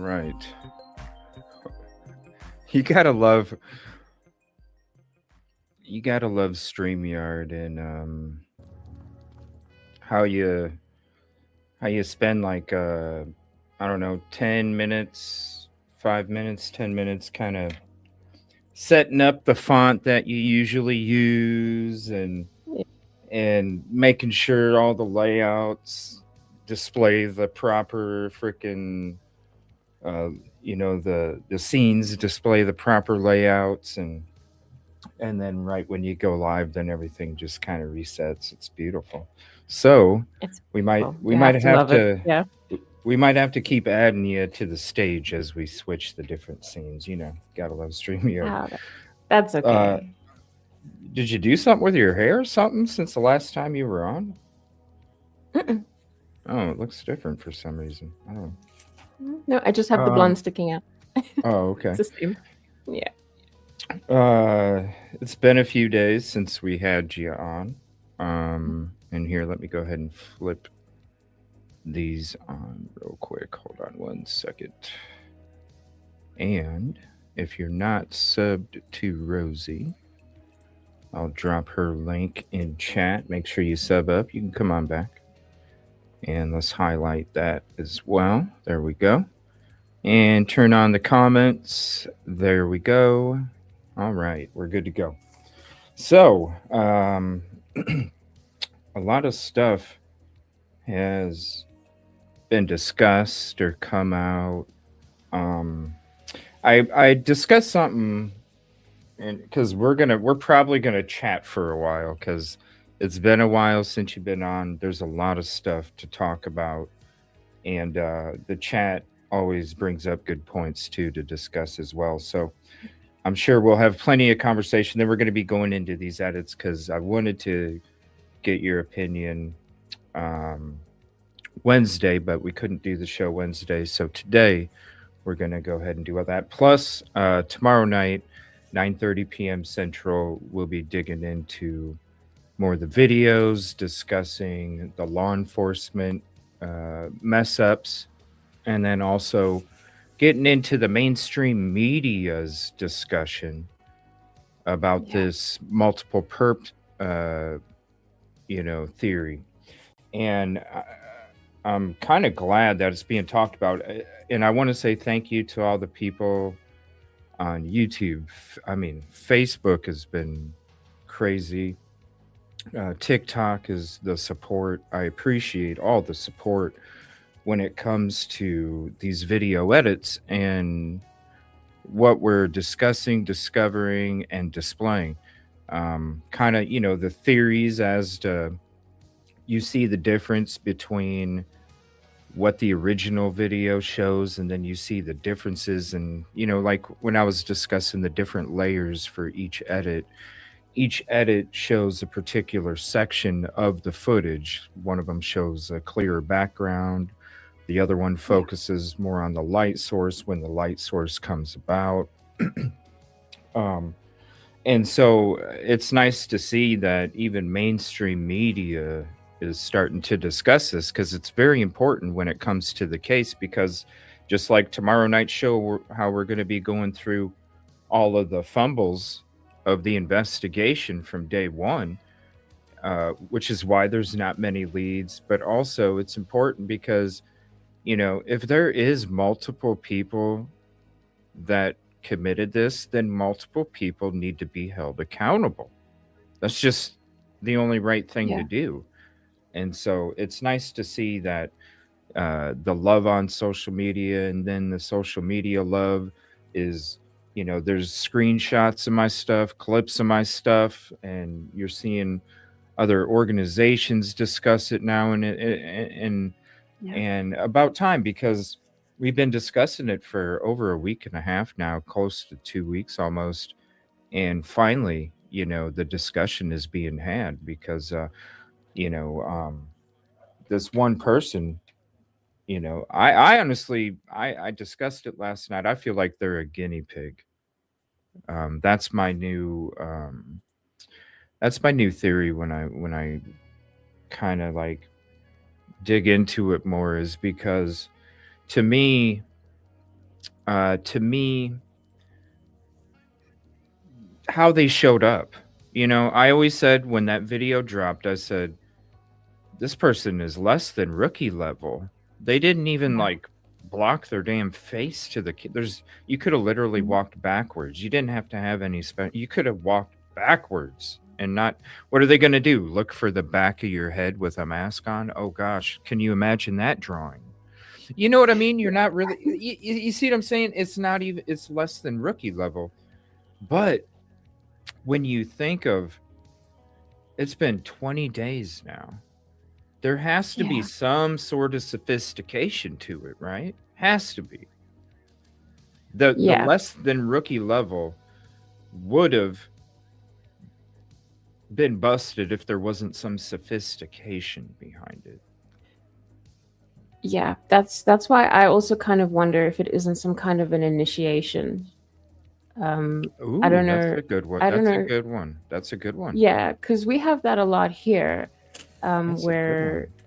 right. You gotta love StreamYard and how you spend like I don't know, 10 minutes, 5 minutes, 10 minutes kind of setting up the font that you usually use and making sure all the layouts display the proper freaking uh the scenes display the proper layouts, and then right when you go live then everything just kind of resets. It's beautiful. So It's we might beautiful. we You might have to have love it. to Yeah. we might have to keep adding you to the stage as we switch the different scenes. Gotta love StreamYard. Ah, that's uh okay. did you do something with your hair or something since the last time you were on? Mm-mm. Oh, it looks different for some reason. I don't No, I just have the know. blonde sticking out. Oh, It's okay. the same. Yeah. uh it's been a few days since we had you on. And here, let me go ahead and flip these on real quick. Hold on one second. And if you're not subbed to Rosee, I'll drop her link in chat. Make sure you sub up. You can come on back. And let's highlight that as well. There we go. And turn on the comments. There we go. All right, we're good to go. So, a lot of stuff has been discussed or come out. Um, I discussed something, and because we're probably gonna chat for a while because it's been a while since you've been on. There's a lot of stuff to talk about, and the chat always brings up good points too to discuss as well. So I'm sure we'll have plenty of conversation. Then we're going to be going into these edits because I wanted to get your opinion um, Wednesday, but we couldn't do the show Wednesday. So today we're going to go ahead and do all that. Plus, tomorrow night, 9:30 p.m. Central, we'll be digging into more of the videos, discussing the law enforcement mess ups, and then also getting into the mainstream media's discussion about Yeah. this multiple perp, theory. And I'm kind of glad that it's being talked about. And I want to say thank you to all the people on YouTube. I mean, Facebook has been crazy. TikTok is the support. I appreciate all the support when it comes to these video edits and what we're discussing, discovering, and displaying. Kind of, the theories as to you see the difference between what the original video shows and then you see the differences. And like when I was discussing the different layers for each edit shows a particular section of the footage. One of them shows a clearer background, the other one Yeah. focuses more on the light source when the light source comes about. um, and so it's nice to see that even mainstream media is starting to discuss this because it's very important when it comes to the case. Because just like tomorrow night's show, how we're going to be going through all of the fumbles of the investigation from day one, which is why there's not many leads. But also, it's important because, if there is multiple people that committed this, then multiple people need to be held accountable. That's just the only right thing to Yeah. do. And so it's nice to see that the love on social media, and then the social media love is, there's screenshots of my stuff, clips of my stuff, and you're seeing other organizations discuss it now. And Yeah. and about time, because we've been discussing it for over a week and a half now, close to 2 weeks almost. And finally, the discussion is being had because you know um this one person, I honestly, I discussed it last night. I feel like they're a guinea pig. That's my new theory when I kind of like dig into it more, is because to me to me, how they showed up. I always said when that video dropped, I said, this person is less than rookie level. They didn't even Yeah. like block their damn face to the kid. You could have literally Mhm. walked backwards. You didn't have to have any you could have walked backwards and not. What are they going to do? Look for the back of your head with a mask on? Oh gosh, can you imagine that drawing? You know what I mean? You're not really. You see what I'm saying? It's not even. It's less than rookie level. But when you think of, it's been 20 days now. There has to be Yeah. some sort of sophistication to it, right? Has to be. The Yeah. less than rookie level would have been busted if there wasn't some sophistication behind it. Yeah. That's why I also kind of wonder if it isn't some kind of an initiation. I Ooh, don't that's know. a good one. I don't That's a know. good one. That's a good one. Yeah, because we have that a lot here, That's a good where one.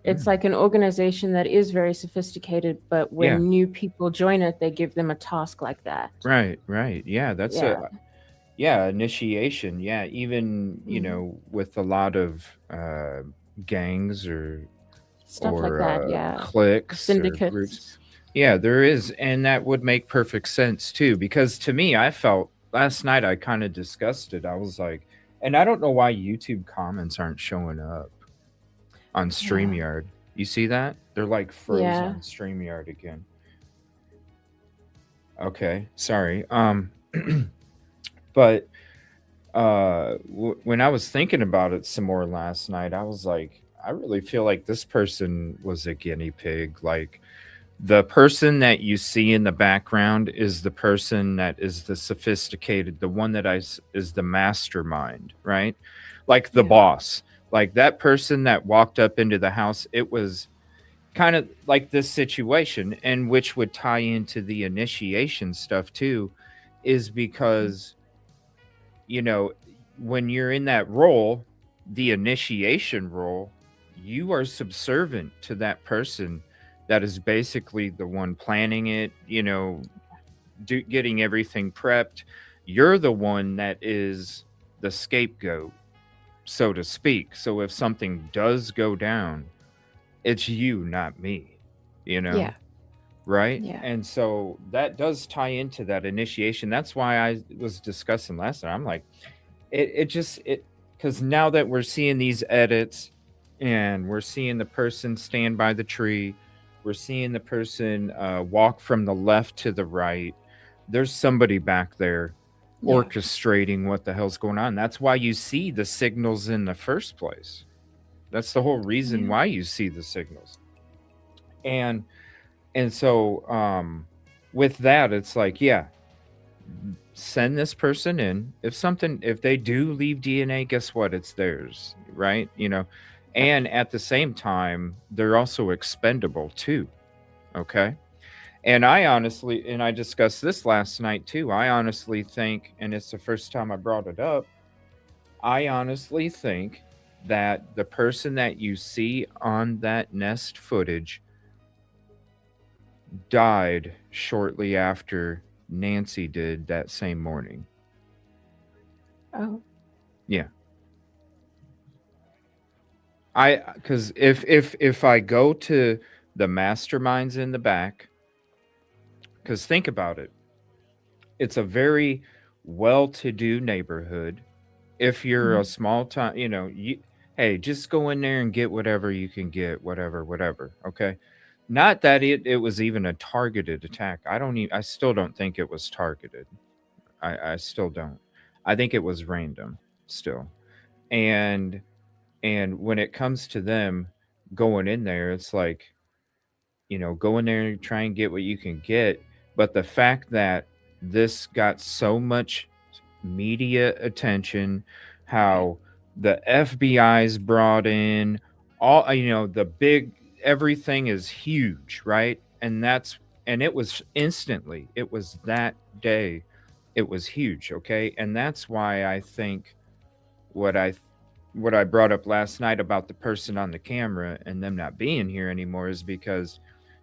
it's Mm. like an organization that is very sophisticated, but Yeah. when new people join it, they give them a task like that. Right. Right. Yeah. Yeah. Initiation. Yeah. Even Mhm. with a lot of gangs Stuff like or that. Yeah. cliques or groups. Syndicates. Yeah, there is, and that would make perfect sense too. Because to me, I felt last night I kind of discussed it. I was like, and I don't know why YouTube comments aren't showing up on Yeah. StreamYard. You see that? They're like froze Yeah. on StreamYard again. Okay, sorry. But when I was thinking about it some more last night, I was like, I really feel like this person was a guinea pig. Like, the person that you see in the background is the person that is the sophisticated, the one that is the mastermind, right? Like the Yeah. boss. Like that person that walked up into the house, it was kind of like this situation, and which would tie into the initiation stuff too, is because, you know, when you're in that role, the initiation role, you are subservient to that person that is basically the one planning it, getting everything prepped. You're the one that is the scapegoat, so to speak. So if something does go down, it's you, not me, you know? Yeah. Right? Yeah. And so that does tie into that initiation. That's why I was discussing last night. I'm like, it because now that we're seeing these edits and we're seeing the person stand by the tree, we're seeing the person walk from the left to the right, there's somebody back there Yeah. orchestrating what the hell's going on. That's why you see the signals in the first place. That's the whole reason Yeah. why you see the signals. And so with that, it's like, yeah, send this person in. If they do leave DNA, guess what? It's theirs, right? Yep. And at the same time, they're also expendable too. Okay. And I discussed this last night too. I honestly think, and it's the first time I brought it up, I honestly think that the person that you see on that nest footage died shortly after Nancy did that same morning. Oh. Yeah. Because if I go to the masterminds in the back, because think about it, it's a very well-to-do neighborhood. If you're a Mhm. small town, hey, just go in there and get whatever you can get, whatever. Okay. Not that it was even a targeted attack. I still don't think it was targeted. I still don't. I think it was random still. And when it comes to them going in there, it's like, go in there and try and get what you can get. But the fact that this got so much media attention, Right. how the FBI's brought in, the big, everything is huge, right? And it was instantly, it was that day, it was huge, okay? And that's why I think what I what I brought up last night about the person on the camera and them not being here anymore is because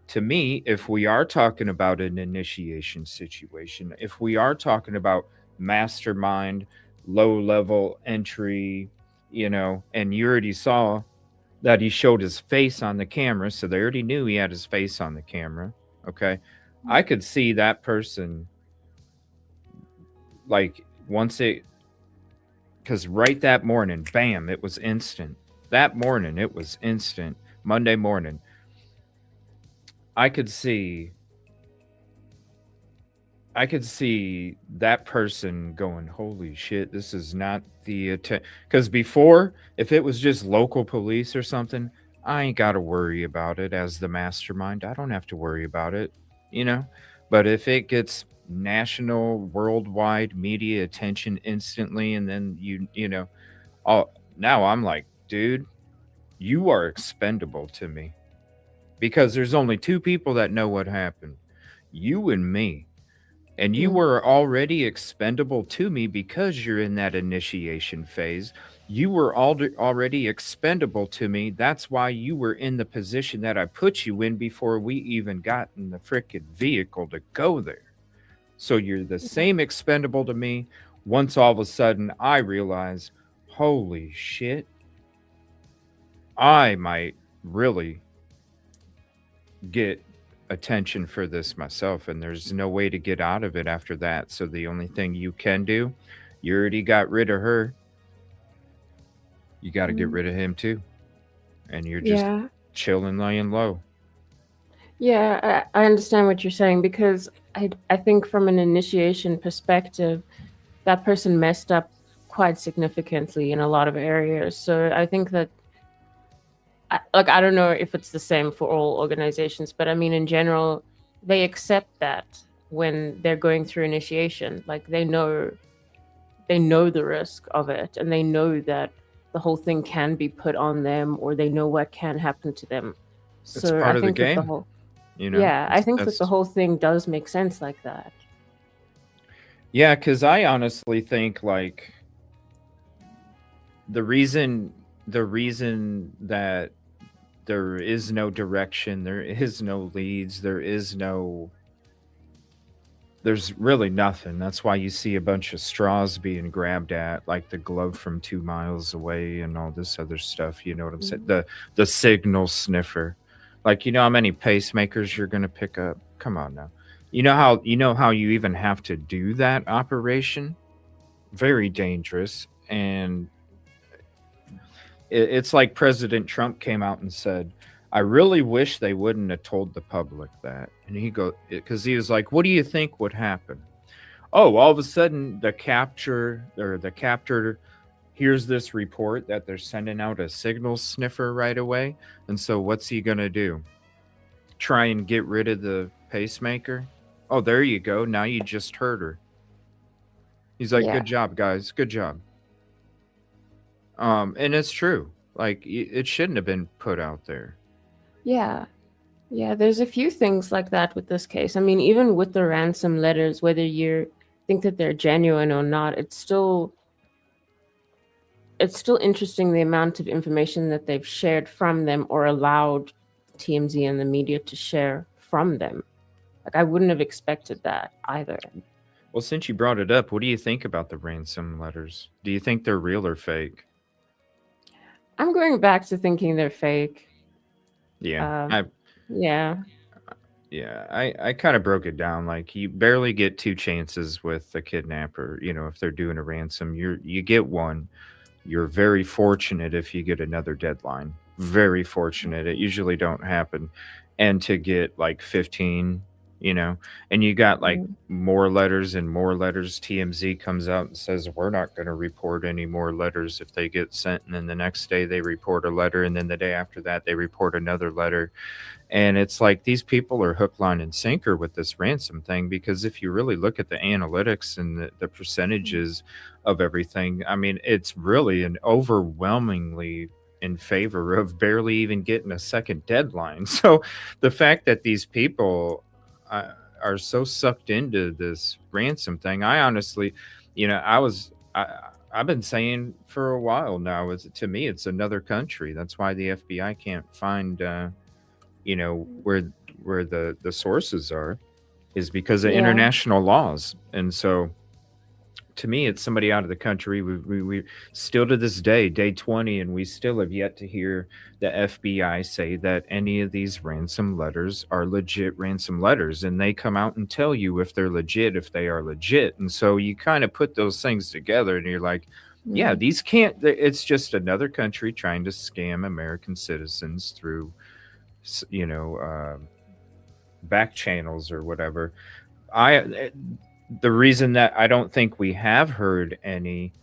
to me, if we are talking about an initiation situation, if we are talking about mastermind, low level entry, and you already saw that he showed his face on the camera, so they already knew he had his face on the camera. Okay. I could see that person, like, once it, because right that morning, bam, it was instant. That morning, it was instant. Monday morning, I could see that person going, holy shit, this is not the because before, if it was just local police or something, I ain't got to worry about it as the mastermind. I don't have to worry about it, you know. But if it gets national, worldwide media attention instantly, and then oh, now I'm like, dude, you are expendable to me, because there's only two people that know what happened, you and me. And you were already expendable to me because you're in that initiation phase. You were already expendable to me. That's why you were in the position that I put you in before we even got in the frickin' vehicle to go there. So you're the same expendable to me. Once all of a sudden I realize, holy shit, I might really get attention for this myself, and there's no way to get out of it after that. So the only thing you can do, you already got rid of her, you got to get rid of him too, and you're just chilling, laying low. Yeah, I understand what you're saying, because I think from an initiation perspective, that person messed up quite significantly in a lot of areas. So I think that, I don't know if it's the same for all organizations, but I mean, in general, they accept that when they're going through initiation. Like, they know the risk of it, and they know that the whole thing can be put on them, or they know what can happen to them. It's So I part of the think that the game, whole I think that the that's whole thing does make sense like that. yeah, because I honestly think, like, the reason that there is no direction, there is no leads, there's really nothing. That's why you see a bunch of straws being grabbed at, like the glove from 2 miles away and all this other stuff. You know what I'm saying? The signal sniffer. Like, you know how many pacemakers you're gonna pick up? Come on now. You know how you even have to do that operation? Very dangerous. And it's like President Trump came out and said, I really wish they wouldn't have told the public that. And because he was like, what do you think would happen? Oh, all of a sudden the captor hears this report that they're sending out a signal sniffer right away. And so what's he going to do? Try and get rid of the pacemaker? Oh, there you go. Now you just heard her. He's like, Yeah. good job, guys. Good job. And it's true. Like, it shouldn't have been put out there. Yeah. Yeah, there's a few things like that with this case. I mean, even with the ransom letters, whether you think that they're genuine or not, it's still interesting the amount of information that they've shared from them, or allowed TMZ and the media to share from them. Like, I wouldn't have expected that either. Well, since you brought it up, what do you think about the ransom letters? Do you think they're real or fake? I'm going back to thinking they're fake. Yeah, Yeah. I kind of broke it down. Like, you barely get two chances with a kidnapper. If they're doing a ransom, you get one. You're very fortunate if you get another deadline. Very fortunate. It usually don't happen. And to get like 15, and you got like more letters and more letters. TMZ comes out and says, we're not going to report any more letters if they get sent. And then the next day they report a letter. And then the day after that, they report another letter. And it's like, these people are hook, line, and sinker with this ransom thing, because if you really look at the analytics and the percentages of everything, I mean, it's really an overwhelmingly in favor of barely even getting a second deadline. So the fact that these people are so sucked into this ransom thing, I honestly, I've been saying for a while now, to me, it's another country. That's why the FBI can't find, where where the sources are, is because of Yeah. international laws. And so to me, it's somebody out of the country. We still to this day, day 20, and we still have yet to hear the FBI say that any of these ransom letters are legit ransom letters. And they come out and tell you if they're legit, if they are legit. And so you kind of put those things together and you're like, yeah, Mm. these can't, it's just another country trying to scam American citizens through, you know, back channels or whatever. I the reason that I don't think we have heard any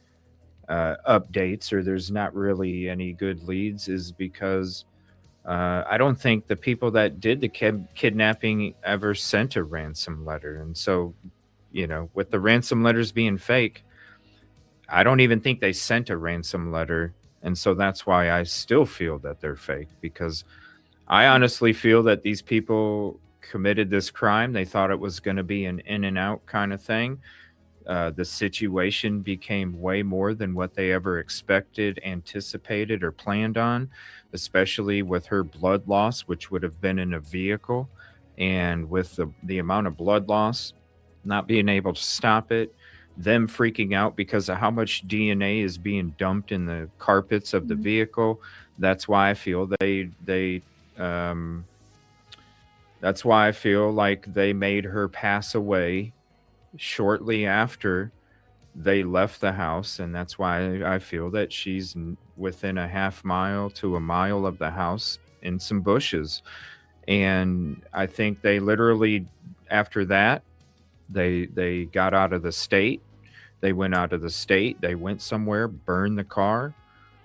updates, or there's not really any good leads, is because I don't think the people that did the kidnapping ever sent a ransom letter. And so, you know, with the ransom letters being fake, I don't even think they sent a ransom letter. And so that's why I still feel that they're fake, because I honestly feel that these people committed this crime. They thought it was going to be an in and out kind of thing. The situation became way more than what they ever expected, anticipated, or planned on, especially with her blood loss, which would have been in a vehicle. And with the amount of blood loss, not being able to stop it, them freaking out because of how much DNA is being dumped in the carpets of the Mm. vehicle. That's why I feel um, that's why I feel like they made her pass away shortly after they left the house, and that's why I feel that she's within a half mile to a mile of the house in some bushes. And I think they literally, after that, they got out of the state. They went out of the state. They went somewhere, burned the car,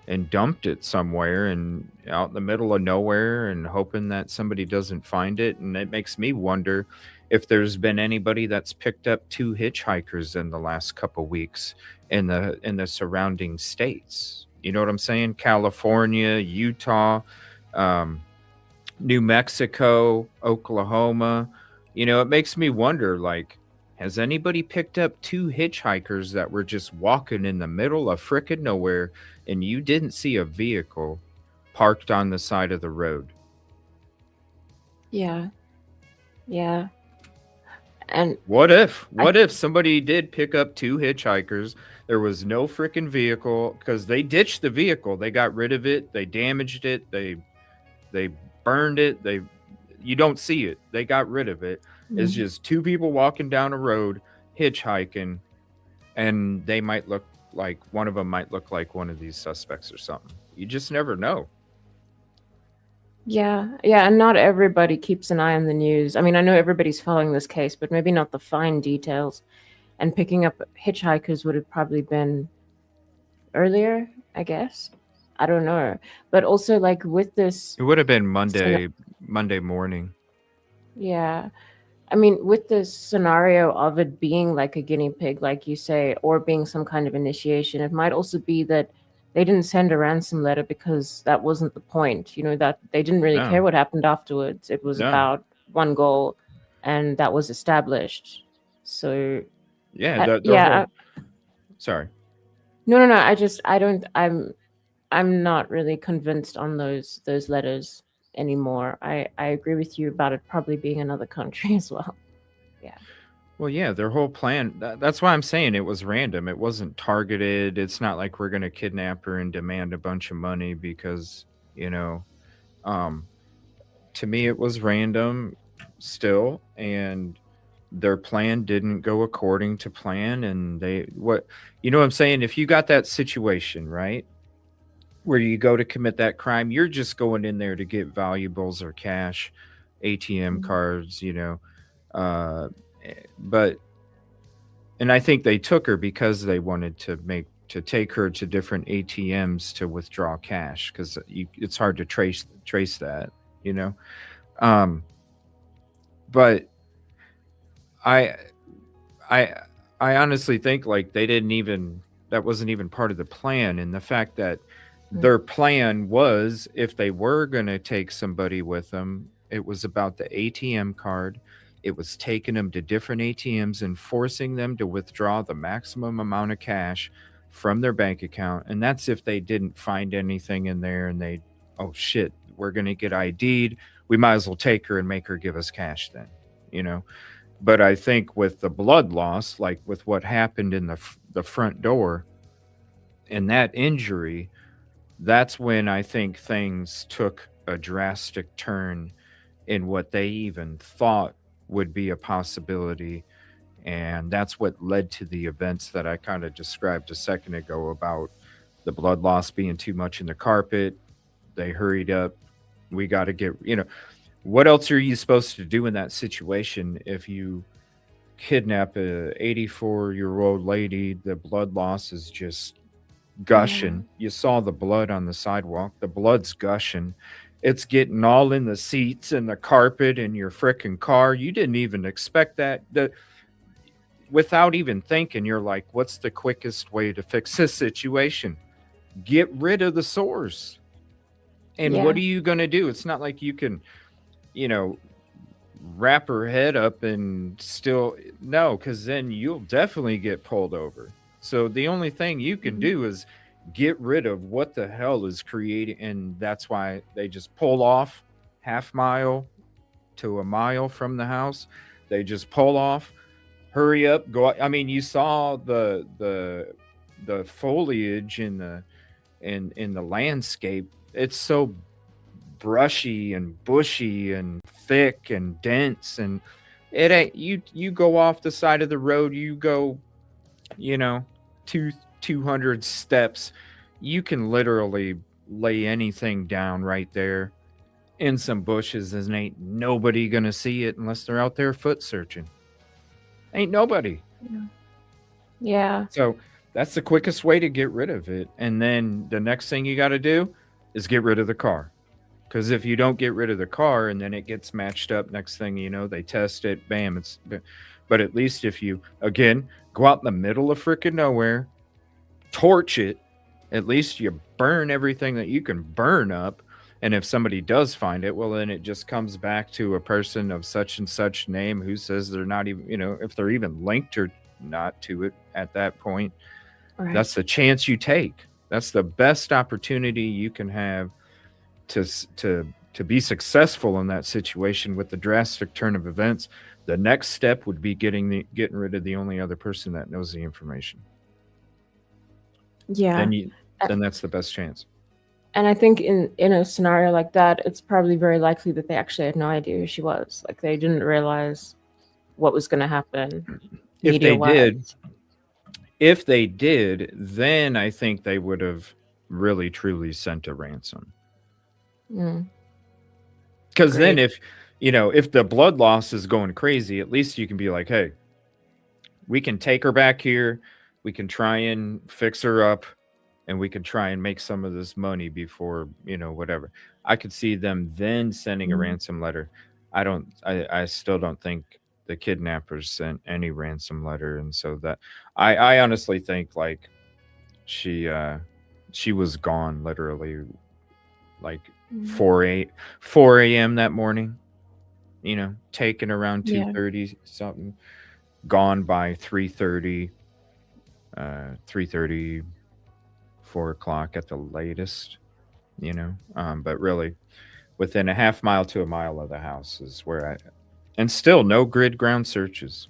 and dumped it somewhere and out in the middle of nowhere, and hoping that somebody doesn't find it. And it makes me wonder if there's been anybody that's picked up two hitchhikers in the last couple weeks in the surrounding states. You know what I'm saying? California, Utah, um, New Mexico, Oklahoma. You know, it makes me wonder, like, has anybody picked up two hitchhikers that were just walking in the middle of frickin' nowhere and you didn't see a vehicle parked on the side of the road? Yeah. Yeah. And What if? I What if somebody did pick up two hitchhikers? There was no freaking vehicle because they ditched the vehicle. They got rid of it. They damaged it. They burned it. They You don't see it. They got rid of it. It's Mhm. just two people walking down a road hitchhiking, and they might look like one of them might look like one of these suspects or something. You just never know. Yeah, yeah, and not everybody keeps an eye on the news. I mean, I know everybody's following this case, but maybe not the fine details. And picking up hitchhikers would have probably been earlier, I guess. I don't know. But also, like with this, It would have been scena- Monday morning. yeah, I mean, with this scenario of it being like a guinea pig, like you say, or being some kind of initiation, it might also be that they didn't send a ransom letter because that wasn't the point. You know, that they didn't really care No, what happened afterwards. It was no. about one goal, and that was established. So, Yeah, the yeah, whole sorry. no, no, no. I don't. I'm not really convinced on those letters anymore. I agree with you about it probably being another country as well. Yeah. Well, yeah, their whole plan. That's why I'm saying it was random. It wasn't targeted. It's not like we're going to kidnap her and demand a bunch of money because, you know, um, to me, it was random still. And their plan didn't go according to plan. And you know what I'm saying? If you got that situation, right, where you go to commit that crime, you're just going in there to get valuables or cash, ATM Mhm. cards, you know. Uh, but And I think they took her because they wanted to take her to different ATMs to withdraw cash because it's hard to trace that, you know. Um, but I I I honestly think like they didn't even that wasn't even part of the plan, and the fact that Mm. their plan was if they were going to take somebody with them, it was about the ATM card. It was taking them to different ATMs and forcing them to withdraw the maximum amount of cash from their bank account. And that's if they didn't find anything in there and they, oh shit, we're going to get ID'd. we might as well take her and make her give us cash then, you know. But I think with the blood loss, like with what happened in the front door and that injury, that's when I think things took a drastic turn in what they even thought would be a possibility. And that's what led to the events that I kind of described a second ago about the blood loss being too much in the carpet. They hurried up. We got to get, what else are you supposed to do in that situation if you kidnap a 84-year-old lady? The blood loss is just gushing. You saw the blood on the sidewalk. The blood's gushing. It's getting all in the seats and the carpet in your frickin' car. You didn't even expect that. Without even thinking, you're like, what's the quickest way to fix this situation? Get rid of the sores. And what are you going to do? It's not like you can, wrap her head up and still, no, because then you'll definitely get pulled over. So the only thing you can do is get rid of what the hell is creating. And that's why they just pull off half mile to a mile from the house. They just pull off, hurry up, go. I mean, you saw the foliage in the landscape. It's so brushy and bushy and thick and dense, and it ain't, you go off the side of the road, you go 200 steps, you can literally lay anything down right there in some bushes, and ain't nobody gonna see it unless they're out there foot searching. Ain't nobody. So that's the quickest way to get rid of it. And then the next thing you got to do is get rid of the car. Because if you don't get rid of the car and then it gets matched up, next thing you know, they test it, bam, but at least if you, again, go out in the middle of freaking nowhere, torch it, at least you burn everything that you can burn up. And if somebody does find it, well, then it just comes back to a person of such and such name who says they're not even, if they're even linked or not to it at that point. Right. That's the chance you take. That's the best opportunity you can have to be successful in that situation. With the drastic turn of events, the next step would be getting rid of the only other person that knows the information. Then that's the best chance. And I think in a scenario like that, it's probably very likely that they actually had no idea who she was. Like, they didn't realize what was going to happen. If they did, then I think they would have really truly sent a ransom. Because then if the blood loss is going crazy, at least you can be like, hey, we can take her back here, we can try and fix her up, and we can try and make some of this money before, whatever. I could see them then sending a ransom letter. I still don't think the kidnappers sent any ransom letter. And so that I honestly think like she was gone literally like 4 a.m. that morning, taken around 2:30 something, gone by 3:30, 4 o'clock at the latest, but really within a half mile to a mile of the house is where and still no grid ground searches.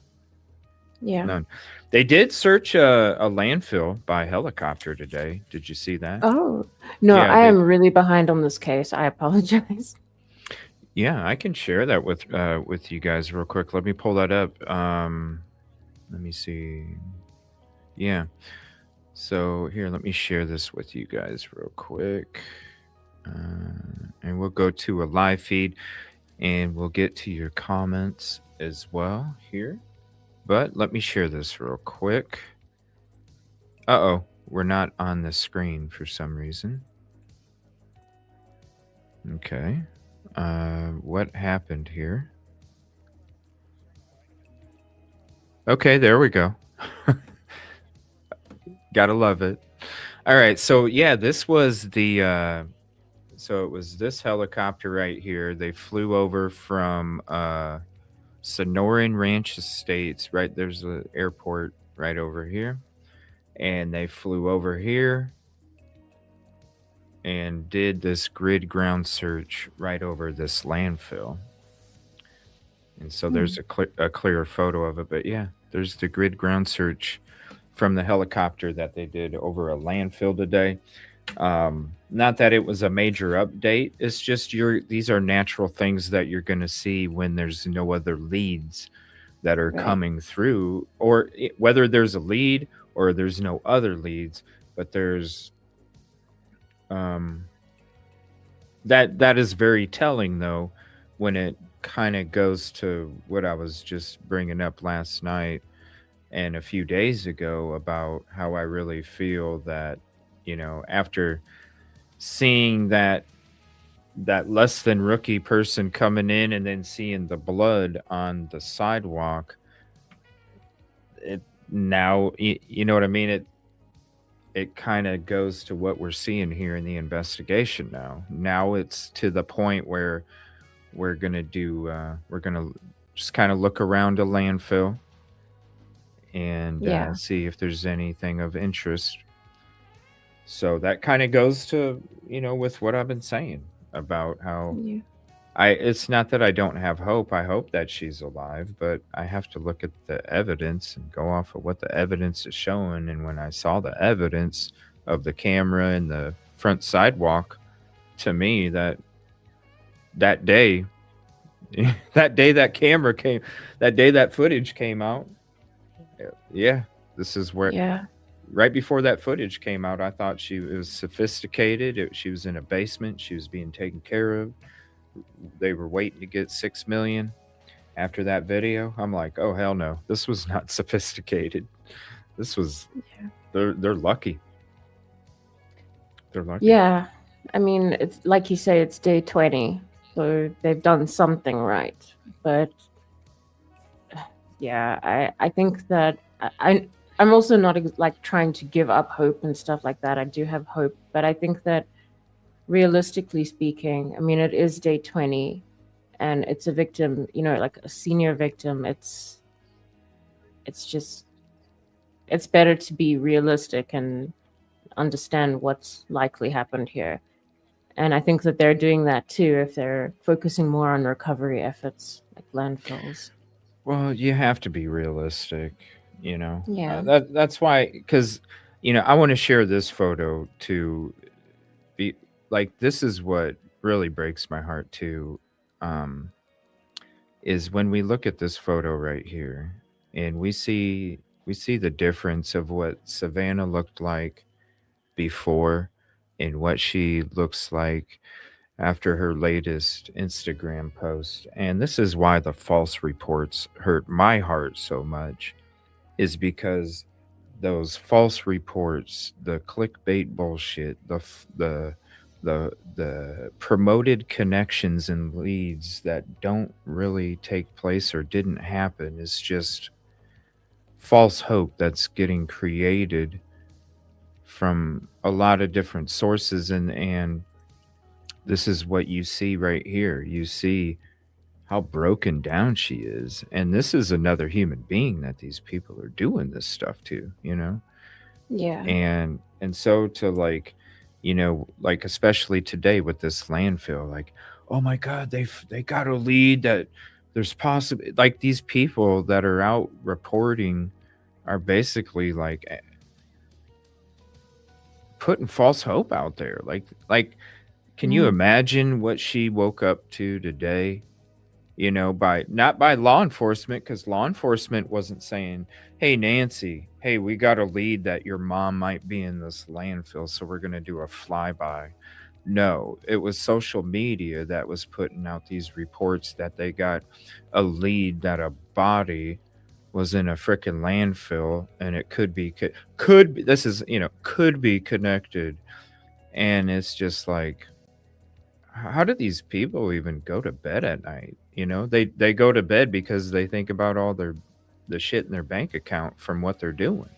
None. They did search a landfill by helicopter today. Did you see that? Oh, no, yeah, I am really behind on this case. I apologize. Yeah, I can share that with you guys real quick. Let me pull that up. Let me see. Yeah. So here, let me share this with you guys real quick. And we'll go to a live feed and we'll get to your comments as well here. But let me share this real quick. Uh-oh, we're not on the screen for some reason. Okay. What happened here? Okay, there we go. Gotta love it. All right, so yeah, this was the so it was this helicopter right here. They flew over from Sonoran Ranch Estates, right? There's an airport right over here. And they flew over here. and did this grid ground search right over this landfill. And so there's Hmm. a clear photo of it. But yeah, there's the grid ground search from the helicopter that they did over a landfill today. Not that it was a major update. It's just these are natural things that you're going to see when there's no other leads that are Right. coming through, or whether there's a lead or there's no other leads, but there's um, that is very telling though when it kind of goes to what I was just bringing up last night and a few days ago about how I really feel that, after seeing that less than rookie person coming in and then seeing the blood on the sidewalk, it now you know what I mean. It kind of goes to what we're seeing here in the investigation now. Now it's to the point where we're gonna just kind of look around a landfill and Yeah. see if there's anything of interest. So that kind of goes to, with what I've been saying about how Yeah. it's not that I don't have hope. I hope that she's alive, but I have to look at the evidence and go off of what the evidence is showing. And when I saw the evidence of the camera and the front sidewalk, to me, that day, that day that camera came, that day that footage came out, yeah, this is where Yeah. right before that footage came out, I thought she was sophisticated. She was in a basement. She was being taken care of. They were waiting to get 6 million after that video. I'm like, oh hell no, this was not sophisticated. This was Yeah. they're lucky. They're lucky. Yeah. I mean, it's like you say, it's day 20, so they've done something right. But yeah, I think that I'm also not like trying to give up hope and stuff like that. I do have hope, but I think that realistically speaking, I mean, it is day 20 and it's a victim, like a senior victim. It's just it's better to be realistic and understand what's likely happened here. And I think that they're doing that too if they're focusing more on recovery efforts like landfills. Well, you have to be realistic, you know. Yeah. That's why, because I want to share this photo to be like, this is what really breaks my heart too. Um, is when we look at this photo right here and we see the difference of what Savannah looked like before and what she looks like after her latest Instagram post. And this is why the false reports hurt my heart so much, is because those false reports, the clickbait bullshit, the promoted connections and leads that don't really take place or didn't happen is just false hope that's getting created from a lot of different sources. And this is what you see right here. You see how broken down she is, and this is another human being that these people are doing this stuff to. Yeah. And so to, like, like, especially today with this landfill, like, oh my god, they got a lead that there's possibly, like, these people that are out reporting are basically like putting false hope out there, like, can you Mm. imagine what she woke up to today, by not by law enforcement, because law enforcement wasn't saying, hey, Nancy, hey, we got a lead that your mom might be in this landfill, so we're going to do a flyby. No, it was social media that was putting out these reports that they got a lead that a body was in a freaking landfill, and it could be, this is, could be connected. And it's just like, how do these people even go to bed at night? They go to bed because they think about all the shit in their bank account from what they're doing.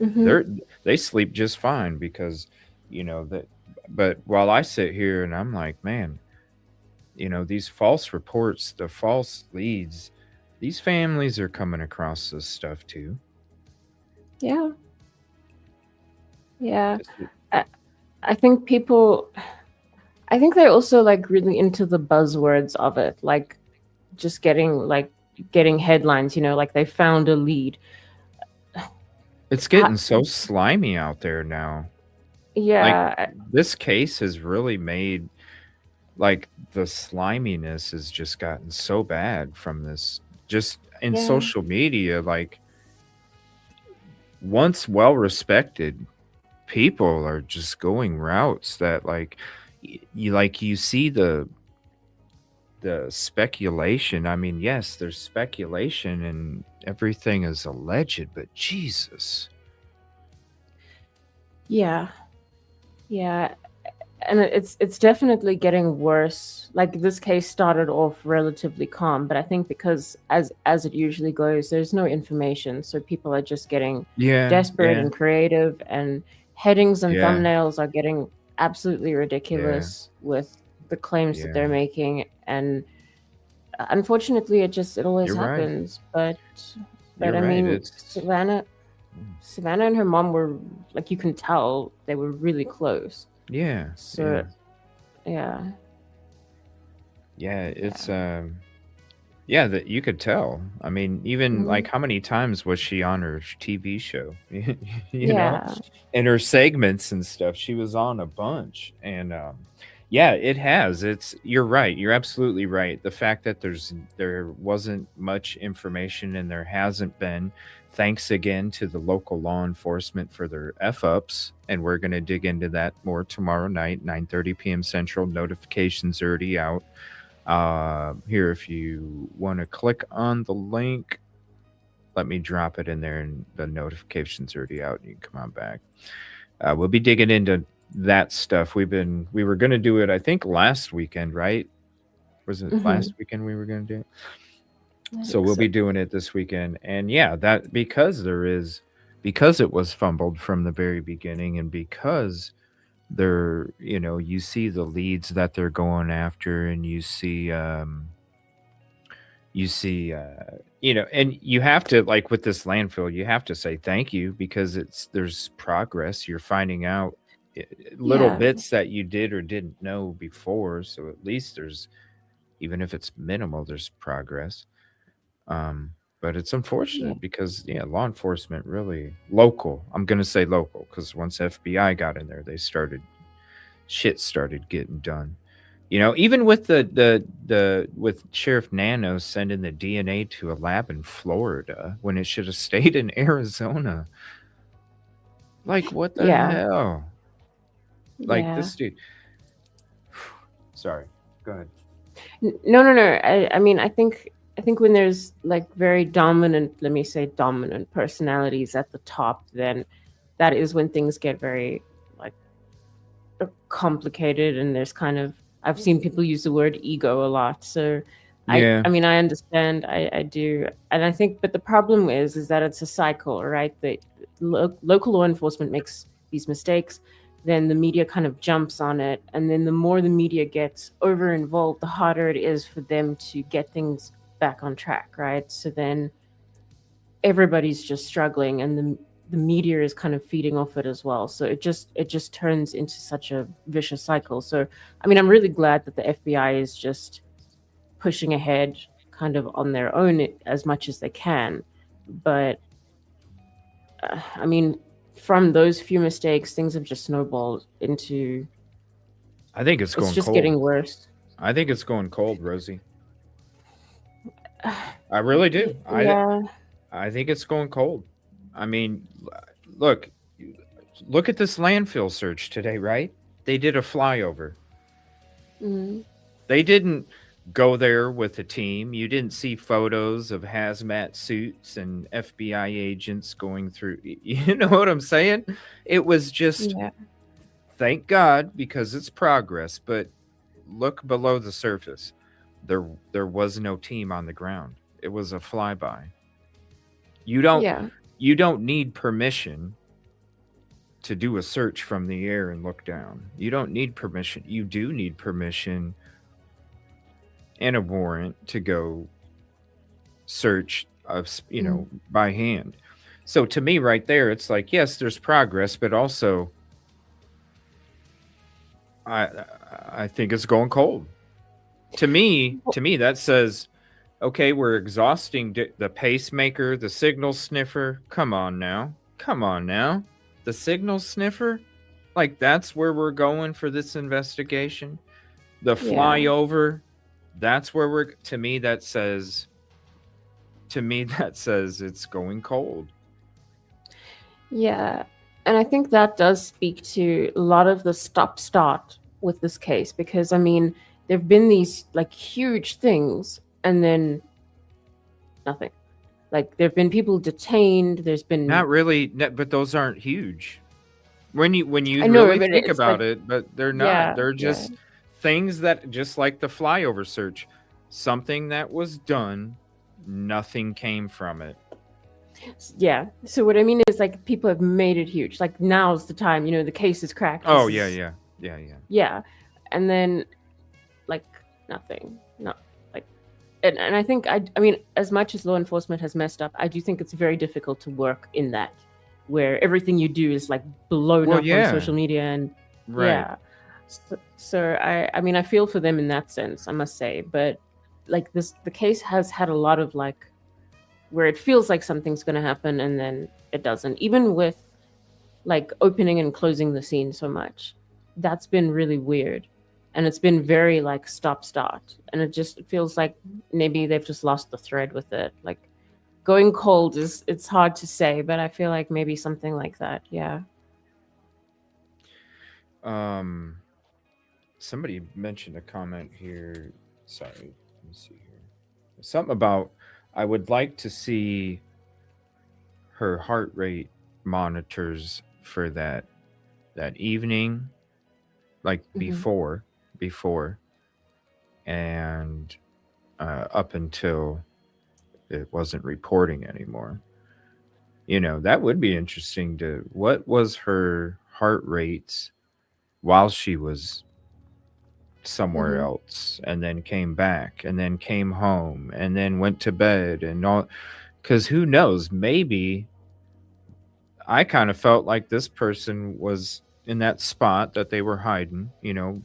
Mhm. They're they sleep just fine because that. But while I sit here and I'm like, man, these false reports, the false leads, these families are coming across this stuff too. Yeah. Yeah. This is- I, I think people, I think they're also like really into the buzzwords of it, like just getting headlines, like they found a lead. It's Ha- getting so slimy out there now. Like yeah, this case has really made like the sliminess has just gotten so bad from this just in yeah, social media. Like once well respected people are just going routes that like you see the speculation. I mean, yes, there's speculation and everything is alleged, but Jesus. yeah, yeah. And it's definitely getting worse. Like this case started off relatively calm, but I think because as it usually goes, there's no information, so people are just getting Yeah, desperate yeah, and creative, and headings and yeah, thumbnails are getting absolutely yeah, ridiculous with the claims that they're yeah. making. And unfortunately, it always You're right. happens. But You're I right. mean, It's Savannah and her mom were, like, you can tell they were really close. yeah, yeah. So yeah. Yeah, Yeah. it's yeah, that you could tell. I mean, even Mhm. like how many times was she on her TV show? you know, Yeah. and her segments and stuff. She was on a bunch, and yeah, it has. It's you're right. You're absolutely right. The fact that there wasn't much information and there hasn't been. Thanks again to the local law enforcement for their f ups, and we're gonna dig into that more tomorrow night, 9:30 p.m. Central. Notifications already out. Here, if you want to click on the link, let me drop it in there, and the notifications already out. You can come on back. We'll be digging into that stuff. We were gonna do it, I think, last weekend, right? Was it last Mhm. weekend we were gonna do it? I So think we'll so. be doing it this weekend, and yeah, that because it was fumbled from the very beginning, and because you see the leads that they're going after, and you see and you have to, like, with this landfill, you have to say thank you because there's progress. You're finding out little Yeah. bits that you did or didn't know before, so at least there's, even if it's minimal, there's progress. um but it's Yeah. unfortunate because yeah, law enforcement, really local, I'm going to say local, because once FBI got in there, they started shit started getting done. Even with the with Sheriff Nano sending the DNA to a lab in Florida when it should have stayed in Arizona. Like, what the Yeah. hell? Like, Yeah. this dude. Sorry. Go ahead. No, no, no. I mean, I think when there's like very dominant, let me say dominant personalities at the top, then that is when things get very like complicated, and there's kind of, I've seen people use the word ego a lot. So Yeah. I mean, I understand, I do. And I think, but the problem is that it's a cycle, right? The local law enforcement makes these mistakes, then the media kind of jumps on it, and then the more the media gets over involved, the harder it is for them to get things back on track, right? So then everybody's just struggling, and the media is kind of feeding off it as well, so it just turns into such a vicious cycle. So I mean, I'm really glad that the FBI is just pushing ahead kind of on their own as much as they can. But I mean, from those few mistakes, things have just snowballed into, I think it's it's going just cold. getting worse. I think it's going cold, Rosie. I really do. Yeah. I think it's going cold. I mean, look, look at this landfill search today, right? They did a flyover. Mm, They didn't go there with a team. You didn't see photos of hazmat suits and FBI agents going through. You know what I'm saying? It was just, yeah. thank God, because it's progress, but look below the surface. There there was no team on the ground. It was a flyby. You don't Yeah. you don't need permission to do a search from the air and look down. You don't need permission. You do need permission and a warrant to go search Mm, by hand. So to me, right there, it's like, yes, there's progress, but also I I think it's going cold. To me, that says, okay, we're exhausting the pacemaker, the signal sniffer. Come on now. Come on now. The signal sniffer? Like that's where we're going for this investigation? The Yeah. flyover, that's where we're to me that says it's going cold. Yeah. And I think that does speak to a lot of the stop start with this case because I mean, there've been these like huge things and then nothing. Like there've been people detained, there's been Not really, but those aren't huge. When you I know, really but think it's like about it, but they're not. yeah, They're yeah. just things that just like the flyover search, something that was done, nothing came from it. Yeah. So what I mean is like people have made it huge. Like now's the time, the case is cracked. Oh This yeah, is yeah, yeah, yeah. yeah. And then like nothing. Not like and I think I mean, as much as law enforcement has messed up, I do think it's very difficult to work in that where everything you do is like blown Well, up on yeah, social media and right. yeah. So I mean I feel for them in that sense, I must say. But like the case has had a lot of like where it feels like something's going to happen and then it doesn't, even with like opening and closing the scene so much. That's been really weird, and it's been very like stop start, and it just feels like maybe they've just lost the thread with it. Like going cold is, it's hard to say, but I feel like maybe something like that. Yeah. Um, somebody mentioned a comment here. Sorry, let me see here. Something about I would like to see her heart rate monitors for that evening, like Hmm. before and up until it wasn't reporting anymore. That would be interesting to what was her heart rates while she was somewhere Hmm. else and then came back and then came home and then went to bed and all, cuz who knows, maybe I kind of felt like this person was in that spot that they were hiding,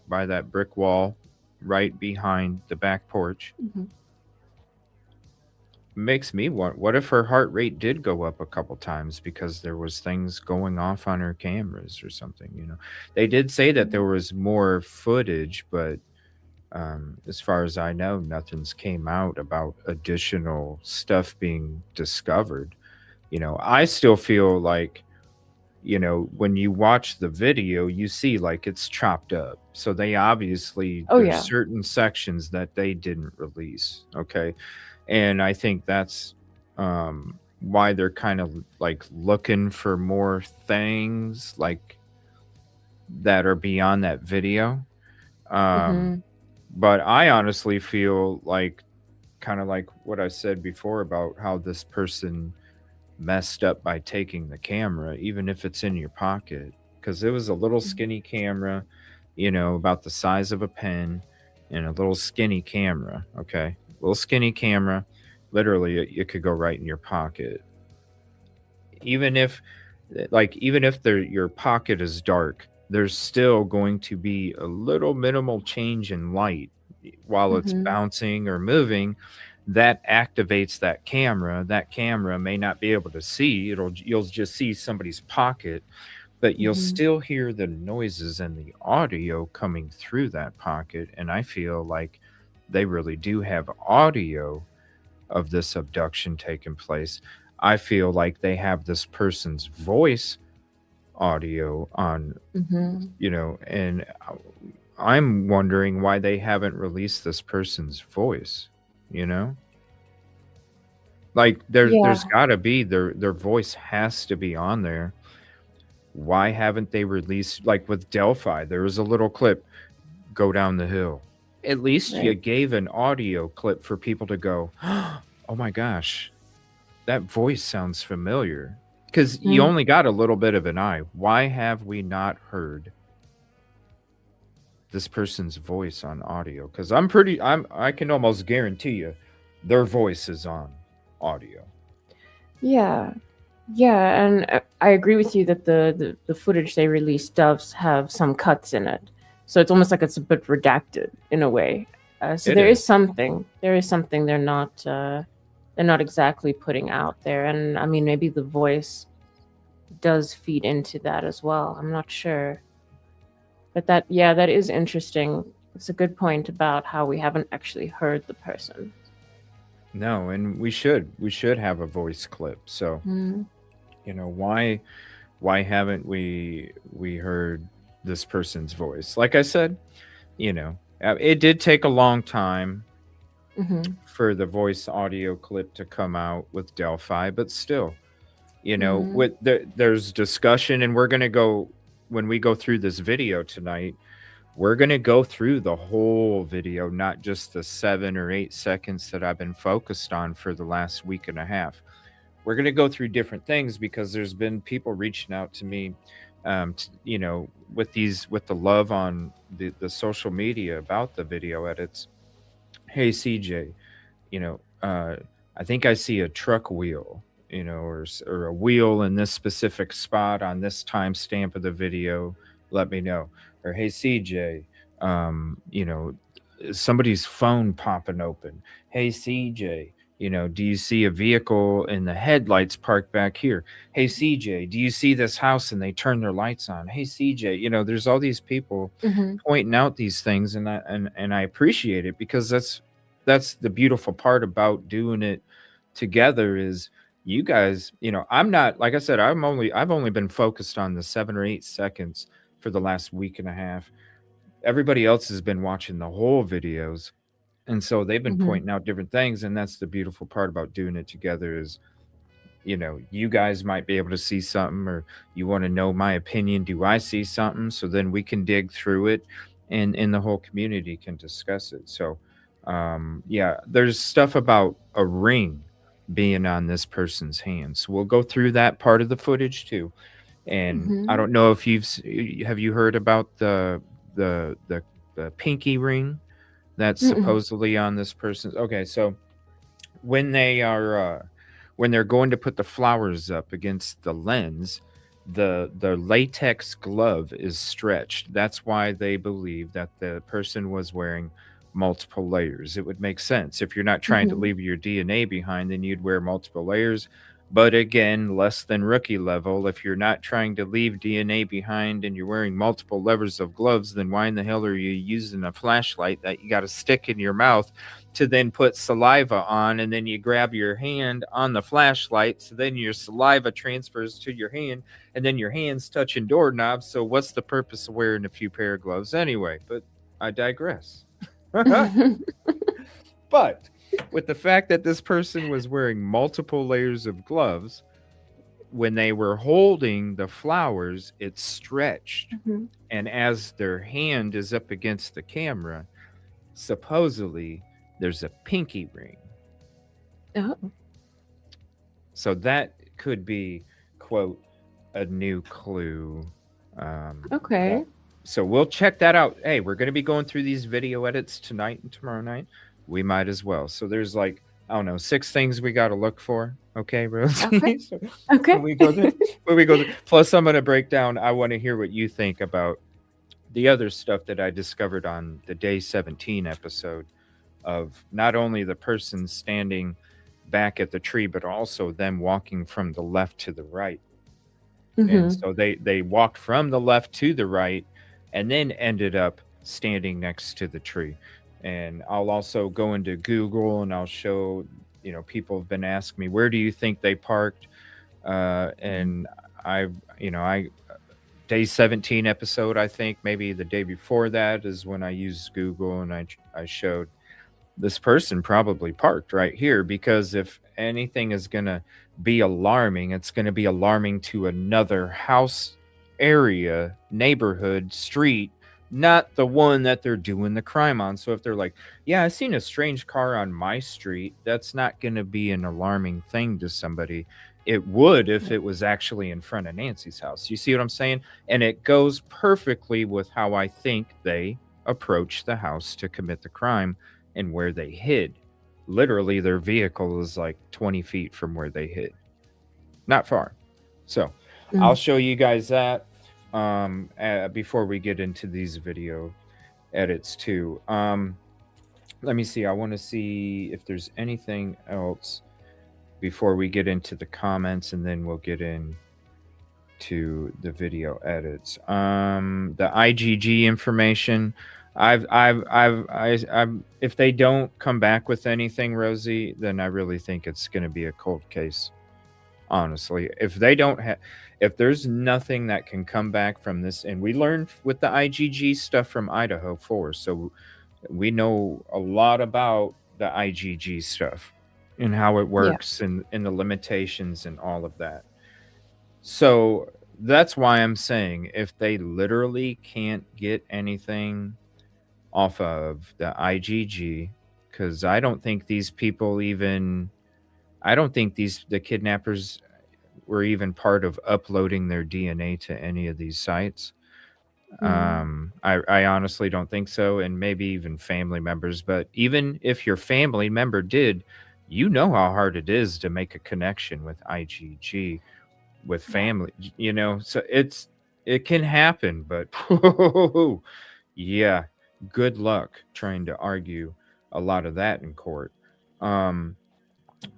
by that brick wall right behind the back porch. Hmm. Makes me want, what if her heart rate did go up a couple times because there was things going off on her cameras or something. They did say that there was more footage, but as far as I know, nothing's came out about additional stuff being discovered. I still feel like, when you watch the video, you see like it's chopped up. So they obviously, Oh there's yeah. certain sections that they didn't release. Okay. And I think that's why they're kind of like looking for more things like that are beyond that video. Um, Hmm. but I honestly feel like kind of like what I said before about how this person messed up by taking the camera, even if it's in your pocket, because it was a little skinny camera, about the size of a pen, and a little skinny camera. Okay, little skinny camera. Literally, it could go right in your pocket. Even if, even if your pocket is dark, there's still going to be a little minimal change in light while it's Hmm. bouncing or moving that activates that camera. That camera may not be able to see. You'll just see somebody's pocket, but you'll Hmm. still hear the noises and the audio coming through that pocket. And I feel like they really do have audio of this abduction taking place. I feel like they have this person's voice audio on, Hmm. and I'm wondering why they haven't released this person's voice, you know? Like there's Yeah. got to be their voice has to be on there. Why haven't they released, like with Delphi, there was a little clip, go down the hill. At least you Right. gave an audio clip for people to go, "Oh my gosh, that voice sounds familiar." Cuz you Mm. only got a little bit of an eye. Why have we not heard this person's voice on audio? Cuz I can almost guarantee you their voice is on audio. Yeah. Yeah, and I agree with you that the footage they released does have some cuts in it. So it's almost like it's a bit redacted in a way. So It there is is. something. There is something they're not exactly putting out there. And I mean, maybe the voice does feed into that as well. I'm not sure. But that, yeah, that is interesting. It's a good point about how we haven't actually heard the person. No, and we should have a voice clip. So, Mm. why haven't we heard this person's voice? Like I said, it did take a long time Mm-hmm. for the voice audio clip to come out with Delphi, but still, Mm-hmm. there's discussion, and we're going to go when we go through this video tonight. We're going to go through the whole video, not just the 7 or 8 seconds that I've been focused on for the last week and a half. We're going to go through different things because there's been people reaching out to me, with the love on the social media about the video edits. Hey, CJ, you know, I think I see a truck wheel, or a wheel in this specific spot on this timestamp of the video. Let me know. Or hey, CJ, somebody's phone popping open. Hey, CJ, do you see a vehicle and the headlights parked back here? Hey, CJ, do you see this house and they turn their lights on? Hey, CJ, there's all these people Mm-hmm. pointing out these things, and I appreciate it because that's the beautiful part about doing it together is you guys, I'm not, like I said, I've only been focused on the 7 or 8 seconds for the last week and a half. Everybody else has been watching the whole videos, and so they've been Mm-hmm. pointing out different things, and that's the beautiful part about doing it together is you guys might be able to see something, or you want to know my opinion. Do I see something? So then we can dig through it, and the whole community can discuss it. So, yeah, there's stuff about a ring being on this person's hand. So we'll go through that part of the footage too. And I Mm-hmm. don't know if have you heard about the pinky ring that's Mm-mm. supposedly on this person's. Okay, so when they are when they're going to put the flowers up against the lens, the latex glove is stretched. That's why they believe that the person was wearing multiple layers. It would make sense. If you're not trying to Mm-hmm. leave your DNA behind, then you'd wear multiple layers. But again, less than rookie level. If you're not trying to leave DNA behind and you're wearing multiple layers of gloves, then why in the hell are you using a flashlight that you got to stick in your mouth to then put saliva on, and then you grab your hand on the flashlight, so then your saliva transfers to your hand, and then your hands touching doorknobs. So what's the purpose of wearing a few pair of gloves anyway? But I digress. But with the fact that this person was wearing multiple layers of gloves, when they were holding the flowers, it stretched. Mm-hmm. And as their hand is up against the camera, supposedly there's a pinky ring. Oh, So that could be, quote, a new clue. That okay. so we'll check that out. Hey, we're going to be going through these video edits tonight and tomorrow night. We might as well. So there's like, I don't know, 6 things we got to look for. Okay, Okay. Rosie. So Okay. when we go there, plus I'm going to break down. I want to hear what you think about the other stuff that I discovered on the day 17 episode of not only the person standing back at the tree, but also them walking from the left to the right. And Mm-hmm. so they walked from the left to the right and then ended up standing next to the tree. And I'll also go into Google and I'll show, people have been asking me, where do you think they parked? And I, I day 17 episode, I think maybe the day before that is when I used Google, and I showed this person probably parked right here, because if anything is going to be alarming, it's going to be alarming to another house, area, neighborhood, street, not the one that they're doing the crime on. So if they're like, yeah, I seen a strange car on my street, that's not going to be an alarming thing to somebody. It would if it was actually in front of Nancy's house. You see what I'm saying? And it goes perfectly with how I think they approached the house to commit the crime and where they hid. Literally, their vehicle is like 20 feet from where they hid. Not far. So I'll Mm. show you guys that. before we get into these video edits too. Let me see. I want to see if there's anything else before we get into the comments, and then we'll get into the video edits. The IGG information. If they don't come back with anything, Rosee, then I really think it's going to be a cold case. Honestly, if they don't have, if there's nothing that can come back from this, and we learned with the IGG stuff from Idaho 4, so we know a lot about the IGG stuff and how it works and the limitations and all of that. So that's why I'm saying if they literally can't get anything off of the IGG, because I don't think these people even, I don't think the kidnappers were even part of uploading their DNA to any of these sites. I honestly don't think so, and maybe even family members. But even if your family member did, you know how hard it is to make a connection with IGG with family. You know, so it can happen, but yeah, good luck trying to argue a lot of that in court.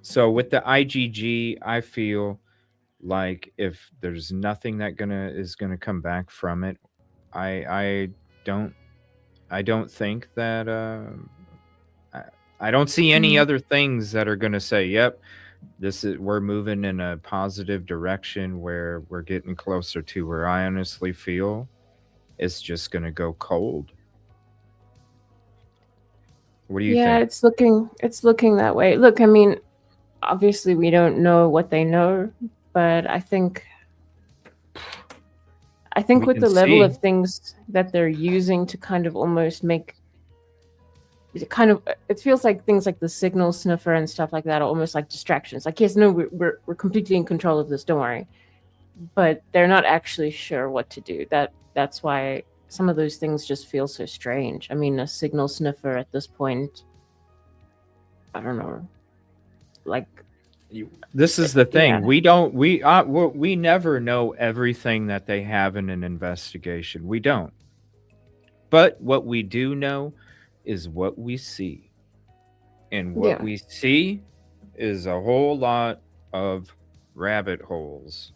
So with the IGG, I feel like if there's nothing that is gonna come back from it, I don't think that I don't see any other things that are gonna say, yep, we're moving in a positive direction where we're getting closer to where I honestly feel it's just gonna go cold. What do you think? It's looking that way. Look, I mean, obviously we don't know what they know, but I think We with can the level of see. things that they're using to kind of almost make it feels like things like the signal sniffer and stuff like that are almost like distractions. Like, yes, no, we're completely in control of this, don't worry. But they're not actually sure what to do. That's why some of those things just feel so strange. I mean, a signal sniffer at this point, I don't know, like, This is the thing. yeah. We never know everything that they have in an investigation. We don't. But what we do know is what we see. And what Yeah. we see is a whole lot of rabbit holes.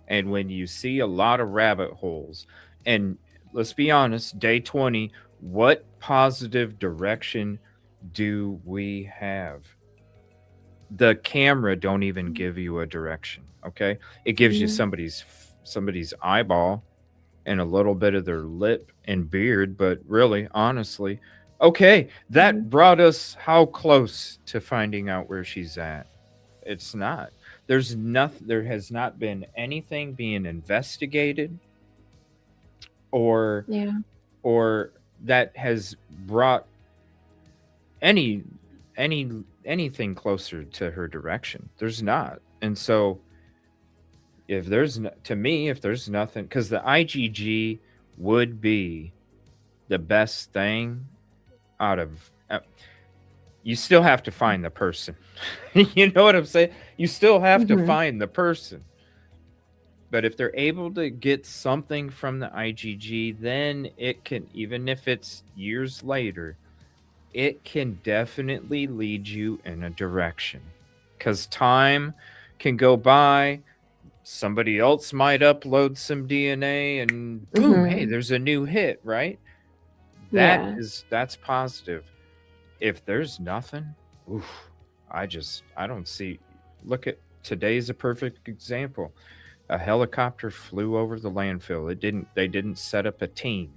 And when you see a lot of rabbit holes, and let's be honest, day 20, what positive direction do we have? The camera don't even give you a direction, okay? It gives you somebody's eyeball and a little bit of their lip and beard, but really, honestly, okay, that brought us how close to finding out where she's at? It's not. There has not been anything being investigated or Yeah. or that has brought any anything closer to her direction. There's not. And so if there's to me, if there's nothing, because the IGG would be the best thing out of you still have to find the person. You know what I'm saying? You still have to find the person. But if they're able to get something from the IGG, then it can, even if it's years later, it can definitely lead you in a direction. Because time can go by, somebody else might upload some DNA, and boom, hey, there's a new hit, right? That's positive. If there's nothing, oof, I don't see. Look at today's a perfect example. A helicopter flew over the landfill. They didn't set up a team.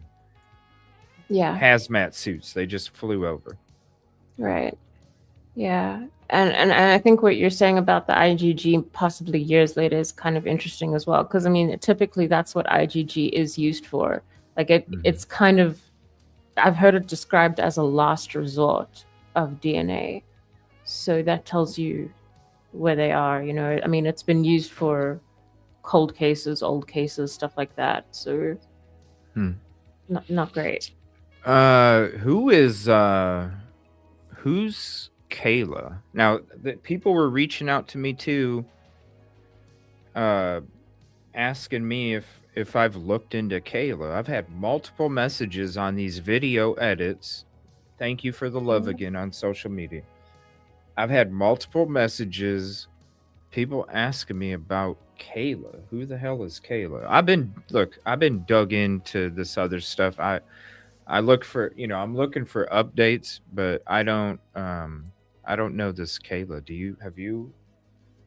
Yeah. Hazmat suits. They just flew over. Right. Yeah. And I think what you're saying about the IGG possibly years later is kind of interesting as well. Because I mean, typically that's what IGG is used for. Like it's kind of, I've heard it described as a last resort of DNA. So that tells you where they are, you know. I mean, it's been used for cold cases, old cases, stuff like that. So not great. Who's Kayla? Now, people were reaching out to me too, asking me if I've looked into Kayla. I've had multiple messages on these video edits. Thank you for the love again on social media. I've had multiple messages, people asking me about Kayla. Who the hell is Kayla? I've been dug into this other stuff. I look for, I'm looking for updates, but I don't know this Kayla. Have you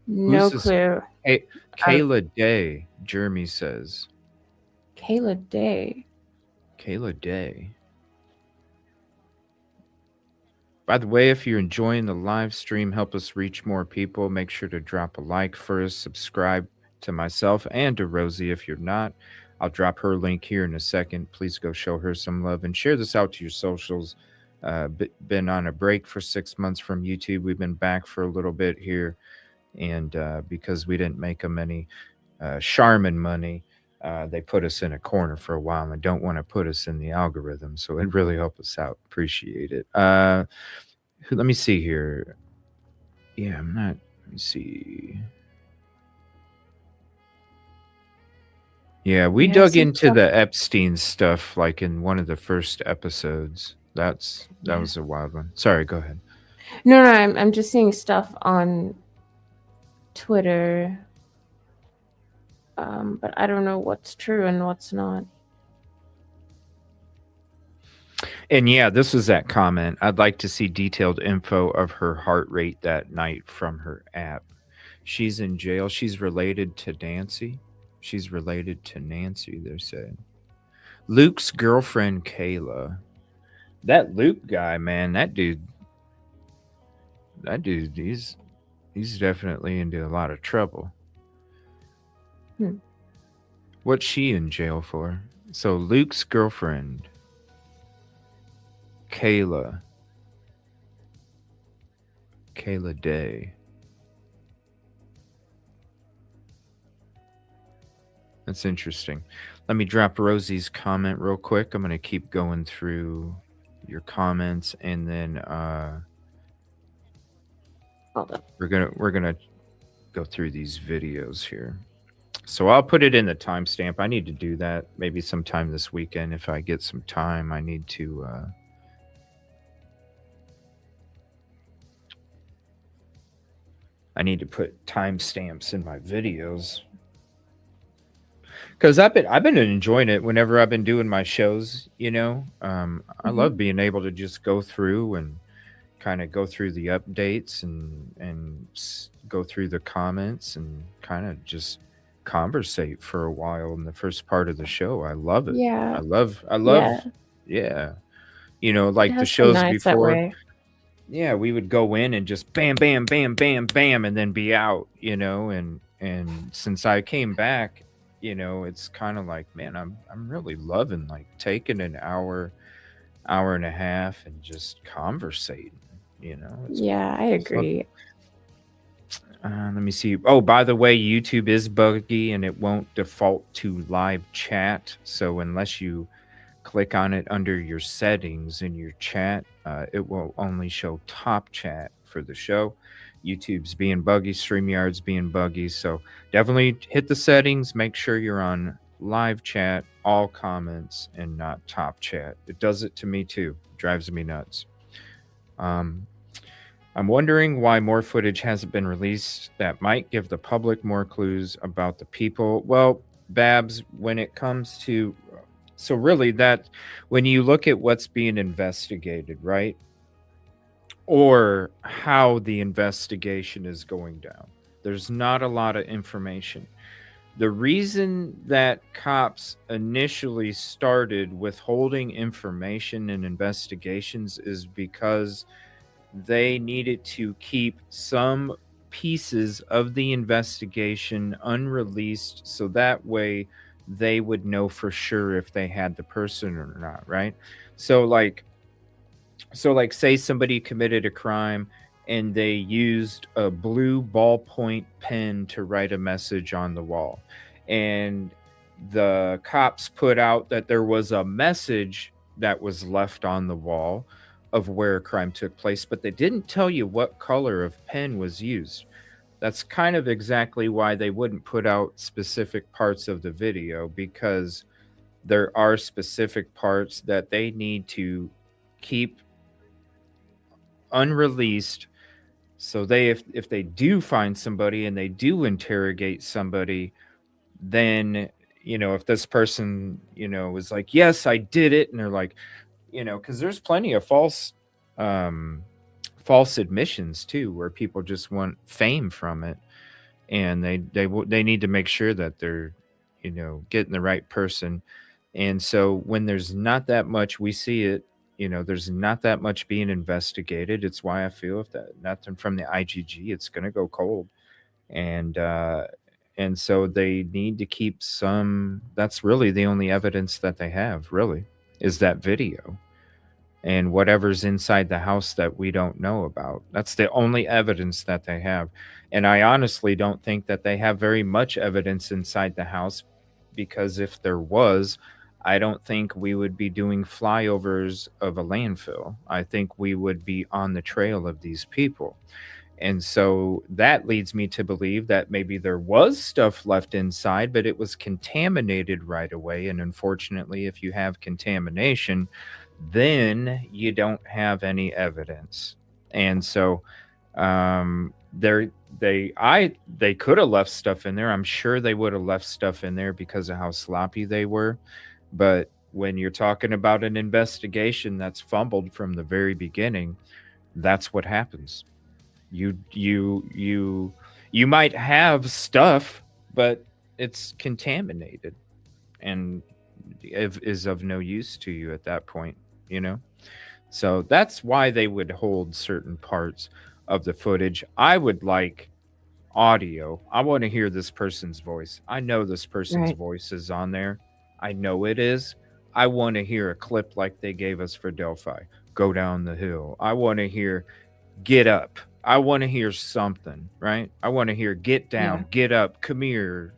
No who's this? clue. Hey, Kayla Day, Jeremy says. Kayla Day. Kayla Day. By the way, if you're enjoying the live stream, help us reach more people. Make sure to drop a like first, subscribe to myself and to Rosee if you're not. I'll drop her link here in a second. Please go show her some love and share this out to your socials. Been on a break for 6 months from YouTube. We've been back for a little bit here. And because we didn't make them any Charmin money, they put us in a corner for a while and don't want to put us in the algorithm. So it really helped us out. Appreciate it. Let me see here. Yeah, I'm not. Let me see. Yeah, we dug into the Epstein stuff like in one of the first episodes. That was a wild one. Sorry, go ahead. No, I'm just seeing stuff on Twitter, but I don't know what's true and what's not. And yeah, this was that comment. I'd like to see detailed info of her heart rate that night from her app. She's in jail. She's related to Nancy. She's related to Nancy, they're saying. Luke's girlfriend, Kayla. That Luke guy, man, that dude, he's definitely into a lot of trouble. What's she in jail for? So Luke's girlfriend, Kayla Day. That's interesting. Let me drop Rosie's comment real quick. I'm going to keep going through your comments, and then Hold up. we're gonna go through these videos here. So I'll put it in the timestamp. I need to do that maybe sometime this weekend if I get some time. I need to put timestamps in my videos. Because I've been enjoying it whenever I've been doing my shows, I love being able to just go through and kind of go through the updates and go through the comments and kind of just conversate for a while in the first part of the show. I love it. Yeah. I love yeah. Like the shows nice before. Yeah, we would go in and just bam, bam, bam, bam, bam, and then be out, and since I came back, it's kind of like, man, I'm really loving like taking an hour and a half and just conversating, Yeah, I agree. Let me see. Oh, by the way, YouTube is buggy and it won't default to live chat. So unless you click on it under your settings in your chat, it will only show top chat for the show. YouTube's being buggy, StreamYard's being buggy. So definitely hit the settings. Make sure you're on live chat, all comments, and not top chat. It does it to me too. It drives me nuts. I'm wondering why more footage hasn't been released that might give the public more clues about the people. Well, Babs, when it comes to... So really that when you look at what's being investigated, right? Or how the investigation is going down, there's not a lot of information. The reason that cops initially started withholding information in investigations is because they needed to keep some pieces of the investigation unreleased so that way they would know for sure if they had the person or not, right? So like say somebody committed a crime and they used a blue ballpoint pen to write a message on the wall, and the cops put out that there was a message that was left on the wall of where a crime took place, but they didn't tell you what color of pen was used. that's kind of exactly why they wouldn't put out specific parts of the video, because there are specific parts that they need to keep unreleased. So if they do find somebody and they do interrogate somebody, then if this person was like, yes, I did it, and they're like, because there's plenty of um false admissions too, where people just want fame from it, and they need to make sure that they're getting the right person. And so when there's not that much, we see it, there's not that much being investigated. It's why I feel if that nothing from the IGG, it's going to go cold. And so they need to keep some. That's really the only evidence that they have, really, is that video and whatever's inside the house that we don't know about. That's the only evidence that they have. And I honestly don't think that they have very much evidence inside the house, because if there was, I don't think we would be doing flyovers of a landfill. I think we would be on the trail of these people. And so that leads me to believe that maybe there was stuff left inside, but it was contaminated right away. And unfortunately, if you have contamination, then you don't have any evidence. And so they could have left stuff in there. I'm sure they would have left stuff in there because of how sloppy they were. But when you're talking about an investigation that's fumbled from the very beginning, that's what happens. You might have stuff, but it's contaminated and is of no use to you at that point, So that's why they would hold certain parts of the footage. I would like audio. I want to hear this person's voice. I know this person's Right. voice is on there. I know it is. I want to hear a clip like they gave us for Delphi. Go down the hill. I want to hear get up. I want to hear something, right? I want to hear get down, Yeah. get up, come here,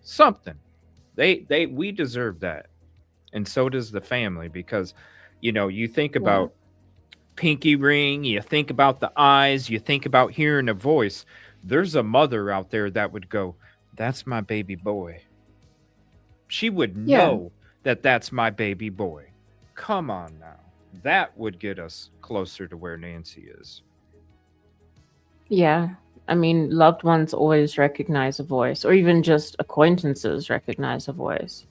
something. We deserve that. And so does the family, because you think Yeah. about pinky ring, you think about the eyes, you think about hearing a voice. There's a mother out there that would go, that's my baby boy. She would Yeah. know that that's my baby boy. Come on now. That would get us closer to where Nancy is. Yeah. I mean, loved ones always recognize a voice, or even just acquaintances recognize a voice.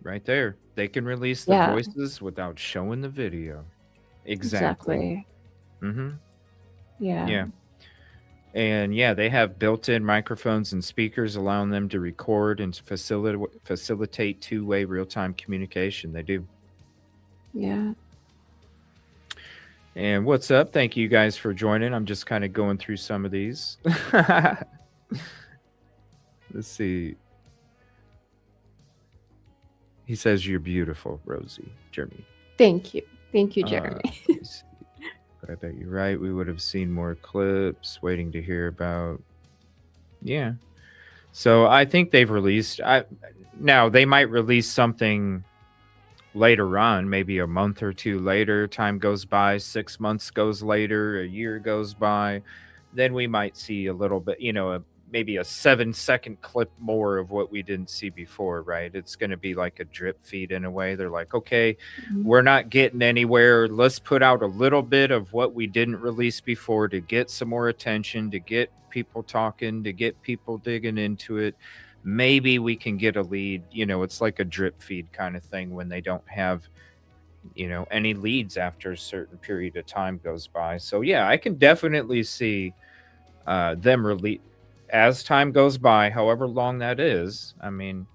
Right there. They can release the Yeah. voices without showing the video. Exactly. Exactly. Mm-hmm. Yeah. Yeah. And yeah, they have built-in microphones and speakers allowing them to record and facilitate two-way real-time communication. They do. Yeah. And what's up? Thank you guys for joining. I'm just kind of going through some of these. Let's see. He says you're beautiful, Rosee. Jeremy. Thank you. Thank you, Jeremy. Let me see. But I bet you're right. We would have seen more clips, waiting to hear about. Yeah. So I think they've released. Now they might release something later on, maybe a month or two later. Time goes by, 6 months goes later, a year goes by. Then we might see a little bit, maybe a 7-second clip more of what we didn't see before, right? It's going to be like a drip feed in a way. They're like, okay, we're not getting anywhere. Let's put out a little bit of what we didn't release before to get some more attention, to get people talking, to get people digging into it. Maybe we can get a lead. It's like a drip feed kind of thing when they don't have, any leads after a certain period of time goes by. So yeah, I can definitely see them release as time goes by, however long that is. I mean,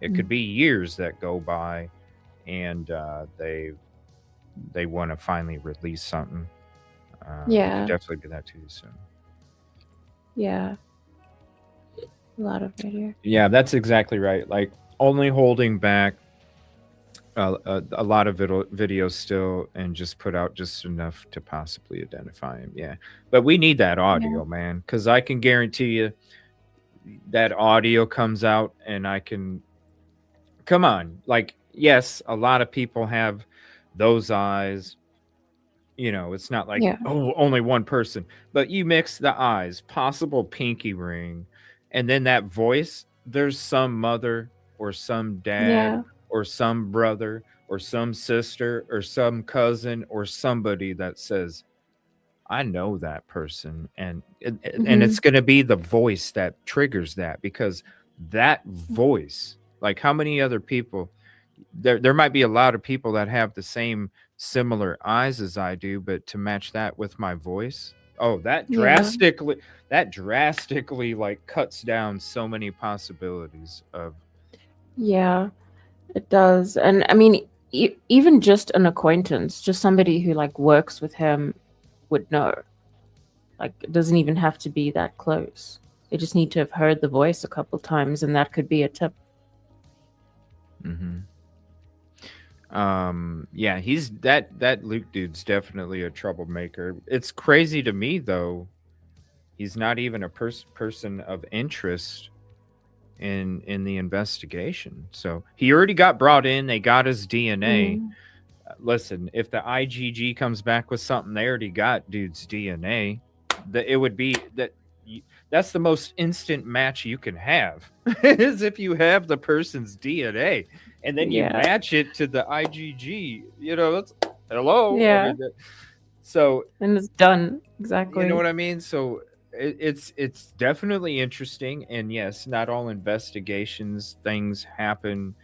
it could be years that go by, and they want to finally release something. It Yeah. could definitely be that too soon. Yeah. A lot of video. Yeah, that's exactly right. Like only holding back a lot of videos still, and just put out just enough to possibly identify him. Yeah, but we need that audio, man, because I can guarantee you that audio comes out, and I can come on. Like, yes, a lot of people have those eyes, It's not like, Yeah. oh, only one person, but you mix the eyes, possible pinky ring, and then that voice. There's some mother or some dad Yeah. or some brother or some sister or some cousin or somebody that says, I know that person, and Hmm. it's going to be the voice that triggers that, because that voice, like how many other people, there might be a lot of people that have the same similar eyes as I do, but to match that with my voice, oh, Yeah. that drastically like cuts down so many possibilities of. Yeah. It does. And I mean, even just an acquaintance, just somebody who like works with him would know. Like, it doesn't even have to be that close. They just need to have heard the voice a couple times, and that could be a tip. Mhm. Yeah, he's that Luke dude's definitely a troublemaker. It's crazy to me though. He's not even a person of interest in the investigation. So he already got brought in. They got his DNA. Mm. Listen, if the IGG comes back with something, they already got dude's DNA. That it would be that. That's the most instant match you can have, is if you have the person's DNA and then you Yeah. match it to the IGG. That's hello. I Yeah. mean, so And it's done. you know Exactly. what I mean? So it's definitely interesting, and yes, not all investigations things happen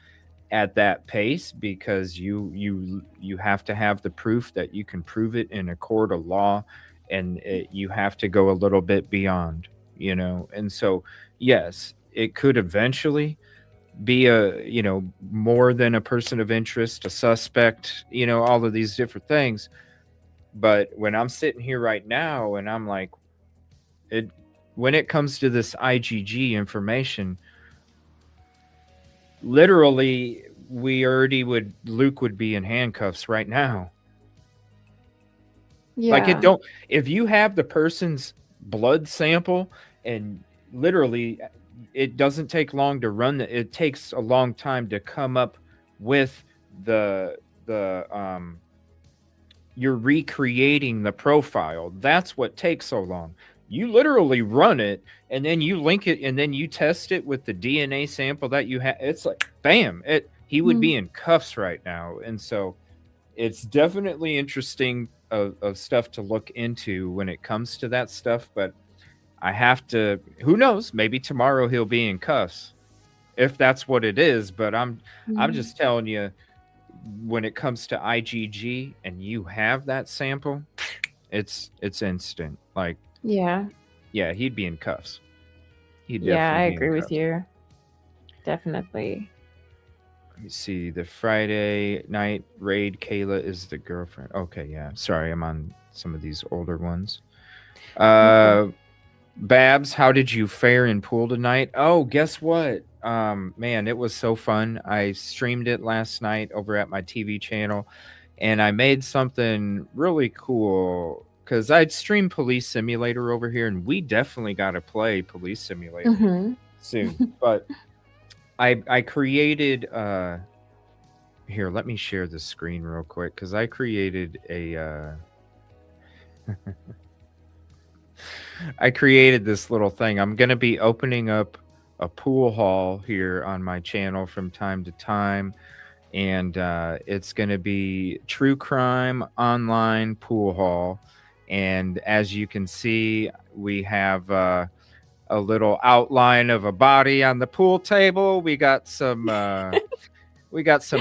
at that pace, because you have to have the proof that you can prove it in a court of law, and you have to go a little bit beyond, and so yes, it could eventually be a more than a person of interest, a suspect, all of these different things. But when I'm sitting here right now and I'm like, it when it comes to this IGG information, literally Luke would be in handcuffs right now. Like, it Yeah. don't if you have the person's blood sample, and literally it doesn't take long to run it takes a long time to come up with the you're recreating the profile. That's what takes so long. You literally run it, and then you link it, and then you test it with the DNA sample that you have. It's like, bam, he would Mm. be in cuffs right now. And so it's definitely interesting of stuff to look into when it comes to that stuff. But I have to, who knows, maybe tomorrow he'll be in cuffs, if that's what it is. But I'm Mm. just telling you, when it comes to IGG and you have that sample, it's instant. Like, Yeah. yeah, he'd be in cuffs. He'd Yeah, I definitely be in agree with cuffs. you. Definitely. Let me see. The Friday night raid, Kayla is the girlfriend. Okay, yeah. Sorry, I'm on some of these older ones. You're good. Babs, how did you fare in pool tonight? Oh, guess what? Man, it was so fun. I streamed it last night over at my TV channel, and I made something really cool because I'd stream Police Simulator over here, and we definitely got to play Police Simulator Mm-hmm. soon. But I created here, let me share the screen real quick, because I created a I created this little thing. I'm going to be opening up a pool hall here on my channel from time to time. And it's going to be True Crime Online Pool Hall. And as you can see, we have a little outline of a body on the pool table. We got some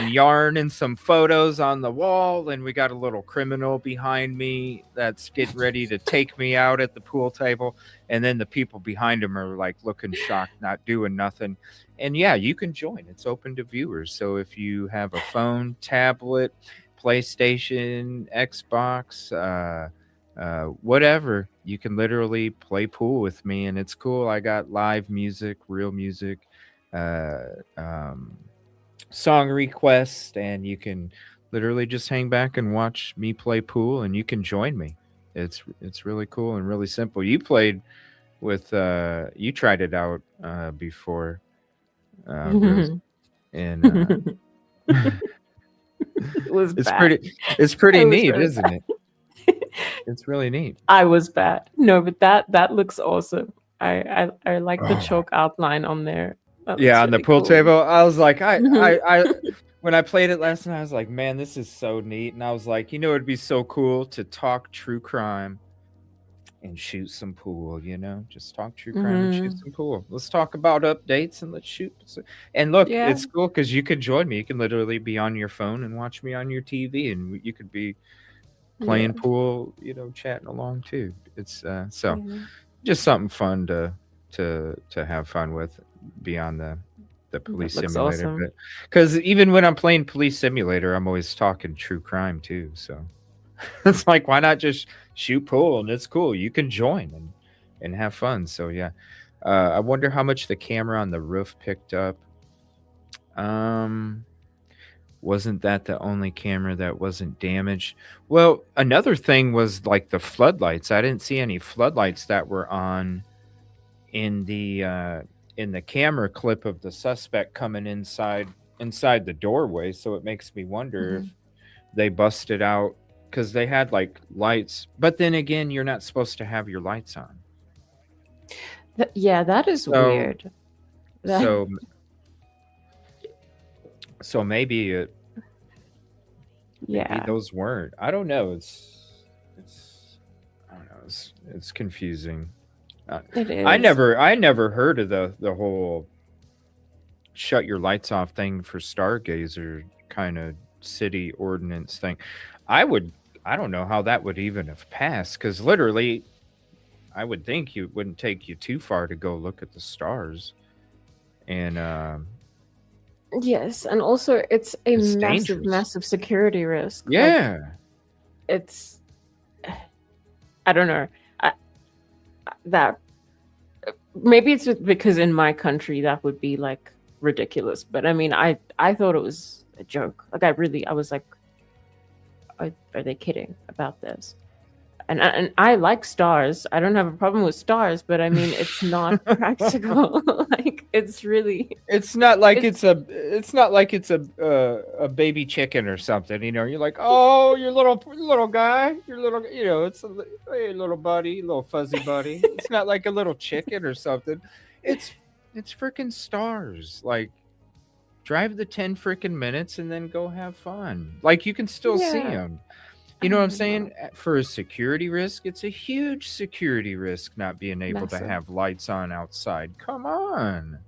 yarn and some photos on the wall, and we got a little criminal behind me that's getting ready to take me out at the pool table. And then the people behind him are like looking shocked, not doing nothing. And yeah, you can join. It's open to viewers. So if you have a phone, tablet, PlayStation, Xbox, whatever, you can literally play pool with me, and it's cool. I got live music, real music. Uh, um, Song request, and you can literally just hang back and watch me play pool, and you can join me. It's really cool and really simple. You played with you tried it out before, Rose, and It was it's bad. pretty I was neat, really isn't it? It's really neat. I was bad. No, but that looks awesome. I like the Oh, chalk outline on there. That yeah, looks on the really pool cool. table, I was like, Mhm. when I played it last night, I was like, man, this is so neat. And I was like, it'd be so cool to talk true crime and shoot some pool, just talk true crime and shoot Mhm. some pool. Let's talk about updates and let's shoot. And look, Yeah. it's cool because you could join me. You can literally be on your phone and watch me on your TV, and you could be Yeah. playing pool, chatting along too. It's so Yeah. just something fun to have fun with beyond the That police looks simulator. awesome. But because even when I'm playing police simulator, I'm always talking true crime too. So it's like, why not just shoot pool and it's cool. You can join and have fun. So yeah. I wonder how much the camera on the roof picked up. Um wasn't that the only camera that wasn't damaged? Well, another thing was like the floodlights. I didn't see any floodlights that were on in the camera clip of the suspect coming inside the doorway. So it makes me wonder if Mhm. they busted out because they had like lights. But then again, you're not supposed to have your lights on. Yeah, that is So weird. That so so maybe yeah, those weren't. I don't know. It's I don't know. It's confusing. Uh, it I is. never heard of the whole shut your lights off thing for stargazer kind of city ordinance thing. I would I don't know how that would even have passed because literally I would think it wouldn't take you too far to go look at the stars, and Yes, and also it's a it's massive, dangerous. massive security risk. Like Yeah, it's, I don't know, I, that maybe it's because in my country that would be like ridiculous. But I mean, I thought it was a joke. Like I was like, are they kidding about this? And I like stars. I don't have a problem with stars, but I mean, it's not practical. Like it's really, it's it's not like it's a baby chicken or something. You're like, oh, your little guy, your little, it's hey, little buddy, little fuzzy buddy. It's not like a little chicken or something. It's it's freaking stars. Like, drive the 10 freaking minutes and then go have fun. Like, you can still see yeah. them. I You know what I'm don't saying? know, For a security risk, it's a huge security risk not being able to massive. have lights on outside. Come on.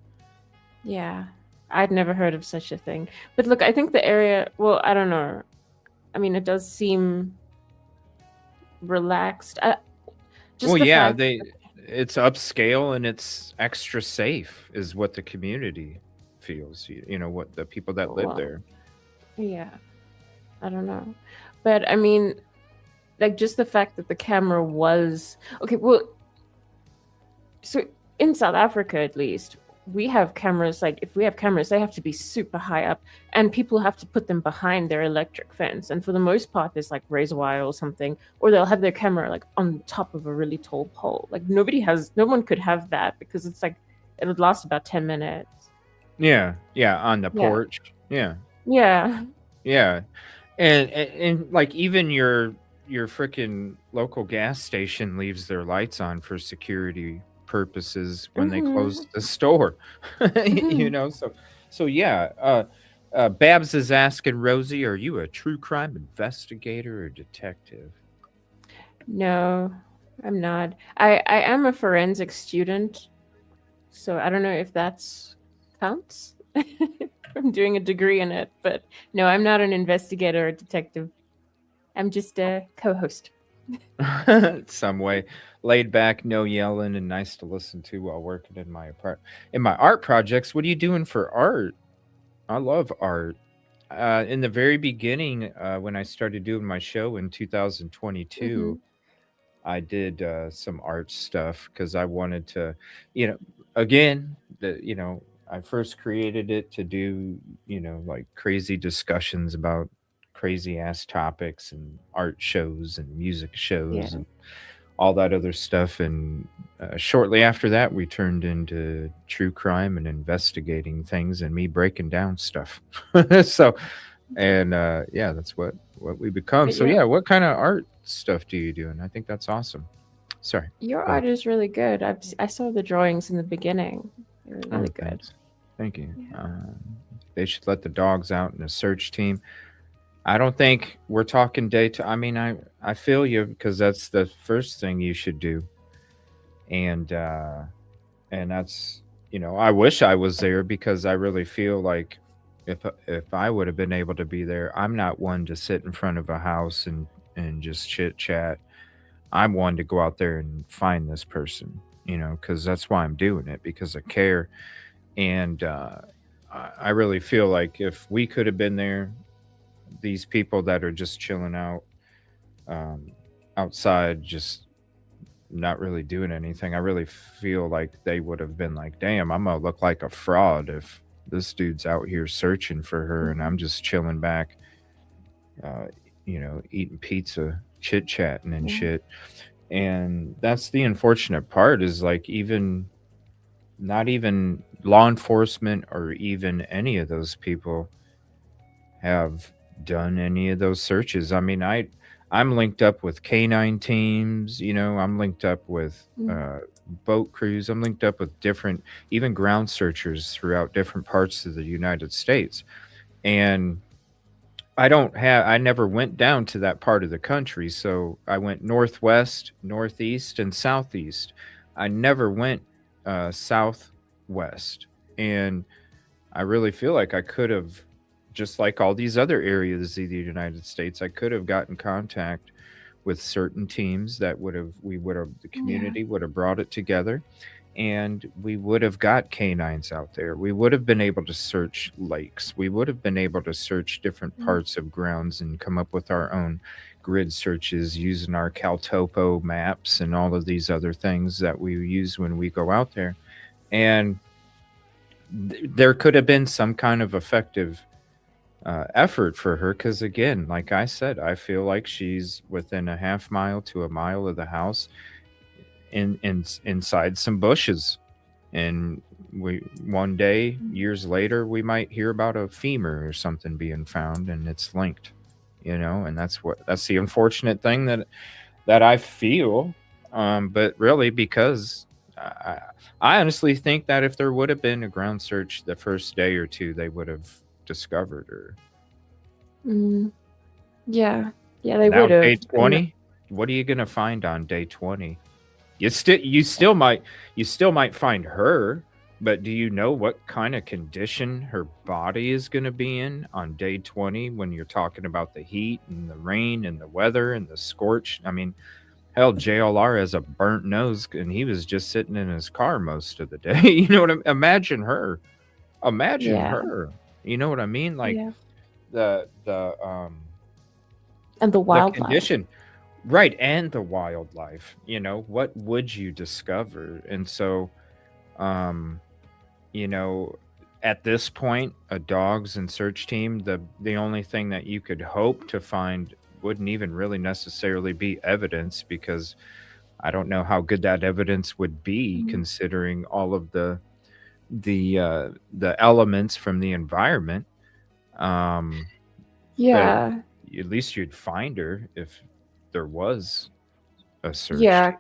Yeah, I'd never heard of such a thing. But look, I think the area. Well, I don't know. I mean, it does seem relaxed. Well, Just the yeah, fact. they it's upscale and it's extra safe is what the community feels. What the people that live Well, there. yeah, I don't know. But I mean, like just the fact that the camera was okay. Well, so in South Africa, at least, we have cameras. Like if we have cameras, they have to be super high up, and people have to put them behind their electric fence. And for the most part, there's like razor wire or something, or they'll have their camera like on top of a really tall pole. Like no one could have that because it's like it would last about 10 minutes. Yeah, yeah, on the Yeah, porch. Yeah. yeah, Yeah. And like even your freaking local gas station leaves their lights on for security purposes when they close hmm the store. hmm So yeah, Babs is asking Rosie, are you a true crime investigator or detective? No, I'm not. I am a forensic student, so I don't know if that's counts. I'm doing a degree in it, but no, I'm not an investigator or detective. I'm just a co-host. Some way, laid back, no yelling, and nice to listen to while working in my art projects. What are you doing for art? I love art. In the very beginning, when I started doing my show in 2022, hmm I did some art stuff because I wanted to, again, I first created it to do, like crazy discussions about crazy ass topics and art shows and music shows Yeah. and all that other stuff. And shortly after that, we turned into true crime and investigating things and me breaking down stuff. So And yeah, that's what we become. But So yeah, what kind of art stuff do you do? And I think that's awesome. Sorry, your go ahead. art is really good. I saw the drawings in the beginning. They were Oh, really good. thanks. Thank you. Yeah. They should let the dogs out in a search team. I don't think we're talking daytime. I mean, I feel you because that's the first thing you should do, and that's I wish I was there because I really feel like if I would have been able to be there, I'm not one to sit in front of a house and just chit chat. I'm one to go out there and find this person, because that's why I'm doing it because I care. And I really feel like if we could have been there, these people that are just chilling out um, outside, just not really doing anything, I really feel like they would have been like, damn, I'm going to look like a fraud if this dude's out here searching for her and Mhm. I'm just chilling back, uh, eating pizza, chit chatting and Yeah. shit. And that's the unfortunate part is like, even not even law enforcement or even any of those people have done any of those searches. I mean, I'm linked up with canine teams, I'm linked up with Mm. boat crews, I'm linked up with different even ground searchers throughout different parts of the United States. And I never went down to that part of the country, so I went northwest, northeast, and southeast. I never went southwest. And I really feel like I could have, just like all these other areas of the United States, I could have gotten contact with certain teams that the Yeah. community would have brought it together, and we would have got canines out there. We would have been able to search lakes. We would have been able to search different Mm. parts of grounds and come up with our own grid searches using our CalTopo maps and all of these other things that we use when we go out there. And there could have been some kind of effective effort for her because, again, like I said, I feel like she's within a half mile to a mile of the house, inside some bushes. And we one day, Mm. years later, we might hear about a femur or something being found and it's linked, and that's the unfortunate thing that I feel. But really, because I honestly think that if there would have been a ground search the first day or two, they would have discovered her. Mm. Yeah. Yeah, they Now would have. day But 20, what are you gonna find on day 20? You still might find her, but do you know what kind of condition her body is gonna be in on day 20 when you're talking about the heat and the rain and the weather and the scorch? I mean, hell, JLR has a burnt nose and he was just sitting in his car most of the day. You know what imagine her. Imagine yeah. her. You know what I mean? Like Yeah. the And the the wildlife. condition. Right, and the wildlife, what would you discover? And so, um, you know, at this point, a dogs and search team, the only thing that you could hope to find wouldn't even really necessarily be evidence because I don't know how good that evidence would be Mm. considering all of the elements from the environment. Um, but Yeah. at least you'd find her if there was a search. Yeah.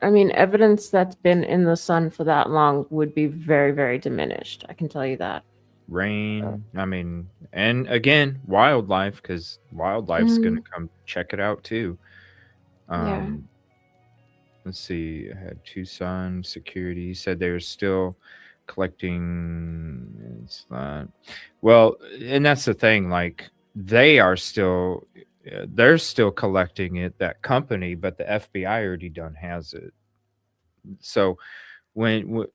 I mean, evidence that's been in the sun for that long would be very, very diminished. I can tell you that. Uh, Rain. I mean, and again, wildlife, because wildlife's gonna mm, come check it out too. yeah. Um, let's see. I had Tucson security. He said they're still collecting. It's not. Well, and that's the thing. Like they are still, they're still collecting it. That company, but the FBI already done has it. So when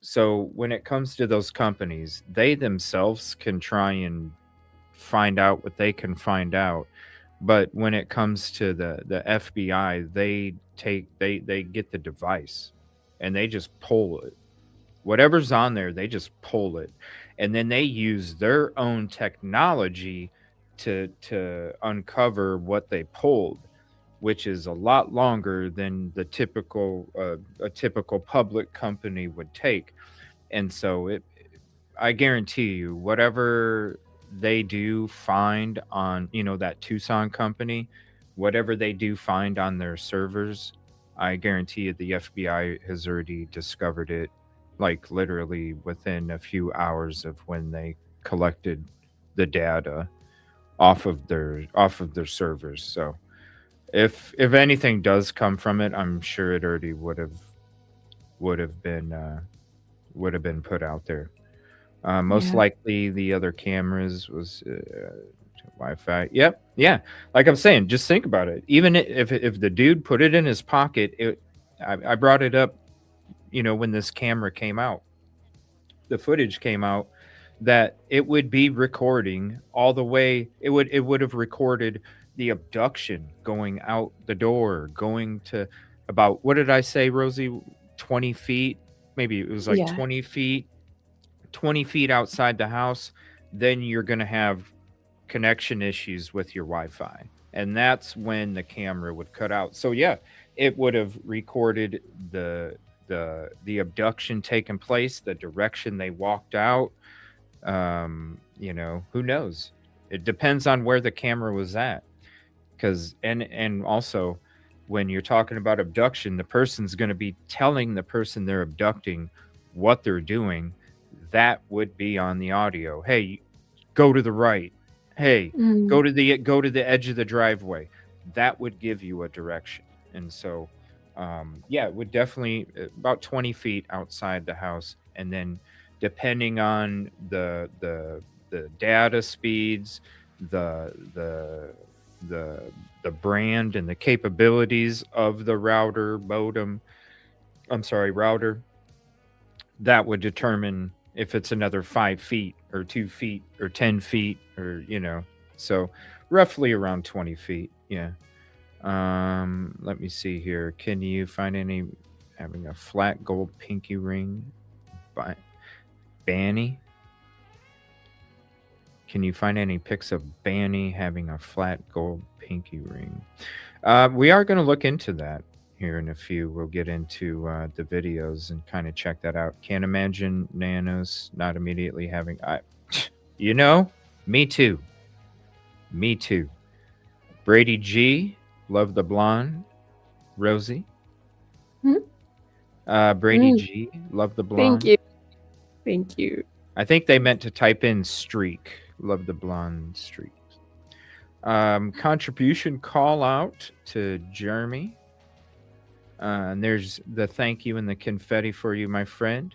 it comes to those companies, they themselves can try and find out what they can find out. But when it comes to the FBI, they get the device and they just pull it. Whatever's on there, they just pull it. And then they use their own technology to uncover what they pulled, which is a lot longer than the typical a typical public company would take. And so I guarantee you, whatever. they do find on, that Tucson company, whatever they do find on their servers, I guarantee you the FBI has already discovered it, like literally within a few hours of when they collected the data off of their servers. So if anything does come from it, I'm sure it already would have been would have been put out there. Most Yeah. likely, the other cameras was Wi-Fi. Yep, yeah. Like I'm saying, just think about it. Even if the dude put it in his pocket, I brought it up. When this camera came out, the footage came out, that it would be recording all the way. It would have recorded the abduction going out the door, going to about, what did I say, Rosie? 20 feet, maybe it was like Yeah. 20 feet outside the house. Then you're going to have connection issues with your Wi-Fi, and that's when the camera would cut out. So yeah, it would have recorded the abduction taking place, the direction they walked out. Who knows? It depends on where the camera was at, because and also, when you're talking about abduction, the person's going to be telling the person they're abducting what they're doing. That would be on the audio. Hey, go to the right. Hey, Mm. go to the edge of the driveway. That would give you a direction. And so yeah, it would definitely about 20 feet outside the house. And then, depending on the data speeds, the the the brand and the capabilities of the router, that would determine if it's another 5 feet or 2 feet or 10 feet, or so roughly around 20 feet. Yeah. Let me see here. Can you find any having a flat gold pinky ring by Banny? Can you find any pics of Banny having a flat gold pinky ring? We are going to look into that here in a few. We'll get into the videos and kind of check that out. Can't imagine Nanos not immediately having. You know, me too. Me too. Brady G, love the blonde. Rosie. Hmm? Brady Mm. G, love the Thank blonde. you. Thank you. I think they meant to type in streak. Love the blonde streak. Contribution call out to Jeremy. And there's the thank you and the confetti for you, my friend.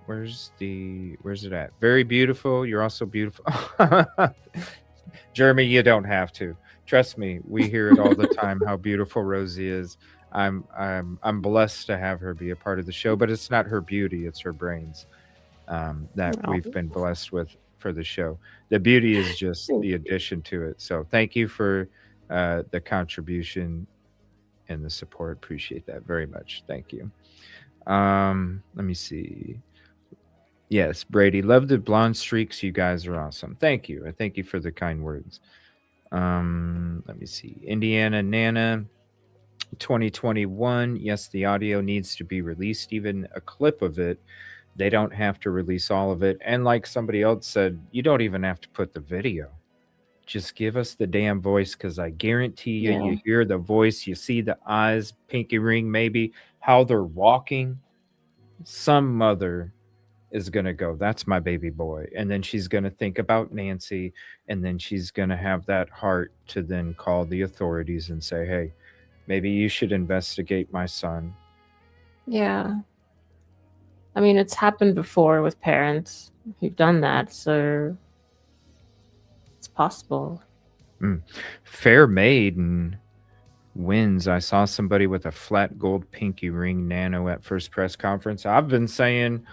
Where's it at? Very beautiful. You're also beautiful. Jeremy, you don't have to. Trust me, we hear it all the time how beautiful Rosie is. I'm blessed to have her be a part of the show, but it's not her beauty, it's her brains, that Oh, we've been blessed with for the show. The beauty is just thank the you. addition to it. So thank you for the contribution and the support. Appreciate that very much. Thank you. Let me see. Yes, Brady, love the blonde streaks. You guys are awesome. Thank you. And thank you for the kind words. Let me see. Indiana Nana 2021. Yes, the audio needs to be released, even a clip of it. They don't have to release all of it. And like somebody else said, you don't even have to put the video. Just give us the damn voice, because I guarantee you, Yeah. you hear the voice, you see the eyes, pinky ring, maybe how they're walking. Some mother is going to go, that's my baby boy. And then she's going to think about Nancy. And then she's going to have that heart to then call the authorities and say, hey, maybe you should investigate my son. Yeah. I mean, it's happened before with parents who've done that, so it's possible. Fair maiden wins. I saw somebody with a flat gold pinky ring nano at first press conference. I've been saying,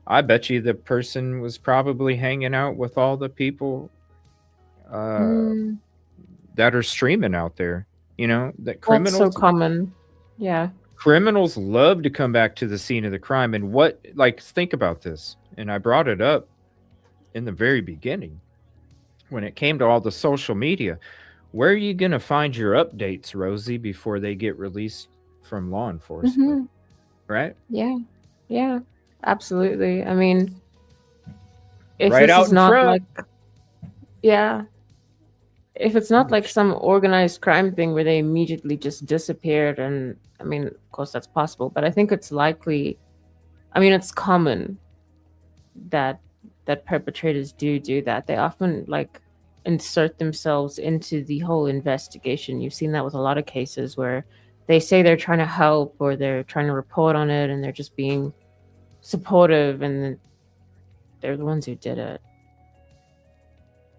I bet you the person was probably hanging out with all the people Mm. that are streaming out there. That That's so criminals common. Yeah. criminals love to come back to the scene of the crime. And think about this. And I brought it up in the very beginning when it came to all the social media. Where are you going to find your updates, Rosie, before they get released from law enforcement? Hmm. Right? Yeah. Yeah. Absolutely. I mean, if right this out is in not front. like, yeah, if it's not like some organized crime thing where they immediately just disappeared, and I mean, of course that's possible, but I think it's likely, I mean, it's common that perpetrators do that. They often like insert themselves into the whole investigation. You've seen that with a lot of cases where they say they're trying to help or they're trying to report on it and they're just being supportive, and they're the ones who did it.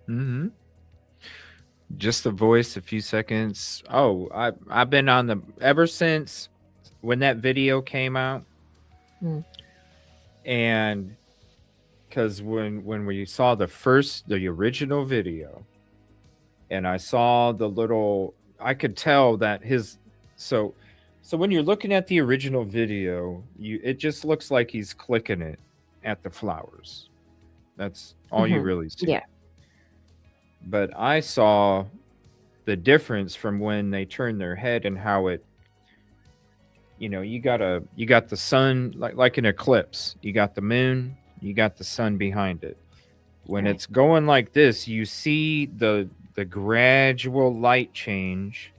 Mm-hmm. Just a voice, a few seconds. Oh, I've been on the ever since when that video came out, Mm. and because when we saw the original video, and I saw the little, I could tell that his so so when you're looking at the original video, it just looks like he's clicking it at the flowers. That's all you Hmm. really see. Yeah. But I saw the difference from when they turn their head and how it, you got the sun, like an eclipse. You got the moon, you got the sun behind it. When Right. it's going like this, you see the gradual light change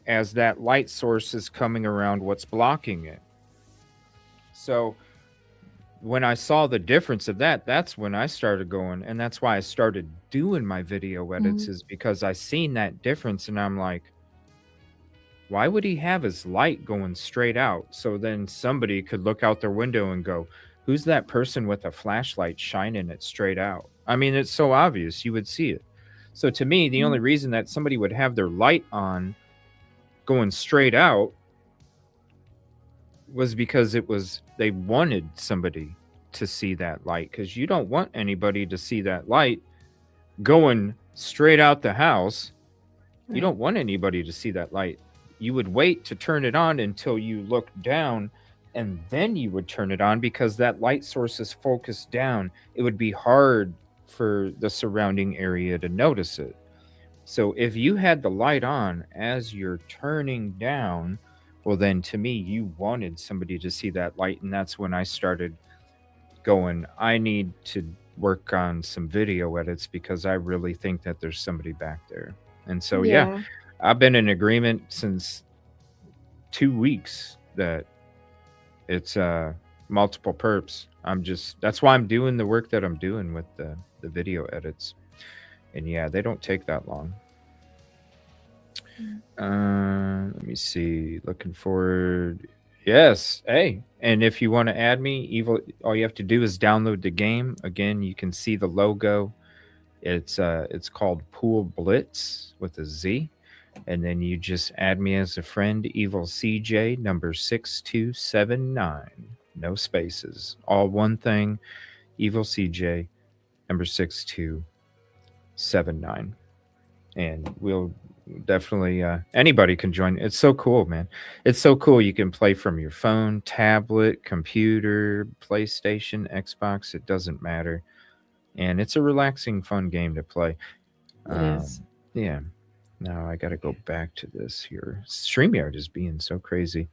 as that light source is coming around what's blocking it. So when I saw the difference of that, that's when I started going, and that's why I started doing my video edits, Mhm. is because I seen that difference, and I'm like, why would he have his light going straight out? So then somebody could look out their window and go, who's that person with a flashlight shining it straight out? I mean, it's so obvious, you would see it. So to me, the only Mhm. reason that somebody would have their light on going straight out was because they wanted somebody to see that light, because you don't want anybody to see that light going straight out the house. You Right. don't want anybody to see that light. You would wait to turn it on until you look down, and then you would turn it on, because that light source is focused down. It would be hard for the surrounding area to notice it. So if you had the light on as you're turning down, well, then to me, you wanted somebody to see that light. And that's when I started going, I need to work on some video edits, because I really think that there's somebody back there. And so, yeah, Yeah. I've been in agreement since 2 weeks that it's multiple perps. That's why I'm doing the work that I'm doing with the video edits. And yeah, they don't take that long. Let me see. Looking forward. Yes. Hey, and if you want to add me, Evil, all you have to do is download the game. Again, you can see the logo. It's called Pool Blitz with a Z, and then you just add me as a friend, EvilleCJ number 6279. No spaces. All one thing, EvilleCJ number 6279. And we'll definitely anybody can join. It's so cool, man. It's so cool. You can play from your phone, tablet, computer, PlayStation, Xbox. It doesn't matter, and it's a relaxing, fun game to play. It is. Yeah. Now I got to go back to this here. StreamYard is being so crazy.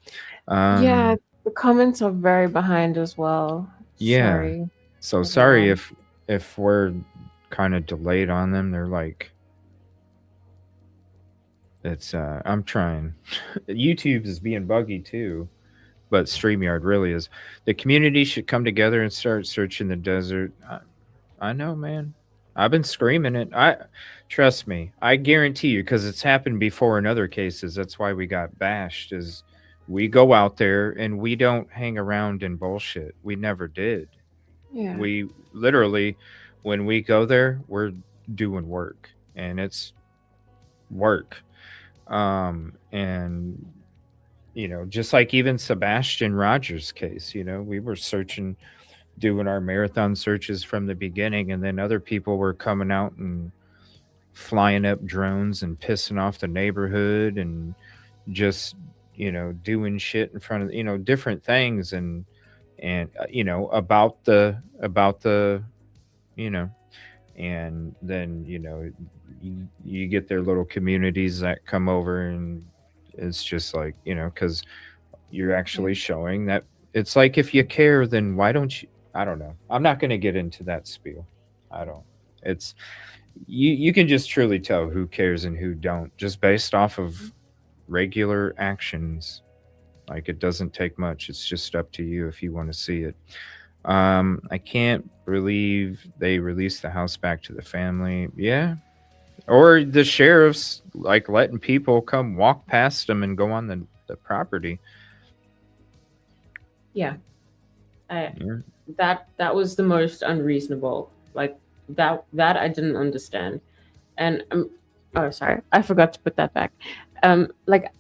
Yeah, Um, the comments are very behind as well. yeah. Sorry, So sorry everyone. if we're kind of delayed on them. They're like, it's I'm trying. YouTube is being buggy too, but StreamYard really is. The community should come together and start searching the desert. I know, man. I've been screaming it. I trust me. I guarantee you, because it's happened before in other cases. That's why we got bashed. Is we go out there and we don't hang around in bullshit. We never did. Yeah. We literally, when we go there, we're doing work, and it's work. And just like even Sebastian Rogers' case, we were searching, doing our marathon searches from the beginning, and then other people were coming out and flying up drones and pissing off the neighborhood, and just doing shit in front of different things, and about the you know and then you get their little communities that come over, and it's just like, because you're Yeah. actually showing that it's like, if you care, then why don't you? I don't know. I'm not going to get into that spiel. I don't. It's you can just truly tell who cares and who don't just based off of regular actions. Like it doesn't take much. It's just up to you if you want to see it. I can't believe they released the house back to the family. Yeah. Or the sheriffs like letting people come walk past them and go on the property. Yeah. I, Yeah. that was the most unreasonable. Like that I didn't understand. And oh, sorry, I forgot to put that back. Like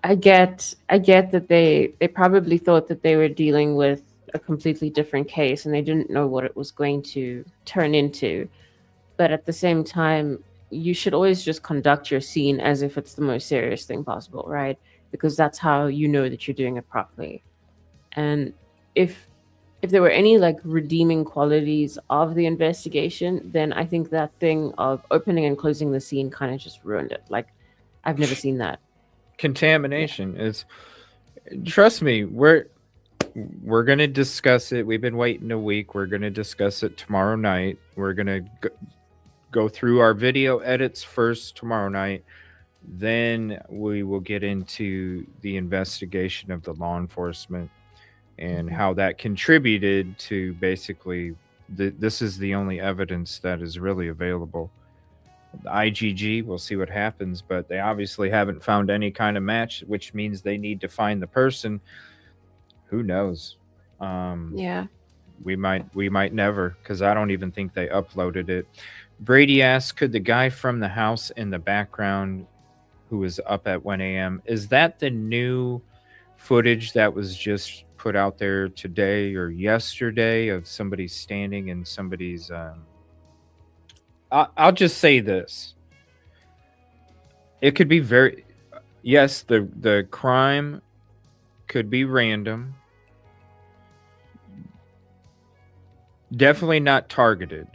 I get that they probably thought that they were dealing with a completely different case and they didn't know what it was going to turn into. But at the same time, you should always just conduct your scene as if it's the most serious thing possible, right? Because that's how you know that you're doing it properly. And if if there were any like redeeming qualities of the investigation, then I think that thing of opening and closing the scene kind of just ruined it. Like I've never seen that. Yeah. Contamination is trust me, we're going to discuss it. We've been waiting a week. We're going to discuss it tomorrow night. We're going to go through our video edits first tomorrow night. Then we will get into the investigation of the law enforcement and how that contributed to basically this is the only evidence that is really available. The IGG, we'll see what happens, but they obviously haven't found any kind of match, which means they need to find the person. Who knows? Um, Yeah. we might never, because I don't even think they uploaded it. Brady asks, could the guy from the house in the background who was up at 1 a.m. is that the new footage that was just put out there today or yesterday of somebody standing in somebody's I'll just say this. It could be very yes, the crime could be random. Definitely not targeted.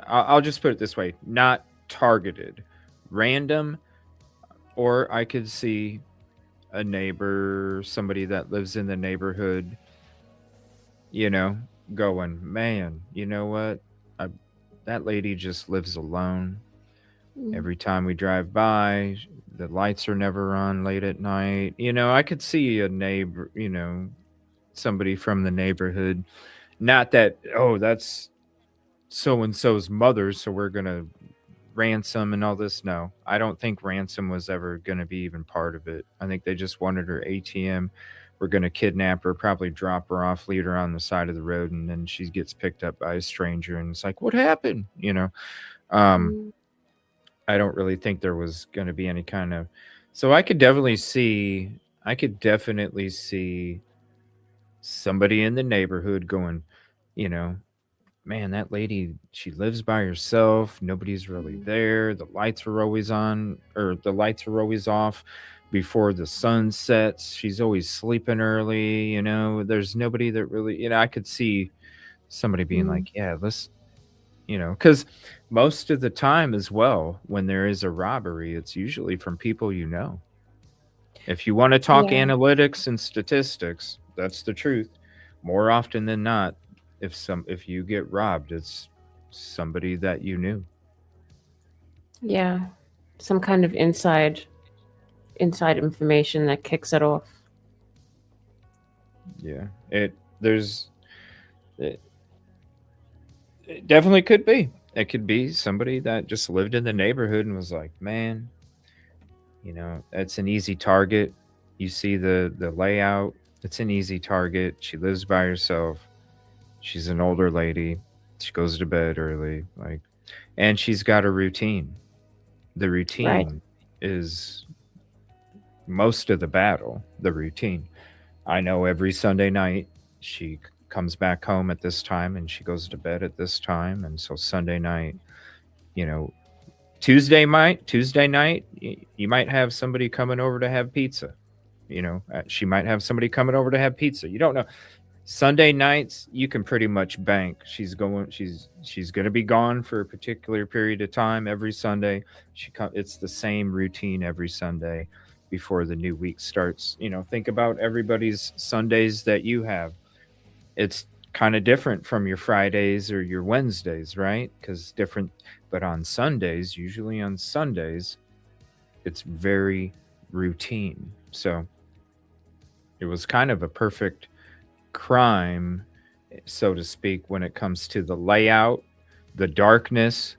I'll just put it this way, not targeted. Random, or I could see a neighbor, somebody that lives in the neighborhood, you know, going, "Man, you know what? I, that lady just lives alone. Mm. Every time we drive by, the lights are never on late at night." You know, I could see a neighbor, somebody from the neighborhood. Not that, oh, that's so and so's mother, so we're going to ransom and all this. No, I don't think ransom was ever going to be even part of it. I think they just wanted her ATM. We're going to kidnap her, probably drop her off, leave her on the side of the road, and then she gets picked up by a stranger. And it's like, what happened? Um, Mm. I don't really think there was going to be any kind of. So I could definitely see somebody in the neighborhood going, you know, man, that lady, she lives by herself. Nobody's really Mm. there. The lights are always on, or the lights are always off before the sun sets. She's always sleeping early. There's nobody that really, I could see somebody being Mm. like, yeah, let's, because most of the time as well, when there is a robbery, it's usually from people you know. If you want to talk Yeah. analytics and statistics, that's the truth. More often than not, if you get robbed, it's somebody that you knew. Yeah. Some kind of inside information that kicks it off. Yeah. It definitely could be. It could be somebody that just lived in the neighborhood and was like, "Man, that's an easy target. You see the layout. It's an easy target. She lives by herself. She's an older lady. She goes to bed early, like, and she's got a routine. The Right. routine is most of the battle. The routine. I know every Sunday night she comes back home at this time and she goes to bed at this time, and so Sunday night, you know, Tuesday night, you might have somebody coming over to have pizza. She might have somebody coming over to have pizza. You don't know. Sunday nights, you can pretty much bank. She's going to be gone for a particular period of time every Sunday. It's the same routine every Sunday before the new week starts. Think about everybody's Sundays that you have. It's kind of different from your Fridays or your Wednesdays, right? Because different, but on Sundays, usually on Sundays, it's very routine. So it was kind of a perfect crime, so to speak, when it comes to the layout, the darkness,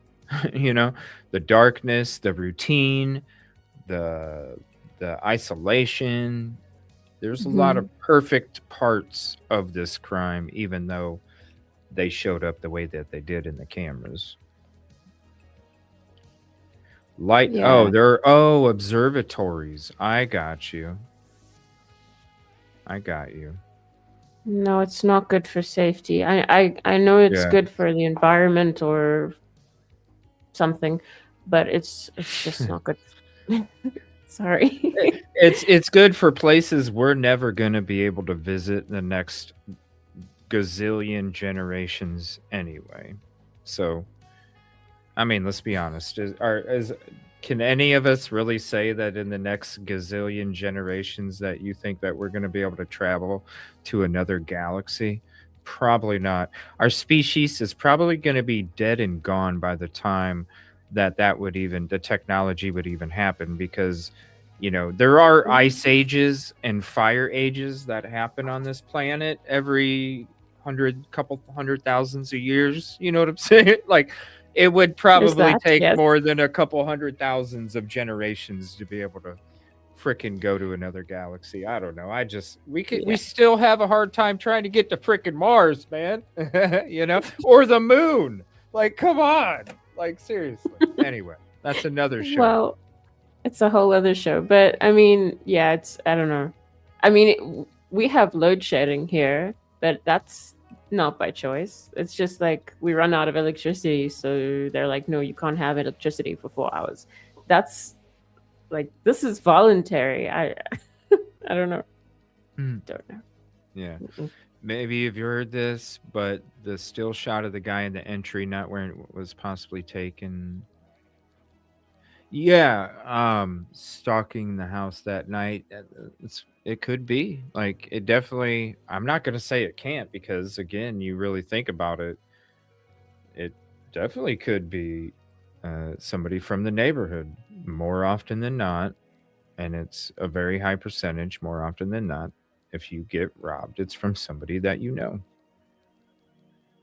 you know, the darkness, the routine, the isolation. There's a lot of Mhm. perfect parts of this crime, even though they showed up the way that they did in the cameras. Light. Oh, Yeah. observatories. I got you. I got you. No, it's not good for safety. I know it's Yeah. good for the environment or something, but it's just not good. Sorry. It's good for places we're never gonna be able to visit the next gazillion generations anyway. So, I mean, let's be honest. Can any of us really say that in the next gazillion generations that you think that we're going to be able to travel to another galaxy? Probably not. Our species is probably going to be dead and gone by the time that the technology would even happen, because there are ice ages and fire ages that happen on this planet every couple hundred thousands of years. You know what I'm saying? Like, it would There's probably that, take yes. more than a couple hundred thousands of generations to be able to fricking go to another galaxy. I don't know. We Yeah. still have a hard time trying to get to fricking Mars, man. Or the moon. Like, come on. Like, seriously. Anyway, that's another show. Well, it's a whole other show, but I mean, yeah, it's I don't know. I mean, we have load shedding here, but that's not by choice. It's just like we run out of electricity, so they're like, no, you can't have electricity for 4 hours. That's like this is voluntary. I I don't know. Mm. Don't know. Yeah. Mm-mm. Maybe you've heard this, but the still shot of the guy in the entry not wearing was possibly taken. Yeah, stalking the house that night. It could be. Like, it definitely. I'm not gonna say it can't, because again, you really think about it, it definitely could be somebody from the neighborhood more often than not, and it's a very high percentage more often than not. If you get robbed, it's from somebody that you know.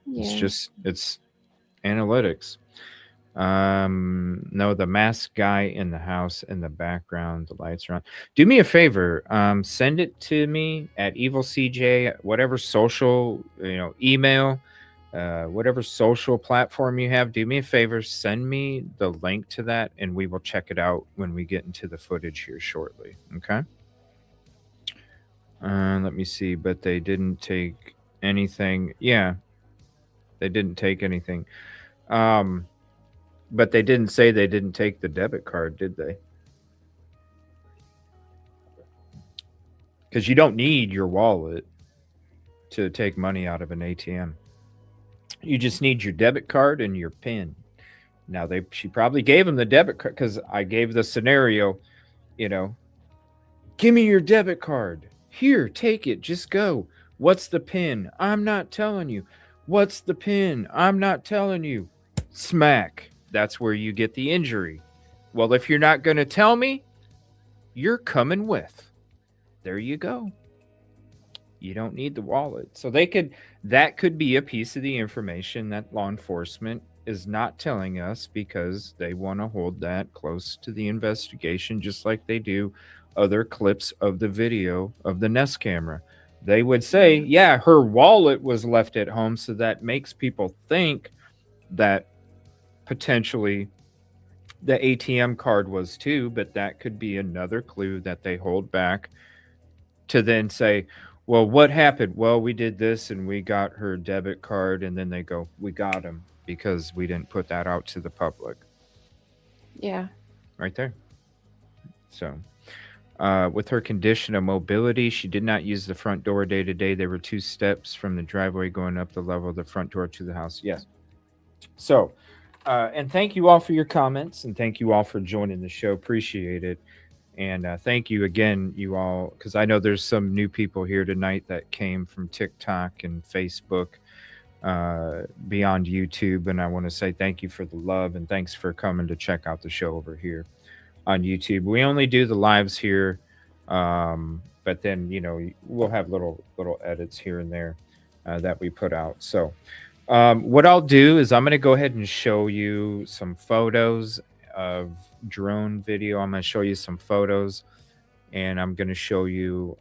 Yeah. It's analytics. No, the masked guy in the house in the background, the lights are on. Do me a favor, send it to me at EvilleCJ, whatever social, email, whatever social platform you have. Do me a favor, send me the link to that, and we will check it out when we get into the footage here shortly. Okay. Let me see, but they didn't take anything. Yeah, they didn't take anything. But they didn't say they didn't take the debit card, did they? Because you don't need your wallet to take money out of an ATM. You just need your debit card and your PIN. Now she probably gave him the debit card, because I gave the scenario, you know, give me your debit card. Here, take it. Just go. What's the PIN? I'm not telling you. What's the PIN? I'm not telling you. Smack. That's where you get the injury. Well, if you're not going to tell me, you're coming with. There you go. You don't need the wallet. So that could be a piece of the information that law enforcement is not telling us, because they want to hold that close to the investigation, just like they do other clips of the video of the Nest camera. They would say, yeah, her wallet was left at home, so that makes people think that potentially the ATM card was too, but that could be another clue that they hold back to then say, well, what happened? Well, we did this and we got her debit card. And then they go, we got him because we didn't put that out to the public. Yeah. Right there. So, with her condition of mobility, she did not use the front door day to day. There were 2 steps from the driveway going up the level of the front door to the house. Yes. So, and thank you all for your comments, and thank you all for joining the show. Appreciate it. And thank you again, you all, because I know there's some new people here tonight that came from TikTok and Facebook. beyond YouTube. And I want to say thank you for the love and thanks for coming to check out the show over here on YouTube. We only do the lives here, but then we'll have little edits here and there that we put out. So what I'll do is I'm going to go ahead and show you some photos of drone video. I'm going to show you some photos, and I'm going to show you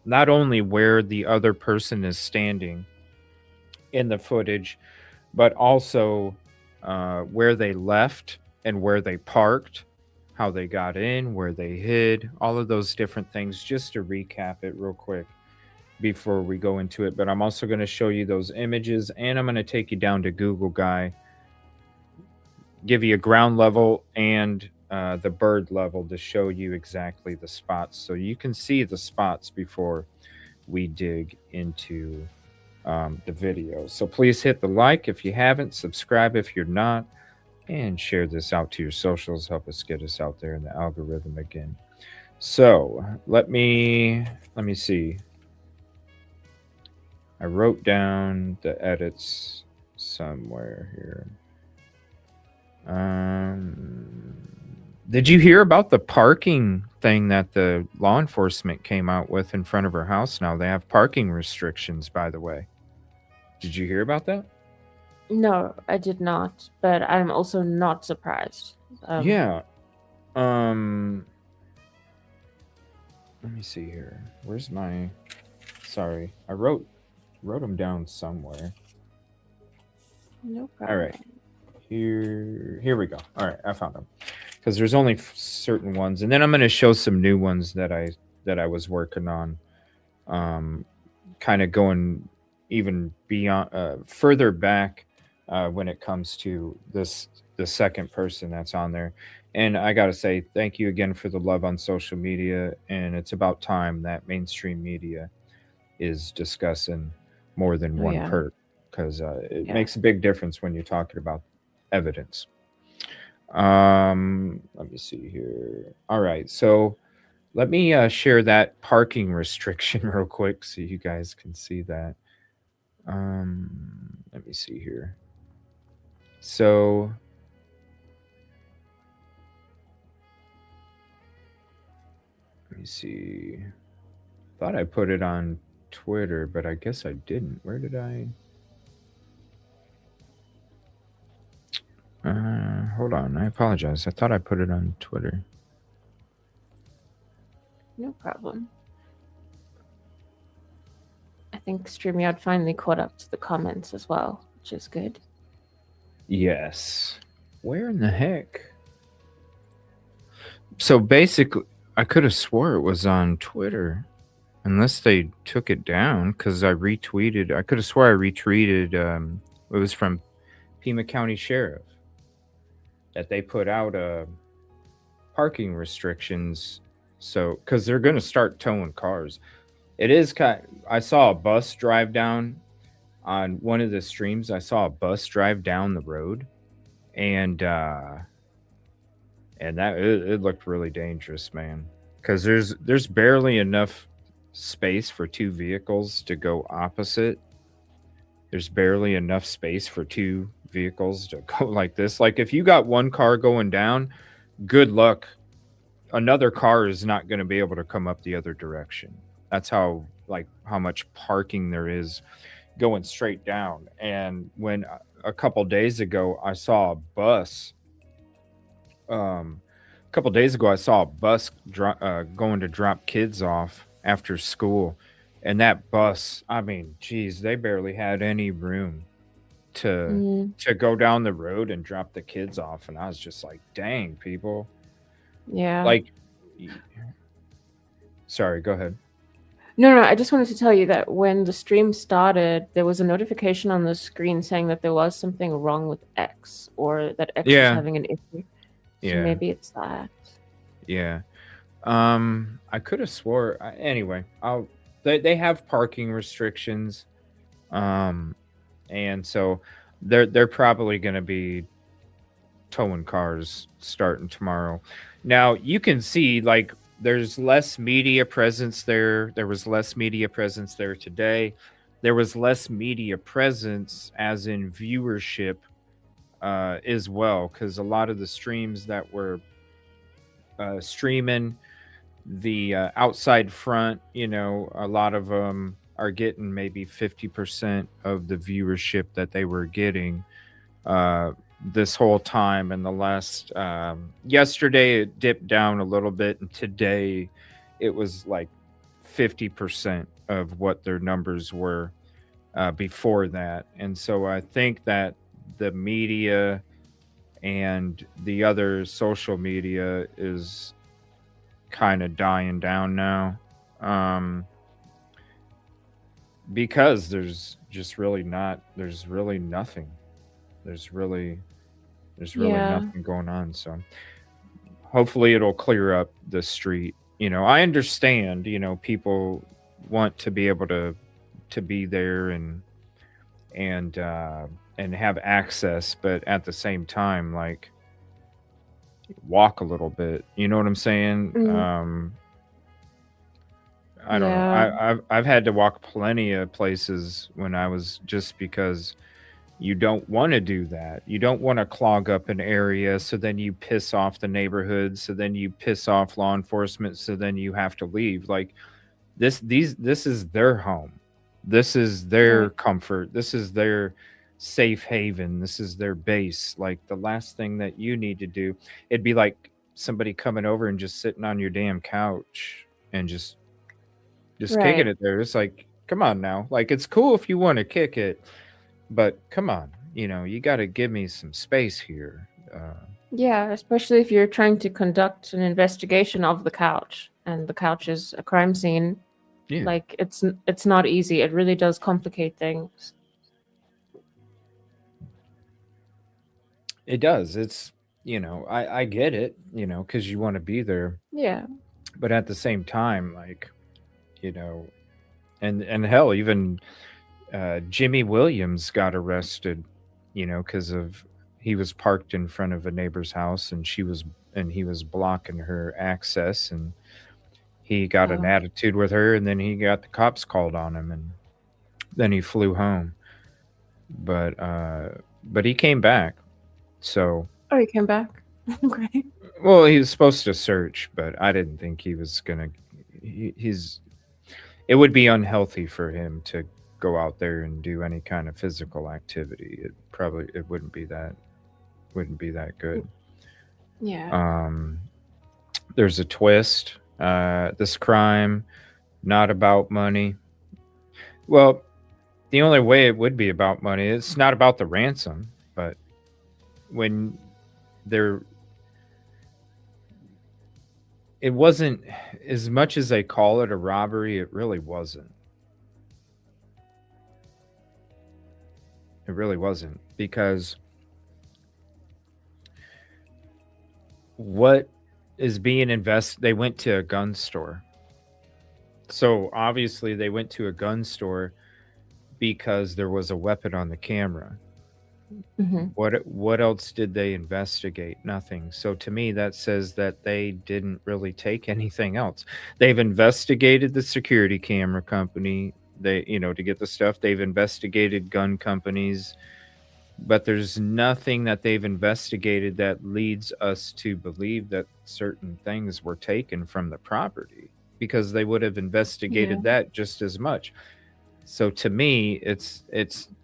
not only where the other person is standing in the footage, but also where they left and where they parked, how they got in, where they hid, all of those different things, just to recap it real quick before we go into it. But I'm also going to show you those images, and I'm going to take you down to Google Guy, give you a ground level and the bird level to show you exactly the spots, so you can see the spots before we dig into the video. So please hit the like if you haven't, subscribe if you're not, and share this out to your socials. Help us get us out there in the algorithm again. So let me see. I wrote down the edits somewhere here. Did you hear about the parking thing that the law enforcement came out with in front of her house now? They have parking restrictions, by the way. Did you hear about that? No, I did not, but I'm also not surprised. Yeah. Let me see here. Where's my... Sorry, I wrote them down somewhere. No problem. All right. Here we go. All right, I found them. Because there's only certain ones, and then I'm going to show some new ones that I was working on, kind of going even beyond, further back when it comes to the second person that's on there. And I got to say thank you again for the love on social media, and it's about time that mainstream media is discussing more than one perp, because it makes a big difference when you're talking about evidence. Let me see here. All right, so let me share that parking restriction real quick so you guys can see that. Let me see here. So let me see. Thought I put it on Twitter, but I guess I didn't. Where did I? Hold on. I apologize. I thought I put it on Twitter. No problem. I think StreamYard finally caught up to the comments as well, which is good. Yes. Where in the heck? So basically, I could have swore it was on Twitter, unless they took it down, because I retweeted. I could have swore I retweeted. It was from Pima County Sheriff that they put out parking restrictions. So, because they're going to start towing cars. It is I saw a bus drive down on one of the streams. I saw a bus drive down the road, and that it looked really dangerous, man. Because there's barely enough space for two vehicles to go opposite. There's barely enough space for two vehicles to go like this. Like, if you got one car going down, good luck. Another car is not going to be able to come up the other direction. That's how much parking there is going straight down. And when a couple days ago I saw a bus, going to drop kids off after school, and that bus, I mean, geez, they barely had any room to go down the road and drop the kids off. And I was just like, dang, people. Yeah. Like, sorry, go ahead. No, I just wanted to tell you that when the stream started, there was a notification on the screen saying that there was something wrong with X, or that X was having an issue. So maybe it's that. Yeah. I could have swore. Anyway, they have parking restrictions, and so they're probably going to be towing cars starting tomorrow. Now you can see, like, there's less media presence there. There was less media presence there today. there was less media presence, as in viewership, as well, because a lot of the streams that were streaming the outside front, a lot of them are getting maybe 50% of the viewership that they were getting uh, this whole time. And the last yesterday it dipped down a little bit, and today it was like 50% of what their numbers were before that. And so I think that the media and the other social media is kind of dying down now, because there's really nothing, there's really Yeah. nothing going on. So hopefully it'll clear up the street. I understand, people want to be able to be there and and have access, but at the same time, like, walk a little bit. You know what I'm saying? Mm, I don't know. yeah. I've had to walk plenty of places when I was, just because you don't want to do that. You don't want to clog up an area, so then you piss off the neighborhood, so then you piss off law enforcement, so then you have to leave. Like, this is their home. This is their Right. comfort. This is their safe haven. This is their base. Like, the last thing that you need to do, it'd be like somebody coming over and just sitting on your damn couch and just kicking Right. it there. It's like, come on now. Like, it's cool if you want to kick it, but come on, you got to give me some space here. Yeah, especially if you're trying to conduct an investigation of the couch and the couch is a crime scene. Yeah, Like it's not easy. It really does complicate things. it does. It's, I get it, because you want to be there, Yeah. but at the same time, like, you know, and hell, even Jimmy Williams got arrested, because of, he was parked in front of a neighbor's house, and he was blocking her access, and he got an Oh. attitude with her, and then he got the cops called on him, and then he flew home. But he came back. So, Oh, he came back. Okay. well, he was supposed to search, but I didn't think he was gonna. He's. It would be unhealthy for him to go out there and do any kind of physical activity. It wouldn't be that good. Yeah. Um, there's a twist. This crime, not about money. Well, the only way it would be about money, it's not about the ransom, but when there, it wasn't, as much as they call it a robbery, it really wasn't. It really wasn't, because what is being invested, they went to a gun store. So obviously they went to a gun store because there was a weapon on the camera. Hmm. What else did they investigate? Nothing. So to me, that says that they didn't really take anything else. They've investigated the security camera company, to get the stuff. They've investigated gun companies, but there's nothing that they've investigated that leads us to believe that certain things were taken from the property, because they would have Yeah. investigated that just as much. So to me, it's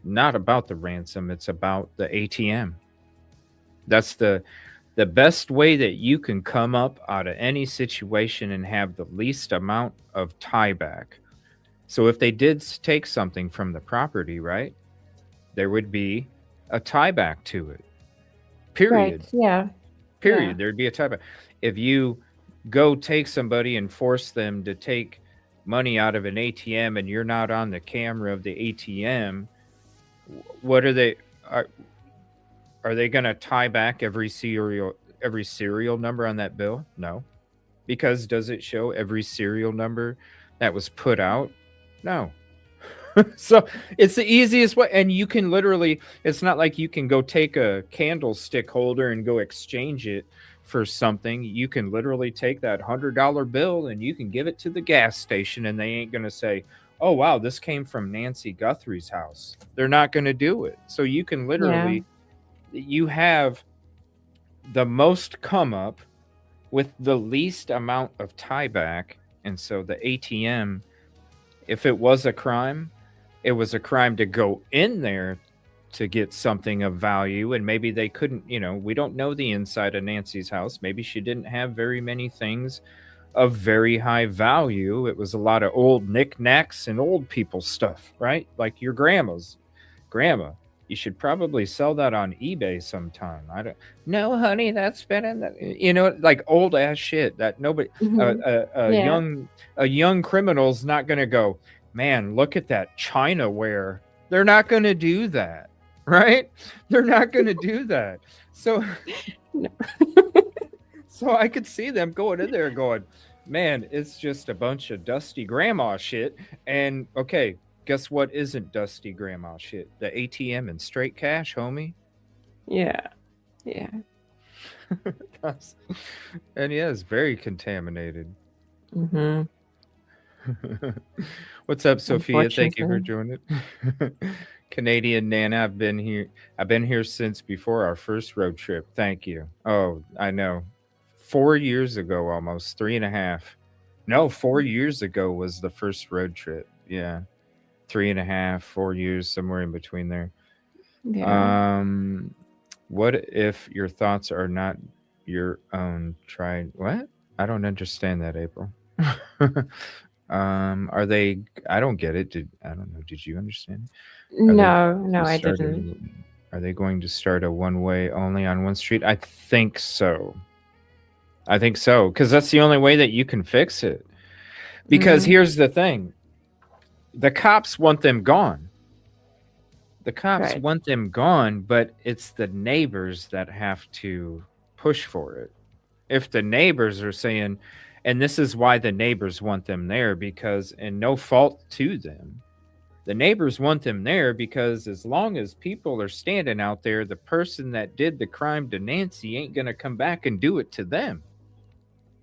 not about the ransom, it's about the ATM. That's the best way that you can come up out of any situation and have the least amount of tieback. So if they did take something from the property, right, there would be a tieback to it. Right. Period. Yeah. Yeah. Period. There'd be a tieback. If you go take somebody and force them to take money out of an ATM and you're not on the camera of the ATM, what are they are they going to tie back every serial number on that bill? No. Because does it show every serial number that was put out? No. So it's the easiest way, and you can literally, it's not like you can go take a candlestick holder and go exchange it for something. You can literally take that $100 bill and you can give it to the gas station, and they ain't going to say, oh wow, this came from Nancy Guthrie's house. They're not going to do it. So you can Yeah. literally, you have the most come up with the least amount of tieback. And so the ATM, if it was a crime, it was a crime to go in there to get something of value. And maybe they couldn't, we don't know the inside of Nancy's house. Maybe she didn't have very many things of very high value. It was a lot of old knickknacks and old people stuff, right? Like your grandma. You should probably sell that on eBay sometime. I don't. No, honey, that's been in the. Like old ass shit that nobody. Hmm. Yeah. A young criminal's not gonna go. Man, look at that China ware. They're not gonna do that, right? They're not gonna do that. So No. So I could see them going in there going, man, it's just a bunch of dusty grandma shit. And okay, guess what isn't dusty grandma shit? The ATM and straight cash, homie. Yeah. Yeah. And yeah, it's very contaminated. Hmm. What's up, Sophia? Thank you for Unfortunately. joining. Canadian Nana, I've been here. I've been here since before our first road trip. Thank you. Oh, I know. 4 years ago, almost 3.5. No, 4 years ago was the first road trip. Yeah, 3.5, 4 years, somewhere in between there. Yeah. Um, what if your thoughts are not your own? Try what? I don't understand that, April. Are they? I don't get it. I don't know. Did you understand? Are they No, no, to I start didn't. a? Are they going to start a one way only on one street? I think so. I think so because that's the only way that you can fix it. Because Hmm. here's the thing: the cops want them gone. The cops Right. want them gone, but it's the neighbors that have to push for it. If the neighbors are saying, and this is why the neighbors want them there, because, and no fault to them, the neighbors want them there because as long as people are standing out there, the person that did the crime to Nancy ain't going to come back and do it to them.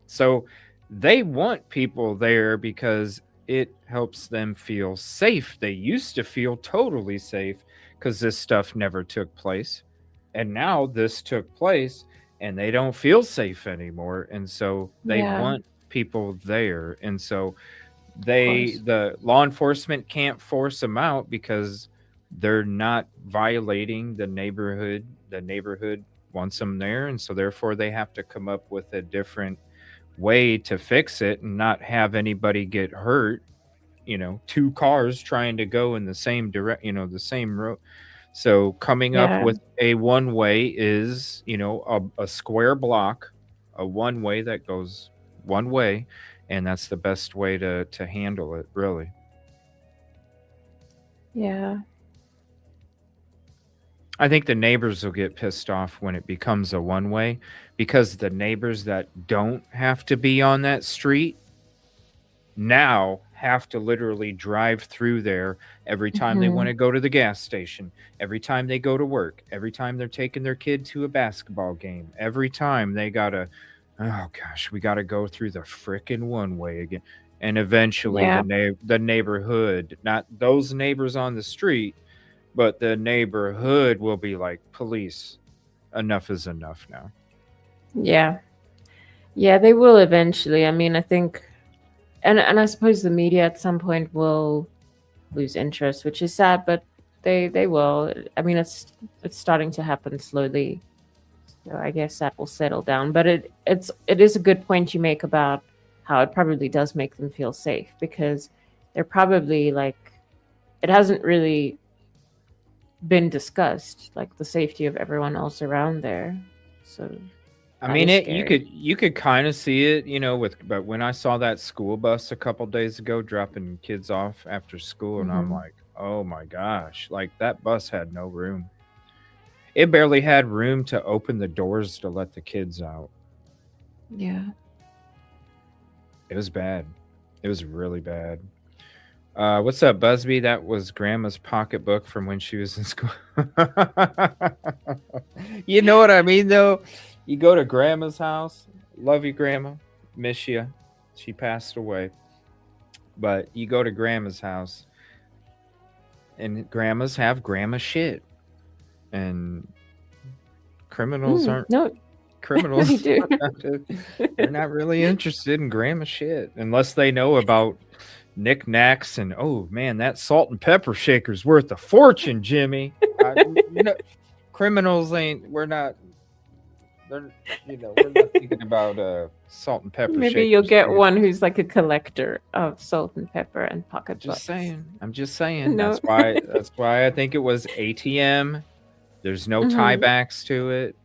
So they want people there because it helps them feel safe. They used to feel totally safe because this stuff never took place. And now this took place and they don't feel safe anymore. And so they Yeah. want people there. And so Of course. the law enforcement can't force them out because they're not violating the neighborhood. The neighborhood wants them there. And so therefore they have to come up with a different way to fix it and not have anybody get hurt. Two cars trying to go in the same direct, the same road. So coming up Yeah. with a one way is, a square block, a one way that goes one way, and that's the best way to handle it, really. Yeah. I think the neighbors will get pissed off when it becomes a one way because the neighbors that don't have to be on that street now have to literally drive through there every time they want Hmm. to go to the gas station, every time they go to work, every time they're taking their kid to a basketball game, every time they gotta, oh gosh, we gotta go through the frickin' one way again. And eventually Yeah. the neighborhood, not those neighbors on the street, but the neighborhood will be like, police, enough is enough now. Yeah. Yeah, they will eventually. I mean, I think, and I suppose the media at some point will lose interest, which is sad, but they will. I mean, it's starting to happen slowly. So I guess that will settle down. But it is a good point you make about how it probably does make them feel safe because they're probably like it hasn't really been discussed, like the safety of everyone else around there. So I that mean is it you scary. could kind of see it, with but when I saw that school bus a couple days ago dropping kids off after school and I'm Hmm. like, "Oh my gosh, like that bus had no room. It barely had room to open the doors to let the kids out. Yeah. It was bad. It was really bad. What's up, Busby? That was Grandma's pocketbook from when she was in school. You know what I mean, though? You go to Grandma's house. Love you, Grandma. Miss you. She passed away. But you go to grandma's house, and grandmas have grandma shit, and criminals aren't No, they criminals. do. They're not really interested in grandma shit unless they know about knickknacks and, oh man, that salt and pepper shaker's worth a fortune, Jimmy. You know, criminals ain't. We're not. They're, we're not thinking about salt and pepper Maybe shakers. you'll get Here. one who's like a collector of salt and pepper and pocket Just butts. saying. I'm just saying. No. That's why I think it was ATM. There's no tiebacks to it.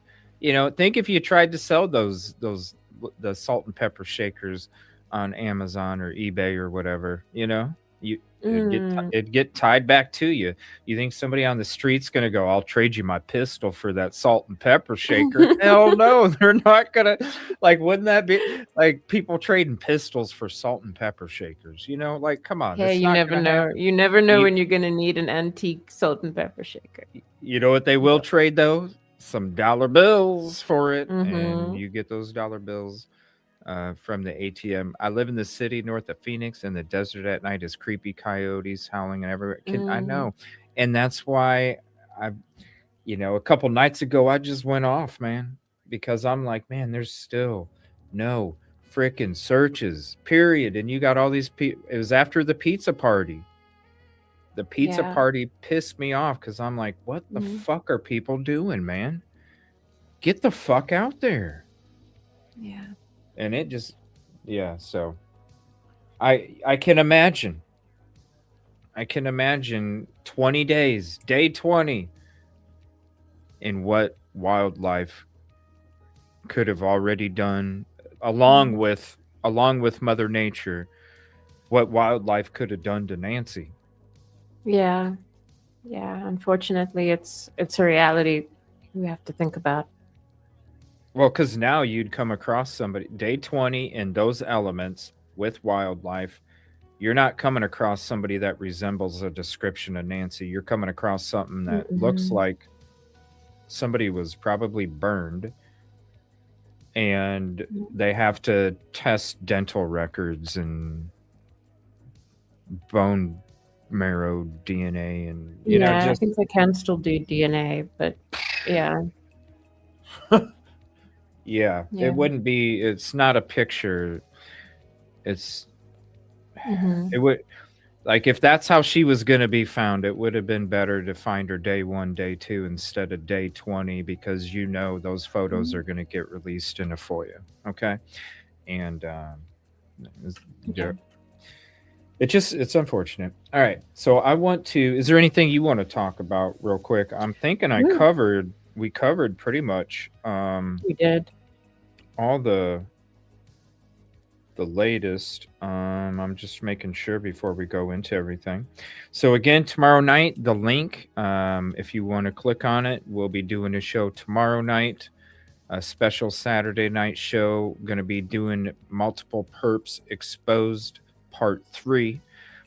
Think if you tried to sell the salt and pepper shakers on Amazon or eBay or whatever, it'd get tied back to you. You think somebody on the street's gonna go, I'll trade you my pistol for that salt and pepper shaker? Hell no, they're not gonna. Like, wouldn't that be like people trading pistols for salt and pepper shakers? Like, come on. Hey, you never know. Happen. You never know when you're gonna need an antique salt and pepper shaker. You know what they will trade though? Some dollar bills for it, and you get those dollar bills from the ATM. I live in the city north of Phoenix, and the desert at night is creepy coyotes howling and everywhere. I know, and that's why a couple nights ago I just went off, man, because I'm like, man, there's still no freaking searches, period. And you got all these people. It was after the pizza party. The pizza party pissed me off because I'm like, what the fuck are people doing, man? Get the fuck out there. Yeah. And it just, so I can imagine. I can imagine 20 days, day 20, in what wildlife could have already done along with Mother Nature, what wildlife could have done to Nancy. Yeah. Unfortunately, it's a reality we have to think about. Well, because now you'd come across somebody, day 20 in those elements with wildlife. You're not coming across somebody that resembles a description of Nancy. You're coming across something that looks like somebody was probably burned, and they have to test dental records and bone marrow DNA, and I think they can still do DNA, but yeah. It wouldn't be. It's not a picture. It's it would, like, if that's how she was going to be found, it would have been better to find her day 1, day 2 instead of day 20, because those photos are going to get released in a FOIA. Okay, and it's unfortunate. All right, so I want to. Is there anything you want to talk about real quick? I'm thinking we covered pretty much. We did all the latest. I'm just making sure before we go into everything. So again, tomorrow night, the link, if you want to click on it, we'll be doing a show tomorrow night, a special Saturday night show. Going to be doing multiple Perps Exposed Part 3.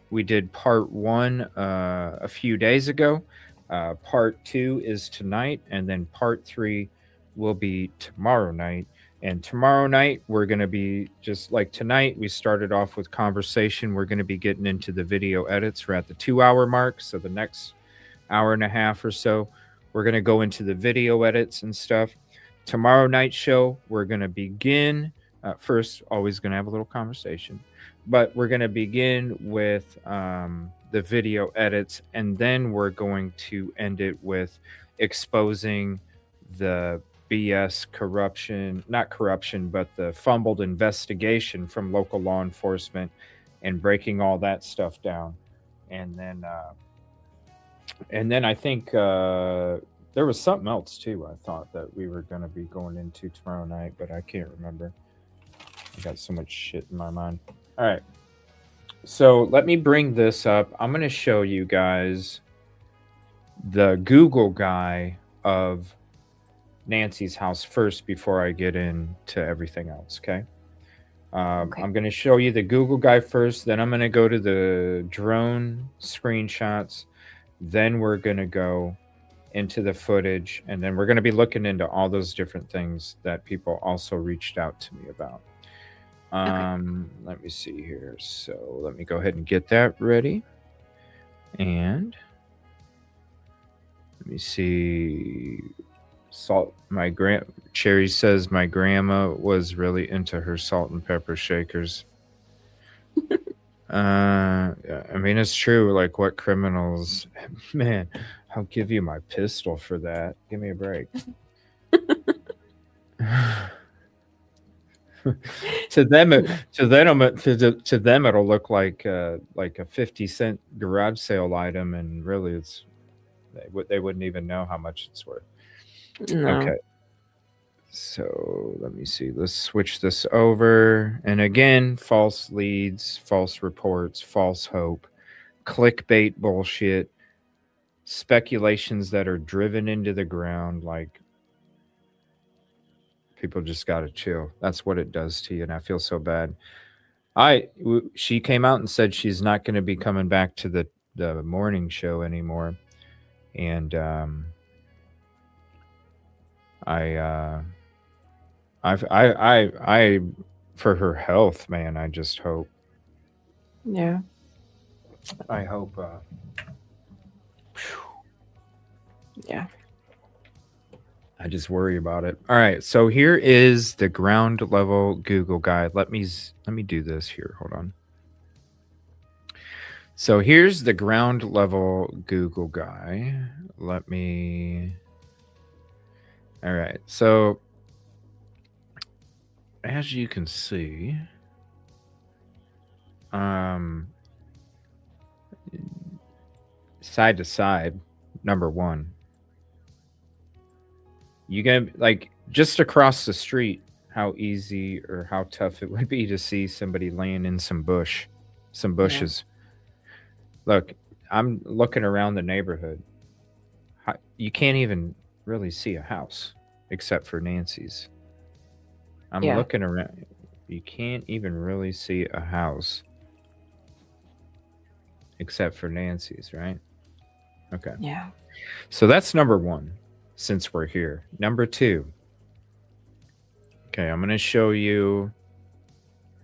We did Part 1 a few days ago. Part 2 is tonight, and then Part 3 will be tomorrow night. And tomorrow night, we're going to be, just like tonight, we started off with conversation. We're going to be getting into the video edits. We're at the 2-hour mark. So the next hour and a half or so, we're going to go into the video edits and stuff. Tomorrow night show, we're going to begin. First, always going to have a little conversation. But we're going to begin with the video edits. And then we're going to end it with exposing the BS not corruption, but the fumbled investigation from local law enforcement, and breaking all that stuff down. And then I think there was something else too. I thought that we were going to be going into tomorrow night, but I can't remember. I got so much shit in my mind. All right. So let me bring this up. I'm going to show you guys the Google guy of Nancy's house first before I get into everything else. Okay. I'm going to show you the Google guy first. Then I'm going to go to the drone screenshots. Then we're going to go into the footage. And then we're going to be looking into all those different things that people also reached out to me about. Let me see here. So let me go ahead and get that ready. And let me see. Salt. Cherry says my grandma was really into her salt and pepper shakers. Yeah, I mean, it's true. Like, what criminals? Man, I'll give you my pistol for that. Give me a break. to them, to them, it'll look like a 50-cent garage sale item, and really, they wouldn't even know how much it's worth. No. Okay. So let me see. Let's switch this over. And again, false leads, false reports, false hope, clickbait bullshit, speculations that are driven into the ground. Like, people just got to chill. That's what it does to you. And I feel so bad. She came out and said she's not going to be coming back to the morning show anymore. And I for her health, man, I just hope. Yeah. I hope. Yeah. I just worry about it. All right, so here is the ground level Google guide. Let me do this here. Hold on. So here's the ground level Google guide. Let me. All right, so as you can see, side to side, number one. You can, like, just across the street, how easy or how tough it would be to see somebody laying in some bushes. Look, I'm looking around the neighborhood. You can't even really see a house except for Nancy's. I'm looking around. You can't even really see a house except for Nancy's, right? Okay. Yeah. So that's number one, since we're here. Number two. Okay, I'm going to show you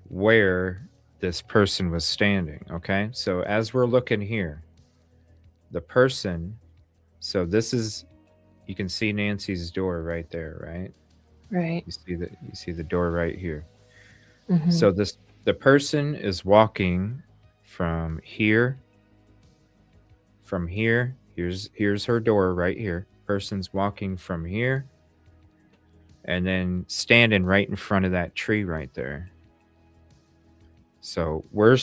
where this person was standing. Okay, so as we're looking here, the person, so this is, you can see Nancy's door right there, right? Right. You see the door right here. Mm-hmm. So the person is walking from here. Here's her door right here. Person's walking from here and then standing right in front of that tree right there. So we're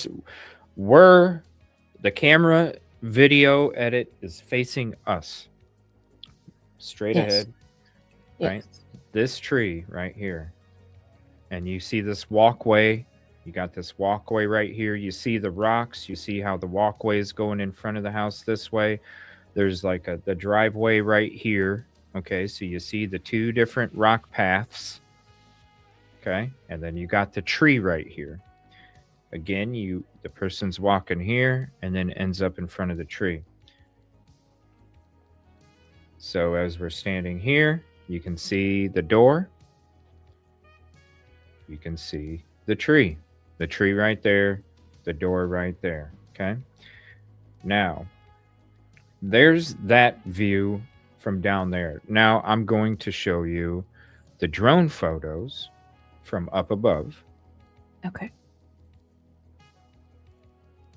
the camera video edit is facing us straight ahead, right? Yes. This tree right here. And you see this walkway. You got this walkway right here. You see the rocks. You see how the walkway is going in front of the house this way. There's like the driveway right here. Okay, so you see the two different rock paths. Okay, and then you got the tree right here. Again, the person's walking here and then ends up in front of the tree. So as we're standing here, you can see the door. You can see the tree right there, the door right there. Okay. Now, there's that view from down there. Now I'm going to show you the drone photos from up above. Okay.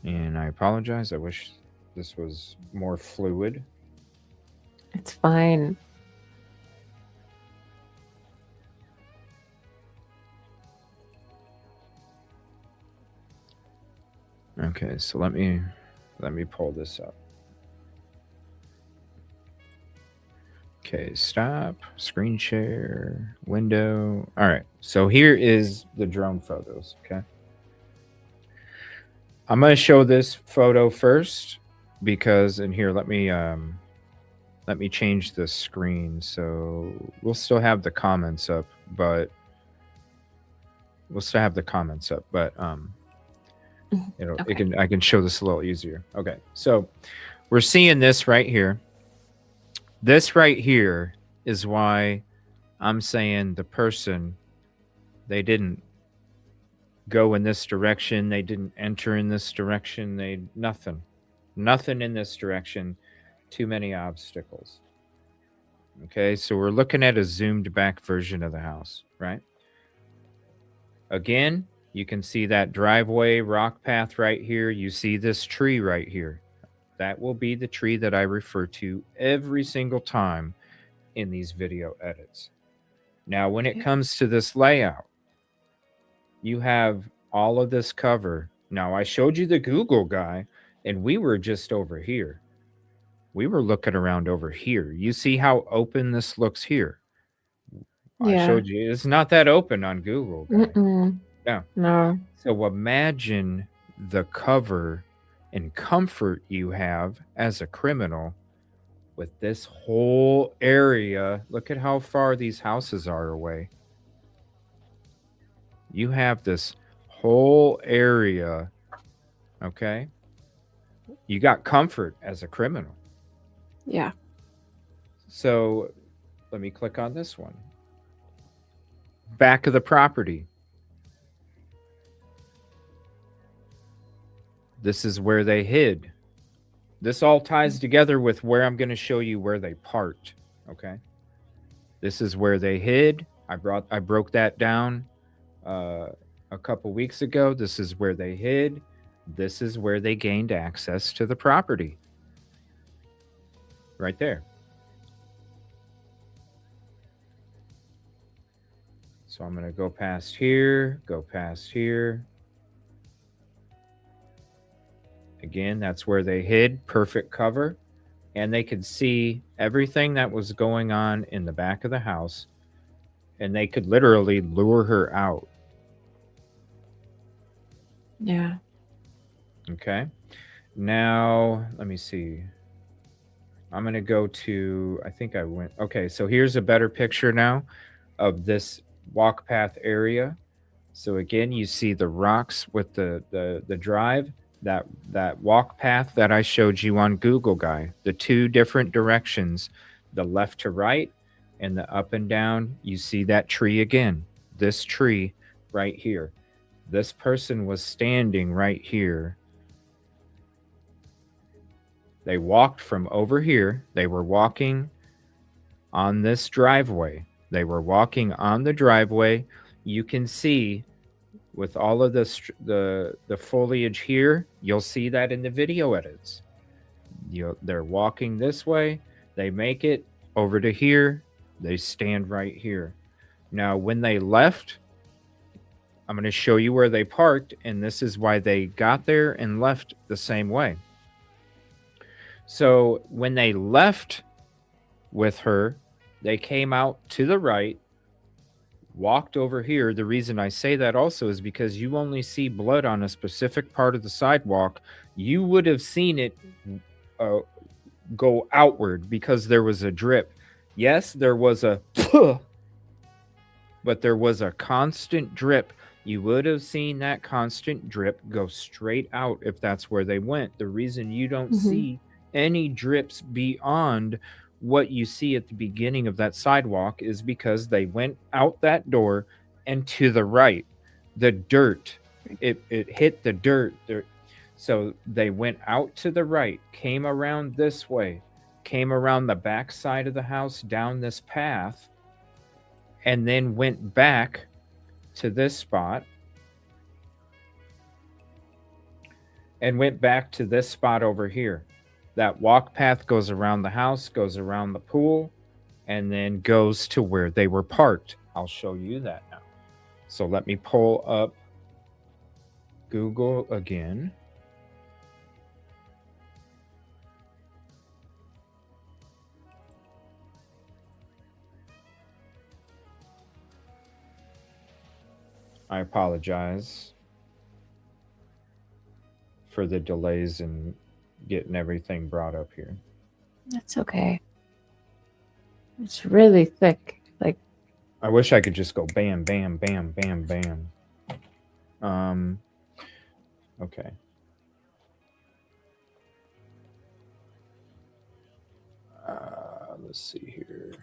And I apologize. I wish this was more fluid. It's fine. Okay, so let me pull this up. Okay, stop, screen share, window. All right, so here is the drone photos, okay? I'm going to show this photo first because in here, let me change the screen. So we'll still have the comments up, but I can show this a little easier. Okay, so we're seeing this right here. This right here is why I'm saying the person, they didn't go in this direction. They didn't enter in this direction. Nothing in this direction. Too many obstacles. Okay, so we're looking at a zoomed back version of the house, right? Again, you can see that driveway rock path right here. You see this tree right here. That will be the tree that I refer to every single time in these video edits. Now, when it comes to this layout, you have all of this cover. Now, I showed you the Google guy, and we were just over here. We were looking around over here. You see how open this looks here? I showed you. It's not that open on Google. No. So imagine the cover and comfort you have as a criminal with this whole area. Look at how far these houses are away. You have this whole area, okay? You got comfort as a criminal. Yeah. So let me click on this one. Back of the property. This is where they hid. This all ties together with where I'm going to show you where they parked, okay? This is where they hid. I broke that down a couple weeks ago. This is where they hid. This is where they gained access to the property. Right there. So I'm going to go past here, go past here. Again, that's where they hid, perfect cover. And they could see everything that was going on in the back of the house. And they could literally lure her out. Yeah. Okay. Now, let me see. I'm going to go to, I think I went. Okay, so here's a better picture now of this walk path area. So again, you see the rocks with the drive. That walk path that I showed you on Google Guy, the two different directions, the left to right and the up and down. You see that tree again, this tree right here. This person was standing right here. They walked from over here. They were walking on this driveway. They were walking on the driveway. You can see with all of this, the foliage here, you'll see that in the video edits. They're walking this way. They make it over to here. They stand right here. Now, when they left, I'm going to show you where they parked, and this is why they got there and left the same way. So when they left with her, they came out to the right, walked over here. The reason I say that also is because you only see blood on a specific part of the sidewalk. You would have seen it go outward because there was a drip. Yes, there was a but there was a constant drip. You would have seen that constant drip go straight out if that's where they went. The reason you don't see any drips beyond what you see at the beginning of that sidewalk is because they went out that door and to the right. The dirt, it hit the dirt. So they went out to the right, came around this way, came around the back side of the house, down this path, and then went back to this spot and went back to this spot over here. That walk path goes around the house, goes around the pool, and then goes to where they were parked. I'll show you that now. So let me pull up Google again. I apologize for the delays in getting everything brought up here. That's okay. It's really thick. Like, I wish I could just go bam, bam, bam, bam, bam. Okay. Let's see here.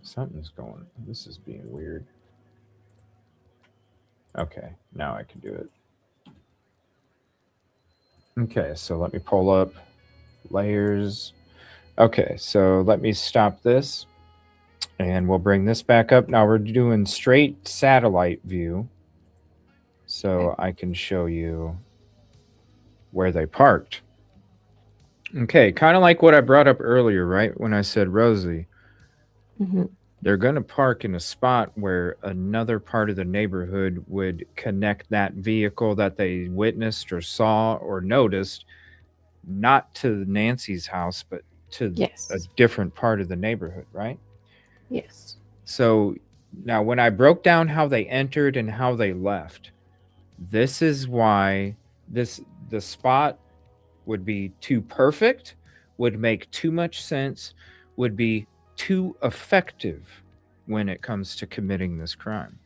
Something's going. This is being weird. Okay, now I can do it. Okay, so let me pull up layers. Okay, so let me stop this and we'll bring this back up. Now we're doing straight satellite view so I can show you where they parked. Okay, kind of like what I brought up earlier, right? When I said, Rosee, they're going to park in a spot where another part of the neighborhood would connect that vehicle that they witnessed or saw or noticed, not to Nancy's house, but to a different part of the neighborhood, right? Yes. So now when I broke down how they entered and how they left, this is why the spot would be too perfect, would make too much sense, would be too effective when it comes to committing this crime.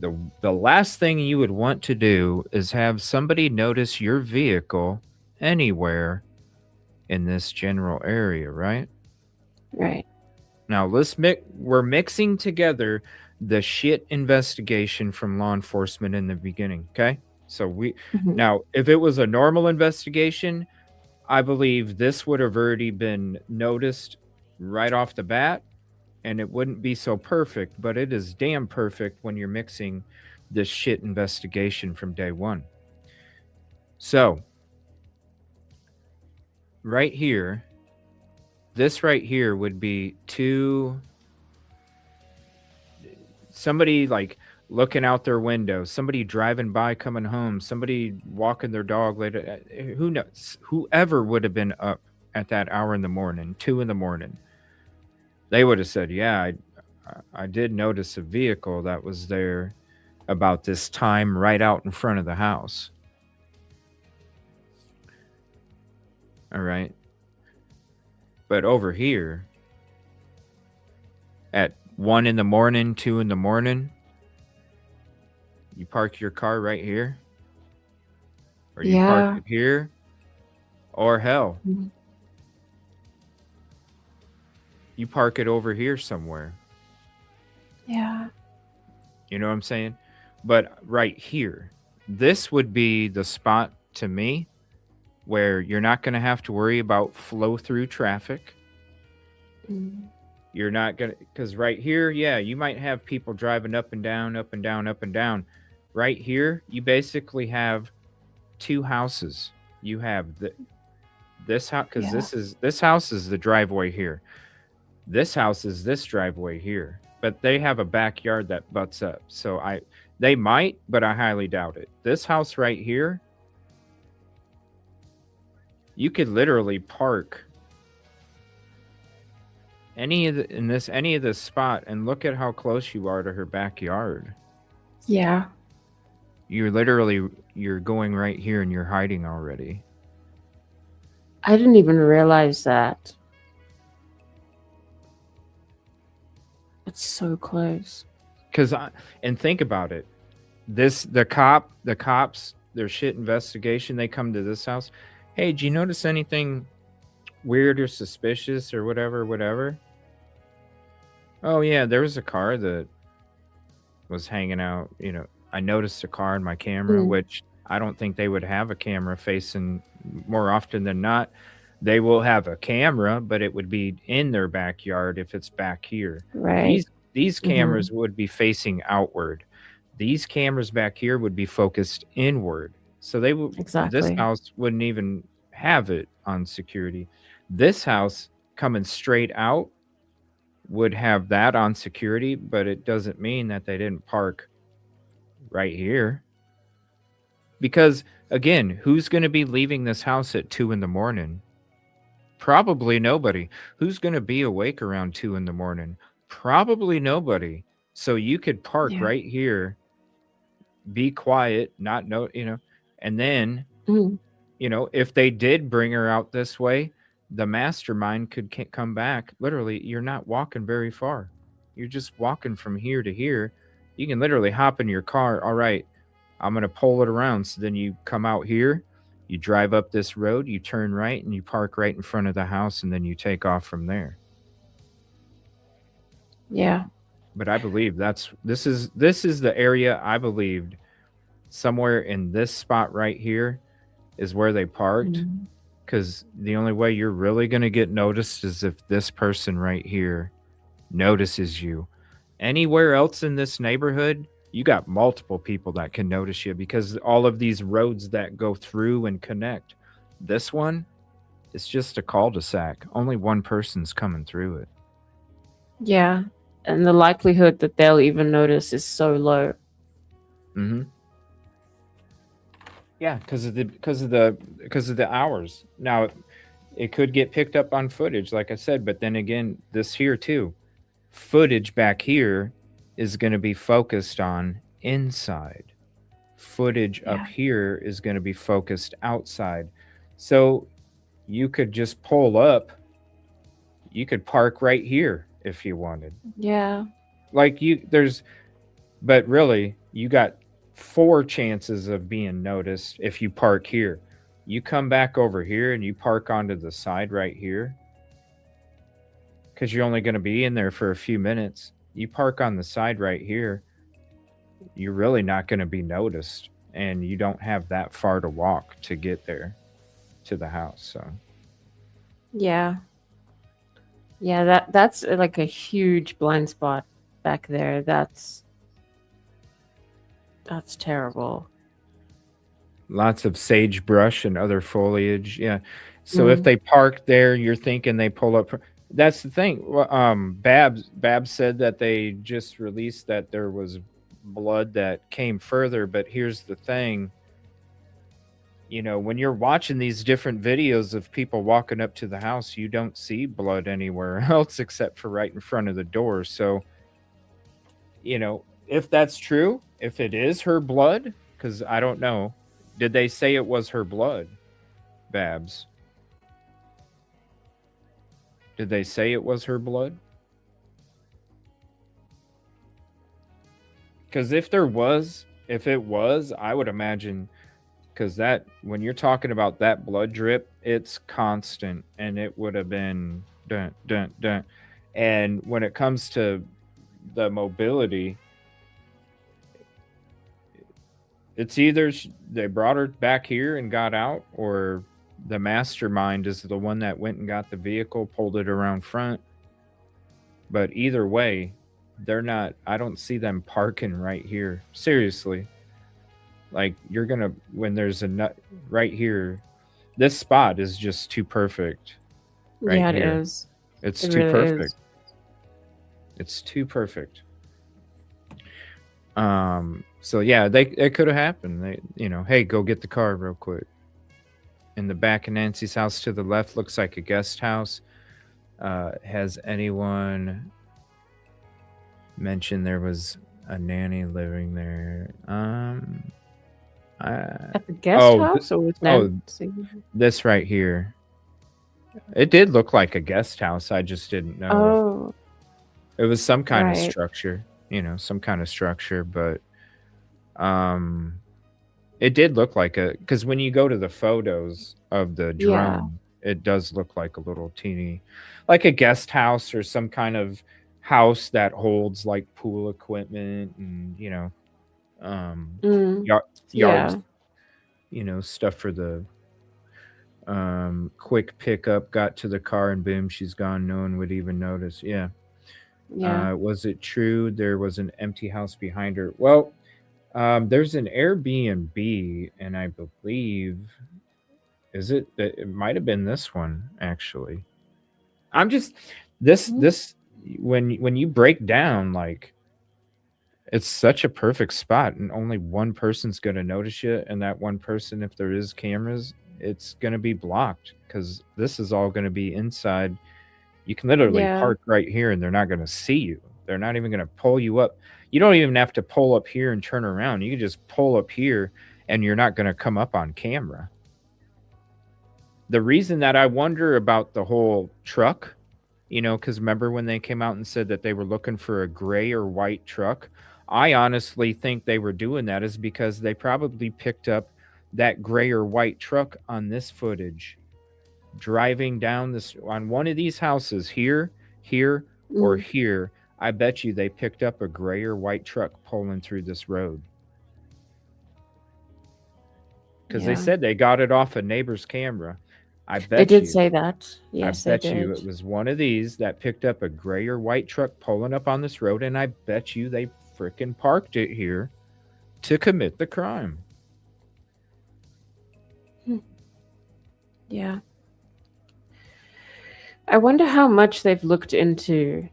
The last thing you would want to do is have somebody notice your vehicle anywhere in this general area, right? Right. Now we're mixing together the shit investigation from law enforcement in the beginning, okay? So now if it was a normal investigation, I believe this would have already been noticed right off the bat and it wouldn't be so perfect, but it is damn perfect when you're mixing this shit investigation from day one. So, right here, this right here would be somebody like looking out their window, somebody driving by, coming home, somebody walking their dog later. Who knows? Whoever would have been up at that hour in the morning, 2 in the morning, they would have said, yeah, I did notice a vehicle that was there about this time right out in front of the house. All right. But over here at 1 in the morning, 2 in the morning, you park your car right here, or you park it here, or hell, you park it over here somewhere. Yeah. You know what I'm saying? But right here, this would be the spot to me where you're not going to have to worry about flow through traffic. You're not going to, because right here, yeah, you might have people driving up and down, up and down, up and down. Right here, you basically have 2 houses. You have this house, because this house is the driveway here. This house is this driveway here, but they have a backyard that butts up. So they might, but I highly doubt it. This house right here, you could literally park any of this spot and look at how close you are to her backyard. Yeah. You're going right here and you're hiding already. I didn't even realize that. It's so close. And think about it. The cops, their shit investigation, they come to this house. Hey, did you notice anything weird or suspicious or whatever? Oh yeah, there was a car that was hanging out. I noticed a car in my camera, which I don't think they would have a camera facing. More often than not, they will have a camera, but it would be in their backyard if it's back here. Right. These cameras would be facing outward. These cameras back here would be focused inward. So this house wouldn't even have it on security. This house coming straight out would have that on security, but it doesn't mean that they didn't park right here. Because again, who's going to be leaving this house at 2 in the morning? Probably nobody. Who's going to be awake around 2 in the morning? Probably nobody. So you could park right here, be quiet, not know, and then, if they did bring her out this way, the mastermind could come back. Literally, you're not walking very far. You're just walking from here to here. You can literally hop in your car. All right, I'm going to pull it around. So then you come out here, you drive up this road, you turn right, and you park right in front of the house, and then you take off from there. Yeah. But I believe this is the area I believed somewhere in this spot right here is where they parked. Mhm. Because the only way you're really going to get noticed is if this person right here notices you. Anywhere else in this neighborhood, you got multiple people that can notice you because all of these roads that go through and connect. This one, it's just a cul-de-sac. Only one person's coming through it. Yeah. And the likelihood that they'll even notice is so low. Mm-hmm. Yeah, because of the hours. Now, it could get picked up on footage, like I said, but then again, this here too, footage back here is going to be focused on inside. Footage up Yeah. here is going to be focused outside. So you could just pull up. You could park right here if you wanted. Yeah. Like but really, you got 4 chances of being noticed if you park here. You come back over here and you park onto the side right here because you're only going to be in there for a few minutes. You park on the side right here, you're really not going to be noticed. And you don't have that far to walk to get there to the house. So, Yeah. Yeah, that's like a huge blind spot back there. That's terrible. lots of sagebrush and other foliage. Yeah. So if Mm. they park there, you're thinking they pull up. That's the thing. Babs said that they just released that there was blood that came further. But here's the thing. When you're watching these different videos of people walking up to the house, you don't see blood anywhere else except for right in front of the door. So, if that's true, if it is her blood, because I don't know, did they say it was her blood, Babs? Did they say it was her blood? Because if it was, I would imagine, because that, when you're talking about that blood drip, it's constant and it would have been dun, dun, dun. And when it comes to the mobility, it's either they brought her back here and got out, or the mastermind is the one that went and got the vehicle, pulled it around front. But either way, I don't see them parking right here. Seriously. Like, when there's a nut right here, this spot is just too perfect right Yeah, it here. is. It's It too really perfect. is. It's too perfect. So yeah, it could have happened. Hey, go get the car real quick. In the back of Nancy's house to the left looks like a guest house. Has anyone mentioned there was a nanny living there? At the guest Oh, house or with oh, Nancy? this right here. It did look like a guest house. I just didn't know if Oh, it was some kind of right. structure, some kind of structure, but um it did look like because when you go to the photos of the Yeah. drone, it does look like a little teeny, like a guest house or some kind of house that holds like pool equipment and Mm. yards, Yeah. stuff for the quick pickup. Got to the car and boom, she's gone. No one would even notice. Yeah. Yeah. Was it true there was an empty house behind her? Well, there's an Airbnb, and I believe it might have been this one actually. I'm just Mhm. this when you break down, like, it's such a perfect spot and only one person's going to notice you, and that one person, if there is cameras, it's going to be blocked because this is all going to be inside. You can literally Yeah. park right here and they're not going to see you. They're not even going to pull you up. You don't even have to pull up here and turn around. You can just pull up here and you're not going to come up on camera. The reason that I wonder about the whole truck, because remember when they came out and said that they were looking for a gray or white truck? I honestly think they were doing that is because they probably picked up that gray or white truck on this footage driving down this on one of these houses here, or Mm. here. I bet you they picked up a gray or white truck pulling through this road. Because they Yeah. said they got it off a neighbor's camera. I They bet did you. say that. I Yes, they bet you did. it was one of these that picked up a gray or white truck pulling up on this road, and I bet you they frickin' parked it here to commit the crime. Yeah. I wonder how much they've looked into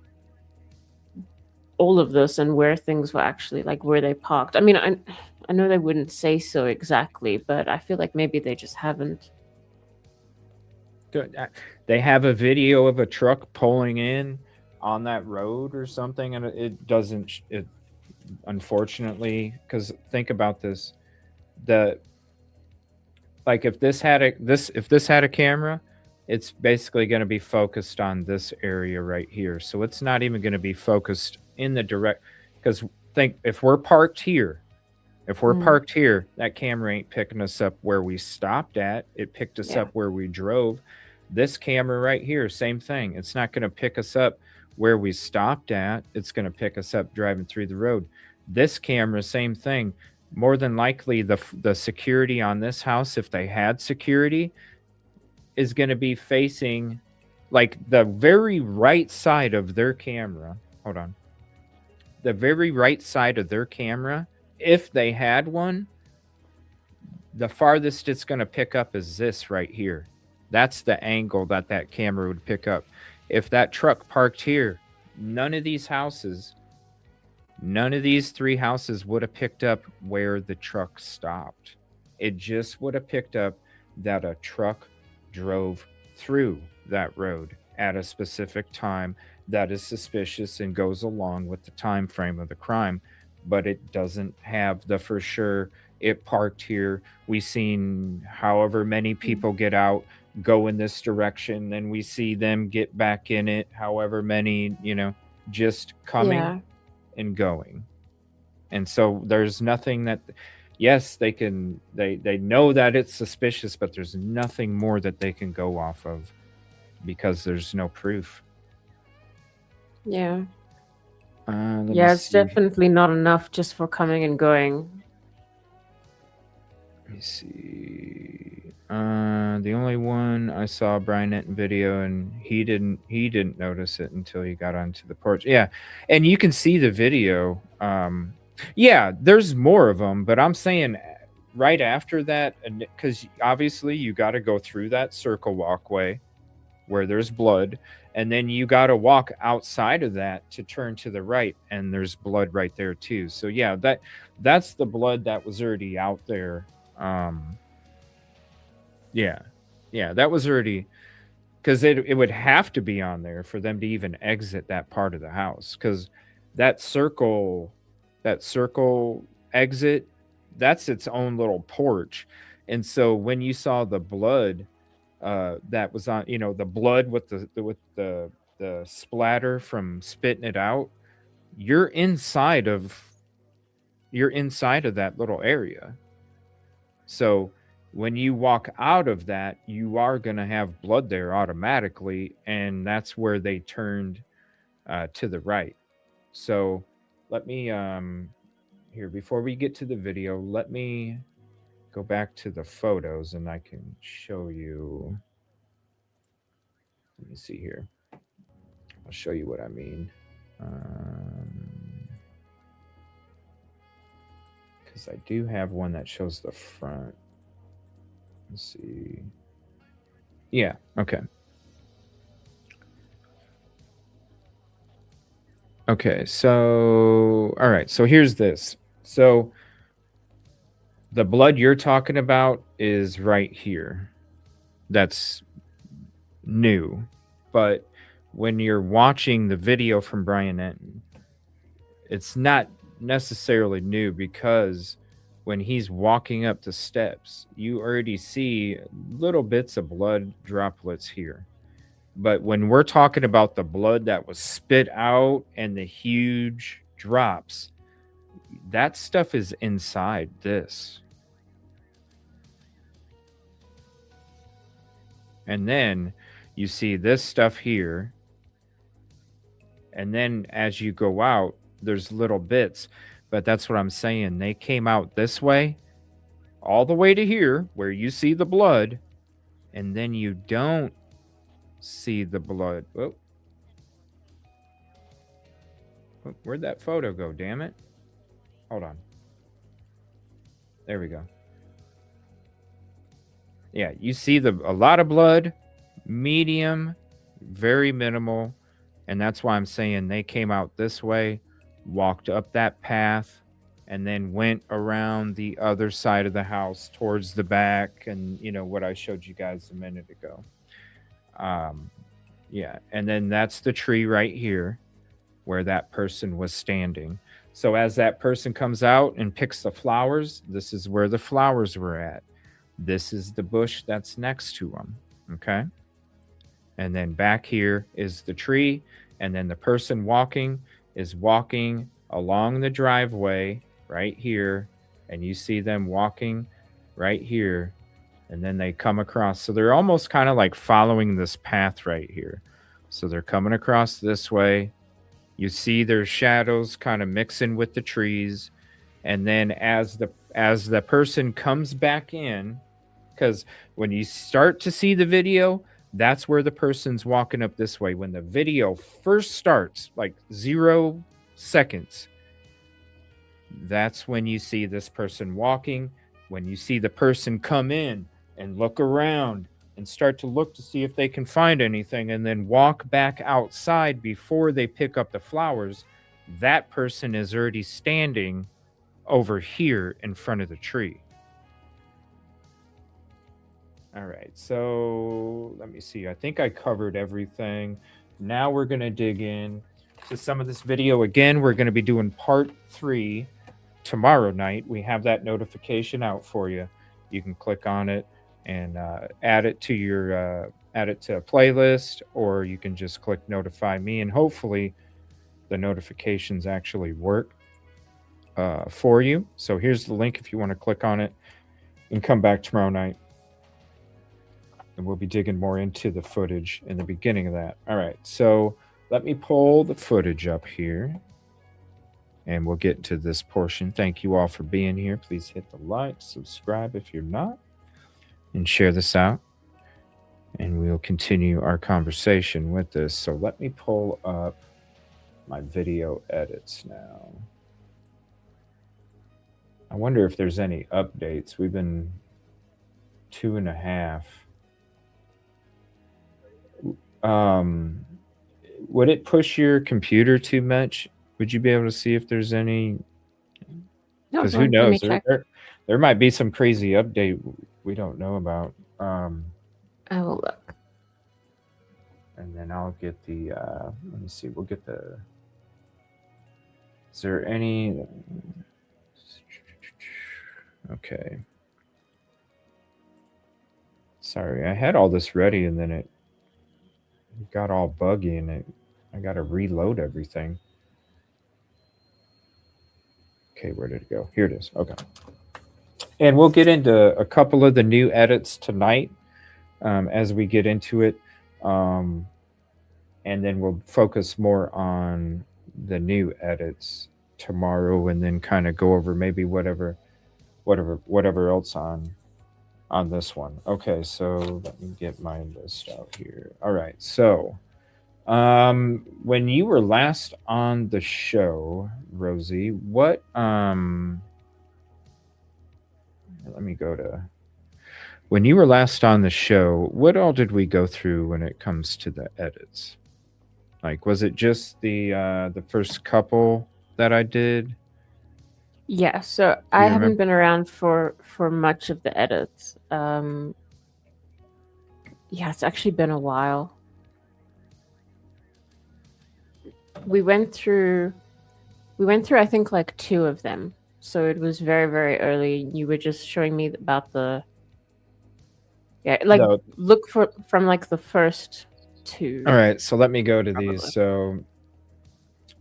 all of this and where things were actually like where they parked. I mean, I know they wouldn't say so exactly, but I feel like maybe they just haven't. They have a video of a truck pulling in on that road or something, and it doesn't. It unfortunately, because think about this, the like if this had a camera, it's basically going to be focused on this area right here. So it's not even going to be focused in the direct, because think if we're parked here, that camera ain't picking us up where we stopped at. It picked us Yeah. up where we drove. This camera right here, same thing. It's not going to pick us up where we stopped at. It's going to pick us up driving through the road. This camera, same thing. More than likely, the security on this house, if they had security, is going to be facing like the very right side of their camera. Hold on. The very right side of their camera, if they had one, the farthest it's going to pick up is this right here. That's the angle that camera would pick up. If that truck parked here, none of these 3 houses would have picked up where the truck stopped. It just would have picked up that a truck drove through that road at a specific time that is suspicious and goes along with the time frame of the crime, but it doesn't have the for sure it parked here. We seen however many people get out, go in this direction, then we see them get back in it, however many, just coming Yeah. and going. And so there's nothing that, yes, they know that it's suspicious, but there's nothing more that they can go off of because there's no proof. Yeah. Let Yeah, me it's see. definitely not enough just for coming and going. Let me see. The only one I saw Brian Etton video, and he didn't notice it until he got onto the porch. Yeah, and you can see the video. Yeah, there's more of them, but I'm saying right after that, because obviously you got to go through that circle walkway where there's blood, and then you got to walk outside of that to turn to the right, and there's blood right there too. So yeah, that's the blood that was already out there. Yeah, that was already, because it would have to be on there for them to even exit that part of the house, because that circle exit, that's its own little porch. And so when you saw the blood that was on, the blood with the splatter from spitting it out, you're inside of that little area. So when you walk out of that, you are going to have blood there automatically, and that's where they turned to the right. So let me here, before we get to the video, let me go back to the photos and I can show you. Let me see here. I'll show you what I mean. Because I do have one that shows the front. Let's see. Yeah, okay. Okay, so all right, so here's this. So the blood you're talking about is right here. That's new. But when you're watching the video from Brian Enton, it's not necessarily new, because when he's walking up the steps, you already see little bits of blood droplets here. But when we're talking about the blood that was spit out and the huge drops, that stuff is inside this. And then you see this stuff here. And then as you go out, there's little bits. But that's what I'm saying. They came out this way, all the way to here, where you see the blood, and then you don't see the blood. Oh, where'd that photo go? Damn it. Hold on. There we go. Yeah, you see a lot of blood, medium, very minimal, and that's why I'm saying they came out this way, walked up that path, and then went around the other side of the house towards the back, and what I showed you guys a minute ago. Yeah, and then that's the tree right here where that person was standing. So as that person comes out and picks the flowers, this is where the flowers were at. This is the bush that's next to them. Okay. And then back here is the tree. And then the person walking is walking along the driveway right here. And you see them walking right here. And then they come across. So they're almost kind of like following this path right here. So they're coming across this way. You see their shadows kind of mixing with the trees. And then as the person comes back in, because when you start to see the video, that's where the person's walking up this way. When the video first starts, like 0 seconds, that's when you see this person walking. When you see the person come in and look around and start to look to see if they can find anything and then walk back outside before they pick up the flowers, that person is already standing over here in front of the tree. All right, so let me see. I think I covered everything. Now we're going to dig in to some of this video. Again, we're going to be doing part 3 tomorrow night. We have that notification out for you. You can click on it and add it to a playlist, or you can just click notify me, and hopefully the notifications actually work for you. So here's the link if you want to click on it and come back tomorrow night. And we'll be digging more into the footage in the beginning of that. All right, so let me pull the footage up here and we'll get to this portion. Thank you all for being here. Please hit the like, subscribe if you're not, and share this out. And we'll continue our conversation with this. So let me pull up my video edits now. I wonder if there's any updates. We've been 2.5. Would it push your computer too much? Would you be able to see if there's any? Because who knows? There might be some crazy update we don't know about. I will look. And then I'll get the, let me see, we'll get the, is there any, okay. Sorry, I had all this ready and then it got all buggy and I got to reload everything. Okay, where did it go? Here it is. Okay. And we'll get into a couple of the new edits tonight as we get into it. And then we'll focus more on the new edits tomorrow and then kind of go over maybe whatever else on this one. Okay, so let me get my list out here. All right, so when you were last on the show, Rosee, what let me go to when you were last on the show, what all did we go through when it comes to the edits? Like, was it just the first couple that I did? Yeah, so I haven't been around for much of the edits. Yeah, it's actually been a while. We went through I think like 2 of them. So it was very, very early. You were just showing me about the look from like the first 2. All right, so let me go to these. So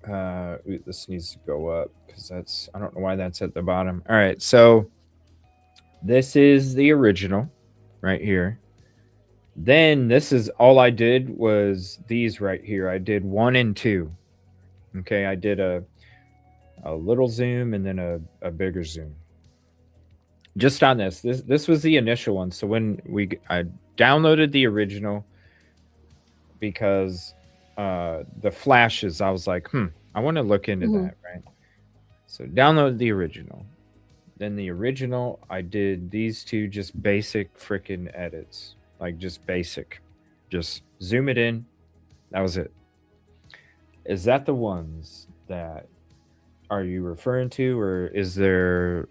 this needs to go up because I don't know why that's at the bottom. All right, so this is the original right here. Then this is all I did was these right here. I did 1 and 2. Okay, I did a little zoom and then a bigger zoom. Just on this. This was the initial one. So when I downloaded the original because the flashes, I was like, I want to look into that, right? So downloaded the original. Then the original, I did these two just basic freaking edits. Like just basic. Just zoom it in. That was it. Is that the ones that are you referring to, or is there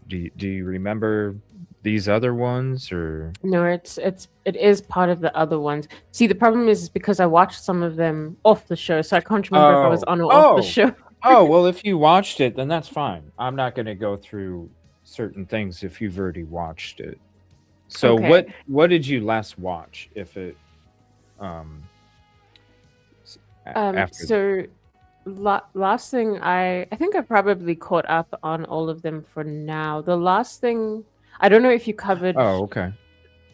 do you remember these other ones, or No, it is part of the other ones. See, the problem is because I watched some of them off the show, so I can't remember if I was on or off the show. Well, if you watched it, then that's fine. I'm not going to go through certain things if you've already watched it. So Okay. what did you last watch? If it um after So last thing I think I probably caught up on all of them for now. The last thing I don't know if you covered okay.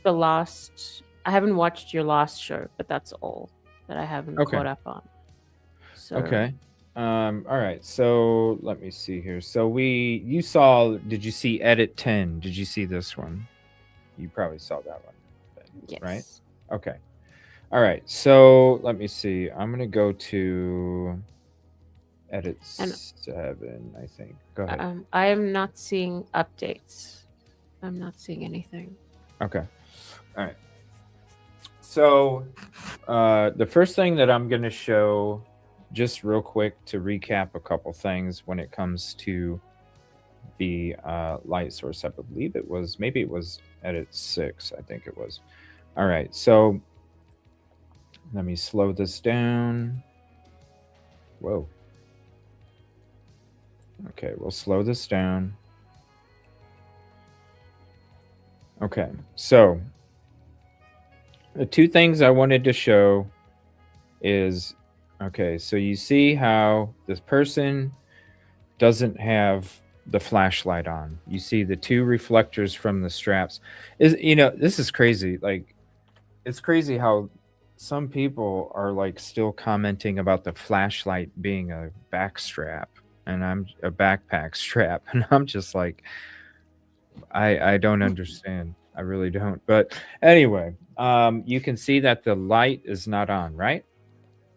the last. I haven't watched your last show, but that's all that I haven't Okay. caught up on. So Okay. All right. So let me see here. So you saw, did you see edit 10? Did you see this one? You probably saw that one, yes. right? Okay. All right. So let me see. I'm going to go to edit 7, I think. Go ahead. I am not seeing updates. I'm not seeing anything. Okay. All right. So the first thing that I'm going to show, just real quick to recap a couple things when it comes to the light source. I believe maybe it was edit 6. I think it was. All right. So let me slow this down. Whoa. Okay, we'll slow this down. Okay, so the two things I wanted to show is, okay, so you see how this person doesn't have the flashlight on. You see the two reflectors from the straps. This is crazy. Like, it's crazy how some people are like still commenting about the flashlight being a back strap, and I'm a backpack strap, and I'm just like, I don't understand. I really don't. But anyway, you can see that the light is not on, right?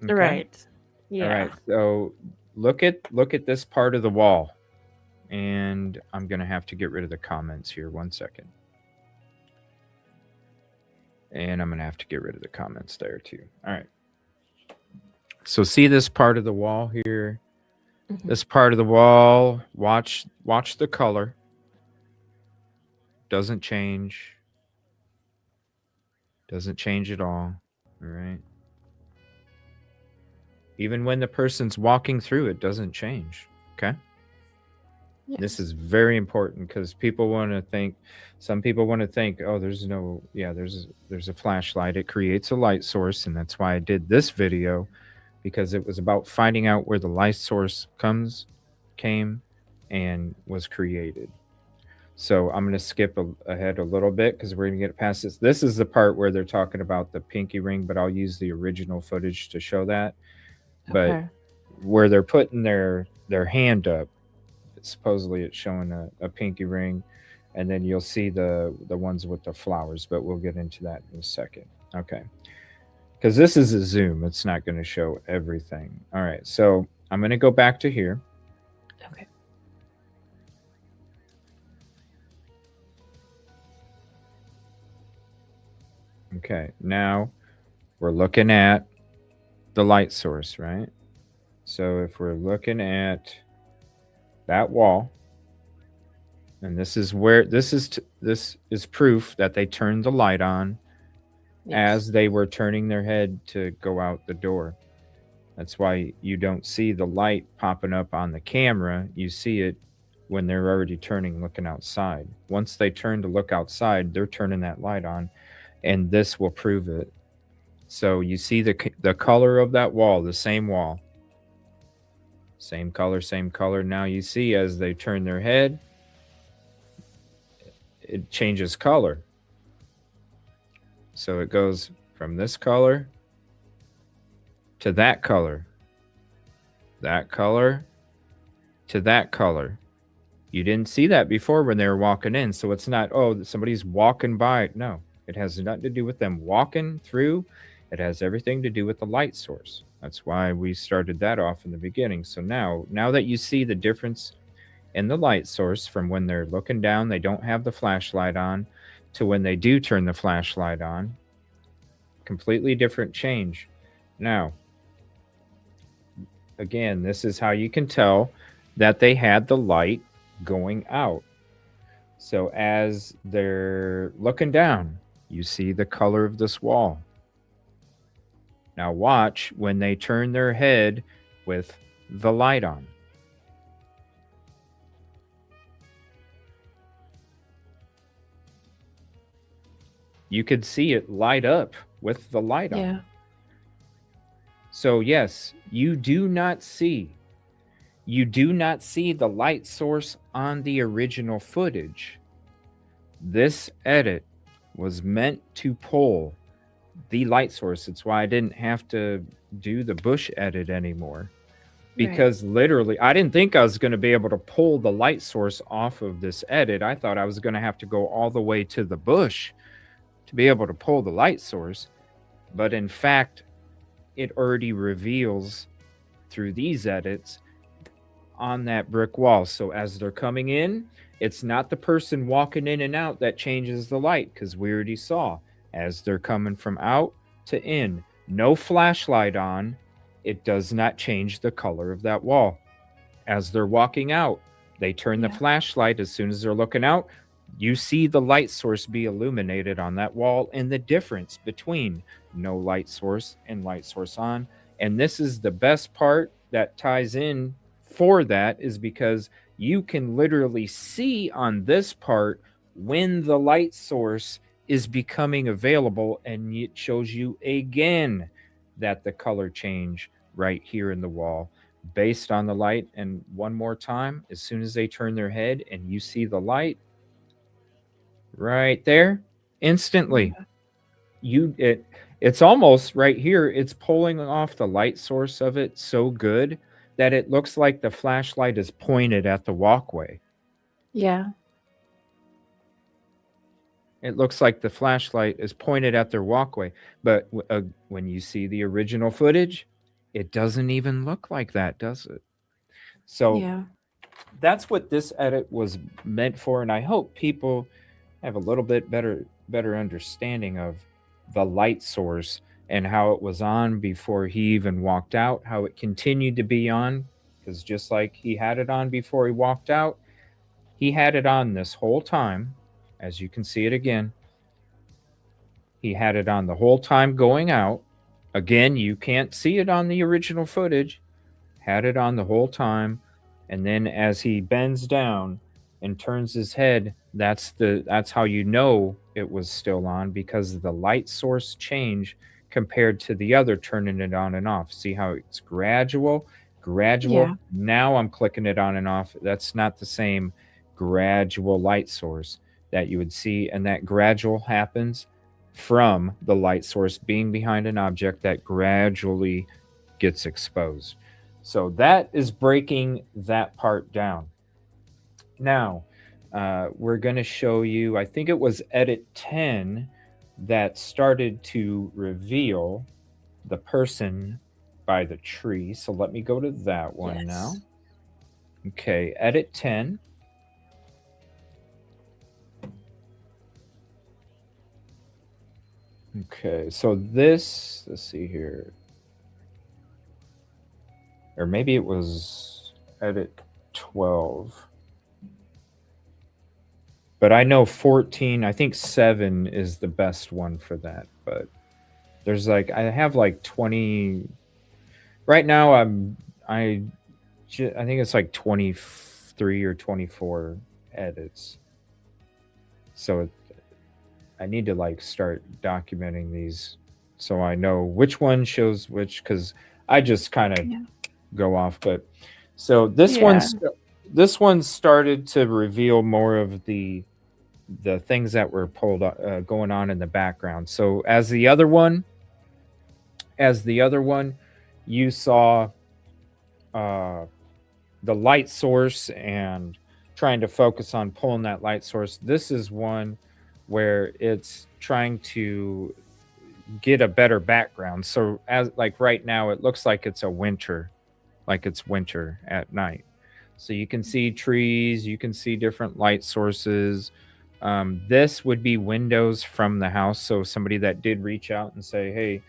Okay. Right. Yeah. All right. So look at this part of the wall, and I'm gonna have to get rid of the comments here. 1 second. And I'm gonna have to get rid of the comments there too. All right. So see this part of the wall here. Mm-hmm. This part of the wall. Watch the color. Doesn't change. Doesn't change at all. All right. Even when the person's walking through, it doesn't change. Okay. Yes. This is very important because some people want to think, oh, there's a flashlight. It creates a light source. And that's why I did this video, because it was about finding out where the light source came and was created. So I'm going to skip ahead a little bit because we're going to get past this. This is the part where they're talking about the pinky ring, but I'll use the original footage to show that. But where they're putting their hand up, supposedly it's showing a pinky ring, and then you'll see the ones with the flowers, but we'll get into that in a second. Okay. Because this is a zoom. It's not going to show everything. All right. So I'm going to go back to here. Okay. Okay. Now we're looking at the light source, right? So if we're looking at that wall, and this is proof that they turned the light on as they were turning their head to go out the door. That's why you don't see the light popping up on the camera. You see it when they're already turning, looking outside. Once they turn to look outside, they're turning that light on, and this will prove it. So you see the color of that wall, the same wall. Same color, same color. Now you see as they turn their head, it changes color. So it goes from this color to that color. that color to that color. You didn't see that before when they were walking in. So it's not, oh, somebody's walking by. No, it has nothing to do with them walking through. It has everything to do with the light source. That's why we started that off in the beginning. So now that you see the difference in the light source from when they're looking down, they don't have the flashlight on, to when they do turn the flashlight on, completely different change. Now, again, this is how you can tell that they had the light going out. So as they're looking down, you see the color of this wall. Now watch when they turn their head with the light on. You could see it light up with the light on. Yeah. So yes, you do not see the light source on the original footage. This edit was meant to pull the light source. It's why I didn't have to do the bush edit anymore. Because literally, I didn't think I was going to be able to pull the light source off of this edit. I thought I was going to have to go all the way to the bush to be able to pull the light source. But in fact, it already reveals through these edits on that brick wall. So as they're coming in, it's not the person walking in and out that changes the light, because we already saw as they're coming from out to in, no flashlight on, it does not change the color of that wall. As they're walking out, they turn the flashlight. As soon as they're looking out, you see the light source be illuminated on that wall, and the difference between no light source and light source on. And this is the best part that ties in for that, is because you can literally see on this part when the light source is becoming available, and it shows you again that the color change right here in the wall based on the light. And one more time, as soon as they turn their head and you see the light right there, instantly it's almost right here, it's pulling off the light source of it so good that it looks like the flashlight is pointed at the walkway. Yeah. It looks like the flashlight is pointed at their walkway. But when you see the original footage, it doesn't even look like that, does it? So that's what this edit was meant for. And I hope people have a little bit better understanding of the light source and how it was on before he even walked out, how it continued to be on, because just like he had it on before he walked out, he had it on this whole time. As you can see it again, he had it on the whole time going out. Again, you can't see it on the original footage. Had it on the whole time. And then as he bends down and turns his head, that's how you know it was still on, because of the light source change compared to the other turning it on and off. See how it's gradual? Yeah. Now I'm clicking it on and off. That's not the same gradual light source that you would see. And that gradual happens from the light source being behind an object that gradually gets exposed. So that is breaking that part down. Now, we're going to show you, I think it was edit 10 that started to reveal the person by the tree. So let me go to that one now. Okay, edit 10. Okay, so this, let's see here. Or maybe it was edit 12. But I know 14, I think 7 is the best one for that. But there's I have 20. Right now I think it's 23 or 24 edits. So I need to start documenting these so I know which one shows which, because I just kind of go off. But so this one started to reveal more of the things that were pulled going on in the background. So as the other one, you saw uh, the light source and trying to focus on pulling that light source. This is one where it's trying to get a better background. So as like right now, it looks like it's winter at night. So you can see trees, you can see different light sources. This would be windows from the house. So somebody that did reach out and say, "Hey,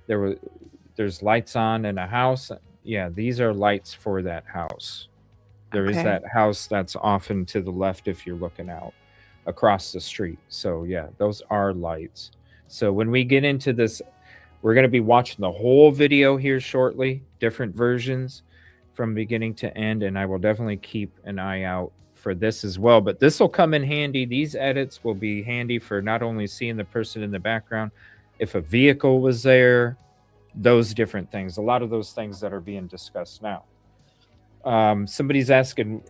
there's lights on in a house." Yeah, these are lights for that house. There is Okay. that house that's often to the left if you're looking out across the street. So yeah, those are lights. So when we get into this, we're going to be watching the whole video here shortly, different versions from beginning to end, and I will definitely keep an eye out for this as well. But this will come in handy. These edits will be handy for not only seeing the person in the background, if a vehicle was there, those different things, a lot of those things that are being discussed now. Somebody's asking,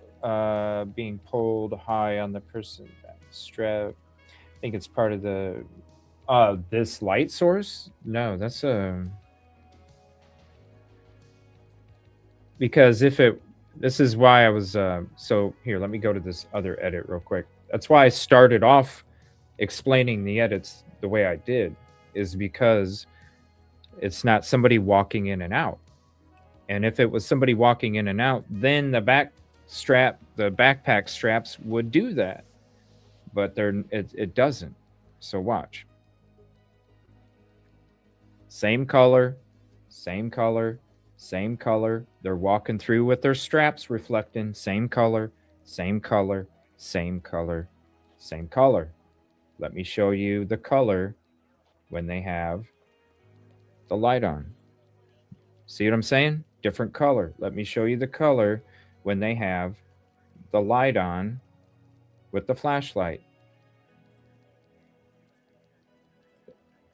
being pulled high on the person strap. I think it's part of the this light source. No, that's because if it, this is why I was so here, let me go to this other edit real quick. That's why I started off explaining the edits the way I did, is because it's not somebody walking in and out. And if it was somebody walking in and out, then the backpack straps would do that. But it doesn't. So watch. Same color, same color, same color. They're walking through with their straps reflecting. Same color, same color, same color, same color. Let me show you the color when they have the light on. See what I'm saying? Different color. Let me show you the color when they have the light on with the flashlight.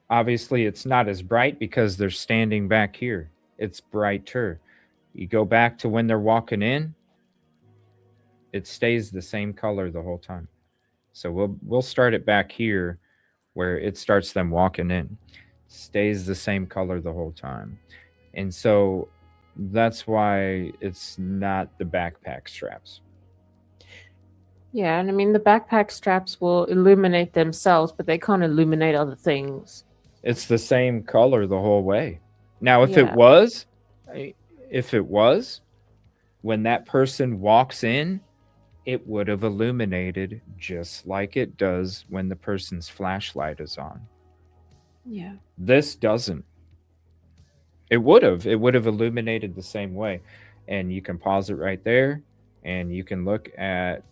Obviously, it's not as bright because they're standing back here. It's brighter. You go back to when they're walking in, it stays the same color the whole time. So we'll start it back here where it starts them walking in. Stays the same color the whole time. And so that's why it's not the backpack straps. Yeah, and I mean the backpack straps will illuminate themselves, but they can't illuminate other things. It's the same color the whole way. Now, if Yeah. it was, when that person walks in, it would have illuminated just like it does when the person's flashlight is on. Yeah. This doesn't. It would have illuminated the same way. And you can pause it right there and you can look at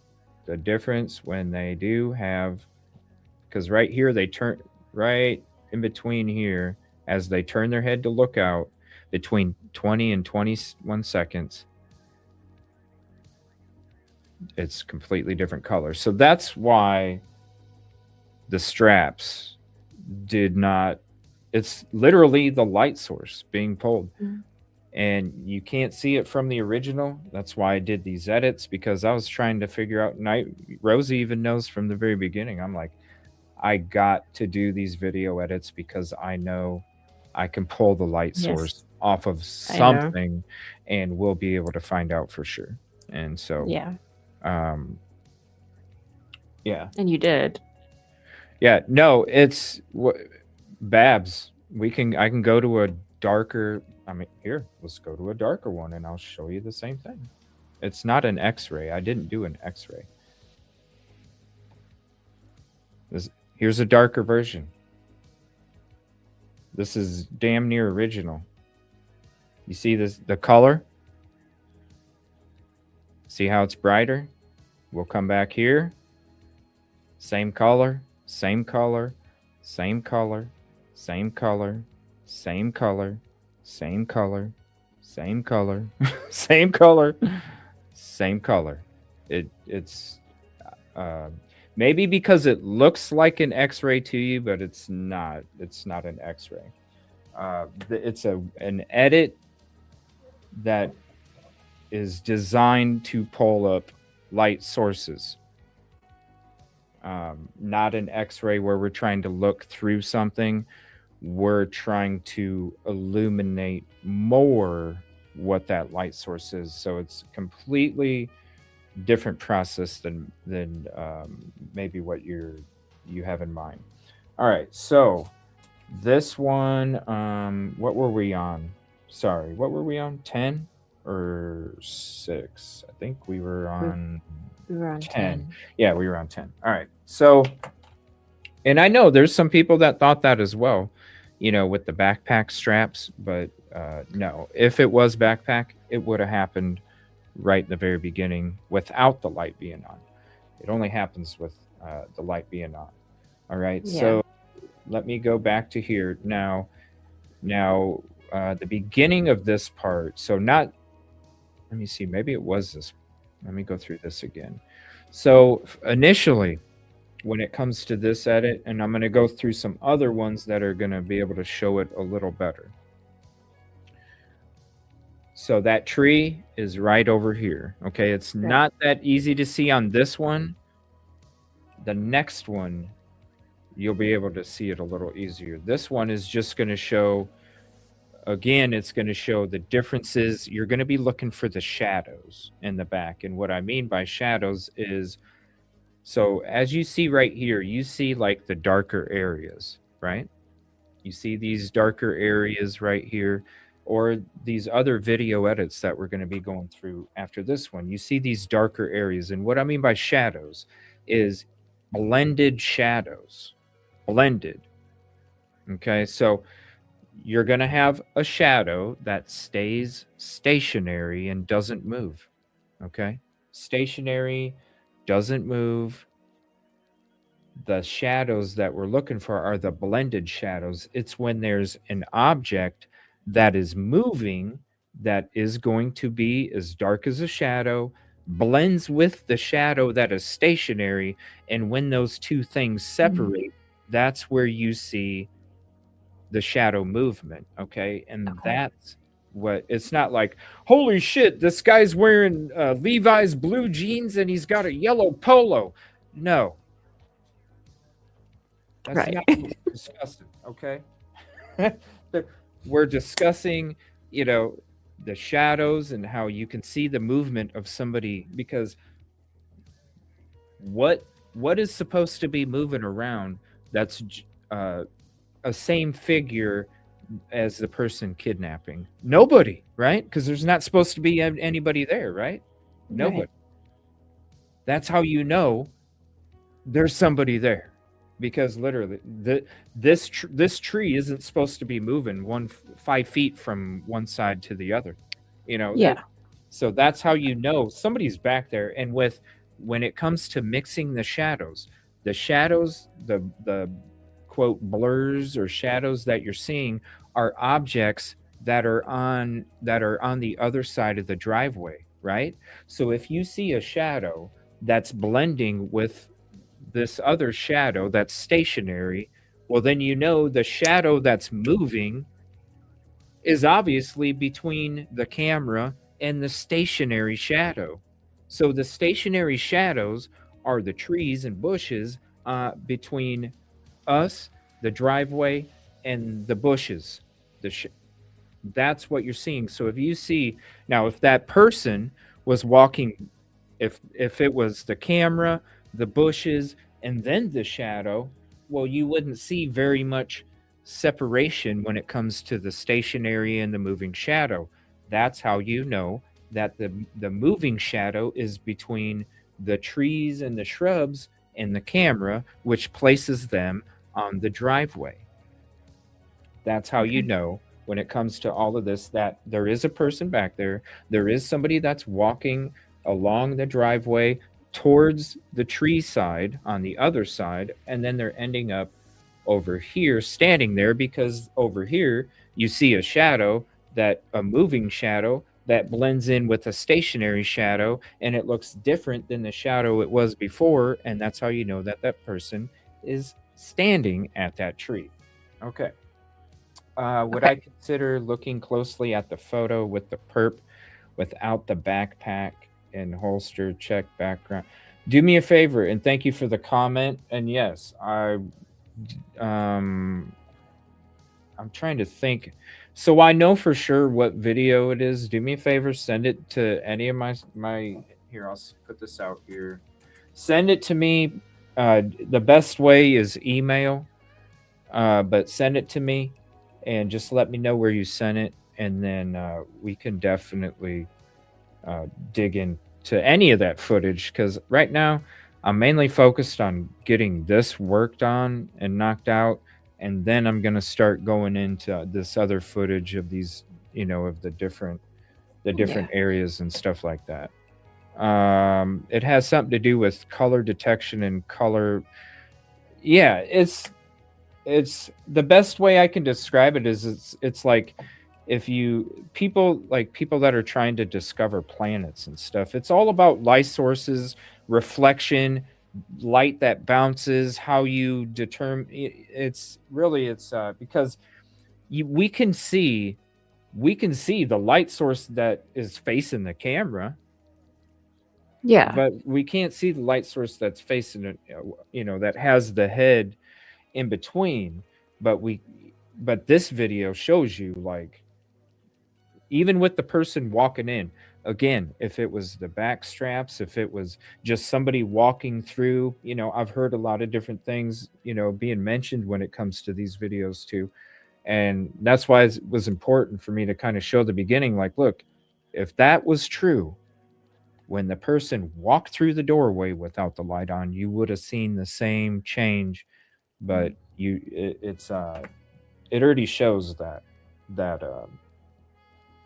the difference when they do have, because right here they turn right in between here as they turn their head to look out, between 20 and 21 seconds, it's completely different color. So that's why the straps did not, it's literally the light source being pulled. Mhm. And you can't see it from the original. That's why I did these edits, because I was trying to figure out, and Rosee even knows from the very beginning, I'm like, I got to do these video edits because I know I can pull the light source off of something and we'll be able to find out for sure. And so yeah. Yeah. And you did. Yeah, no, it's Babs. I can go to a darker, I mean, here, let's go to a darker one and I'll show you the same thing. It's not an X-ray. I didn't do an X-ray. Here's a darker version. This is damn near original. You see the color? See how it's brighter? We'll come back here. Same color, same color, same color, same color, same color, same color, same color, same color, same color. It's maybe because it looks like an X-ray to you, but it's not. It's not an X-ray. It's an edit that is designed to pull up light sources. Not an X-ray where we're trying to look through something. We're trying to illuminate more what that light source is. So it's completely different process than maybe what you have in mind. All right, so this one, what were we on? Sorry, what were we on? 10 or 6? I think we were on We were on 10. 10. Yeah, we were on 10. All right. So, and I know there's some people that thought that as well, with the backpack straps, but no. If it was backpack, it would have happened right in the very beginning without the light being on. It only happens with the light being on. All right. Yeah. So let me go back to here now. Now, the beginning of this part. So not. Let me see. Maybe it was this. Let me go through this again. So initially, when it comes to this edit, and I'm going to go through some other ones that are going to be able to show it a little better. So that tree is right over here. Okay, it's not that easy to see on this one. The next one, you'll be able to see it a little easier. This one is just going to show, again, it's going to show the differences. You're going to be looking for the shadows in the back. And what I mean by shadows is, so as you see right here, you see like the darker areas, right? You see these darker areas right here, or these other video edits that we're going to be going through after this one. You see these darker areas. And what I mean by shadows is blended shadows. Blended. Okay, so you're going to have a shadow that stays stationary and doesn't move. Okay, stationary, doesn't move. The shadows that we're looking for are the blended shadows. It's when there's an object that is moving that is going to be as dark as a shadow, blends with the shadow that is stationary, and when those two things separate, that's where you see the shadow movement. Okay, and that's what, it's not like, holy shit, this guy's wearing Levi's blue jeans and he's got a yellow polo. No, that's not what we're discussing. Okay, we're discussing, the shadows and how you can see the movement of somebody, because what is supposed to be moving around that's a same figure as the person kidnapping? Nobody, right? Because there's not supposed to be anybody there, right? Nobody. Right. That's how you know there's somebody there, because literally this tree isn't supposed to be moving 5 feet from one side to the other. Yeah. So that's how you know somebody's back there. And when it comes to mixing the shadows, the quote blurs or shadows that you're seeing are objects that are on the other side of the driveway, right? So if you see a shadow that's blending with this other shadow that's stationary, well, then you know the shadow that's moving is obviously between the camera and the stationary shadow. So the stationary shadows are the trees and bushes between us, the driveway, and the bushes. That's what you're seeing. So if you see, now if that person was walking, if it was the camera, the bushes, and then the shadow, well, you wouldn't see very much separation when it comes to the stationary and the moving shadow. That's how you know that the moving shadow is between the trees and the shrubs and the camera, which places them on the driveway. That's how you know, when it comes to all of this, that there is a person back there. There is somebody that's walking along the driveway towards the tree side on the other side, and then they're ending up over here standing there, because over here you see a shadow, a moving shadow that blends in with a stationary shadow, and it looks different than the shadow it was before, and that's how you know that that person is standing at that tree. Okay. Would I consider looking closely at the photo with the perp without the backpack and holster check background? Do me a favor, and thank you for the comment. And yes, I'm trying to think. So I know for sure what video it is. Do me a favor, send it to any of my. Here, I'll put this out here. Send it to me. The best way is email, but send it to me, and just let me know where you sent it, and then we can definitely dig into any of that footage. Because right now, I'm mainly focused on getting this worked on and knocked out, and then I'm gonna start going into this other footage of these, of the different Yeah. areas and stuff like that. It has something to do with color detection and color. Yeah, it's the best way I can describe it is it's like if you people that are trying to discover planets and stuff, it's all about light sources, reflection, light that bounces, how you determine. It's really because we can see the light source that is facing the camera, Yeah. but we can't see the light source that's facing it, that has the head in between. But this video shows you, like, even with the person walking in, again, if it was the back straps, if it was just somebody walking through, I've heard a lot of different things, being mentioned when it comes to these videos too. And that's why it was important for me to kind of show the beginning, like, look, if that was true, when the person walked through the doorway without the light on, you would have seen the same change. But it already shows that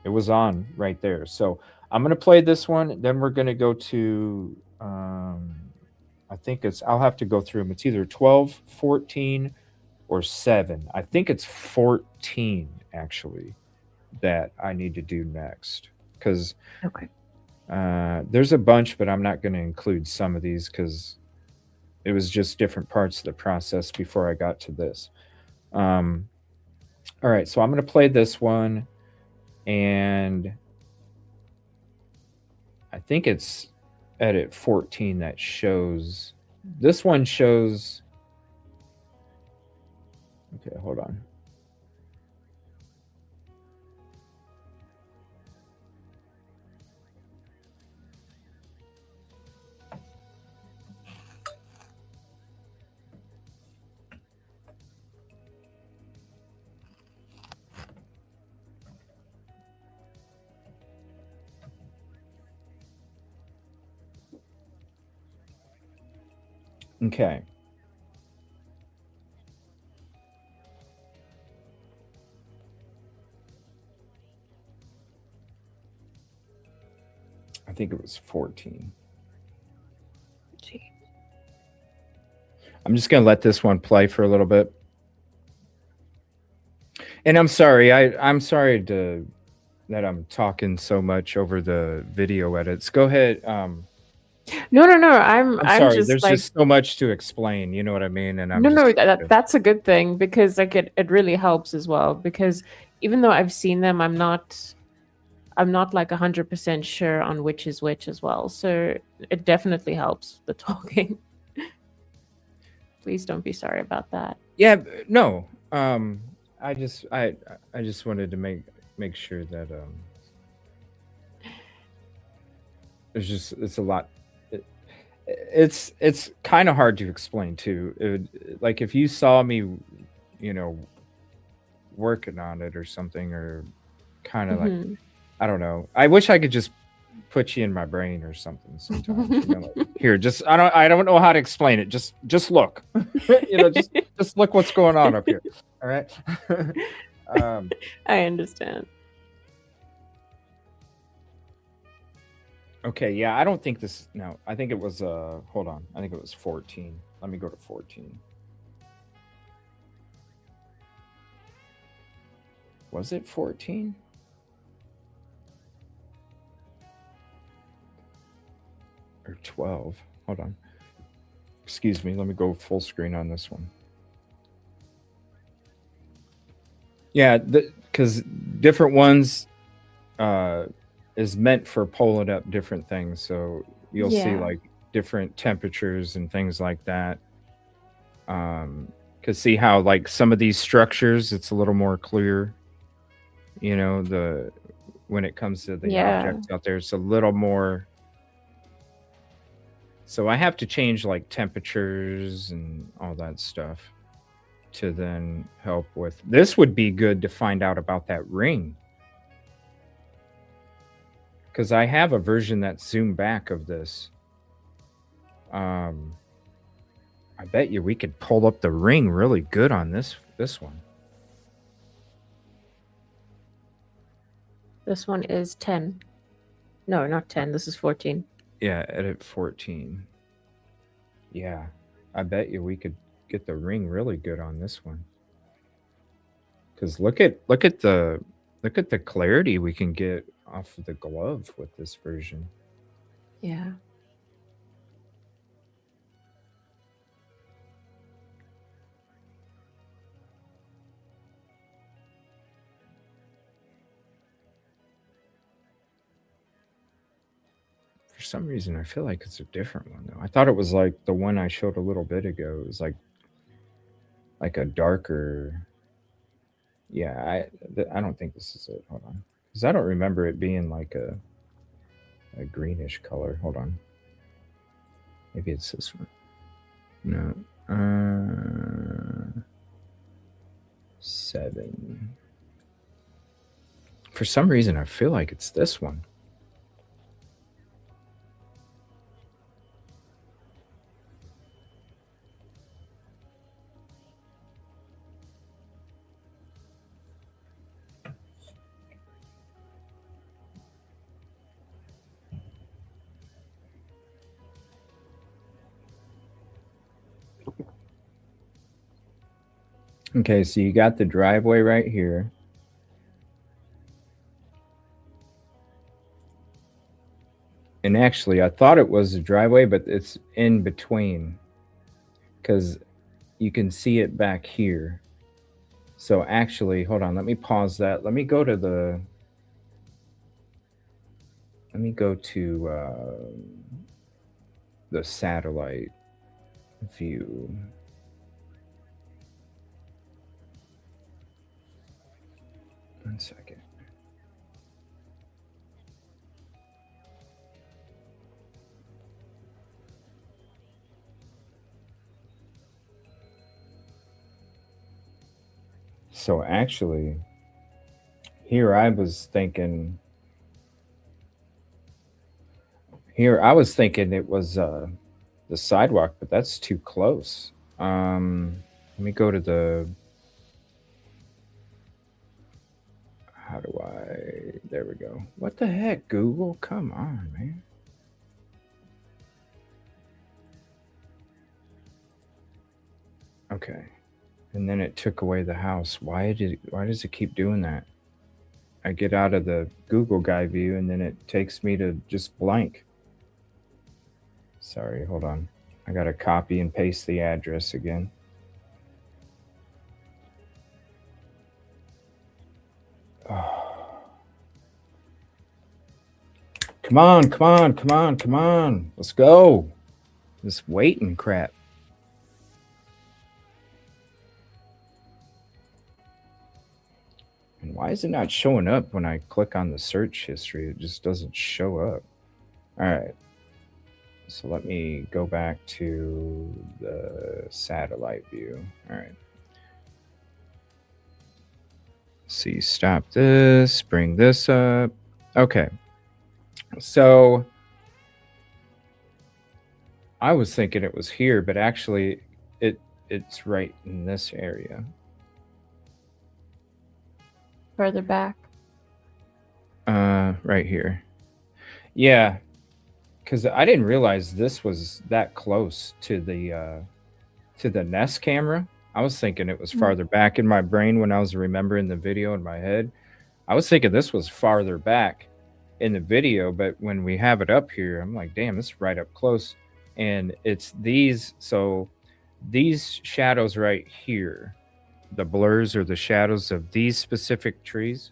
it was on right there. So I'm gonna play this one, then we're gonna go to I think I'll have to go through them. It's either 12, 14, or 7. I think it's 14 actually that I need to do next, because Okay. there's a bunch, but I'm not going to include some of these because it was just different parts of the process before I got to this. All right, so I'm going to play this one, and I think it's edit 14 that shows. This one shows. Okay, hold on. Okay. I think it was 14. Gee. I'm just going to let this one play for a little bit. And I'm sorry. I'm sorry that I'm talking so much over the video edits. Go ahead. No, no, no. I'm sorry. just There's like, just so much to explain. You know what I mean? And I'm no, no. just That's a good thing, because like it really helps as well. Because even though I've seen them, I'm not like 100% sure on which is which as well. So it definitely helps the talking. Please don't be sorry about that. Yeah. No. I just wanted to make sure that it's a lot. It's kind of hard to explain too. Like if you saw me, working on it or something, or kind of like, Mhm. I don't know. I wish I could just put you in my brain or something sometimes. Like, here, just I don't know how to explain it. Just look. Just look what's going on up here. All right. I understand. Okay, yeah, I don't think this. No, I think it was. Hold on, I think it was 14. Let me go to 14. Was it 14? Or 12? Hold on. Excuse me. Let me go full screen on this one. Yeah, because different ones is meant for pulling up different things. So you'll see like different temperatures and things like that. Because see how like some of these structures, it's a little more clear. You know, when it comes to the Yeah. objects out there, it's a little more. So I have to change like temperatures and all that stuff to then help with. This would be good to find out about that ring. Because I have a version that's zoomed back of this. I bet you we could pull up the ring really good on this one. This one is 10. No, not 10. This is 14. Yeah, edit 14. Yeah, I bet you we could get the ring really good on this one. Because look at the clarity we can get off of the glove with this version. Yeah. For some reason, I feel like it's a different one though. I thought it was like the one I showed a little bit ago. It was like a darker. Yeah, I don't think this is it. Hold on, because I don't remember it being like a greenish color. Hold on, maybe it's this one. No, 7. For some reason, I feel like it's this one. Okay, so you got the driveway right here. And actually, I thought it was a driveway, but it's in between. Because you can see it back here. So actually, hold on, let me pause that. Let me go to the satellite view. One second. So actually, here I was thinking it was the sidewalk, but that's too close. Let me go to the. How do I? There we go. What the heck, Google? Come on, man. Okay. And then it took away the house. Why does it keep doing that? I get out of the Google Guide view and then it takes me to just blank. Sorry, hold on. I gotta copy and paste the address again. Oh. Come on. Let's go. This waiting crap. And why is it not showing up when I click on the search history? It just doesn't show up. All right. So let me go back to the satellite view. All right. See, stop this, bring this up. Okay. So I was thinking it was here, but actually it's right in this area. Further back. Right here. Yeah. Because I didn't realize this was that close to the Nest camera. I was thinking it was farther back in my brain when I was remembering the video in my head. I was thinking this was farther back in the video, but when we have it up here, I'm like, damn, this is right up close. And it's these, so these shadows right here, the blurs or the shadows of these specific trees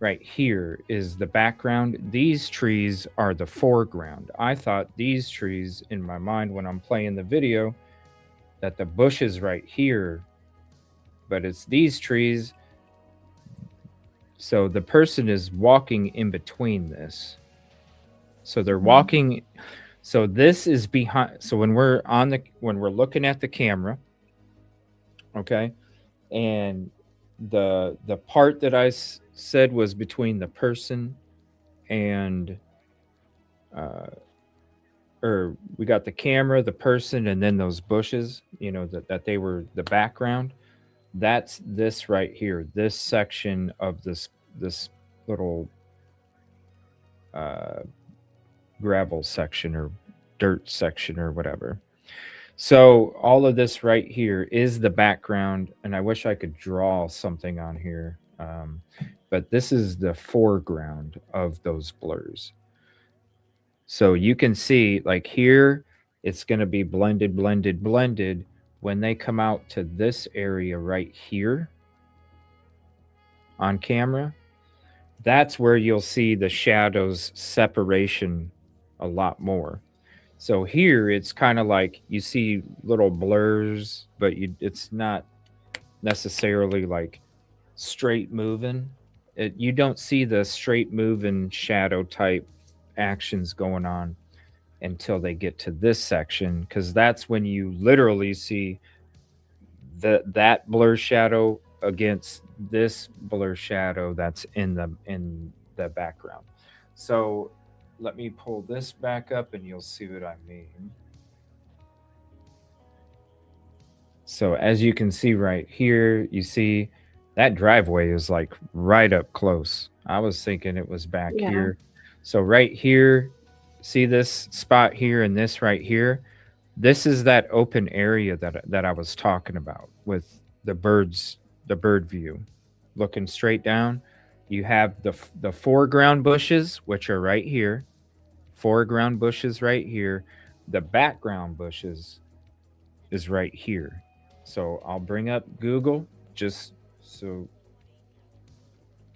right here is the background. These trees are the foreground. I thought these trees in my mind when I'm playing the video that the bushes right here, but it's these trees. So the person is walking in between this. So they're Mhm. walking. So this is behind. So when we're looking at the camera, okay, and the part that I said was between the person and or we got the camera, the person, and then those bushes, that they were the background. That's this right here, this section of this little uh, gravel section or dirt section or whatever. So all of this right here is the background, and I wish I could draw something on here, but this is the foreground of those blurs. So you can see, like here, it's going to be blended, blended, blended. When they come out to this area right here on camera, that's where you'll see the shadows separation a lot more. So here it's kind of like you see little blurs, but it's not necessarily like straight moving. You don't see the straight moving shadow type actions going on until they get to this section, because that's when you literally see that blur shadow against this blur shadow that's in the background. So let me pull this back up and you'll see what I mean. So as you can see right here, you see that driveway is like right up close. I was thinking it was back Yeah. here. So right here, see this spot here and this right here? This is that open area that I was talking about with the bird view. Looking straight down, you have the foreground bushes, which are right here. Foreground bushes right here. The background bushes is right here. So I'll bring up Google just so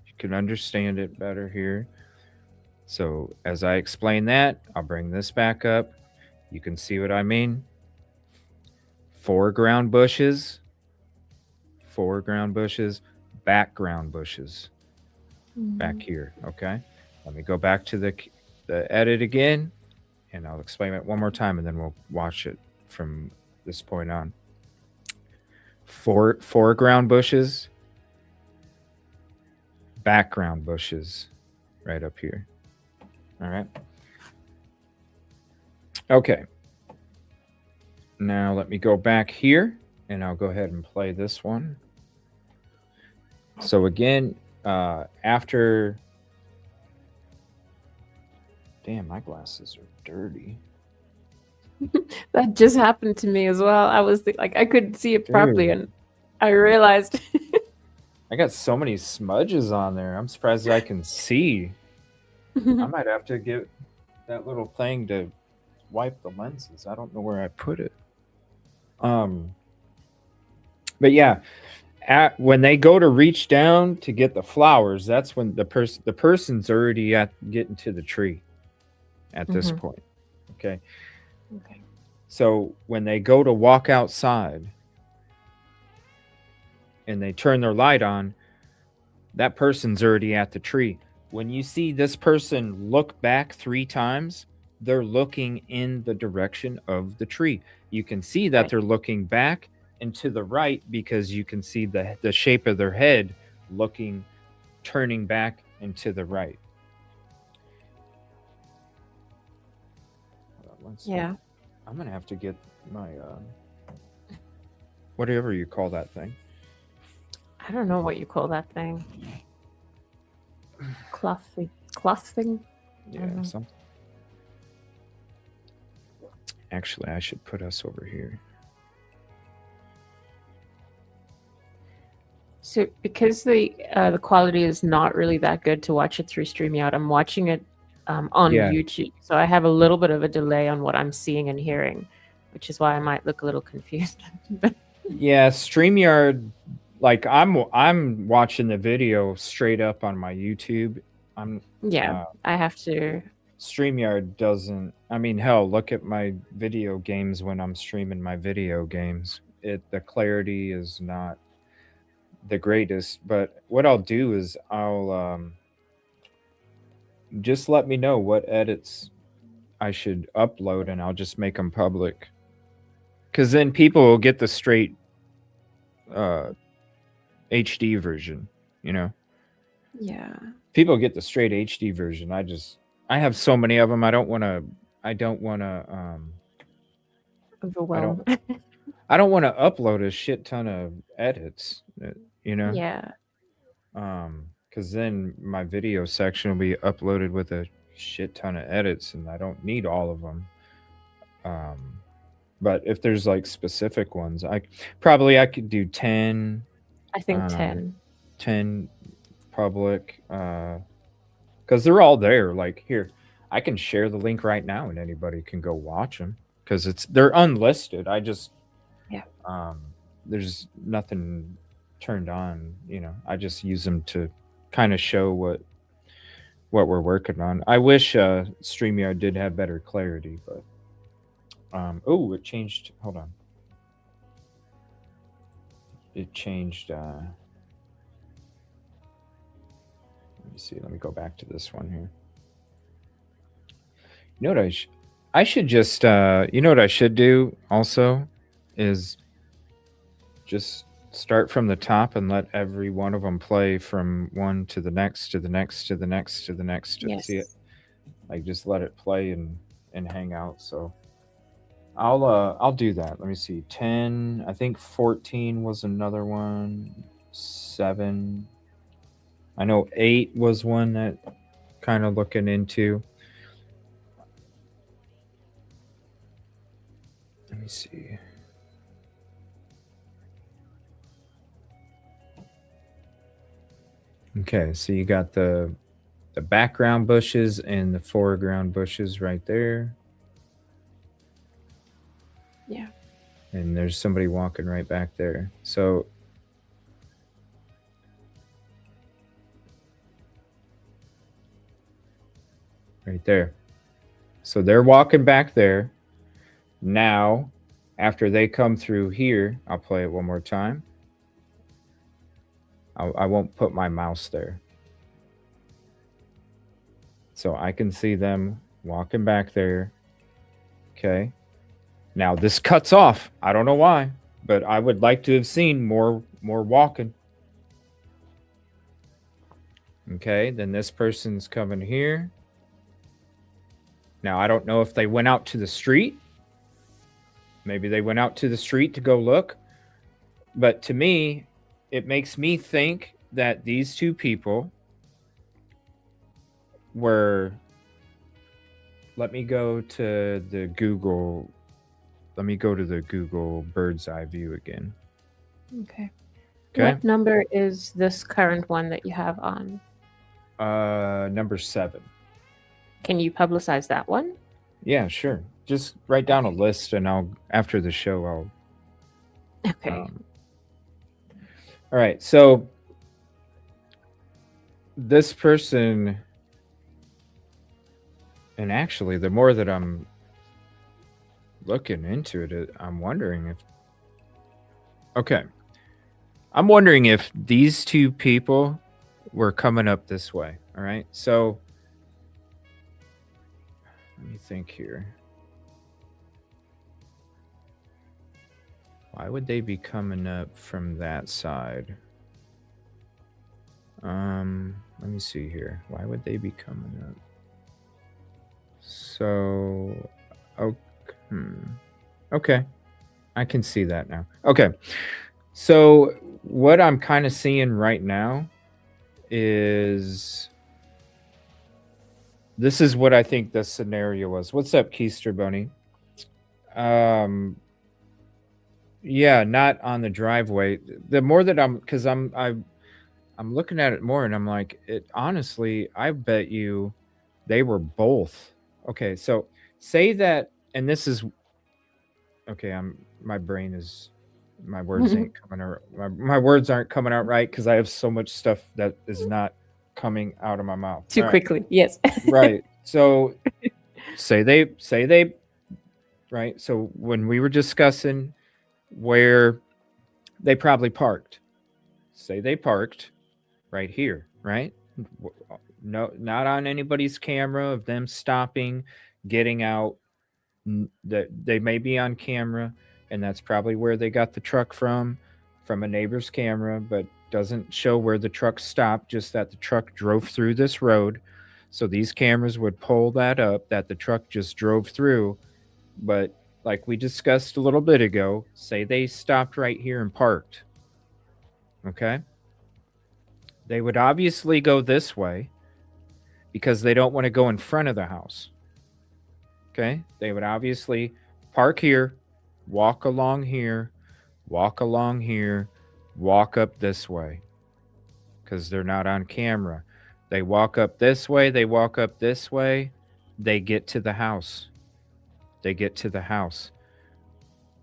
you can understand it better here. So as I explain that, I'll bring this back up. You can see what I mean. Foreground bushes, background bushes back here. Okay. Let me go back to the edit again, and I'll explain it one more time, and then we'll watch it from this point on. Foreground bushes, background bushes right up here. All right. Okay. Now let me go back here and I'll go ahead and play this one. So again, after... Damn, my glasses are dirty. That just happened to me as well. I was like, I couldn't see it properly, and I realized... I got so many smudges on there. I'm surprised I can see. I might have to get that little thing to wipe the lenses. I don't know where I put it. But yeah, when they go to reach down to get the flowers, that's when the person's already at getting to the tree at this point. Okay. So when they go to walk outside and they turn their light on, that person's already at the tree. When you see this person look back 3 times, they're looking in the direction of the tree. You can see that they're looking back and to the right because you can see the shape of their head turning back and to the right. Yeah. I'm going to have to get my, whatever you call that thing. I don't know what you call that thing. Cloth thing? Yeah, something. Actually, I should put us over here. So because the quality is not really that good to watch it through StreamYard, I'm watching it on YouTube. So I have a little bit of a delay on what I'm seeing and hearing, which is why I might look a little confused. Yeah, StreamYard, like I'm watching the video straight up on my YouTube. I have to. StreamYard doesn't. I mean, hell, look at my video games when I'm streaming my video games. The clarity is not the greatest, but what I'll do is I'll just let me know what edits I should upload, and I'll just make them public. Because then people will get the straight uh, HD version. You know, Yeah. people get the straight HD version. I have so many of them. I don't want to. I don't Overwhelm. I don't want to upload a shit ton of edits. You know. Yeah. Because then my video section will be uploaded with a shit ton of edits, and I don't need all of them. But if there's like specific ones, I could do 10. I think 10. 10 public, because they're all there. Like here, I can share the link right now, and anybody can go watch them because they're unlisted. Yeah. There's nothing turned on. You know, I just use them to kind of show what we're working on. I wish StreamYard did have better clarity, but it changed. Hold on. It changed. Let me see. Let me go back to this one here. You know what I should just you know what I should do also is just start from the top and let every one of them play from one to the next to the next to the next to the next. Yes. See it? Like just let it play and hang out. So I'll do that. Let me see. 10. I think 14 was another one. 7. I know 8 was one that kind of looking into. Let me see. Okay, so you got the background bushes and the foreground bushes right there. Yeah. And there's somebody walking right back there. So right there. So they're walking back there. Now, after they come through here, I'll play it one more time. I won't put my mouse there. So I can see them walking back there. Okay. Now this cuts off. I don't know why, but I would like to have seen more walking. Okay, then this person's coming here. Now I don't know if they went out to the street. Maybe they went out to the street to go look. But to me, it makes me think that these two people were. Let me go to the Google. Let me go to the Google bird's eye view again. Okay. Okay. What number is this current one that you have on? Number 7. Can you publicize that one? Yeah, sure. Just write down a list, and after the show I'll. Okay. All right. So this person, and actually, the more that I'm looking into it, I'm wondering if. Okay. I'm wondering if these two people were coming up this way. All right. So let me think here. Why would they be coming up from that side? Let me see here. Why would they be coming up? So, okay. I can see that now. Okay. So what I'm kind of seeing right now is this is what I think the scenario was. What's up, Keister Bunny? Yeah, not on the driveway. The more that because I'm looking at it more, and I'm like, it honestly, I bet you they were both. Okay, so say that, and this is okay. My brain is, my words ain't coming out. My words aren't coming out right because I have so much stuff that is not coming out of my mouth too quickly. Yes. Right. So say they right. So when we were discussing where they probably parked, say they parked right here, right? No, not on anybody's camera of them stopping, getting out. That they may be on camera, and that's probably where they got the truck from a neighbor's camera, but doesn't show where the truck stopped, just that the truck drove through this road. So these cameras would pull that up, that the truck just drove through. But like we discussed a little bit ago, say they stopped right here and parked. Okay? They would obviously go this way because they don't want to go in front of the house. Okay? They would obviously park here, walk along here, walk along here, walk up this way because they're not on camera. They walk up this way, they walk up this way, they get to the house. They get to the house.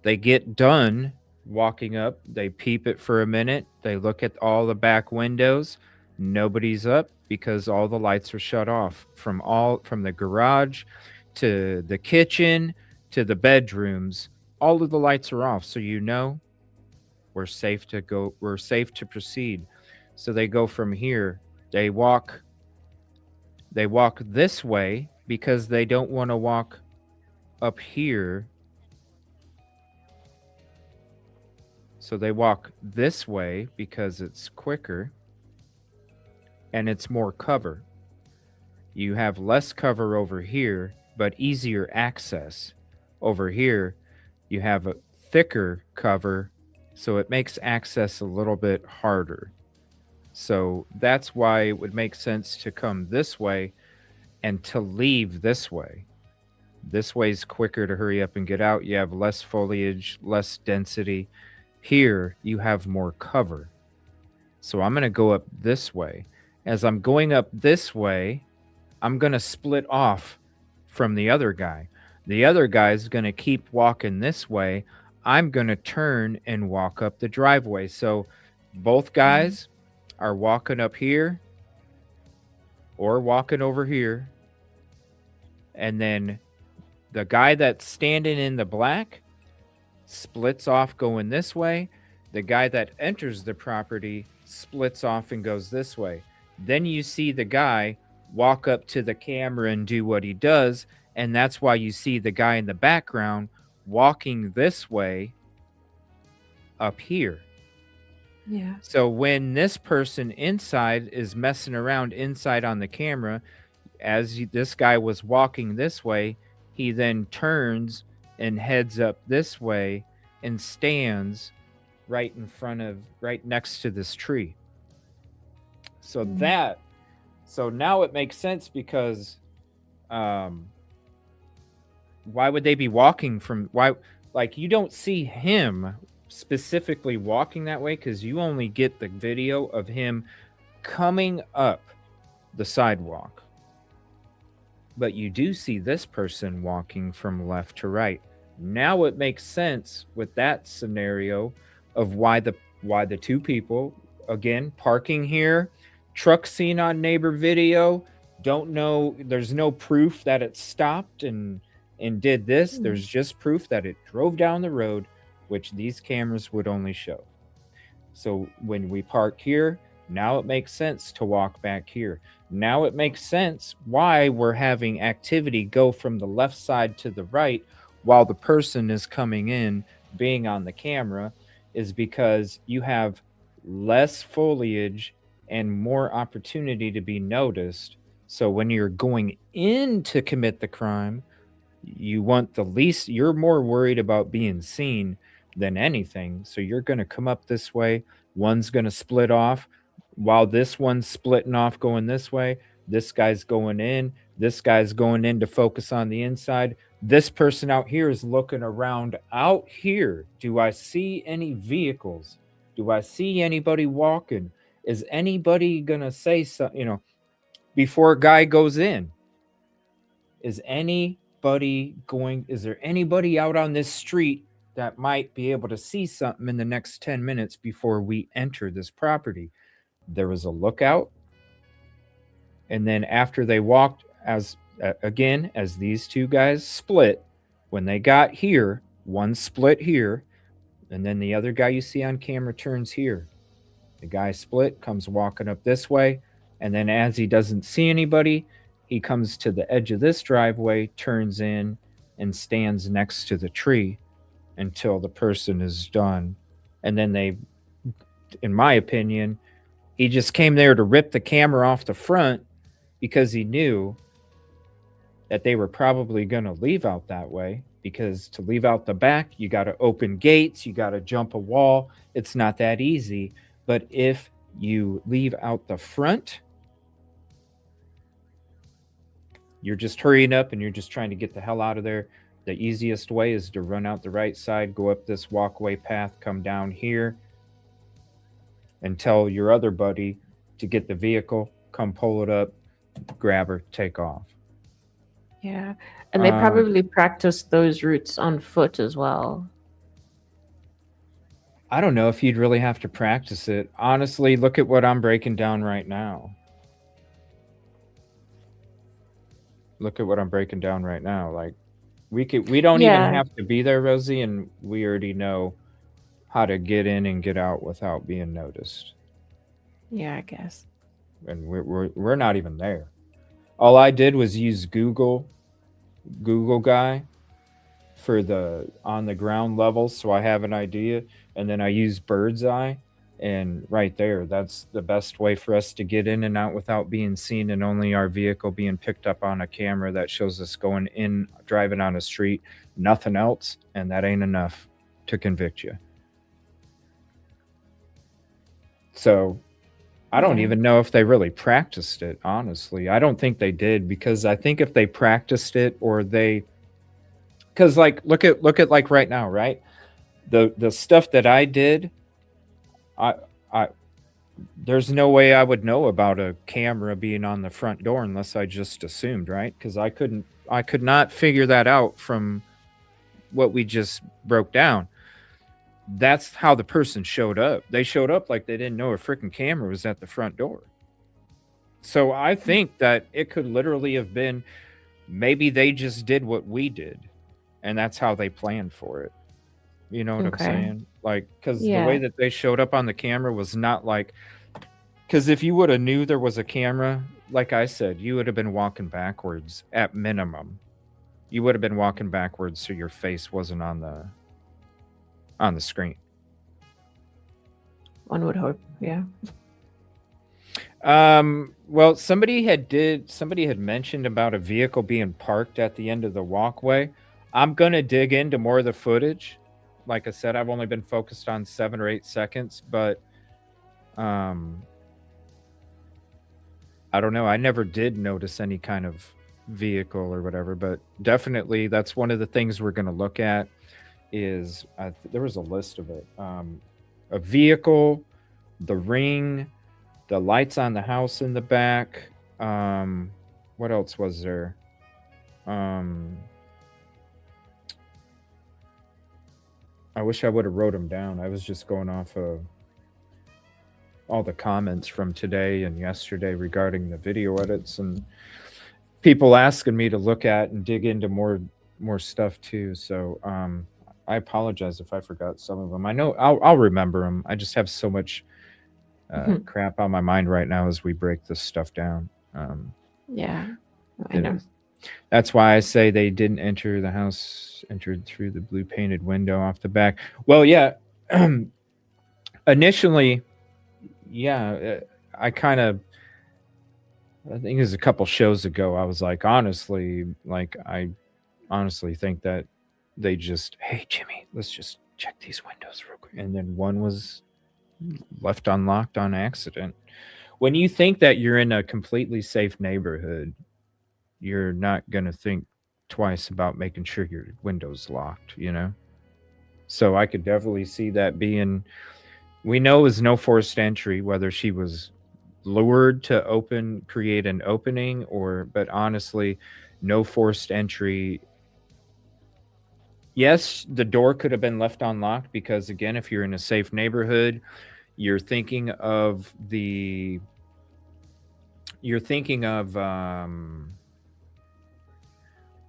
They get done walking up, they peep it for a minute, they look at all the back windows, nobody's up because all the lights are shut off from the garage to the kitchen to the bedrooms. All of the lights are off, so you know we're safe to go, we're safe to proceed. So they go from here, they walk this way because they don't want to walk up here. So they walk this way because it's quicker and it's more cover. You have less cover over here, but easier access. Over here, you have a thicker cover, so it makes access a little bit harder. So that's why it would make sense to come this way and to leave this way. This way is quicker to hurry up and get out. You have less foliage, less density. Here, you have more cover. So I'm going to go up this way. As I'm going up this way, I'm going to split off from the other guy. The other guy's going to keep walking this way. I'm going to turn and walk up the driveway. So both guys are walking up here or walking over here. And then the guy that's standing in the black splits off going this way. The guy that enters the property splits off and goes this way. Then you see the guy walk up to the camera and do what he does, and that's why you see the guy in the background walking this way up here. Yeah. So when this person inside is messing around inside on the camera, this guy was walking this way, he then turns and heads up this way and stands right next to this tree. So so now it makes sense because why would they be walking you don't see him specifically walking that way because you only get the video of him coming up the sidewalk. But you do see this person walking from left to right. Now it makes sense with that scenario of why the two people, again, parking here, truck seen on neighbor video, don't know, there's no proof that it stopped and did this. There's just proof that it drove down the road, which these cameras would only show. So when we park here, now it makes sense to walk back here. Now it makes sense why we're having activity go from the left side to the right while the person is coming in, being on the camera, is because you have less foliage and more opportunity to be noticed. So when you're going in to commit the crime, you want the least, you're more worried about being seen than anything. So you're going to come up this way. One's going to split off. While this one's splitting off going this way, this guy's going in. This guy's going in to focus on the inside. This person out here is looking around out here. Do I see any vehicles? Do I see anybody walking? Is anybody going to say something, before a guy goes in? Is there anybody out on this street that might be able to see something in the next 10 minutes before we enter this property? There was a lookout. And then after they walked, as these two guys split, when they got here, one split here, and then the other guy you see on camera turns here. The guy split, comes walking up this way, and then as he doesn't see anybody, he comes to the edge of this driveway, turns in, and stands next to the tree until the person is done. And then they, in my opinion, he just came there to rip the camera off the front because he knew that they were probably going to leave out that way, because to leave out the back, you got to open gates, you got to jump a wall. It's not that easy. But if you leave out the front, you're just hurrying up and you're just trying to get the hell out of there. The easiest way is to run out the right side, go up this walkway path, come down here, and tell your other buddy to get the vehicle, come pull it up, grab her, take off. Yeah. And they probably practice those routes on foot as well. I don't know if you'd really have to practice it. Honestly, look at what I'm breaking down right now. Look at what I'm breaking down right now. Like, we don't even have to be there, Rosee, and we already know how to get in and get out without being noticed. Yeah, I guess. And we're not even there. All I did was use Google Guy for the on the ground level, so I have an idea, and then I use Bird's Eye, and right there, that's the best way for us to get in and out without being seen, and only our vehicle being picked up on a camera that shows us going in, driving on a street, nothing else, and that ain't enough to convict you. So I don't even know if they really practiced it, honestly. I don't think they did, because I think if they practiced it, or they, because like look at like right now, right? The stuff that I did, I there's no way I would know about a camera being on the front door unless I just assumed, right? Because I could not figure that out from what we just broke down. That's how the person showed up. They showed up like they didn't know a freaking camera was at the front door. So I think that it could literally have been, maybe they just did what we did, and that's how they planned for it. You know what I'm saying? Like, because the way that they showed up on the camera was not like, because if you would have knew there was a camera, like I said, you would have been walking backwards at minimum. You would have been walking backwards so your face wasn't on the screen. One would hope, yeah. Well, somebody had mentioned about a vehicle being parked at the end of the walkway. I'm gonna dig into more of the footage. Like I said, I've only been focused on 7 or 8 seconds, but I don't know. I never did notice any kind of vehicle or whatever, but definitely that's one of the things we're gonna look at. Is there was a list of it. A vehicle, the ring, the lights on the house in the back. What else was there? I wish I would have wrote them down. I was just going off of all the comments from today and yesterday regarding the video edits, and people asking me to look at and dig into more stuff too. So I apologize if I forgot some of them. I know I'll remember them. I just have so much crap on my mind right now as we break this stuff down. Yeah, I know. That's why I say they didn't enter the house, entered through the blue painted window off the back. Well, yeah, initially, yeah, I think it was a couple shows ago, I was like, honestly, like, I honestly think that they just, hey, Jimmy, let's just check these windows real quick. And then one was left unlocked on accident. When you think that you're in a completely safe neighborhood, you're not going to think twice about making sure your window's locked, you know? So I could definitely see that being, we know it was no forced entry, whether she was lured to create an opening, but honestly, no forced entry. Yes, the door could have been left unlocked because, again, if you're in a safe neighborhood, you're thinking of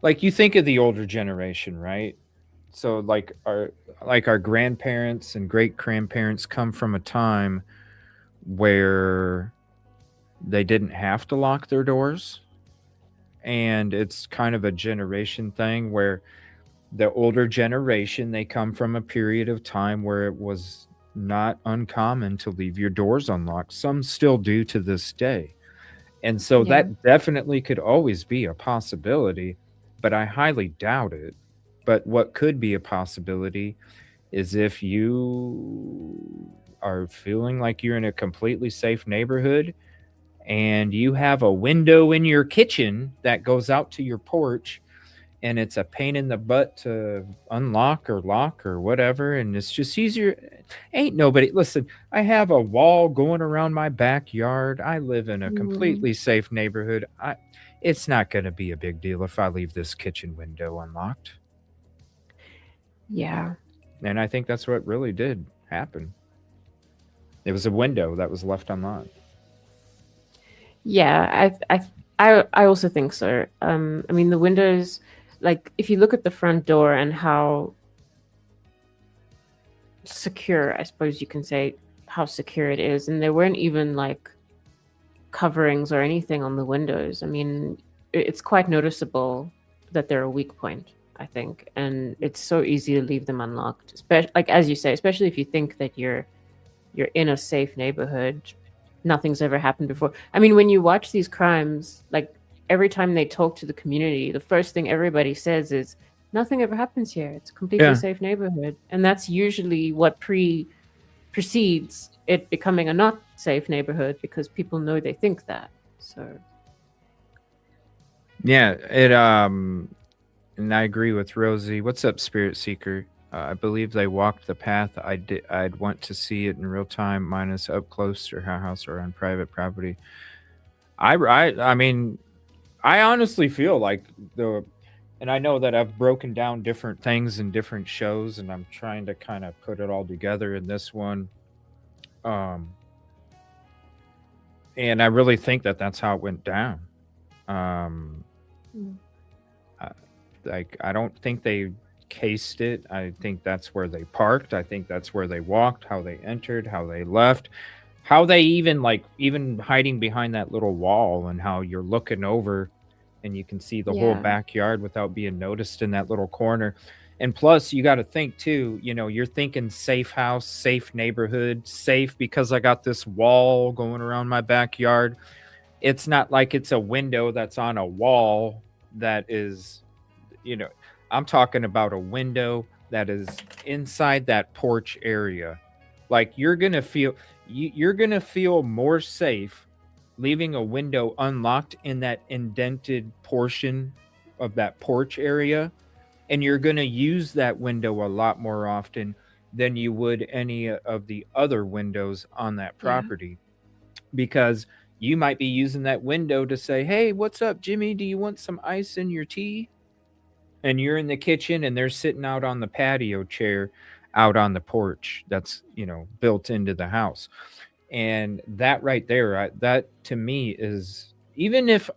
like, you think of the older generation, right? So like our grandparents and great grandparents come from a time where they didn't have to lock their doors. And it's kind of a generation thing where the older generation, they come from a period of time where it was not uncommon to leave your doors unlocked. Some still do to this day. And so Yeah. that definitely could always be a possibility, but I highly doubt it. But what could be a possibility is if you are feeling like you're in a completely safe neighborhood and you have a window in your kitchen that goes out to your porch, and it's a pain in the butt to unlock or lock or whatever, and it's just easier. Ain't nobody, listen, I have a wall going around my backyard. I live in a Mm, completely safe neighborhood. It's not going to be a big deal if I leave this kitchen window unlocked. yeah. And I think that's what really did happen. It was a window that was left unlocked. Yeah, I also think so. I mean, the windows, like if you look at the front door and how secure, I suppose you can say how secure it is, and there weren't even like coverings or anything on the windows. I mean, it's quite noticeable that they're a weak point, I think, and it's so easy to leave them unlocked. Especially, like as you say, especially if you think that you're in a safe neighborhood, nothing's ever happened before. I mean, when you watch these crimes, like every time they talk to the community, the first thing everybody says is nothing ever happens here. It's a completely Yeah. safe neighborhood, and that's usually what precedes it becoming a not safe neighborhood because people know they think that. So Yeah. And I agree with Rosie. What's up, Spirit Seeker? I believe they walked the path. I'd want to see it in real time, minus up close to her house or on private property. I mean, I honestly feel like the, and I know that I've broken down different things in different shows, and I'm trying to kind of put it all together in this one. Um, and I really think that that's how it went down. Um, mm, I- like I don't think they cased it. I think that's where they parked. I think that's where they walked, how they entered, how they left, how they even like even hiding behind that little wall, and how you're looking over and you can see the whole yeah, backyard without being noticed in that little corner. And plus, you got to think too, you're thinking safe house, safe neighborhood, safe because I got this wall going around my backyard. It's not like it's a window that's on a wall that is, you know, I'm talking about a window that is inside that porch area. Like you're going to feel more safe leaving a window unlocked in that indented portion of that porch area, and you're going to use that window a lot more often than you would any of the other windows on that yeah, property, because you might be using that window to say, "Hey, what's up, Jimmy? Do you want some ice in your tea?" And you're in the kitchen and they're sitting out on the patio chair out on the porch that's, built into the house. And that right there, that to me is, even if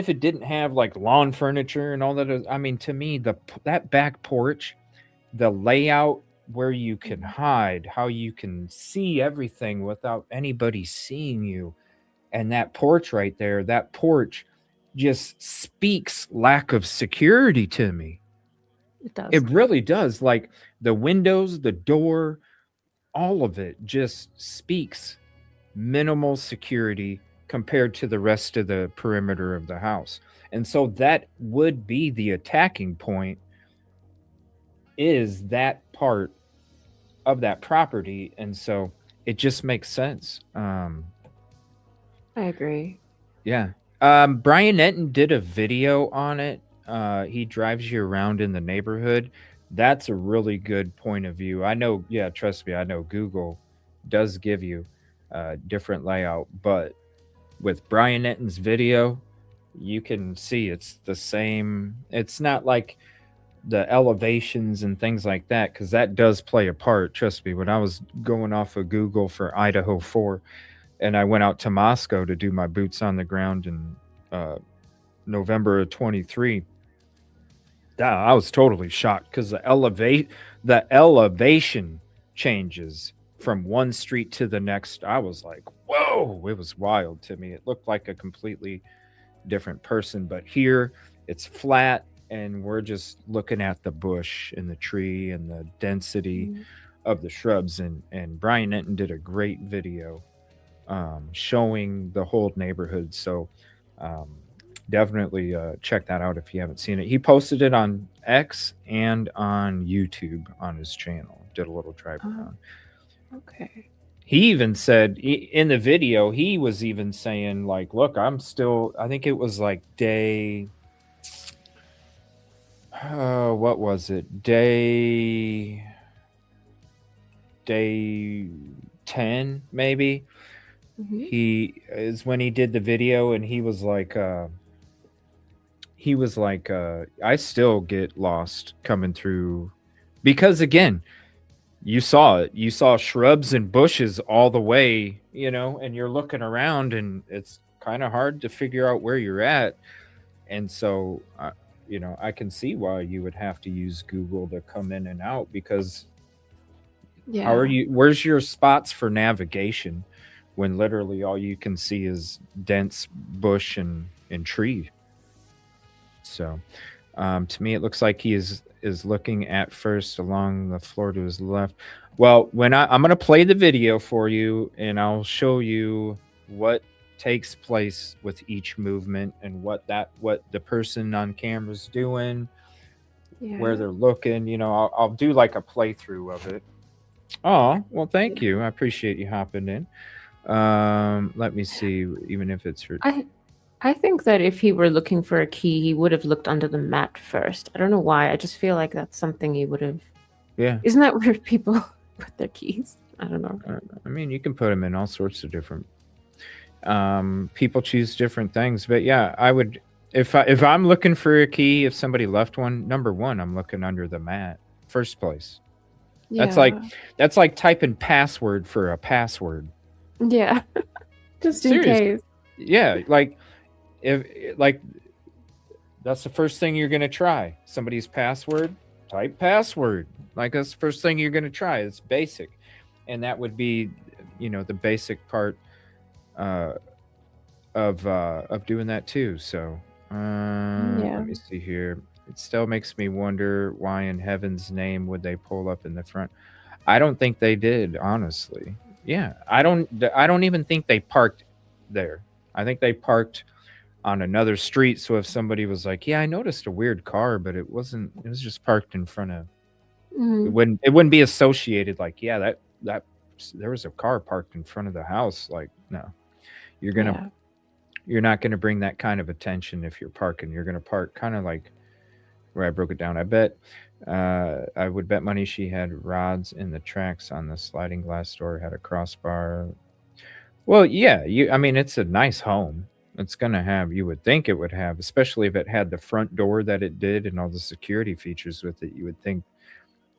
it didn't have like lawn furniture and all that, I mean, to me, that back porch, the layout where you can mhm, hide, how you can see everything without anybody seeing you, and that porch right there, that porch just speaks lack of security to me. it does. It really does. Like the windows, the door, all of it just speaks minimal security compared to the rest of the perimeter of the house. And so that would be the attacking point, is that part of that property. And so it just makes sense. I agree. Yeah. Brian Enton did a video on it. He drives you around in the neighborhood. That's a really good point of view. I know, yeah, trust me, I know Google does give you different layout, but with Brian Enton's video, you can see it's the same. It's not like the elevations and things like that, because that does play a part. Trust me, when I was going off of Google for Idaho 4, and I went out to Moscow to do my boots on the ground in uh, November of 23. I was totally shocked because the elevation changes from one street to the next, I was like, whoa, it was wild to me. It looked like a completely different person. But here it's flat and we're just looking at the bush and the tree and the density Mm. of the shrubs. And Brian Enton did a great video showing the whole neighborhood. So um, definitely check that out if you haven't seen it. He posted it on X and on YouTube on his channel. Did a little drive Oh, around. okay. He even said in the video, he was even saying, like, look, I'm still, I think it was like day, what was it? Day 10, maybe. Hmm. He is when he did the video, and he was like, I still get lost coming through because again, you saw it. You saw shrubs and bushes all the way, and you're looking around and it's kind of hard to figure out where you're at. And so, I can see why you would have to use Google to come in and out because Yeah. where's your spots for navigation when literally all you can see is dense bush and tree. So, to me, it looks like he is looking at first along the floor to his left. Well, when I'm going to play the video for you, and I'll show you what takes place with each movement and what the person on camera's doing, where Yeah. they're looking. I'll do like a playthrough of it. Oh, well, thank you. I appreciate you hopping in. Let me see. Even if it's for I I think that if he were looking for a key, he would have looked under the mat first. I don't know why. I just feel like that's something he would have. yeah. Isn't that where people put their keys? I don't know. I mean, you can put them in all sorts of different people choose different things, but yeah, I would if I'm looking for a key, if somebody left one, number one, I'm looking under the mat first place. that's like Yeah. that's like typing password for a password. Yeah. Just in Serious. case. Yeah, like if like that's the first thing you're gonna try, somebody's password, type password. Like that's the first thing you're gonna try. It's basic. And that would be the basic part uh of doing that too. So Yeah. let me see here. It still makes me wonder why in heaven's name would they pull up in the front. I don't think they did, honestly. Yeah, I don't even think they parked there. I think they parked on another street. So if somebody was like, yeah, I noticed a weird car, but it was just parked in front of, it Mm. wouldn't be associated like, yeah, that there was a car parked in front of the house. Like, no, you're gonna Yeah. you're not going to bring that kind of attention if you're parking. You're going to park kind of like where I broke it down. I would bet money she had rods in the tracks on the sliding glass door, had a crossbar. Well, yeah, I mean, it's a nice home. It's going to have, you would think it would have, especially if it had the front door that it did and all the security features with it. You would think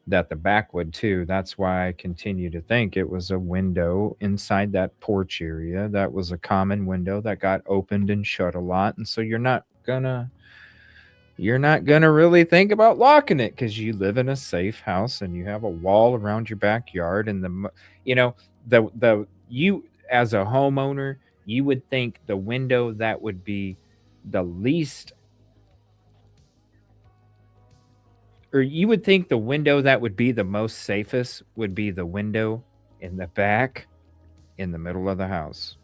that the back would too. That's why I continue to think it was a window inside that porch area. That was a common window that got opened and shut a lot. And so you're not gonna really think about locking it because you live in a safe house and you have a wall around your backyard. And the you as a homeowner, you would think the window that would be the least, or you would think the window that would be the most safest would be the window in the back in the middle of the house.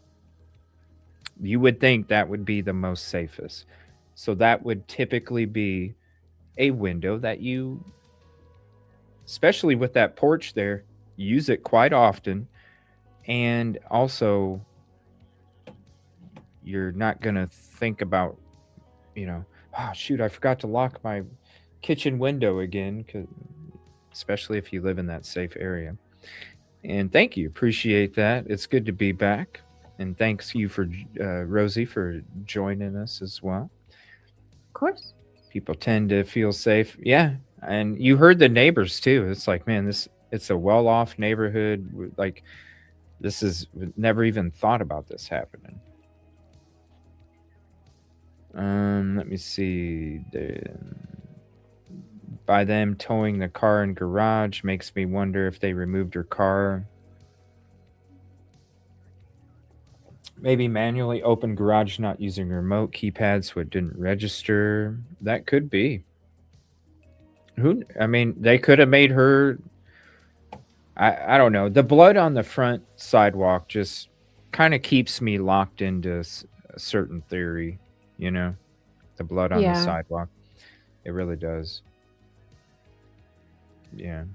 You would think that would be the most safest. So that would typically be a window that you, especially with that porch there, use it quite often. And also, you're not going to think about, oh, shoot, I forgot to lock my kitchen window again, especially if you live in that safe area. And thank you. Appreciate that. It's good to be back. And thanks you for Rosee for joining us as well. Of course. People tend to feel safe. Yeah. And you heard the neighbors too. It's like, man, it's a well-off neighborhood. Like this is never even thought about this happening. Let me see. By them towing the car in garage makes me wonder if they removed her car Maybe manually open garage not using remote keypad so it didn't register. That could be. I mean, they could have made her. I don't know. The blood on the front sidewalk just kind of keeps me locked into a certain theory, you know? The blood on the Yeah. sidewalk. It really does. Yeah.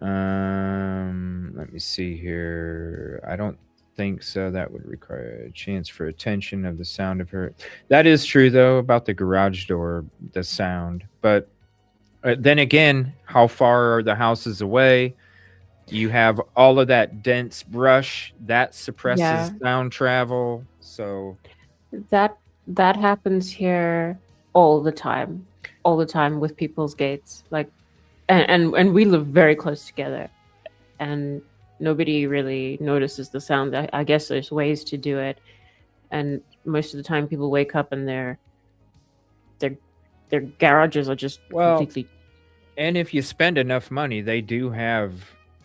Let me see here. I don't think so. That would require a chance for attention of the sound of her. That is true though about the garage door, the sound. But then again, how far are the houses away? You have all of that dense brush that suppresses Yeah. sound travel. So That that happens here all the time. All the time with people's gates. Like and we live very close together. And nobody really notices the sound. I guess there's ways to do it. And most of the time people wake up and their garages are just completely. And if you spend enough money, they do have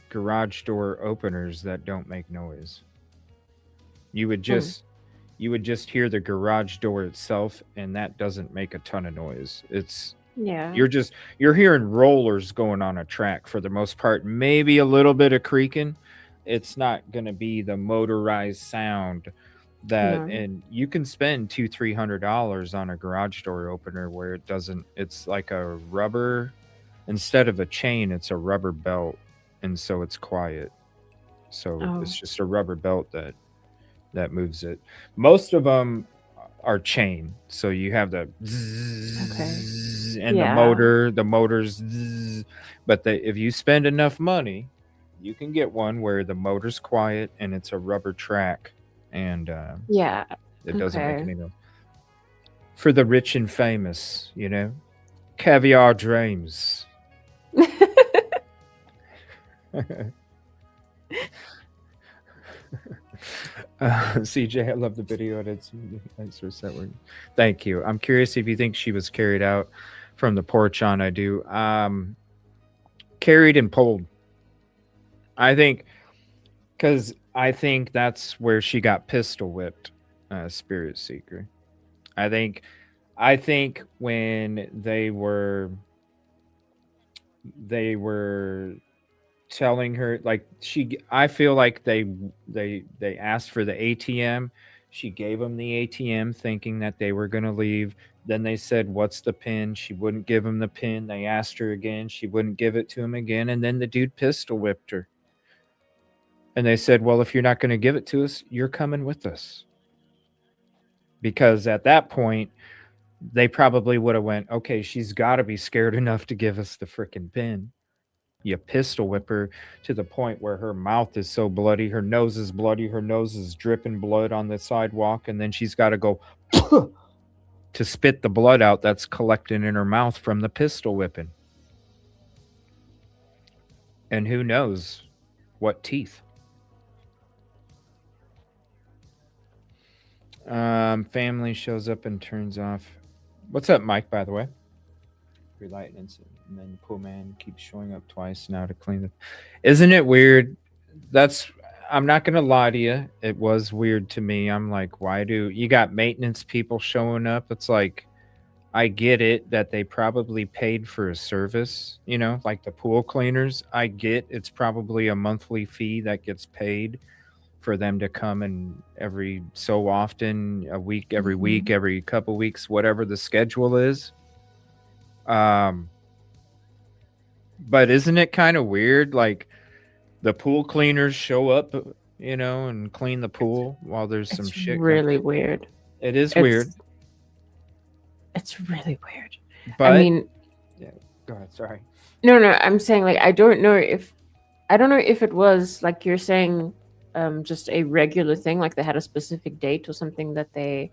garage door openers that don't make noise. You would just you would just hear the garage door itself, and that doesn't make a ton of noise. Yeah. You're hearing rollers going on a track for the most part, maybe a little bit of creaking. It's not going to be the motorized sound that, No. and you can spend $200-300 on a garage door opener where it doesn't. It's like a rubber, instead of a chain, it's a rubber belt, and so it's quiet. So it's just a rubber belt that moves it. Most of them are chain, so you have the zzz, and the motors zzz, but if you spend enough money, you can get one where the motor's quiet and it's a rubber track, and Yeah. it doesn't make any noise. For the rich and famous, caviar dreams. CJ, I love the video edits. Thanks for that word. Thank you. I'm curious if you think she was carried out from the porch on. I do. Carried and pulled. I think, because I think that's where she got pistol whipped, Spirit Seeker. I think when they were telling her, like, I feel like they asked for the ATM. She gave them the ATM thinking that they were going to leave. Then they said, what's the pin? She wouldn't give him the pin. They asked her again. She wouldn't give it to him again. And then the dude pistol whipped her. And they said, well, if you're not going to give it to us, you're coming with us. Because at that point, they probably would have went, okay, she's got to be scared enough to give us the freaking pin. You pistol whip her to the point where her mouth is so bloody, her nose is bloody, her nose is dripping blood on the sidewalk, and then she's got to go to spit the blood out that's collecting in her mouth from the pistol whipping. And who knows what teeth. Family shows up and turns off. What's up, Mike, by the way? Relight incident. And then poor man keeps showing up twice now to clean the. Isn't it weird? I'm not gonna lie to you. It was weird to me. I'm like, why do you got maintenance people showing up? It's like, I get it that they probably paid for a service, like the pool cleaners. I get it's probably a monthly fee that gets paid for them to come and every so often, a week, every week, every couple weeks, whatever the schedule is. But isn't it kind of weird? Like, the pool cleaners show up, and clean the pool while there's some shit. Really weird. It is weird. It's really weird. But I mean, yeah, go ahead. Sorry. No, I'm saying, like, I don't know if it was, like you're saying, just a regular thing, like they had a specific date or something that they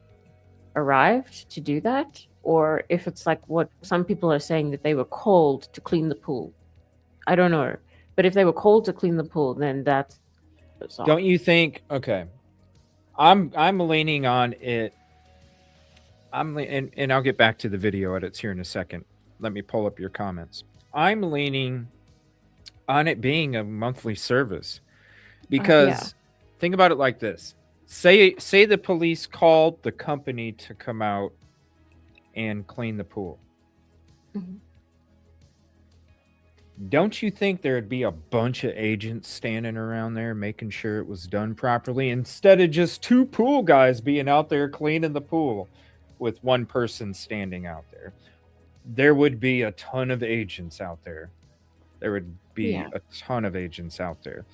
arrived to do that, or if it's like what some people are saying, that they were called to clean the pool. I don't know. But if they were called to clean the pool, then that's bizarre. Don't you think? Okay, I'm leaning on it. And I'll get back to the video edits here in a second. Let me pull up your comments. I'm leaning on it being a monthly service because think about it like this. Say the police called the company to come out and clean the pool. Mhm. Don't you think there'd be a bunch of agents standing around there making sure it was done properly instead of just two pool guys being out there cleaning the pool with one person standing out there? There would be a ton of agents out there. There would be Yeah. a ton of agents out there.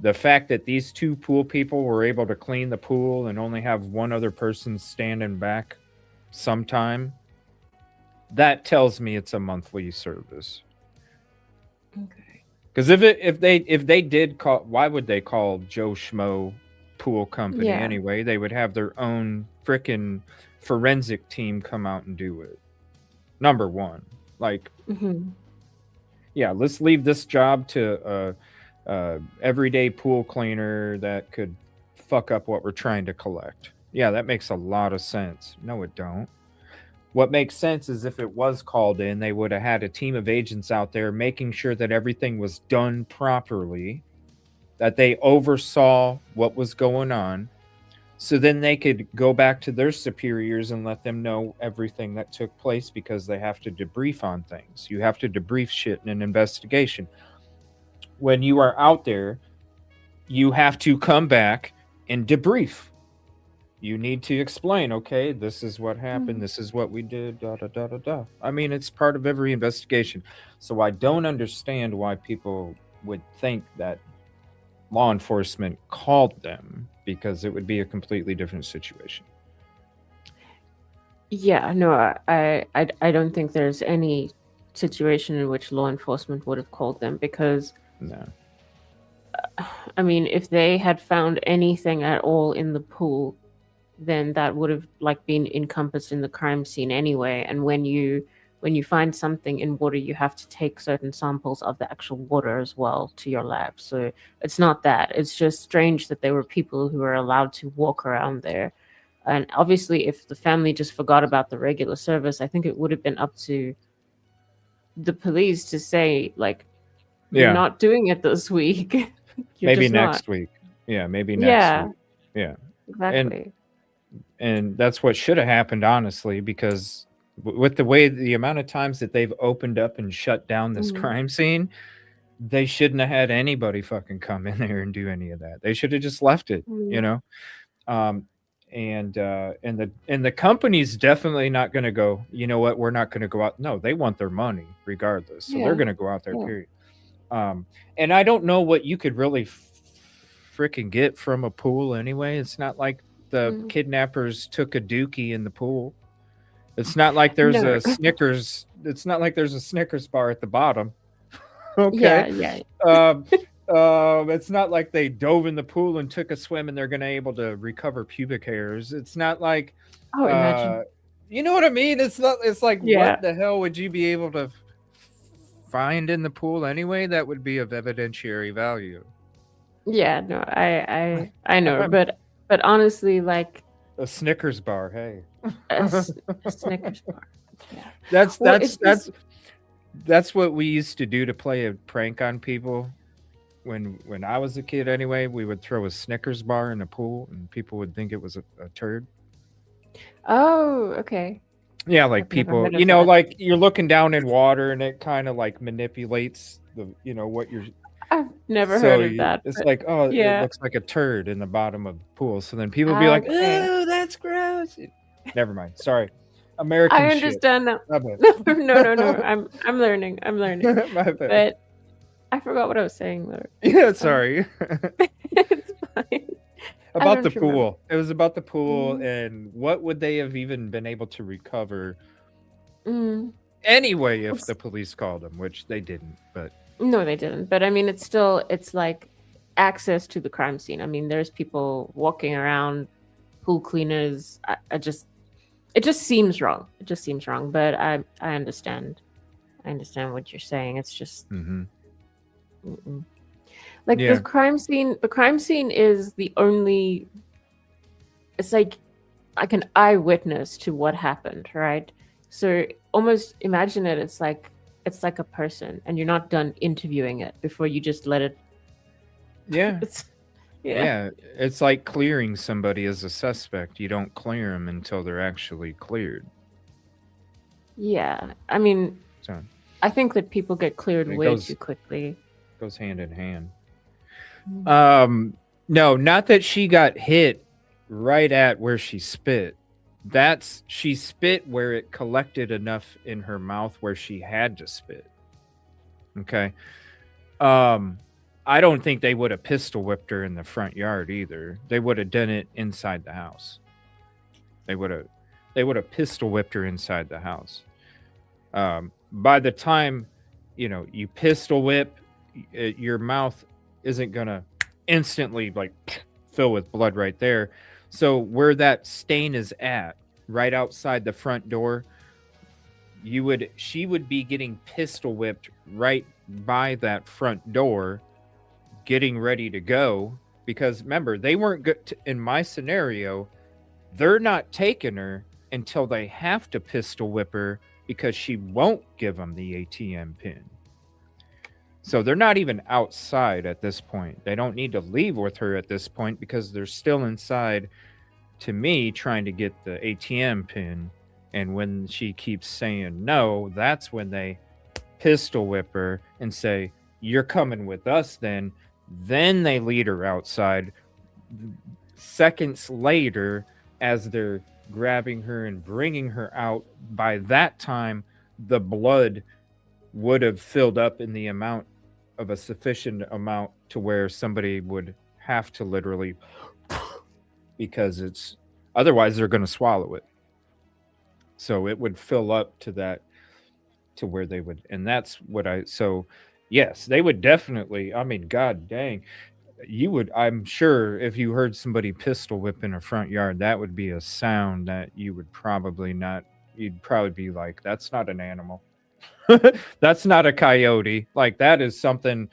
The fact that these two pool people were able to clean the pool and only have one other person standing back sometime, that tells me it's a monthly service. Okay. Because if they did call, why would they call Joe Schmo Pool Company Yeah. anyway? They would have their own freaking forensic team come out and do it. Number one, like, Hmm. yeah, let's leave this job to everyday pool cleaner that could fuck up what we're trying to collect. Yeah, that makes a lot of sense. No, it don't. What makes sense is if it was called in, they would have had a team of agents out there making sure that everything was done properly, that they oversaw what was going on, so then they could go back to their superiors and let them know everything that took place because they have to debrief on things. You have to debrief shit in an investigation. When you are out there, you have to come back and debrief. You need to explain, okay, this is what happened, this is what we did, da da da da da. I mean, it's part of every investigation. So I don't understand why people would think that law enforcement called them, because it would be a completely different situation. Yeah, no, I don't think there's any situation in which law enforcement would have called them because, No. I mean, if they had found anything at all in the pool, then that would have like been encompassed in the crime scene anyway. And when you find something in water, you have to take certain samples of the actual water as well to your lab. So it's not that. It's just strange that there were people who were allowed to walk around there. And obviously, if the family just forgot about the regular service, I think it would have been up to the police to say, like, you're Yeah. not doing it this week. You're Maybe just not. next week. Yeah, maybe next Yeah, week. Yeah. And exactly. and that's what should have happened, honestly, because with the amount of times that they've opened up and shut down this Mhm. crime scene, they shouldn't have had anybody fucking come in there and do any of that. They should have just left it, you Mhm. know. Um, and the company's definitely not going to go. You know what? We're not going to go out. No, they want their money regardless, so they're Yeah, going to go out there. yeah. Period. And I don't know what you could really freaking get from a pool anyway. It's not like the Mm. kidnappers took a dookie in the pool. It's not like there's No. a Snickers. It's not like there's a Snickers bar at the bottom. Yeah, Okay. yeah. Um, it's not like they dove in the pool and took a swim and they're gonna able to recover pubic hairs. It's not like, Oh, uh, imagine. you know what I mean? It's not. It's like, Yeah, what the hell would you be able to find in the pool anyway? That would be of evidentiary value. yeah. No, I know, but honestly, like A Snickers bar, hey. a Snickers bar. Yeah. That's Well, that's it's just that's that's what we used to do to play a prank on people. When I was a kid anyway, we would throw a Snickers bar in the pool and people would think it was a turd. oh, okay. Yeah, like I've never people, heard of that. like you're looking down in water and it kind of like manipulates what you're. I've never So heard of that, it's but like, oh, it yeah. looks like a turd in the bottom of the pool. So then people be like, Okay. oh, that's gross. Never mind. Sorry. I American shit. understand now. My bad. No, no, no. I'm learning. I'm learning. My bad. But I forgot what I was saying though. Yeah, Um, sorry. it's fine. I About the don't remember. pool. It was about the pool Mm, and what would they have even been able to recover mm. anyway if It's- the police called them, which they didn't. But No, they didn't. But I mean, it's like access to the crime scene. I mean, there's people walking around, pool cleaners. It just seems wrong. It just seems wrong. But I understand. I understand what you're saying. It's just mhm. mm-mm. Like Yeah. the crime scene. The crime scene is the only. It's like an eyewitness to what happened, right? So almost imagine it. It's like a person, and you're not done interviewing it before you just let it. Yeah. It's Yeah. Yeah, it's like clearing somebody as a suspect. You don't clear them until they're actually cleared. Yeah. I mean, So I think that people get cleared it way too quickly. goes hand in hand. Mm. Um, no, not that she got hit right at where she spit. That's she spit where it collected enough in her mouth where she had to spit. Okay. Um, I don't think they would have pistol whipped her in the front yard either. They would have done it inside the house. They would have pistol whipped her inside the house. By the time you pistol whip, your mouth isn't gonna instantly like fill with blood right there. So where that stain is at, right outside the front door, she would be getting pistol whipped right by that front door, getting ready to go. Because remember, they weren't good in my scenario. They're not taking her until they have to pistol whip her because she won't give them the ATM pin. So they're not even outside at this point. They don't need to leave with her at this point because they're still inside, to me, trying to get the ATM pin. And when she keeps saying no, that's when they pistol whip her and say, "You're coming with us then." Then they lead her outside. Seconds later, as they're grabbing her and bringing her out, by that time, the blood would have filled up in the amount of a sufficient amount to where somebody would have to literally, because it's otherwise they're going to swallow it. So it would fill up to that, to where they would, and that's what so yes, they would definitely, I mean, god dang, you would, I'm sure, if you heard somebody pistol whip in a front yard, that would be a sound that you would probably not, you'd probably be like, that's not an animal. That's not a coyote. Like that is something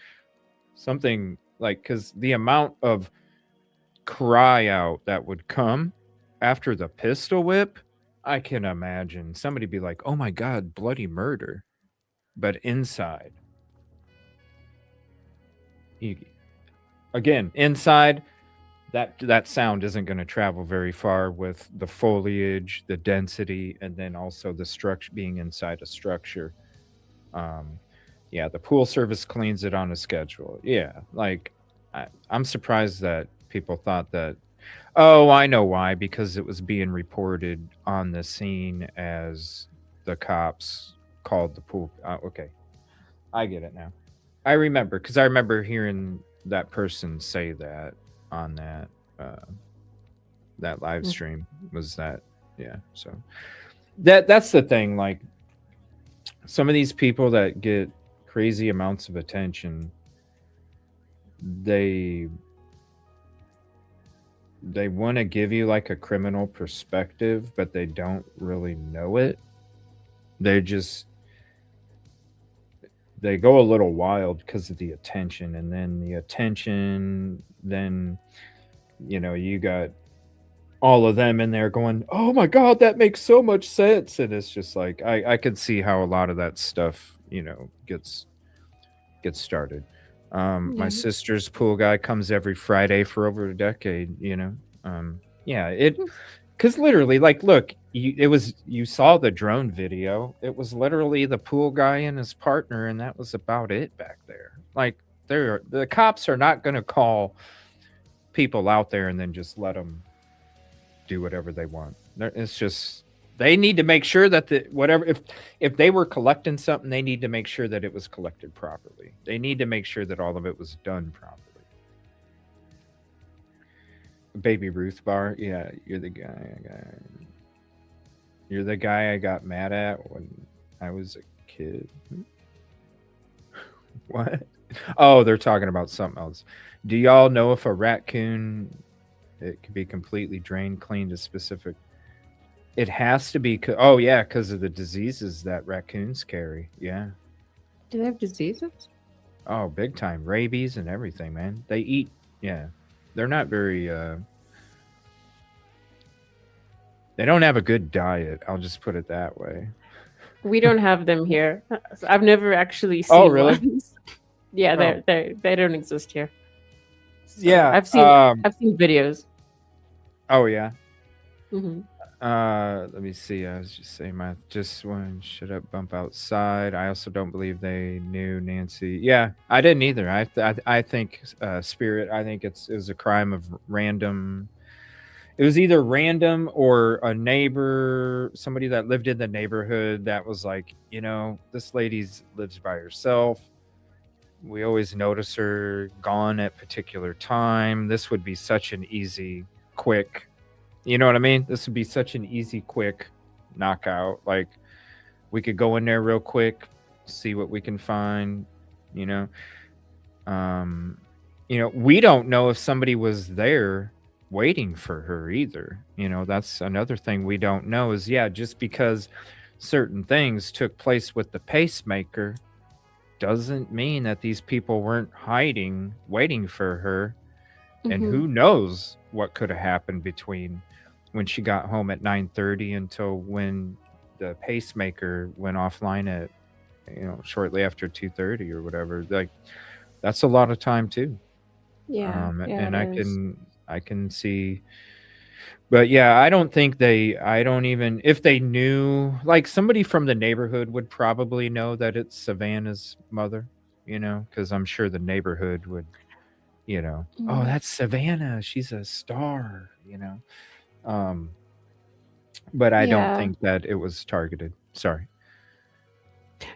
like, because the amount of cry out that would come after the pistol whip, I can imagine somebody be like, oh my god, bloody murder. But inside, you, again, inside, that sound isn't going to travel very far with the foliage, the density, and then also the structure, being inside a structure. Um, yeah, the pool service cleans it on a schedule. Yeah, like I'm surprised that people thought that. Oh, I know why. Because it was being reported on the scene as the cops called the pool. Okay, I get it now. I remember, because I remember hearing that person say that on uh, that live Mm. stream. Was that, yeah? So that's the thing. Like some of these people that get crazy amounts of attention, they want to give you like a criminal perspective, but they don't really know it. They just they go a little wild because of the attention, and then the attention, then you got all of them in there going, "Oh my god, that makes so much sense," and it's just like I could see how a lot of that stuff gets started. My Yeah. sister's pool guy comes every Friday for over a decade. Yeah, it, because literally, like, look, you saw the drone video. It was literally the pool guy and his partner, and that was about it back there. Like, the cops are not going to call people out there and then just let them do whatever they want. It's just they need to make sure that the whatever, if they were collecting something, they need to make sure that it was collected properly. They need to make sure that all of it was done properly. Baby Ruth bar, yeah, you're the guy. You're the guy I got mad at when I was a kid. What? Oh, they're talking about something else. Do y'all know if a raccoon, it could be completely drained, cleaned to specific? It has to be. Oh yeah, because of the diseases that raccoons carry. Yeah. Do they have diseases? Oh, big time, rabies and everything, man. They eat. Yeah, they're not very. They don't have a good diet. I'll just put it that way. We don't have them here. So I've never actually seen Oh, really? ones. Yeah, Oh, they don't exist here. So Yeah. I've seen videos. Oh yeah. Hmm. Let me see. I was just saying my just one shut up bump outside. I also don't believe they knew Nancy. Yeah, I didn't either. I think spirit. I think it was a crime of random. It was either random or a neighbor, somebody that lived in the neighborhood that was like, this lady's lives by herself. We always notice her gone at particular time. This would be such an easy, quick, you know what I mean? This would be such an easy, quick knockout. Like we could go in there real quick, see what we can find, you know. Um, we don't know if somebody was there waiting for her either. That's another thing we don't know is just because certain things took place with the pacemaker doesn't mean that these people weren't hiding, waiting for her. And Hmm. who knows what could have happened between when she got home at 9:30 until when the pacemaker went offline at shortly after 2:30 or whatever. Like that's a lot of time too. Yeah, yeah, it And is. I can see, but yeah, I don't even, if they knew, like somebody from the neighborhood would probably know that it's Savannah's mother, because I'm sure the neighborhood would, oh, Mm. that's Savannah. She's a star. Um, but I don't Yeah. think that it was targeted. Sorry.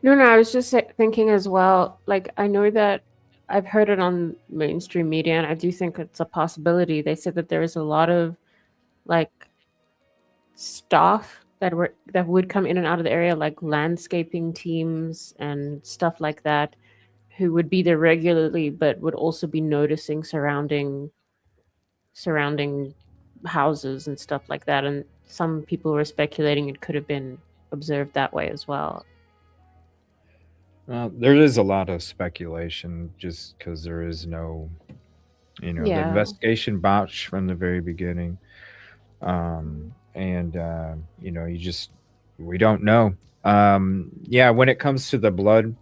No, no, I was just thinking as well. Like, I know that I've heard it on mainstream media, and I do think it's a possibility. They said that there is a lot of like staff that would come in and out of the area, like landscaping teams and stuff like that, who would be there regularly, but would also be noticing surrounding houses and stuff like that. And some people were speculating it could have been observed that way as well. Well, there is a lot of speculation just because there is no, the Yeah. investigation botched from the very beginning. And, we don't know. Yeah, when it comes to the blood,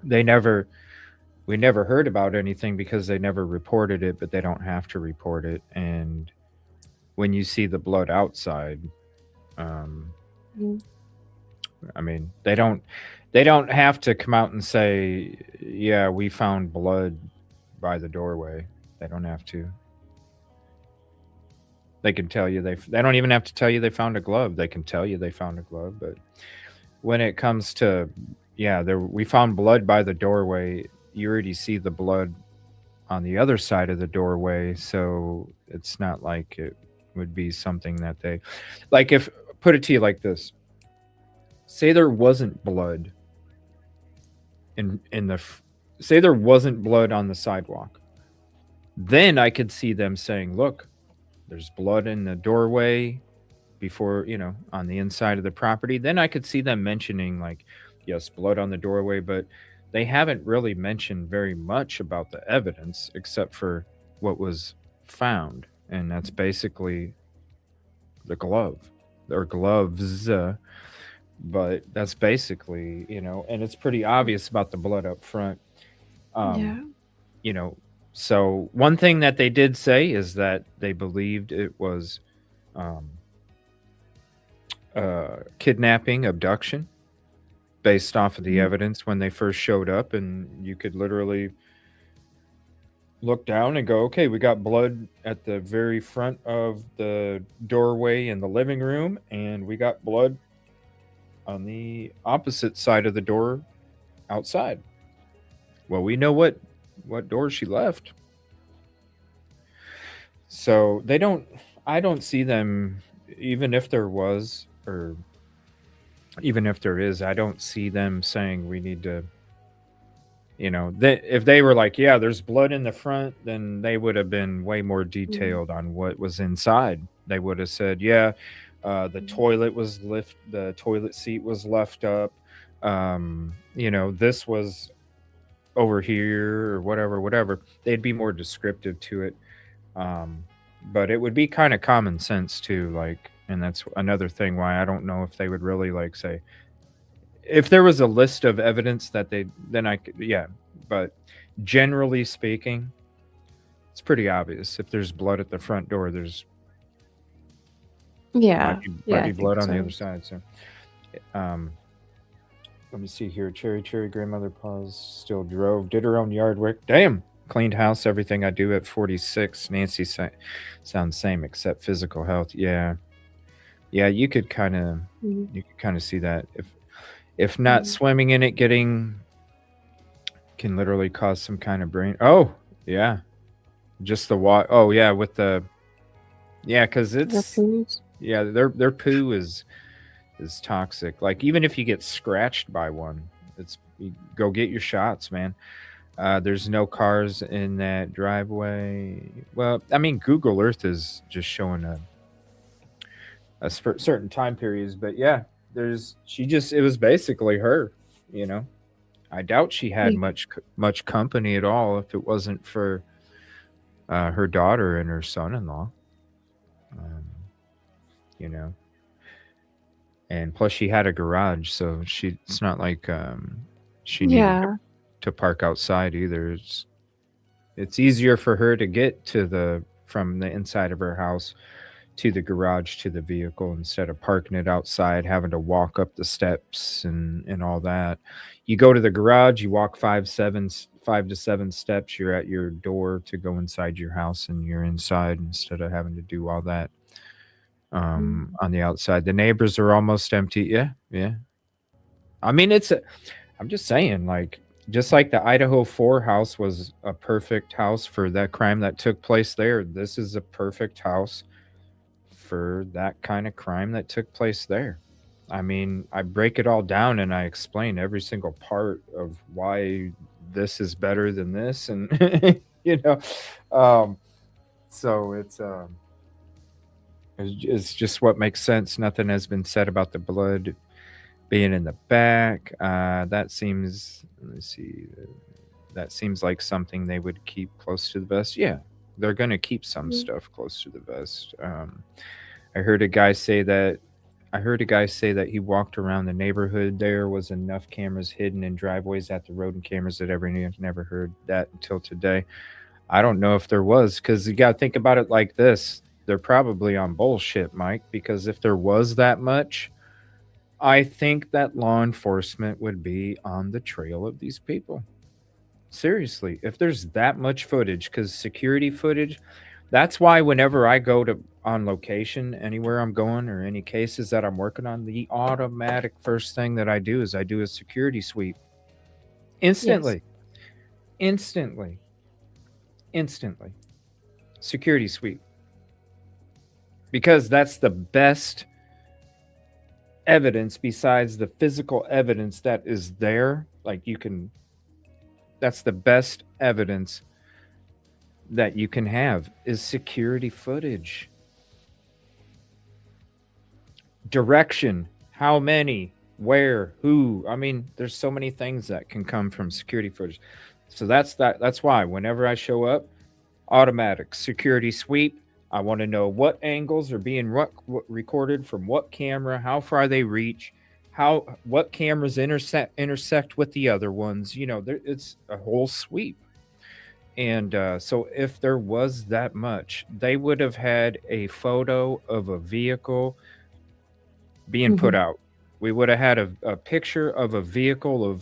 they never, we never heard about anything because they never reported it, but they don't have to report it. And when you see the blood outside, um, Mhm. I mean, they don't have to come out and say, "Yeah, we found blood by the doorway." They don't have to. They can tell you they don't even have to tell you they found a glove. They can tell you they found a glove, but when it comes to we found blood by the doorway. You already see the blood on the other side of the doorway, so it's not like it would be something that they like if put it to you like this. Say there wasn't blood in the say there wasn't blood on the sidewalk. Then I could see them saying, "Look, there's blood in the doorway before, on the inside of the property." Then I could see them mentioning like, yes, blood on the doorway, but they haven't really mentioned very much about the evidence except for what was found, and that's basically the glove or gloves. But that's basically, and it's pretty obvious about the blood up front. Um, Yeah. you know, so one thing that they did say is that they believed it was um, kidnapping, abduction, based off of the Mhm. evidence when they first showed up, and you could literally look down and go, okay, we got blood at the very front of the doorway in the living room, and we got blood on the opposite side of the door outside. Well, we know what door she left. So they don't I don't see them, even if there was, or even if there is, I don't see them saying we need to, if they were like, yeah, there's blood in the front, then they would have been way more Mhm. detailed on what was inside. They would have said, yeah, Mhm. the toilet seat was left up. This was over here or whatever. They'd be more descriptive to it. Um, but it would be kind of common sense too, like, and that's another thing why I don't know if they would really like say, if there was a list of evidence that they, then I could, yeah. But generally speaking, It's pretty obvious. If there's blood at the front door, there's Yeah. Yeah, might I be think blood on the so. other side. So, um, let me see here. Cherry grandmother paused, still drove, did her own yard work. Damn, cleaned house, everything I do at 46. Nancy sounds same except physical health. Yeah, yeah, Mhm. you could kind of see that. If not Mhm. swimming in it, getting can literally cause some kind of brain. Oh, yeah, just the water. Oh, yeah, with the because The it's foods. their poo is toxic. Like even if you get scratched by one, it's you go get your shots, man. There's no cars in that driveway. Well, I mean, Google Earth is just showing certain time periods, but yeah, it was basically her, you know. I doubt she had Yeah. much company at all if it wasn't for her daughter and her son-in-law. Um, you know, and plus she had a garage, so it's not like she needed Yeah. to park outside either. It's easier for her to get from the inside of her house to the garage to the vehicle instead of parking it outside, having to walk up the steps and all that. You go to the garage, you walk 5 to 7 steps, you're at your door to go inside your house, and you're inside instead of having to do all that Mhm. on the outside. The neighbors are almost empty. Yeah, yeah. I mean, I'm just saying, like, just like the Idaho 4 house was a perfect house for that crime that took place there, this is a perfect house for that kind of crime that took place there. I mean, I break it all down and I explain every single part of why this is better than this, and you know, um, so it's just what makes sense. Nothing has been said about the blood being in the back. That seems, let's see, that seems like something they would keep close to the vest. Yeah, they're going to keep some Mhm. stuff close to the vest. I heard a guy say that. I heard a guy say that he walked around the neighborhood. There was enough cameras hidden in driveways at the road and cameras that never heard that until today. I don't know if there was, because you got to think about it like this. They're probably on bullshit, Mike, because if there was that much, I think that law enforcement would be on the trail of these people. Seriously, if there's that much footage, because security footage, that's why whenever I go to on location, anywhere I'm going or any cases that I'm working on, the automatic first thing that I do is I do a security sweep Yes. instantly, instantly, instantly. Security sweep, because that's the best evidence besides the physical evidence that is there. Like that's the best evidence that you can have is security footage. Direction, how many, where, who. I mean, there's so many things that can come from security footage. So that's why whenever I show up, automatic security sweep. I want to know what angles are being recorded from what camera, how far they reach, what cameras intersect with the other ones. It's a whole sweep. And so, if there was that much, they would have had a photo of a vehicle being put Mhm. out. We would have had a picture of a vehicle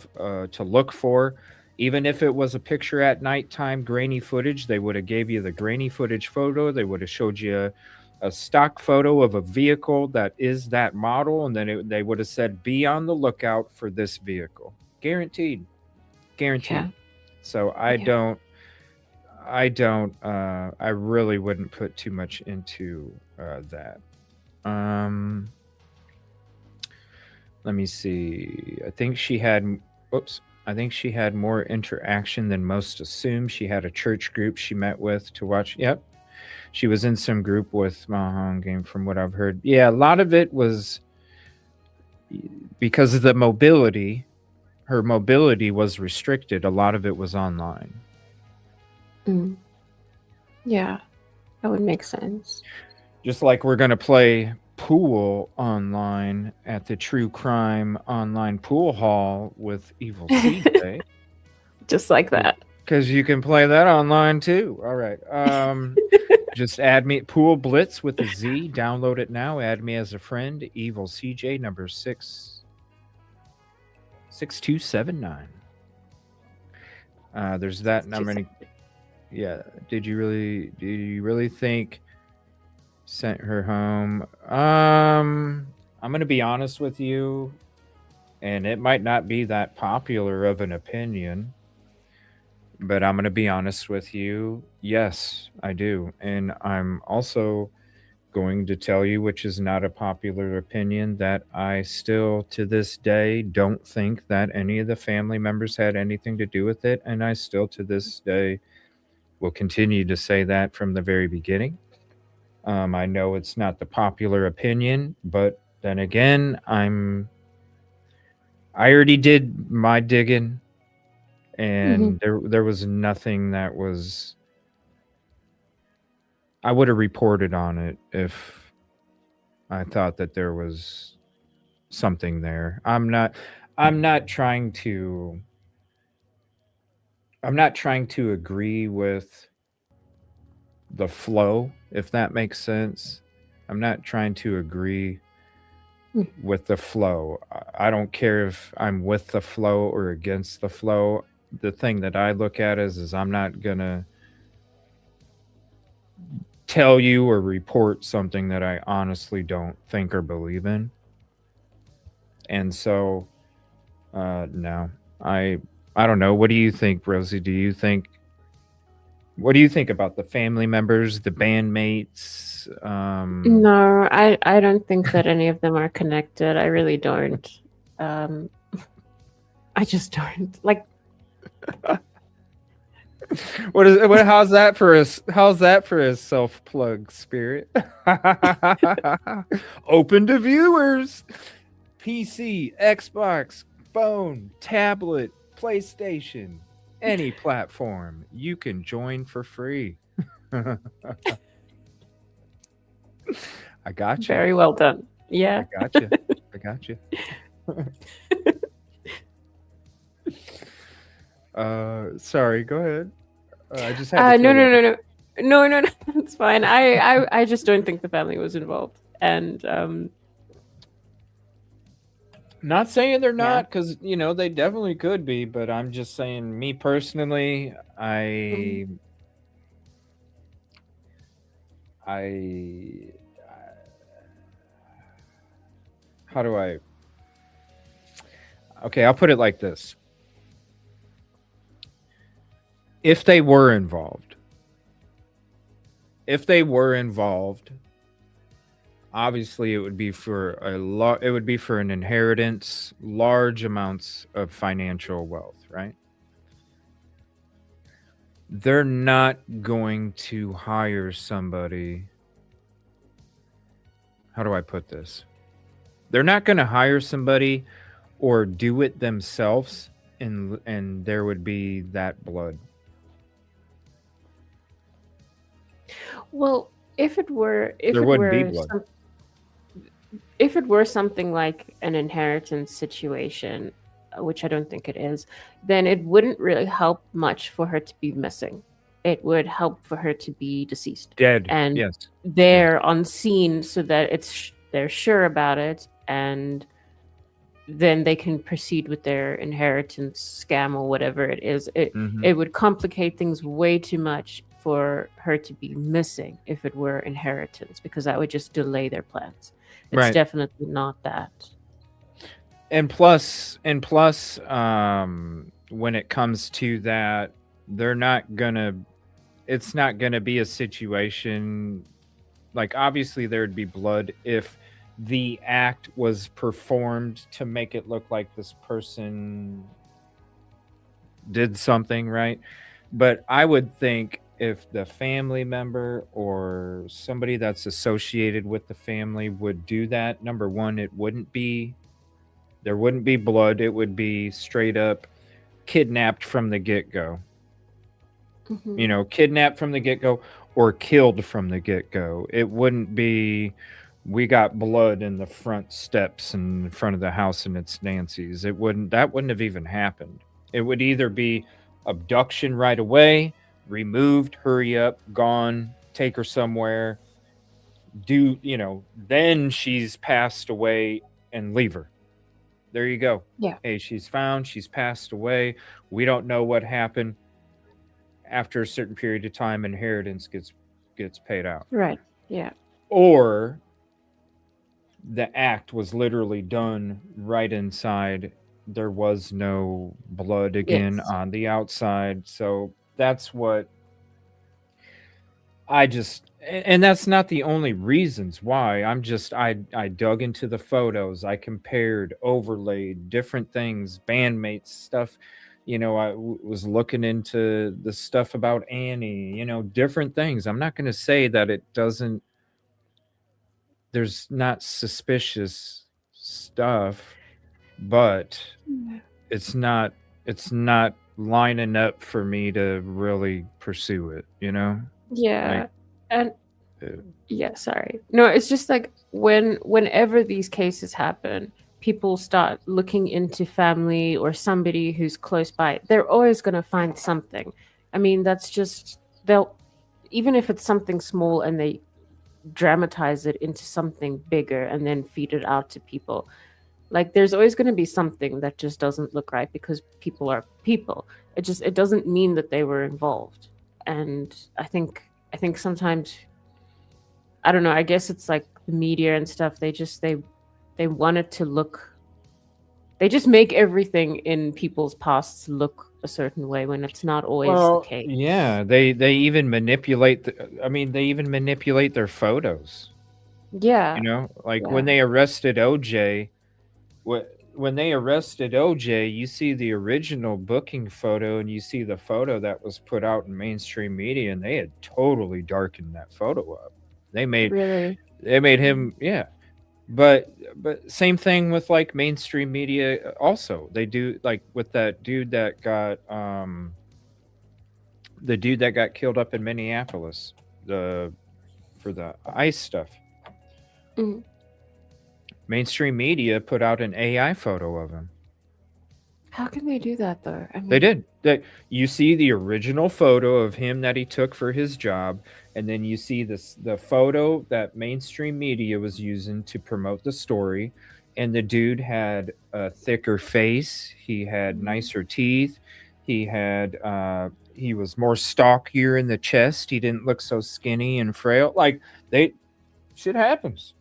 to look for. Even if it was a picture at nighttime, grainy footage, they would have gave you the grainy footage photo. They would have showed you a stock photo of a vehicle that is that model, and then they would have said, "Be on the lookout for this vehicle." Guaranteed, guaranteed. Yeah. So Yeah. I really wouldn't put too much into that. Um, Let me see. Oops. I think she had more interaction than most assume. She had a church group she met with to watch. Yep. She was in some group with Mahong Game, from what I've heard. Yeah, a lot of it was because of the mobility. Her mobility was restricted. A lot of it was online. Mm. Yeah. That would make sense. Just like we're going to play pool online at the True Crime online pool hall with EvilleCJ. Just like We're that. Because you can play that online too. All right. Just add me Pool Blitz with a Z. Download it now. Add me as a friend. EvilleCJ number 66279. There's that number. Yeah. Did you really think sent her home? I'm gonna be honest with you, and it might not be that popular of an opinion, but I'm gonna be honest with you. Yes, I do. And I'm also going to tell you, which is not a popular opinion, that I still to this day don't think that any of the family members had anything to do with it. And I still to this day will continue to say that from the very beginning. I know it's not the popular opinion, but then again, I already did my digging, and there was nothing that was. I would have reported on it if I thought that there was something there. I'm not trying to agree with the flow, if that makes sense. I'm not trying to agree with the flow. I don't care if I'm with the flow or against the flow. The thing that I look at is I'm not gonna tell you or report something that I honestly don't think or believe in. And so no. I don't know. What do you think, Rosee? What do you think about the family members, the bandmates? No, I don't think that any of them are connected. I really don't. I just don't. Like, how's that for a self-plug, Spirit? Open to viewers. PC, Xbox, phone, tablet, PlayStation, any platform, you can join for free. I got you. Very well done. Yeah. I got you. I got you. Sorry, go ahead. I just had to no. It's fine. I just don't think the family was involved, and not saying they're not, because they definitely could be, but I'm just saying, me personally, how do I? Okay, I'll put it like this. If they were involved, obviously it would be for an inheritance, large amounts of financial wealth, right? They're not going to hire somebody. How do I put this? They're not going to hire somebody or do it themselves, and there would be that blood. Well, if it were something like an inheritance situation, which I don't think it is, then it wouldn't really help much for her to be missing. It would help for her to be deceased, dead, and yes, they're on scene, so that they're sure about it, and then they can proceed with their inheritance scam or whatever it is. It would complicate things way too much for her to be missing if it were inheritance, because that would just delay their plans. It's definitely not that. And plus, when it comes to that, it's not gonna be a situation like, obviously there'd be blood if the act was performed to make it look like this person did something, right? But I would think if the family member or somebody that's associated with the family would do that, number one, there wouldn't be blood. It would be straight up kidnapped from the get-go. Kidnapped from the get-go or killed from the get-go. It wouldn't be, we got blood in the front steps in front of the house and it's Nancy's. That wouldn't have even happened. It would either be abduction right away, removed, hurry up, gone, take her somewhere, then she's passed away and leave her. There you go. Yeah. Hey, she's found, she's passed away. We don't know what happened. After a certain period of time, inheritance gets paid out. Right. Yeah. Or the act was literally done right inside. There was no blood again Yes. on the outside. So that's what I just, and that's not the only reasons why. I dug into the photos, I compared, overlaid different things, bandmates stuff. Was looking into the stuff about Annie, different things. I'm not going to say that it doesn't, there's not suspicious stuff, but it's not lining up for me to really pursue it, Yeah. like And uh, yeah, sorry. No, it's just like whenever these cases happen, people start looking into family or somebody who's close by. They're always going to find something. I mean, that's just they'll even if it's something small and they dramatize it into something bigger and then feed it out to people. Like there's always going to be something that just doesn't look right because people are people. It doesn't mean that they were involved. And I think sometimes I don't know, I guess it's like the media and stuff, they want it to look they just make everything in people's pasts look a certain way when it's not always the case. yeah, they even manipulate they even manipulate their photos. Yeah. Like Yeah. when they arrested OJ, when they arrested OJ, you see the original booking photo and you see the photo that was put out in mainstream media, and they had totally darkened that photo up. They made Really. they made him, yeah. But same thing with like mainstream media also. They do, like with that dude that got the dude that got killed up in Minneapolis, the for the ICE stuff. Mhm. Mainstream media put out an AI photo of him. How can they do that though? I They mean, did. You see the original photo of him that he took for his job, and then you see the photo that mainstream media was using to promote the story. And the dude had a thicker face. He had nicer teeth. He was more stockier in the chest. He didn't look so skinny and frail. Like shit happens.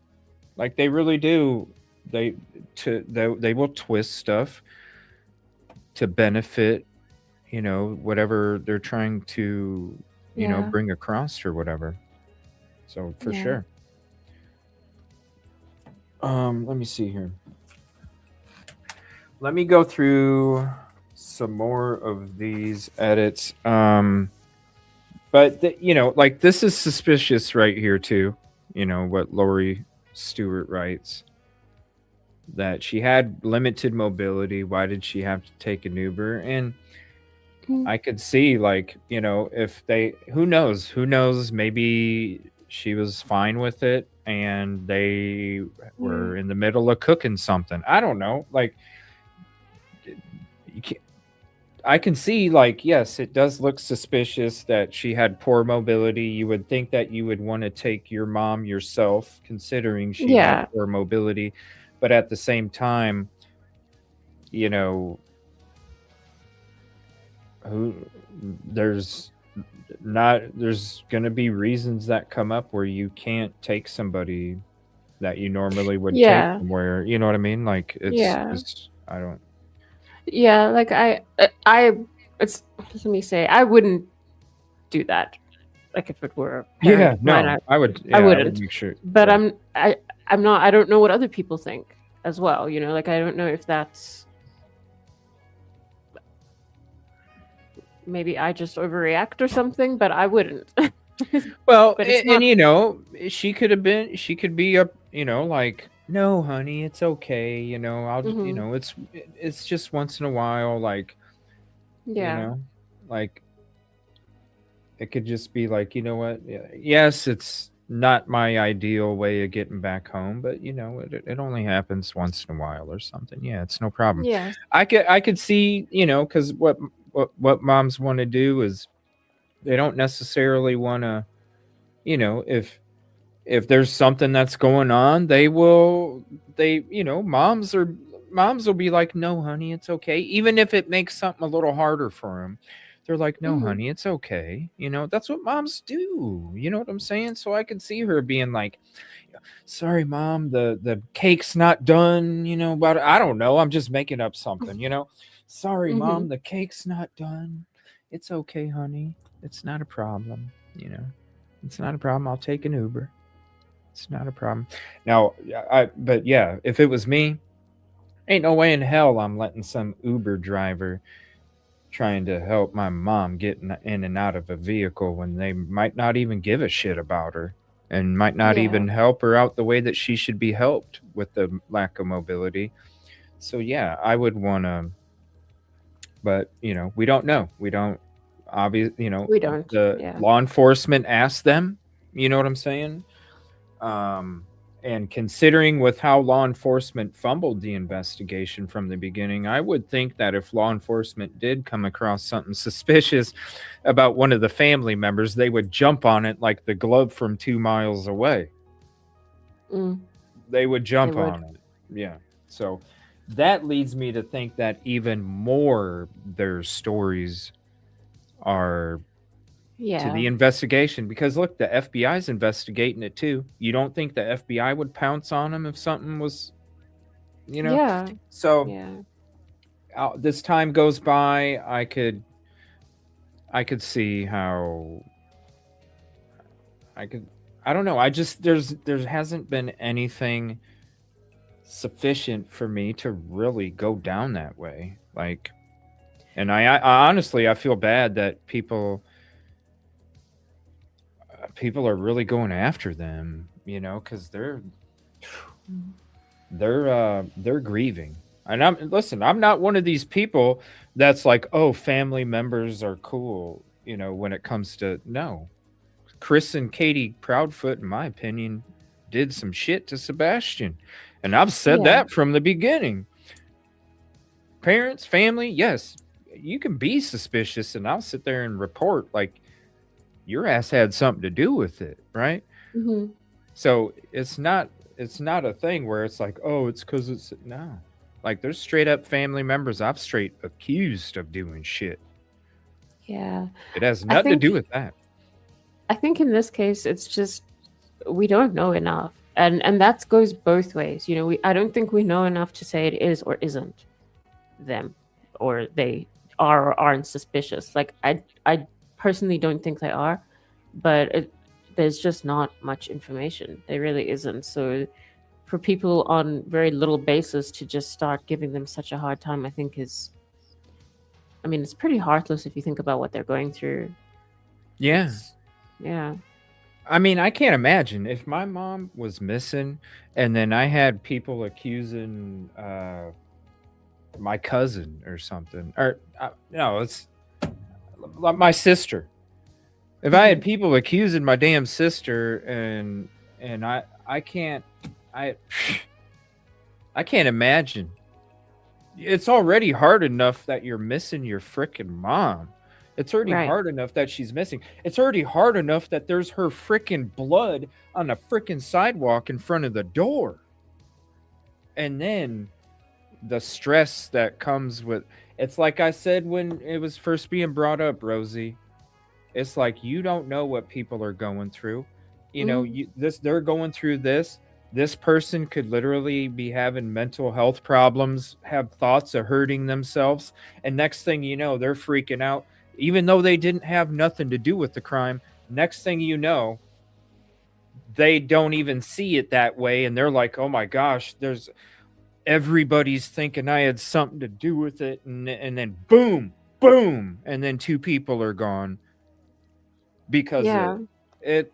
Like they really do. They will twist stuff to benefit, whatever they're trying to, yeah. bring across or whatever. So for Yeah. sure. Let me see here. Let me go through some more of these edits. But like this is suspicious right here too. What Lori Stewart writes, that she had limited mobility. Why did she have to take an Uber? And Mm. I could see, like, if they, who knows, maybe she was fine with it and they were in the middle of cooking something. I don't know. Like, you can't, I can see, like, yes, it does look suspicious that she had poor mobility. You would think that you would want to take your mom yourself, considering she had Yeah. poor mobility. But at the same time, you know, who there's going to be reasons that come up where you can't take somebody that you normally would take Yeah. somewhere. You know what I mean? Like Yeah. I don't. Yeah, like it's let me say, I wouldn't do that. Like if it were a parent Yeah, of mine, no, I would. I Yeah, I would wouldn't. make sure. But Right. I'm not, I don't know what other people think as well, like I don't know if that's maybe I just overreact or something, but I wouldn't. Well, But it's and not she could be up, like, no, honey, it's okay. I'll just, Mhm. it's just once in a while, like, Yeah. like it could just be like, what? Yes, it's not my ideal way of getting back home, but it only happens once in a while or something. Yeah, it's no problem. Yes. I could see, because what moms want to do is they don't necessarily want to, if there's something that's going on, moms will be like, no honey, it's okay, even if it makes something a little harder for them. They're like, no Hmm. honey, it's okay. That's what moms do. You know what I'm saying? So I could see her being like, sorry mom, the cake's not done, but I don't know, I'm just making up something. Sorry Hmm. mom, the cake's not done. It's okay honey, it's not a problem. you know it's not a problem, I'll take an Uber. It's not a problem. Now, but yeah, if it was me, ain't no way in hell I'm letting some Uber driver trying to help my mom get in and out of a vehicle when they might not even give a shit about her and might not Yeah. even help her out the way that she should be helped with the lack of mobility. So yeah, I would want to, but we don't know. We don't obvious, We don't. the Yeah. law enforcement asked them, you know what I'm saying? Um, and considering with how law enforcement fumbled the investigation from the beginning, I would think that if law enforcement did come across something suspicious about one of the family members, they would jump on it like the glove from 2 miles away. Mm, They would they jump would. on it. Yeah. So that leads me to think that even more their stories are to Yeah. the investigation, because look, the FBI's investigating it too. You don't think the FBI would pounce on them if something was, you know? Yeah. So Yeah. this time goes by, I could see how I could I don't know. I just there hasn't been anything sufficient for me to really go down that way. Like, and I honestly I feel bad that people are really going after them, because they're grieving. And I'm not one of these people that's like, oh, family members are cool, when it comes to no. Chris and Katie Proudfoot, in my opinion, did some shit to Sebastian. And I've said Yeah. that from the beginning. Parents, family, yes, you can be suspicious, and I'll sit there and report like your ass had something to do with it, right? Hmm. So it's not a thing where it's like, oh, it's because it's no. Like there's straight up family members I've straight accused of doing shit. Yeah. It has I nothing to think do with that. I think in this case it's just we don't know enough. And that goes both ways. We I don't think we know enough to say it is or isn't them, or they are or aren't suspicious. Like I personally don't think they are, but there's just not much information. There really isn't. So for people on very little basis to just start giving them such a hard time, I think is, I mean, it's pretty heartless if you think about what they're going through. Yeah. It's, yeah. I mean, I can't imagine if my mom was missing and then I had people accusing my cousin or something. Or no, it's like my sister. If I had Hmm. people accusing my damn sister and I can't I I can't imagine. It's already hard enough that you're missing your frickin' mom. It's already Right. hard enough that she's missing. It's already hard enough that there's her frickin' blood on the frickin' sidewalk in front of the door. And then the stress that comes with it's like I said when it was first being brought up, Rosee. It's like you don't know what people are going through. Mm, They're going through this. This person could literally be having mental health problems, have thoughts of hurting themselves, and next thing you know, they're freaking out even though they didn't have nothing to do with the crime. Next thing you know, they don't even see it that way and they're like, "Oh my gosh, there's everybody's thinking I had something to do with it." And then boom, boom, and then two people are gone because of yeah. it. It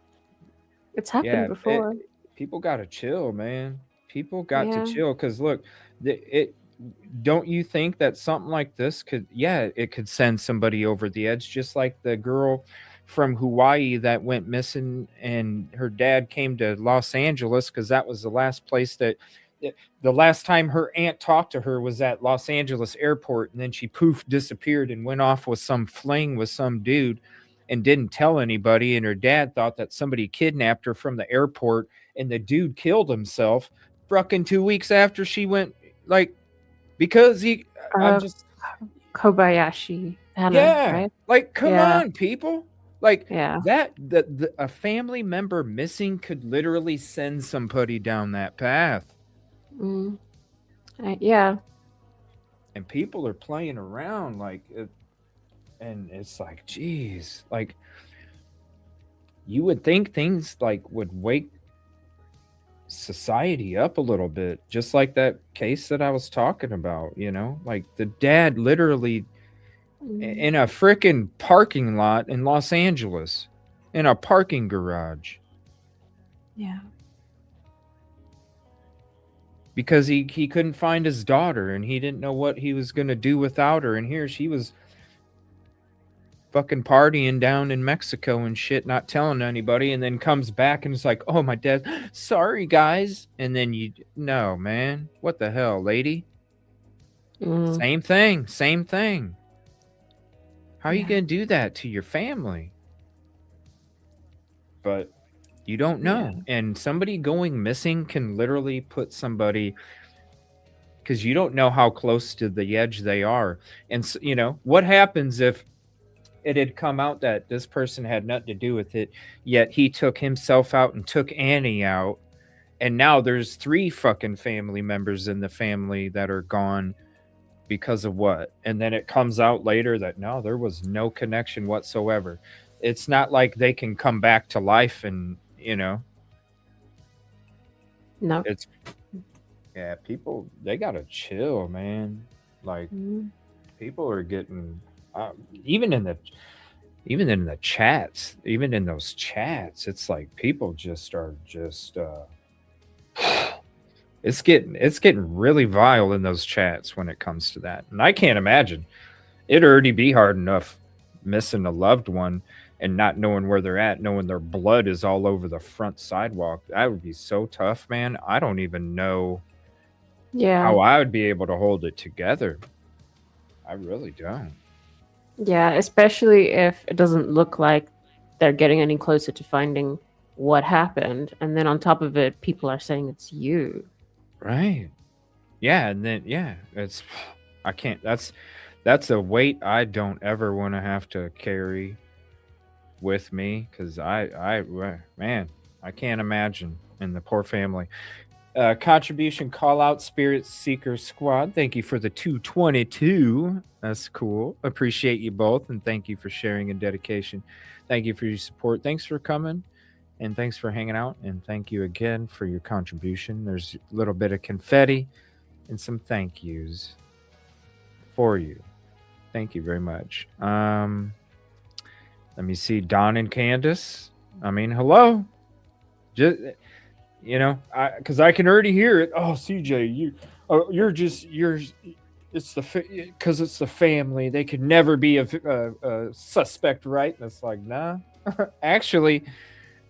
It's happened Yeah, before. people got to chill, man. People got to Yeah. chill because look, it don't you think that something like this could, yeah, it could send somebody over the edge, just like the girl from Hawaii that went missing and her dad came to Los Angeles because that was the last place that the last time her aunt talked to her was at Los Angeles airport, and then she poof disappeared and went off with some fling with some dude and didn't tell anybody, and her dad thought that somebody kidnapped her from the airport, and the dude killed himself fucking 2 weeks after she went, like, because I'm Uh, just, Kobayashi Hannah, yeah, right? like, come Yeah, on, people. Like yeah. that, a family member missing could literally send somebody down that path. Mm, yeah. And people are playing around like it, and it's like, geez, like you would think things like would wake society up a little bit, just like that case that I was talking about, like the dad literally Mm, in a freaking parking lot in Los Angeles, in a parking garage, yeah. because he couldn't find his daughter and he didn't know what he was going to do without her, and here she was fucking partying down in Mexico and shit, not telling anybody, and then comes back and it's like, oh, my dad, sorry guys. And then no, man, what the hell, lady? Mm, Same thing, same thing. How are you yeah. going to do that to your family? But you don't Yeah. know. And somebody going missing can literally put somebody, because you don't know how close to the edge they are. And, what happens if it had come out that this person had nothing to do with it, yet he took himself out and took Annie out, and now there's 3 fucking family members in the family that are gone because of what? And then it comes out later that no, there was no connection whatsoever. It's not like they can come back to life, and No. it's, yeah, people, they gotta chill, man. Like, Mm, people are getting, uh, even in the even in the chats, even in those chats, it's like people just are just it's getting really vile in those chats when it comes to that. And I can't imagine. It'd already be hard enough missing a loved one and not knowing where they're at, knowing their blood is all over the front sidewalk. That would be so tough, man. I don't even know yeah. how I would be able to hold it together. I really don't. Yeah. Especially if it doesn't look like they're getting any closer to finding what happened. And then on top of it, people are saying it's you. Right. Yeah, and then yeah, it's I can't that's a weight I don't ever want to have to carry with me, cuz man, I can't imagine. And the poor family. Contribution call out Spirit Seeker Squad. Thank you for the 222. That's cool. Appreciate you both, and thank you for sharing and dedication. Thank you for your support. Thanks for coming, and thanks for hanging out, and thank you again for your contribution. There's a little bit of confetti and some thank yous for you. Thank you very much. Let me see, Don and Candace. I mean, hello. Just because I can already hear it. Oh, CJ, you're. It's because it's the family. They could never be a suspect, right? And it's like, nah. Actually,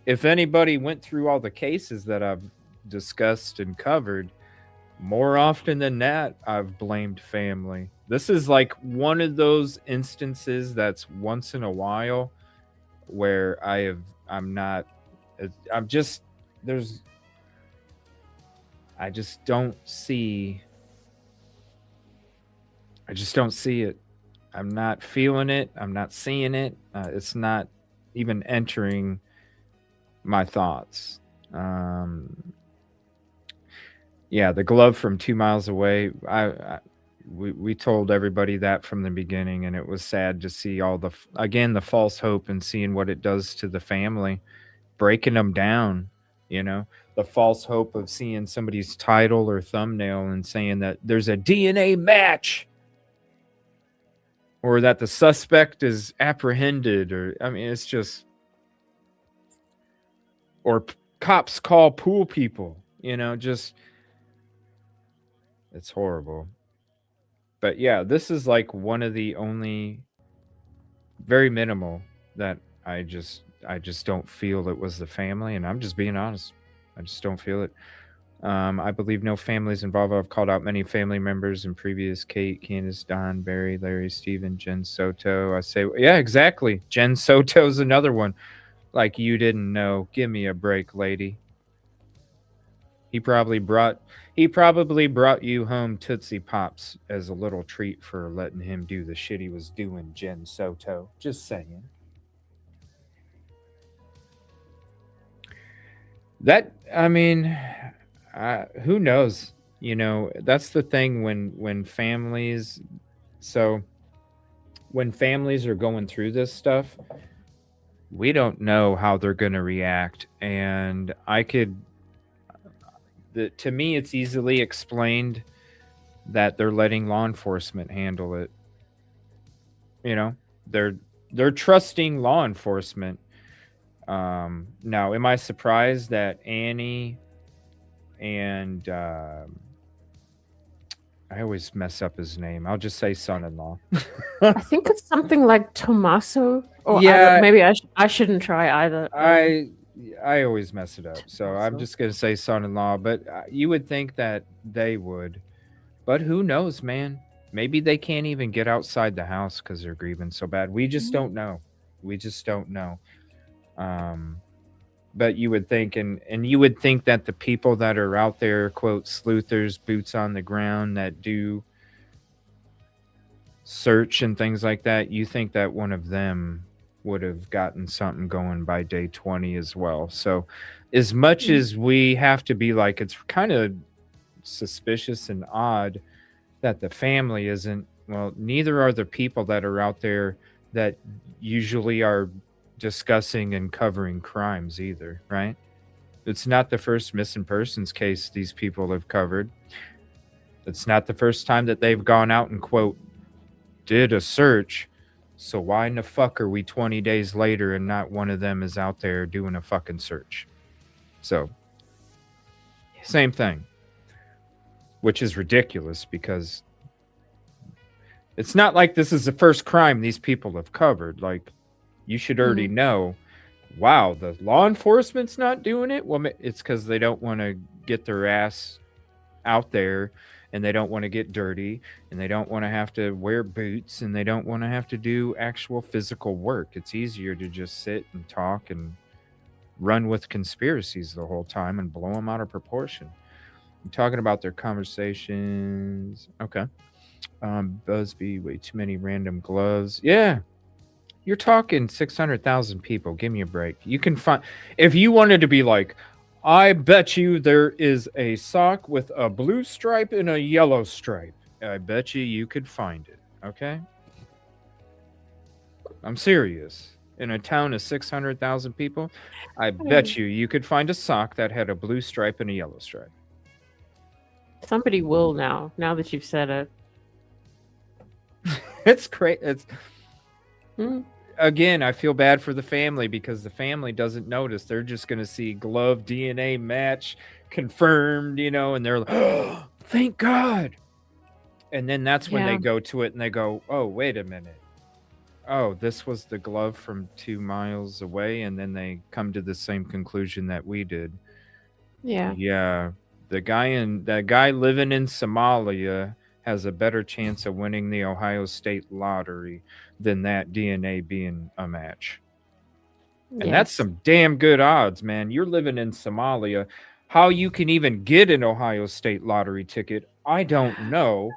if anybody went through all the cases that I've discussed and covered, more often than not, I've blamed family. This is like one of those instances that's once in a while where I'm not, I'm just, there's, I just don't see, I just don't see it. I'm not feeling it. I'm not seeing it. It's not even entering my thoughts. Yeah, the glove from 2 miles away. We told everybody that from the beginning, and it was sad to see all the false hope and seeing what it does to the family, breaking them down. The false hope of seeing somebody's title or thumbnail and saying that there's a DNA match, or that the suspect is apprehended, or I mean, it's just, or cops call pool people. Just it's horrible. But yeah, this is like one of the only very minimal that I just don't feel it was the family, and I'm just being honest. I just don't feel it. I believe no families involved. I've called out many family members in previous. Kate, Candace, Don, Barry, Larry, Steven, Jen Soto. I say, yeah, exactly. Jen Soto's another one. Like you didn't know. Give me a break, lady. He probably brought you home Tootsie Pops as a little treat for letting him do the shit he was doing, Jen Soto. Just saying. That I mean, who knows? You know, that's the thing when families. So when families are going through this stuff, we don't know how they're going to react, and to me, it's easily explained that they're letting law enforcement handle it. You know, they're they're trusting law enforcement. Now, am I surprised that Annie and I always mess up his name. I'll just say son-in-law. I think it's something like Tommaso, or I don't. Yeah, Maybe I shouldn't try either. I always mess it up, so I'm Tommaso. just gonna say son-in-law. But you would think that they would, but who knows, man? Maybe they can't even get outside the house because they're grieving so bad. We just don't know. We just don't know. Um, but you would think, and you would think that the people that are out there, quote sleuthers, boots on the ground, that do search and things like that, you think that one of them would have gotten something going by day 20 as well. So as much as we have to be like, it's kind of suspicious and odd that the family isn't, well, neither are the people that are out there that usually are discussing and covering crimes either, right? It's not the first missing persons case these people have covered. It's not the first time that they've gone out and quote did a search. So why in the fuck are we 20 days later and not one of them is out there doing a fucking search? So same thing, which is ridiculous because it's not like this is the first crime these people have covered. Like, you should already know, wow, the law enforcement's not doing it. Well, it's because they don't want to get their ass out there, and they don't want to get dirty, and they don't want to have to wear boots, and they don't want to have to do actual physical work. It's easier to just sit and talk and run with conspiracies the whole time and blow them out of proportion. I'm talking about their conversations. Okay. Busby, way too many random gloves. Yeah, you're talking 600,000 people. Give me a break. You can find, if you wanted to be like, I bet you there is a sock with a blue stripe and a yellow stripe. I bet you could find it. Okay? I'm serious. In a town of 600,000 people, I bet you could find a sock that had a blue stripe and a yellow stripe. Somebody will now that you've said it. It's great. It's again, I feel bad for the family because the family doesn't notice. They're just going to see glove DNA match confirmed, you know, and they're like, oh, thank God. And then that's when they go to it and they go, oh, wait a minute. Oh, this was the glove from 2 miles away. And then they come to the same conclusion that we did. Yeah. Yeah. That guy living in Somalia has a better chance of winning the Ohio State lottery than that DNA being a match. And that's some damn good odds, man. You're living in Somalia. How you can even get an Ohio State lottery ticket, I don't know.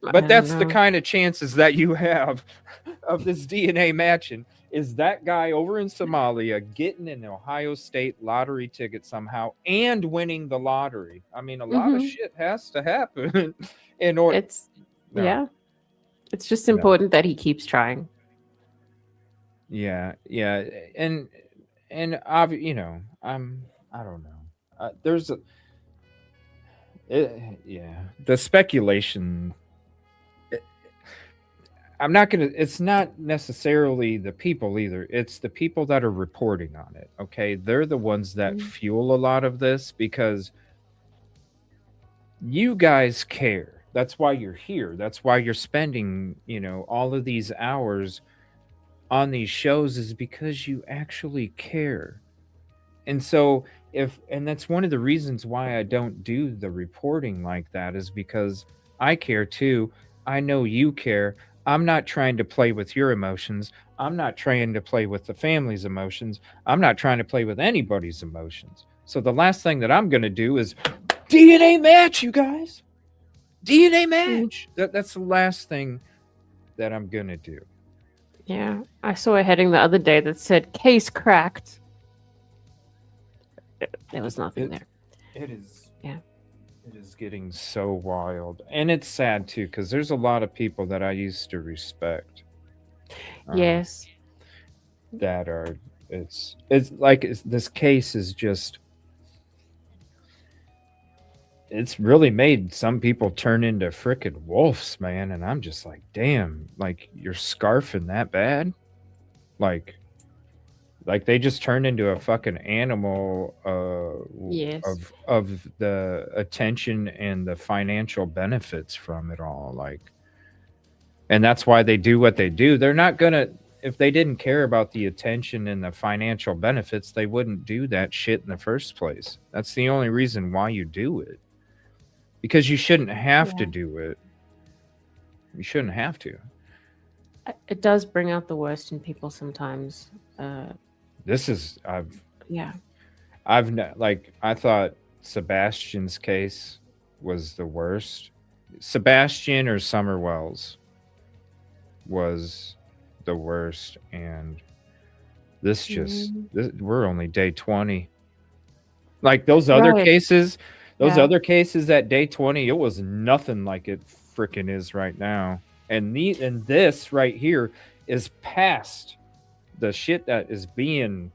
But that's the kind of chances that you have of this DNA matching. Is that guy over in Somalia getting an Ohio State lottery ticket somehow and winning the lottery? I mean, a lot of shit has to happen in order. It's just important that he keeps trying. Yeah, and you know, I don't know. There's the speculation. I'm not gonna. It's not necessarily the people either. It's the people that are reporting on it. Okay, they're the ones that fuel a lot of this because you guys care. That's why you're here. That's why you're spending, you know, all of these hours on these shows is because you actually care. And so and that's one of the reasons why I don't do the reporting like that, is because I care too. I know you care. I'm not trying to play with your emotions. I'm not trying to play with the family's emotions. I'm not trying to play with anybody's emotions. So the last thing that I'm going to do is DNA match, you guys. DNA match. That's the last thing that I'm going to do. Yeah, I saw a heading the other day that said "case cracked." There was nothing there. It is. Yeah. It is getting so wild, and it's sad too, because there's a lot of people that I used to respect. Yes. That are. It's like this case is just. It's really made some people turn into frickin' wolves, man, and I'm just like, damn, like you're scarfing that bad, like they just turned into a fucking animal Yes. of the attention and the financial benefits from it all, like, and that's why they do what they do. They're not gonna, if they didn't care about the attention and the financial benefits, they wouldn't do that shit in the first place. That's the only reason why you do it, because you shouldn't have to do it. You shouldn't have to. It does bring out the worst in people sometimes. This is Yeah. like, I thought Sebastian's case was the worst. Sebastian or Summerwell's was the worst, and this just we're only day 20. Like those other cases, other cases at day 20, it was nothing like it freaking is right now. And this right here is past the shit that is being,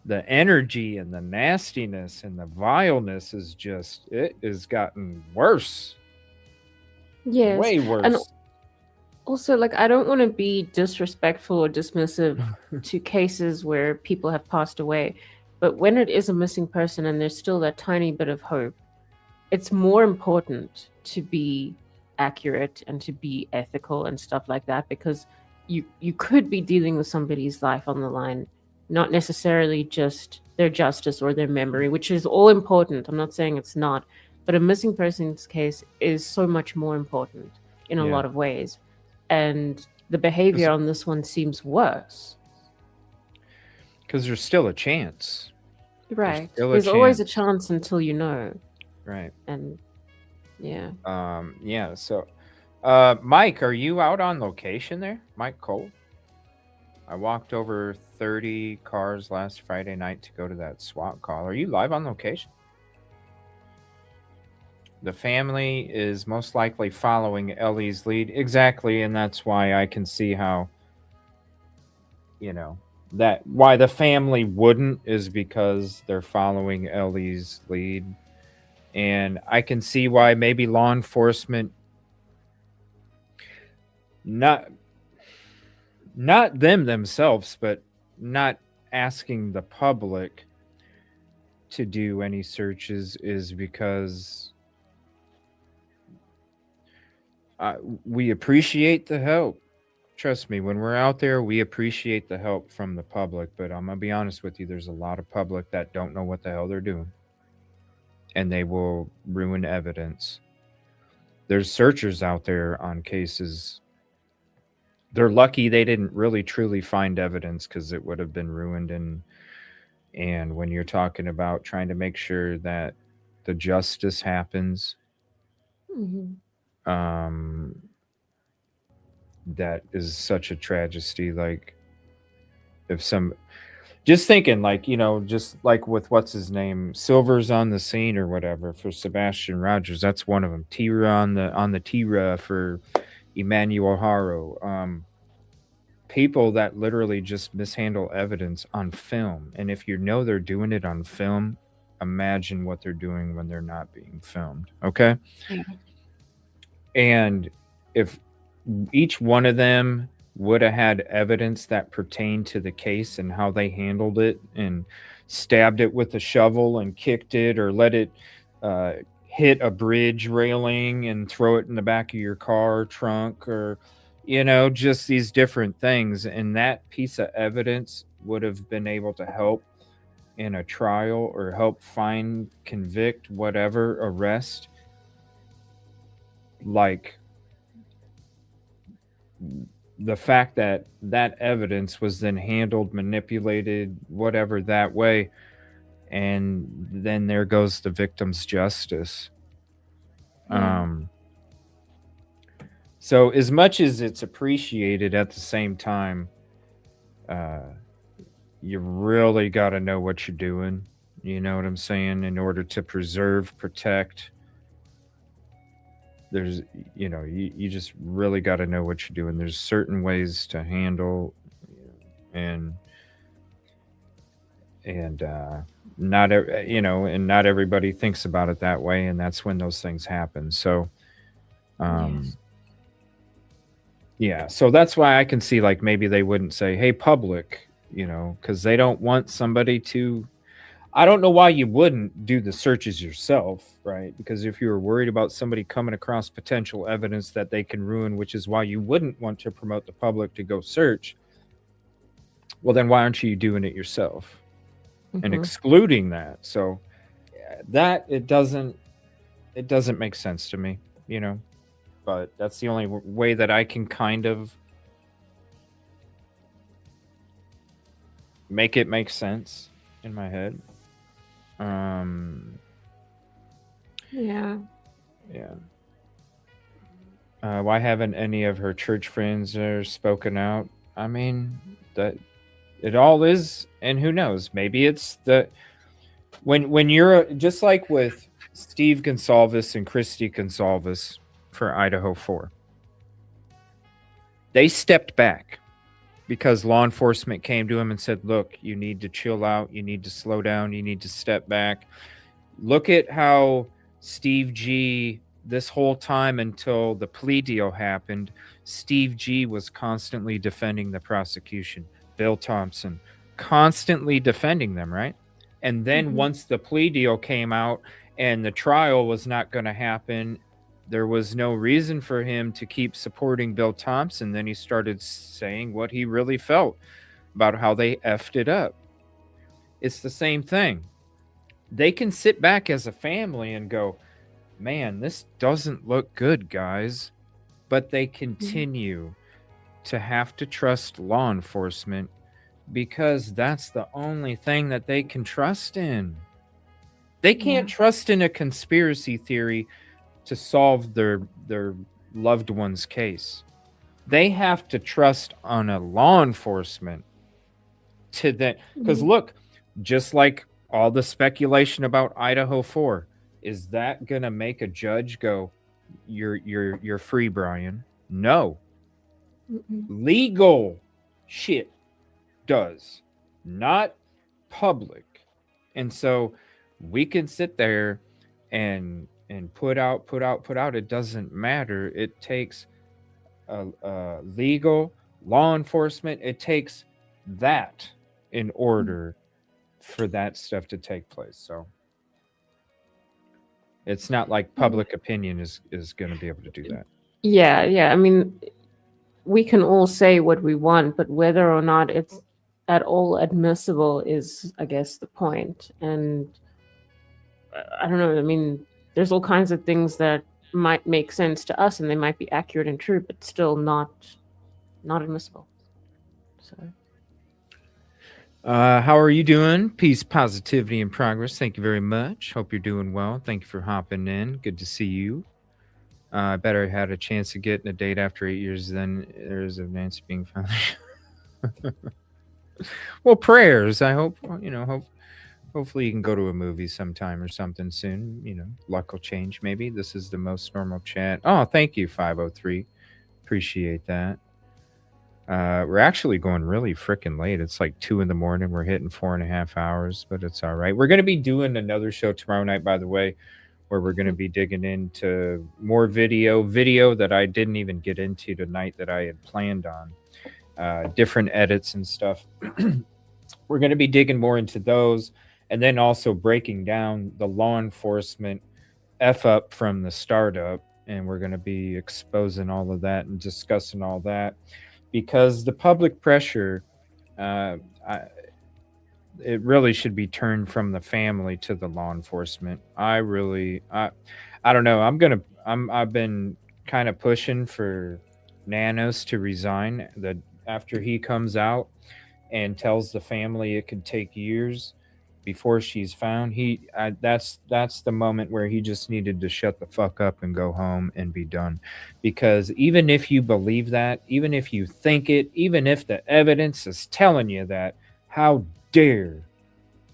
the energy and the nastiness and the vileness is just, it has gotten worse. Yes. Way worse. And also, like, I don't want to be disrespectful or dismissive to cases where people have passed away, but when it is a missing person and there's still that tiny bit of hope, it's more important to be accurate and to be ethical and stuff like that, because you could be dealing with somebody's life on the line, not necessarily just their justice or their memory, which is all important. I'm not saying it's not, but a missing person's case is so much more important in a lot of ways. And the behavior on this one seems worse. Because there's still a chance. Right. There's always a chance until you know. Right. And yeah. Yeah. So, Mike, are you out on location there? Mike Cole? I walked over 30 cars last Friday night to go to that SWAT call. Are you live on location? The family is most likely following Ellie's lead. Exactly, and that's why I can see how, that why the family wouldn't, is because they're following Ellie's lead. And I can see why maybe law enforcement, not them themselves, but not asking the public to do any searches, is because we appreciate the help. Trust me, when we're out there, we appreciate the help from the public. But I'm going to be honest with you, there's a lot of public that don't know what the hell they're doing, and they will ruin evidence. There's searchers out there on cases. They're lucky they didn't really truly find evidence, because it would have been ruined. And when you're talking about trying to make sure that the justice happens, that is such a tragedy. Like, if just thinking, like, just like with what's his name, Silver's on the scene or whatever for Sebastian Rogers, that's one of them. Tira on the Tira for Emmanuel Haro. People that literally just mishandle evidence on film, and if they're doing it on film, imagine what they're doing when they're not being filmed. Okay. Yeah. And if each one of them would have had evidence that pertained to the case and how they handled it, and stabbed it with a shovel and kicked it, or let it hit a bridge railing and throw it in the back of your car trunk, or just these different things, and that piece of evidence would have been able to help in a trial or help find, convict, whatever, arrest, like the fact that that evidence was then handled, manipulated, whatever, that way, and then there goes the victim's justice. Yeah. So as much as it's appreciated, at the same time, uh, you really got to know what you're doing. You know what I'm saying? In order to preserve, protect, there's, you just really got to know what you're doing. There's certain ways to handle, and and not and not everybody thinks about it that way, and that's when those things happen. So Yes. yeah, so that's why I can see, like, maybe they wouldn't say, hey, public, because they don't want somebody to. I don't know why you wouldn't do the searches yourself, right? Because if you were worried about somebody coming across potential evidence that they can ruin, which is why you wouldn't want to promote the public to go search, well, then why aren't you doing it yourself and excluding that? So that it doesn't make sense to me, but that's the only way that I can kind of make it make sense in my head. Yeah. Yeah. Why haven't any of her church friends spoken out? I mean, that it all is, and who knows? Maybe it's the when you're just like with Steve Gonsalves and Christy Gonsalves for Idaho 4. They stepped back because law enforcement came to him and said, look, you need to chill out. You need to slow down. You need to step back. Look at how Steve G, this whole time until the plea deal happened, Steve G was constantly defending the prosecution. Bill Thompson, constantly defending them, right? And then once the plea deal came out and the trial was not going to happen, there was no reason for him to keep supporting Bill Thompson. Then he started saying what he really felt about how they effed it up. It's the same thing. They can sit back as a family and go, man, this doesn't look good, guys. But they continue to have to trust law enforcement because that's the only thing that they can trust in. They can't trust in a conspiracy theory to solve their loved one's case. They have to trust on a law enforcement to that. Because look, just like all the speculation about Idaho 4, is that gonna make a judge go, you're free, Brian? No. Legal shit does, not public. And so we can sit there and put out. It doesn't matter. It takes legal, law enforcement. It takes that in order for that stuff to take place. So it's not like public opinion is going to be able to do that. Yeah. I mean, we can all say what we want, but whether or not it's at all admissible is, I guess, the point. And I don't know. I mean, there's all kinds of things that might make sense to us, and they might be accurate and true, but still not admissible. So. How are you doing? Peace, positivity, and progress. Thank you very much. Hope you're doing well. Thank you for hopping in. Good to see you. I better had a chance of getting a date after 8 years. Then there's of Nancy being found. Well, prayers. I hope hopefully you can go to a movie sometime or something soon. Luck will change. Maybe this is the most normal chat. Oh, thank you, 503. Appreciate that. We're actually going really freaking late. It's like 2 a.m. We're hitting 4.5 hours, but it's all right. We're going to be doing another show tomorrow night, by the way, where we're going to be digging into more video that I didn't even get into tonight that I had planned on, different edits and stuff. We're going to be digging more into those, and then also breaking down the law enforcement F up from the startup, and we're going to be exposing all of that and discussing all that. Because the public pressure, it really should be turned from the family to the law enforcement. I don't know. I've been kind of pushing for Nanos to resign that after he comes out and tells the family it could take years before she's found. That's the moment where he just needed to shut the fuck up and go home and be done. Because even if you believe that, even if you think it, even if the evidence is telling you that, how dare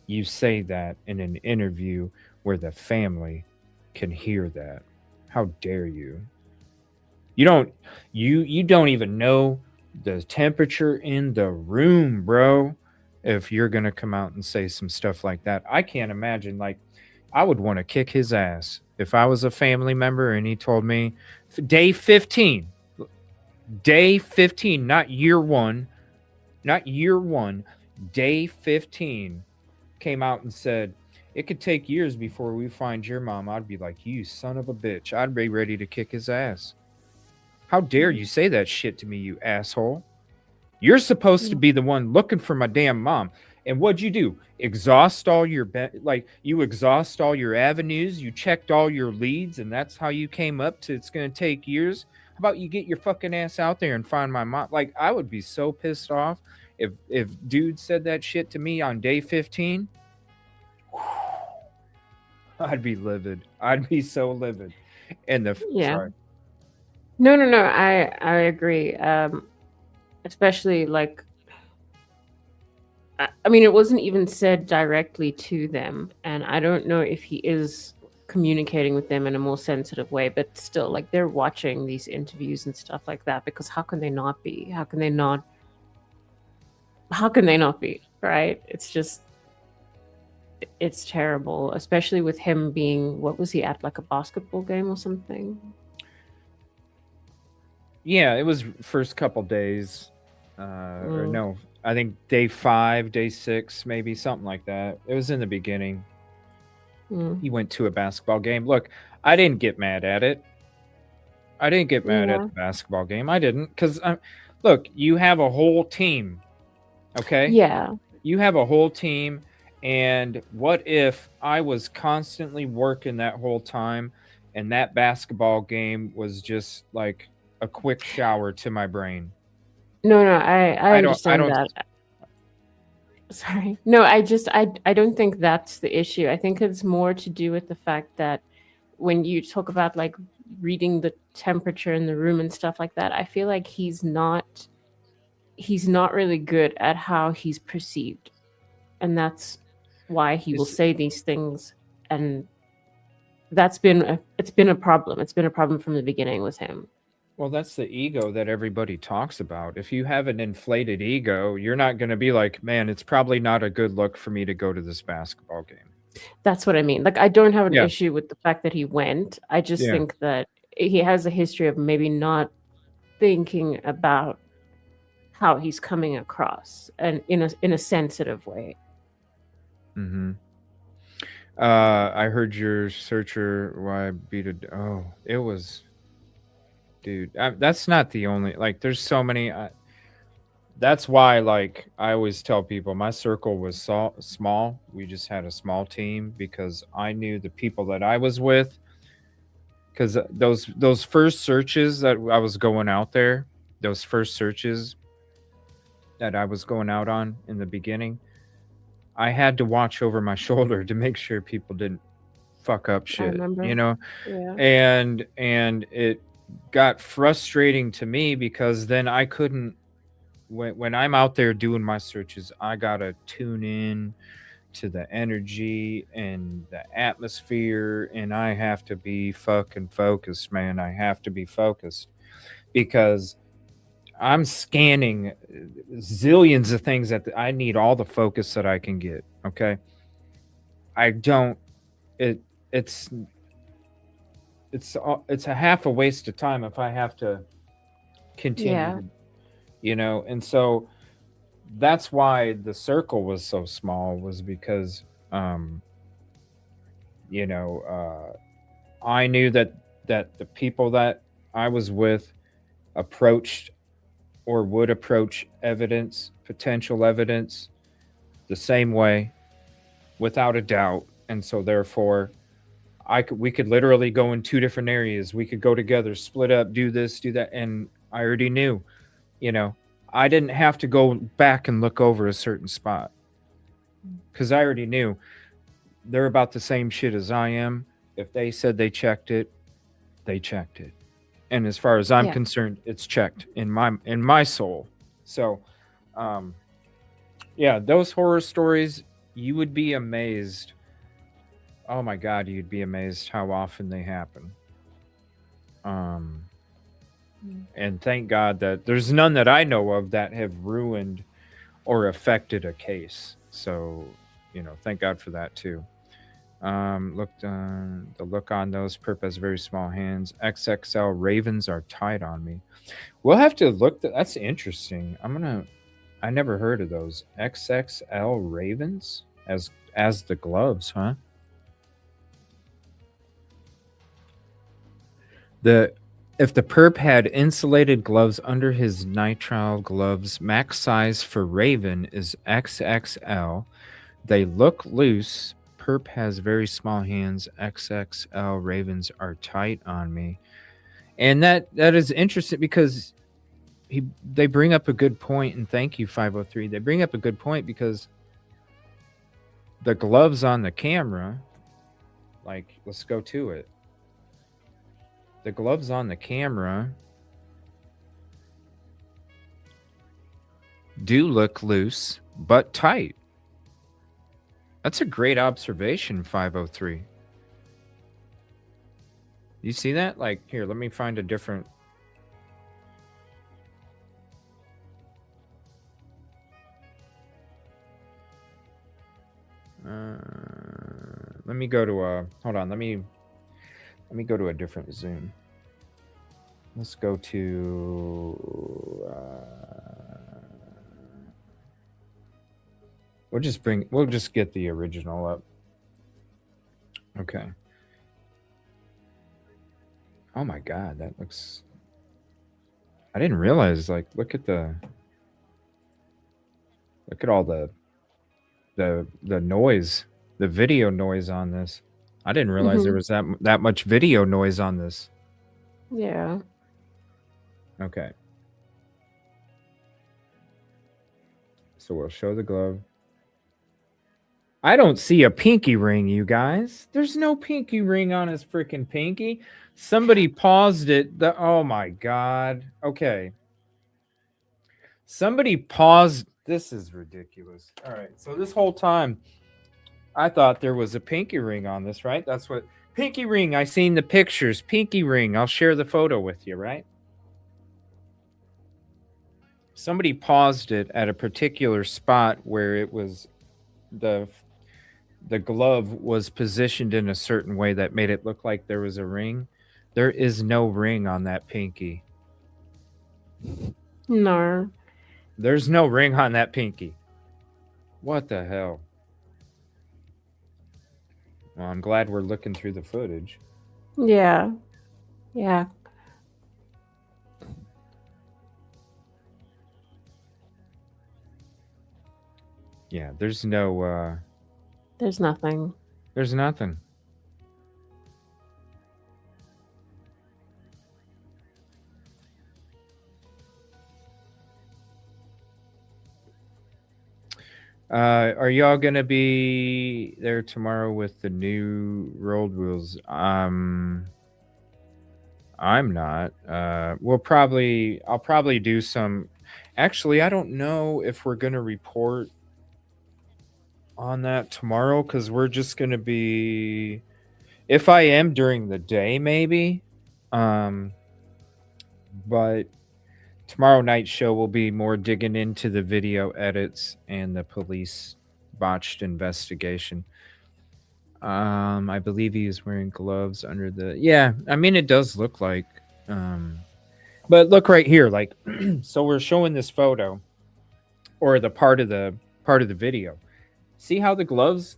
you say that in an interview where the family can hear that? How dare you? You don't you don't even know the temperature in the room, bro. If you're going to come out and say some stuff like that. I can't imagine, like, I would want to kick his ass if I was a family member and he told me day 15, day 15, not year 1, not year 1, day 15 came out and said it could take years before we find your mom. I'd be like, you son of a bitch. I'd be ready to kick his ass. How dare you say that shit to me, you asshole? You're supposed to be the one looking for my damn mom. And what'd you do? Exhaust all your you exhaust all your avenues, you checked all your leads, and that's how you came up to it's gonna take years. How about you get your fucking ass out there and find my mom? Like, I would be so pissed off if dude said that shit to me on day 15. I'd be livid. I'd be so livid. And sorry. No, no, no. I agree. Especially like, I mean, it wasn't even said directly to them, and I don't know if he is communicating with them in a more sensitive way, but still, like, they're watching these interviews and stuff like that, because how can they not be? How can they not? How can they not be? Right? It's just, it's terrible, especially with him being, what was he at, like a basketball game or something? Yeah, it was first couple days. Or no, I think day 5, day 6, maybe something like that. It was in the beginning. He went to a basketball game. Look, I didn't get mad at it. I didn't get mad at the basketball game. I didn't, because look, you have a whole team. Okay. Yeah. You have a whole team, and what if I was constantly working that whole time, and that basketball game was just like a quick shower to my brain? No, no, I understand that. Sorry. No, I don't think that's the issue. I think it's more to do with the fact that when you talk about like reading the temperature in the room and stuff like that, I feel like he's not really good at how he's perceived. And that's why he will say these things, and it's been a problem. It's been a problem from the beginning with him. Well, that's the ego that everybody talks about. If you have an inflated ego, you're not going to be like, man, it's probably not a good look for me to go to this basketball game. That's what I mean. Like, I don't have an issue with the fact that he went. I just think that he has a history of maybe not thinking about how he's coming across, and in a sensitive way. Mm-hmm. I heard your searcher. Why beat it? Oh, it was, dude. That's not the only. Like, there's so many. That's why, like, I always tell people my circle was small. We just had a small team because I knew the people that I was with. Because those first searches that I was going out there, those first searches that I was going out on in the beginning, I had to watch over my shoulder to make sure people didn't fuck up shit, you know? Yeah. And it got frustrating to me because then I couldn't, when I'm out there doing my searches, I gotta tune in to the energy and the atmosphere, and I have to be fucking focused, man. I have to be focused because I'm scanning zillions of things that I need all the focus that I can get. Okay. I don't, it's a half a waste of time if I have to continue, you know? And so that's why the circle was so small, was because, you know, I knew that the people that I was with approached or would approach evidence, potential evidence, the same way, without a doubt. And so therefore, we could literally go in two different areas. We could go together, split up, do this, do that, and I already knew, you know, I didn't have to go back and look over a certain spot because I already knew they're about the same shit as I am. If they said they checked it, they checked it. And as far as I'm concerned, it's checked in my soul. So, yeah, those horror stories, you would be amazed. Oh my God, you'd be amazed how often they happen. And thank God that there's none that I know of that have ruined or affected a case. So, thank God for that too. The look on those perp has very small hands. XXL ravens are tied on me. We'll have to look. That's interesting. I never heard of those XXL ravens as the gloves, huh? If the perp had insulated gloves under his nitrile gloves, max size for Raven is XXL. They look loose. Perp has very small hands. XXL ravens are tight on me. And that is interesting because they bring up a good point, and thank you, 503. They bring up a good point because the gloves on the camera, like, let's go to it. The gloves on the camera do look loose, but tight. That's a great observation, 503. You see that? Like, here, let me find a different. Let me go to a. Hold on. Let me go to a different Zoom. Let's go to. We'll just get the original up. Okay. Oh my God, that looks. I didn't realize. Like, look at all the noise, the video noise on this. I didn't realize there was that much video noise on this. Yeah. Okay. So we'll show the glove. I don't see a pinky ring, you guys. There's no pinky ring on his freaking pinky. Somebody paused it. Oh my God. Okay. Somebody paused. This is ridiculous. All right. So this whole time, I thought there was a pinky ring on this, right? That's what pinky ring. I seen the pictures. Pinky ring. I'll share the photo with you, right? Somebody paused it at a particular spot where it was the glove was positioned in a certain way that made it look like there was a ring. There is no ring on that pinky. No. There's no ring on that pinky. What the hell? Well, I'm glad we're looking through the footage. Yeah. Yeah. Yeah, there's no There's nothing. There's nothing. Are y'all gonna be there tomorrow with the new road rules? I'm not. I'll probably do some. Actually, I don't know if we're gonna report on that tomorrow because we're just gonna be. If I am during the day, maybe. But tomorrow night's show will be more digging into the video edits and the police botched investigation. I believe he is wearing gloves under the. Yeah, I mean it does look like. But look right here, like, so we're showing this photo, or the part of the video. See how the gloves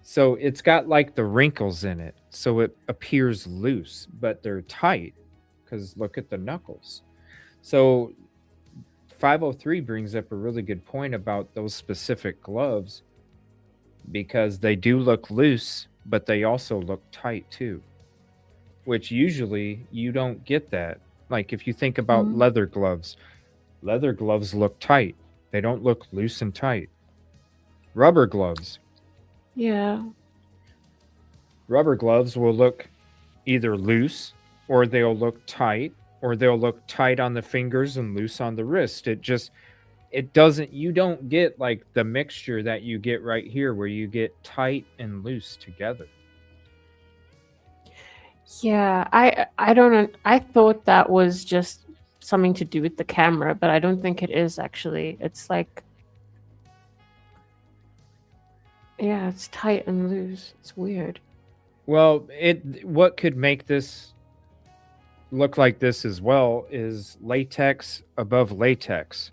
so it's got like the wrinkles in it, so it appears loose, but they're tight because look at the knuckles. So 503 brings up a really good point about those specific gloves, because they do look loose, but they also look tight too, which usually you don't get that. Like if you think about Mhm. leather gloves look tight. They don't look loose and tight. Rubber gloves. Yeah. Rubber gloves will look either loose, or they'll look tight, or they'll look tight on the fingers and loose on the wrist. You don't get like the mixture that you get right here where you get tight and loose together. Yeah, I don't I thought that was just something to do with the camera, but I don't think it is actually. It's like, yeah, it's tight and loose. It's weird. Well, what could make this look like this as well is latex above latex.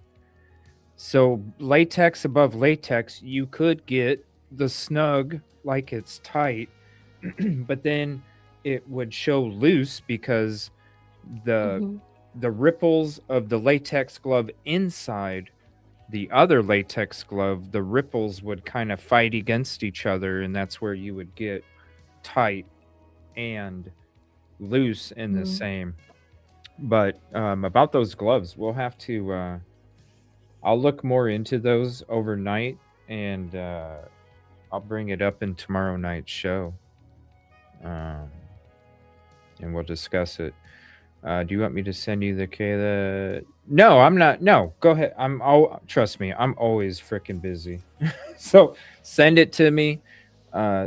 So latex above latex, you could get the snug like it's tight, but then it would show loose because the Hmm. the ripples of the latex glove inside the other latex glove, the ripples would kind of fight against each other, and that's where you would get tight and loose in the Mm. same. But about those gloves, we'll have to. I'll look more into those overnight, and I'll bring it up in tomorrow night's show, um, and we'll discuss it. Do you want me to send you the Kayla? No, I'm not. No, go ahead. Trust me, I'm always freaking busy. So send it to me.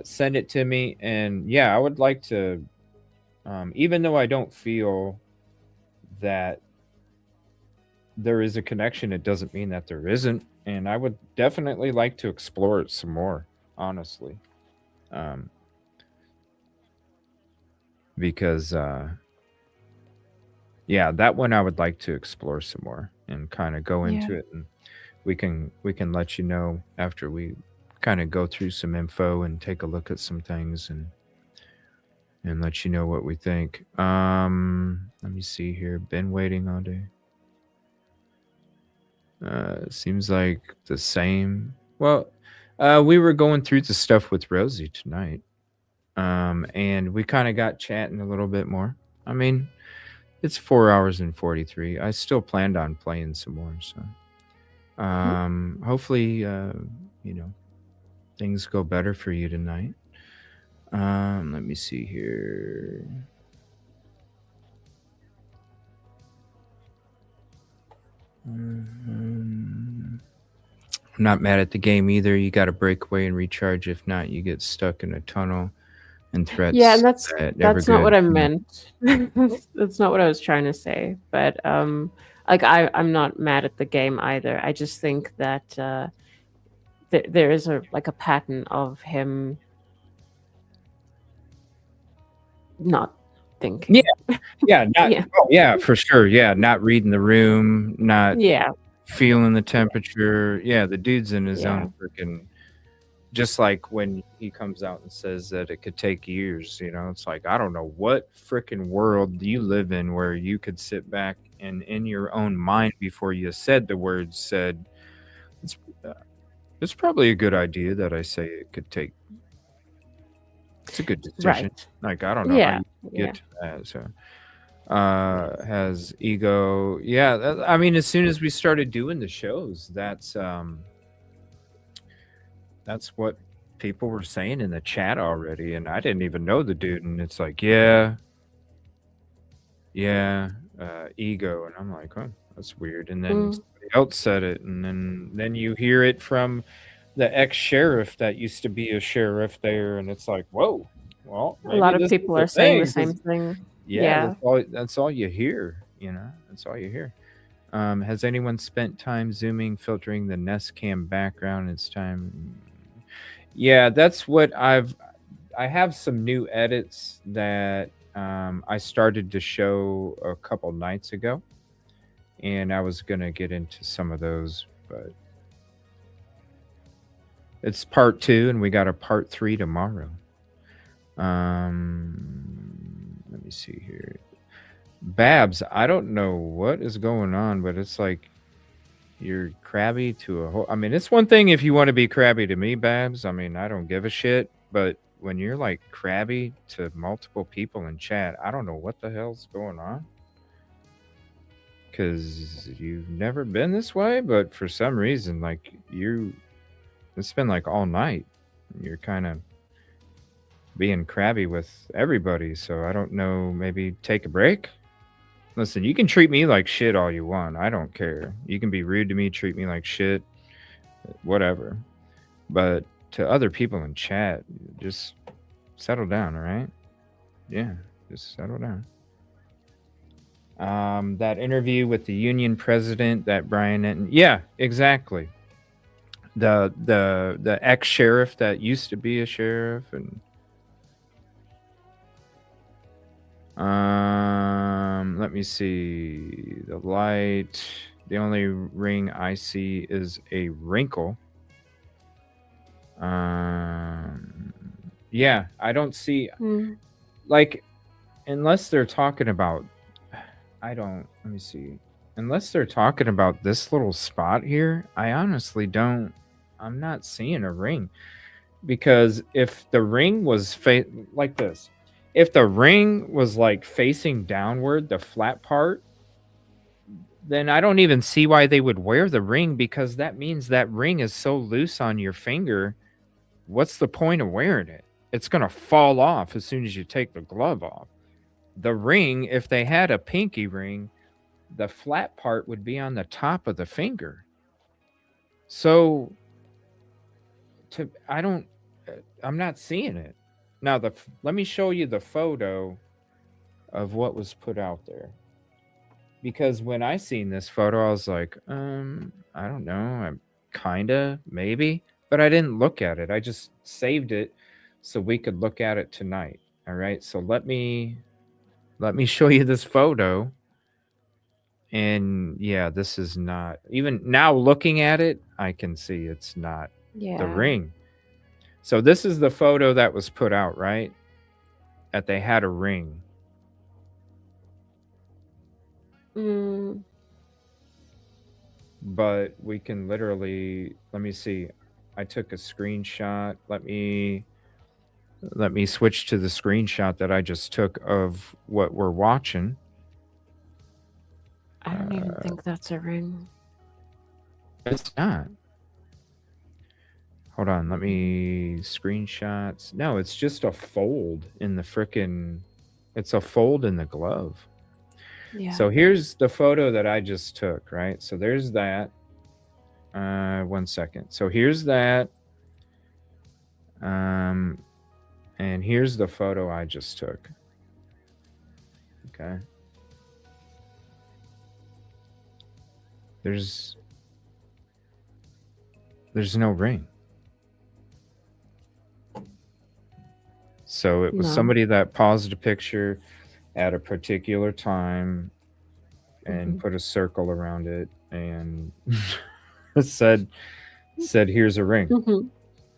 Send it to me, and yeah, I would like to. Even though I don't feel that there is a connection, it doesn't mean that there isn't, and I would definitely like to explore it some more. Honestly, um, because yeah, that one I would like to explore some more and kind of go Yeah. into it, and we can let you know after we kind of go through some info and take a look at some things, and let you know what we think. Let me see here. Been waiting all day. Seems like the same. Well, we were going through the stuff with Rosee tonight. And we kind of got chatting a little bit more. I mean, it's 4 hours and 43. I still planned on playing some more, so Mhm. hopefully things go better for you tonight. Let me see here. I'm not mad at the game either. You got to break away and recharge. If not, you get stuck in a tunnel and Yeah, and threats that's that never that's not what good. I meant. That's not what I was trying to say. But like I'm not mad at the game either. I just think that there is a like a pattern of him not Yeah, thinking. yeah, Yeah. yeah, for sure. Yeah, not reading the room, not Yeah. feeling the temperature. Yeah, the dude's in his own Yeah. freaking. Just like when he comes out and says that it could take years, it's like I don't know what freaking world you live in where you could sit back and in your own mind before you said the words said it's uh, it's probably a good idea that I say it could take. It's a good decision. Right. Like I don't know how Yeah. you Yeah. get to that. So has ego. Yeah, I mean, as soon as we started doing the shows, that's what people were saying in the chat already, and I didn't even know the dude, and it's like, yeah, yeah, ego, and I'm like, oh, that's weird. And then Mm. somebody else said it, and then you hear it from the ex-sheriff that used to be a sheriff there, and it's like, whoa, well, A maybe lot of this is people a are saying the thing, same because thing. yeah, Yeah. that's all you hear, that's all you hear. Has anyone spent time zooming, filtering the Nest Cam background? It's time. Yeah, that's what I have some new edits that I started to show a couple nights ago, and I was gonna get into some of those, but it's part 2, and we got a part 3 tomorrow. Let me see here. Babs, I don't know what is going on, but it's like You're crabby to a whole. I mean, it's one thing if you want to be crabby to me, Babs. I mean, I don't give a shit. But when you're like crabby to multiple people in chat, I don't know what the hell's going on. Because you've never been this way, but for some reason, like it's been like all night. You're kind of being crabby with everybody. So I don't know. Maybe take a break. Listen, you can treat me like shit all you want. I don't care. You can be rude to me, treat me like shit, whatever. But to other people in chat, just settle down, all right? Yeah, just settle down. That interview with the union president, that Brian Enton, yeah, exactly. The ex sheriff that used to be a sheriff, and let me see. The light. The only ring I see is a wrinkle. Yeah, I don't see like unless they're talking about let me see. Unless they're talking about this little spot here, I honestly don't I'm not seeing a ring. Because if the ring was like this, if the ring was like facing downward, the flat part, then I don't even see why they would wear the ring, because that means that ring is so loose on your finger. What's the point of wearing it? It's going to fall off as soon as you take the glove off. The ring, if they had a pinky ring, the flat part would be on the top of the finger. So I'm not seeing it. Now, let me show you the photo of what was put out there. Because when I seen this photo, I was like, I don't know, I'm kinda, maybe, but I didn't look at it. I just saved it so we could look at it tonight. All right, so let me show you this photo. And yeah, this is not, even now looking at it, I can see it's not the ring. So this is the photo that was put out, right? That they had a ring. But we can literally, let me see. I took a screenshot. Let me switch to the screenshot that I just took of what we're watching. I don't even think that's a ring. It's not. Hold on, let me screenshots. No, it's just a fold in the frickin', it's a fold in the glove. Yeah. So here's the photo that I just took, right? So there's that. 1 second. So here's that. And here's the photo I just took. Okay. There's no ring. So it was somebody that paused a picture at a particular time and put a circle around it and said here's a ring.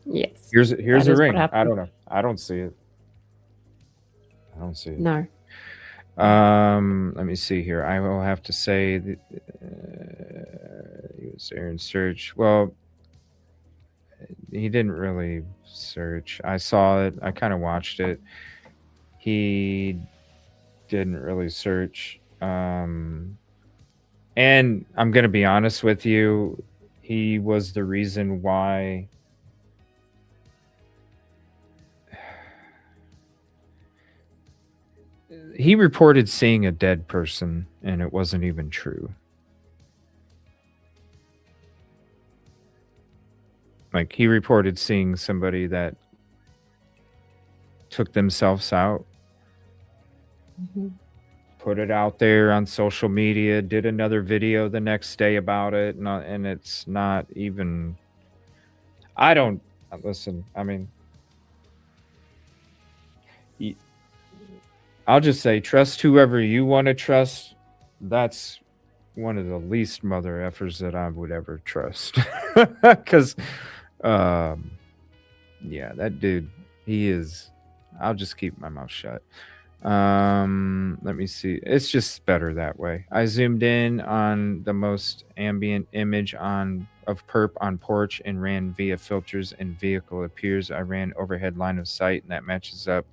Yes. Here's a ring. I don't know. I don't see it. I don't see it. No. Let me see here. I will have to say that he was there in search. Well, he didn't really search. I saw it. I kind of watched it. He didn't really search. And I'm going to be honest with you. He was the reason why he reported seeing a dead person, and it wasn't even true. Like, he reported seeing somebody that took themselves out, put it out there on social media, did another video the next day about it, and it's not even... I don't... Listen, I mean... I'll just say, trust whoever you want to trust. That's one of the least mother effers that I would ever trust. Because, yeah, that dude, he is... I'll just keep my mouth shut. Let me see. It's just better that way. I zoomed in on the most ambient image of perp on porch and ran via filters and vehicle appears. I ran overhead line of sight and that matches up.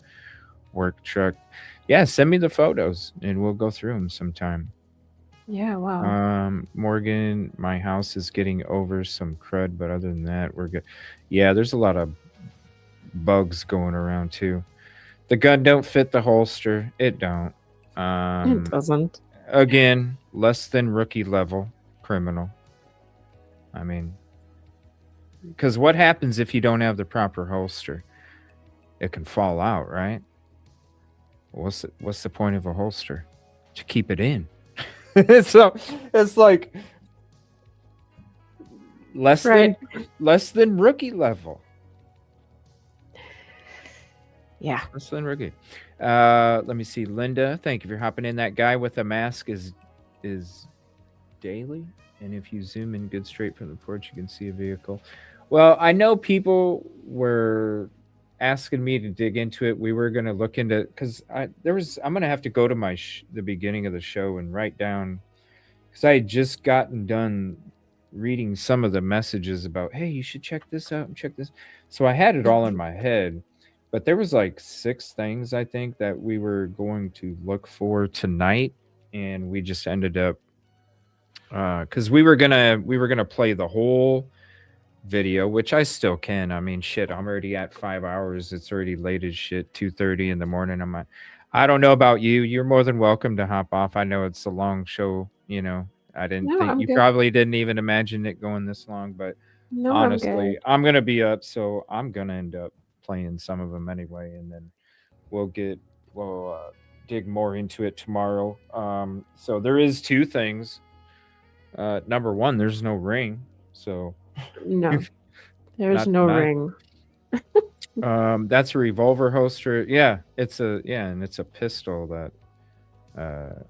Work truck. Yeah, send me the photos and we'll go through them sometime. Yeah, wow. Morgan, my house is getting over some crud, but other than that, we're good. Yeah, there's a lot of bugs going around too. The gun don't fit the holster. It don't. It doesn't. Again, less than rookie level criminal. I mean, because what happens if you don't have the proper holster? It can fall out, right? What's the point of a holster? To keep it in. So it's like less than rookie level. Yeah. Less than rookie. Let me see. Linda, thank you for hopping in. That guy with the mask is daily, and if you zoom in good straight from the porch, you can see a vehicle. Well, I know people were asking me to dig into it. We were going to look into because I'm going to have to go to my the beginning of the show and write down because I had just gotten done reading some of the messages about, hey, you should check this out and check this. So I had it all in my head, but there was like 6 things I think that we were going to look for tonight, and we just ended up because we were gonna play the whole video, which I still can. I mean, shit, I'm already at 5 hours. It's already late as shit, 2:30 in the morning. I don't know about you. You're more than welcome to hop off. I know it's a long show. I didn't think you probably didn't even imagine it going this long, but honestly, I'm gonna be up, so I'm gonna end up playing some of them anyway, and then we'll dig more into it tomorrow. So there is 2 things. Number 1, there's no ring, so no, there's no ring. That's a revolver holster. Yeah, and it's a pistol that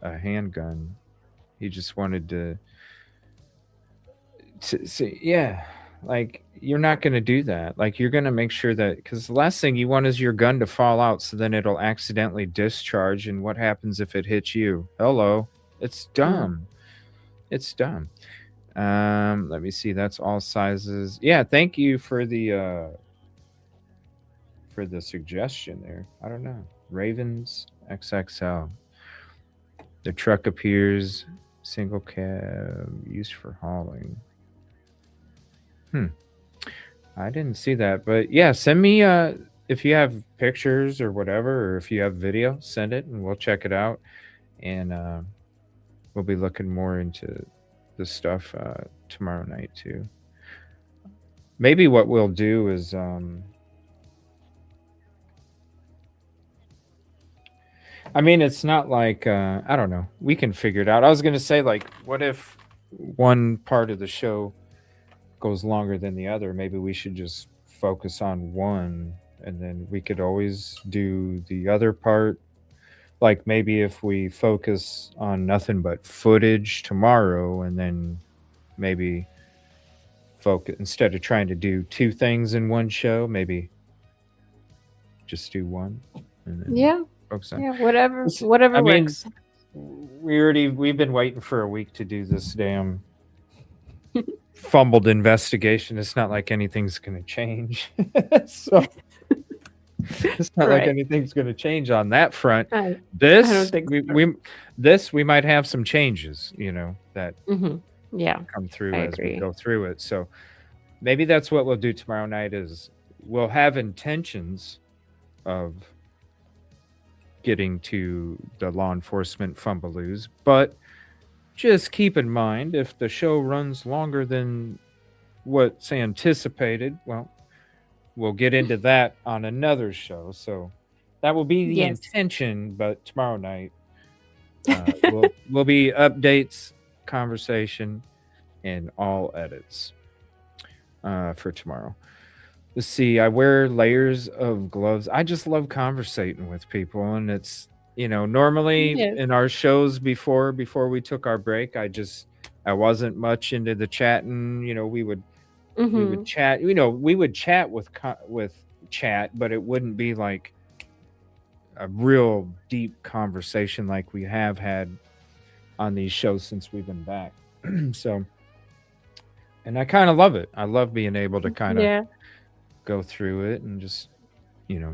a handgun. He just wanted to see. Yeah, like you're not going to do that. Like you're going to make sure that because the last thing you want is your gun to fall out, so then it'll accidentally discharge. And what happens if it hits you? Hello, it's dumb. It's dumb. Let me see. That's all sizes. Yeah, thank you for the suggestion there. I don't know. Ravens XXL. The truck appears single cab used for hauling. I didn't see that, but yeah, send me if you have pictures or whatever, or if you have video, send it and we'll check it out, and we'll be looking more into the stuff tomorrow night too. Maybe what we'll do is I mean, it's not like I don't know. We can figure it out. I was gonna say, like, what if one part of the show goes longer than the other? Maybe we should just focus on one, and then we could always do the other part. Like maybe if we focus on nothing but footage tomorrow, and then maybe focus instead of trying to do 2 things in one show, maybe just do one. And then focus on. Yeah, whatever works. We've been waiting for a week to do this damn fumbled investigation. It's not like anything's going to change. So it's not like anything's going to change on that front. I don't think we might have some changes, that come through as we go through it. So maybe that's what we'll do tomorrow night is we'll have intentions of getting to the law enforcement fumbaloos, but just keep in mind if the show runs longer than what's anticipated, well, we'll get into that on another show. So that will be the intention, but tomorrow night will be updates, conversation, and all edits for tomorrow. Let's see. I wear layers of gloves. I just love conversating with people, and it's normally in our shows before we took our break, I wasn't much into the chatting. We would chat. We would chat with chat, but it wouldn't be like a real deep conversation like we have had on these shows since we've been back. So, and I kind of love it. I love being able to kind of Yeah, go through it and just,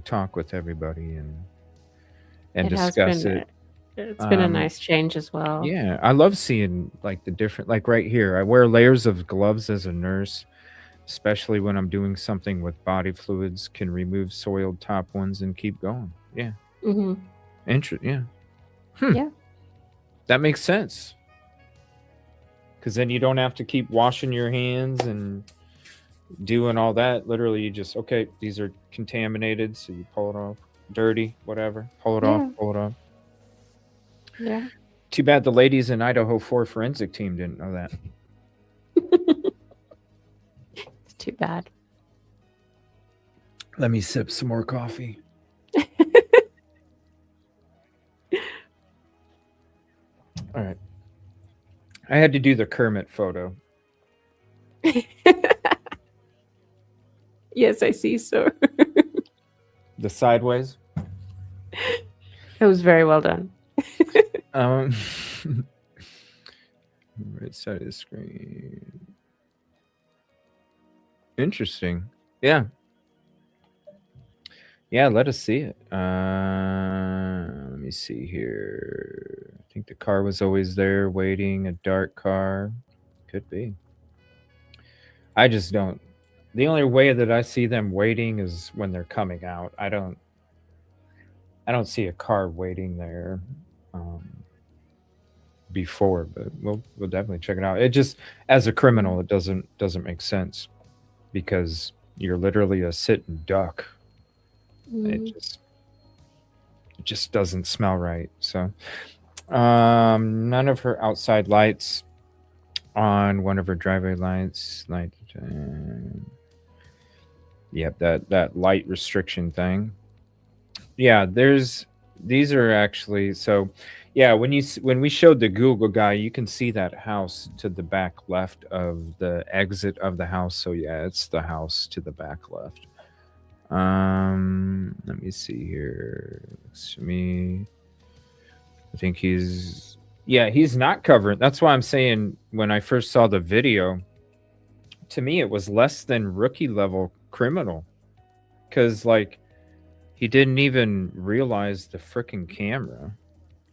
talk with everybody and it has discuss been. it. It's been a Um, nice change as well. yeah, I love seeing like the different, like right here, I wear layers of gloves as a nurse, especially when I'm doing something with body fluids, can remove soiled top ones and keep going. Yeah. Hmm. Yeah. Yeah. That makes sense. Because then you don't have to keep washing your hands and doing all that. Literally, you just, okay, these are contaminated. So you pull it off, dirty, whatever, pull it off, Yeah. pull it off. Yeah. Too bad the ladies in Idaho 4 forensic team didn't know that. It's too bad. Let me sip some more coffee. All right. I had to do the Kermit photo. Yes, I see, sir. The sideways. It was very well done. Right side of the screen. Interesting. Yeah. Yeah, let us see it. Let me see here. I think the car was always there waiting, a dark car. Could be. I just don't. The only way that I see them waiting is when they're coming out. I don't see a car waiting there before, but we'll definitely check it out. It just, as a criminal, it doesn't make sense because you're literally a sitting duck. It just doesn't smell right. So none of her outside lights on, one of her driveway lights. Yep, that light restriction thing. Yeah, these are actually, so yeah, when we showed the Google guy, you can see that house to the back left of the exit of the house. So yeah, it's the house to the back left. Let me see here. Looks to me, I think he's not covering. That's why I'm saying when I first saw the video, to me it was less than rookie level criminal, because like he didn't even realize the freaking camera.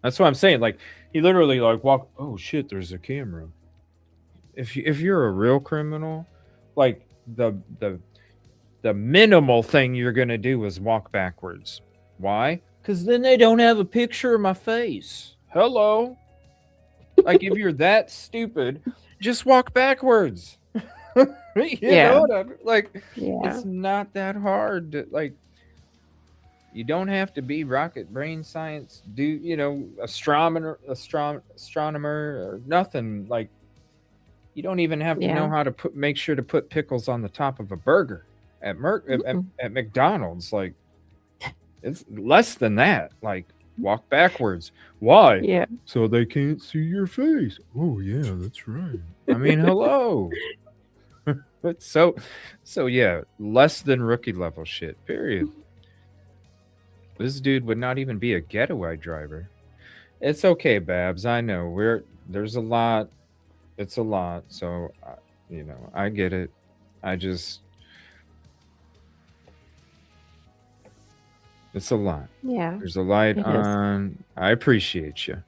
That's what I'm saying. Like he literally like walk. Oh shit! There's a camera. If you're a real criminal, like the minimal thing you're gonna do is walk backwards. Why? Because then they don't have a picture of my face. Hello. Like if you're that stupid, just walk backwards. You know what I'm like? Yeah. It's not that hard. Like you don't have to be rocket brain science, astronomer or nothing. Like you don't even have to know how to make sure to put pickles on the top of a burger at McDonald's. Like it's less than that. Like walk backwards. Why? Yeah. So they can't see your face. Oh yeah, that's right. I mean, hello. so yeah, less than rookie level shit. Period. This dude would not even be a getaway driver. It's okay, Babs. I know there's a lot. It's a lot. So, I get it. It's a lot. Yeah. There's a light on. I appreciate you.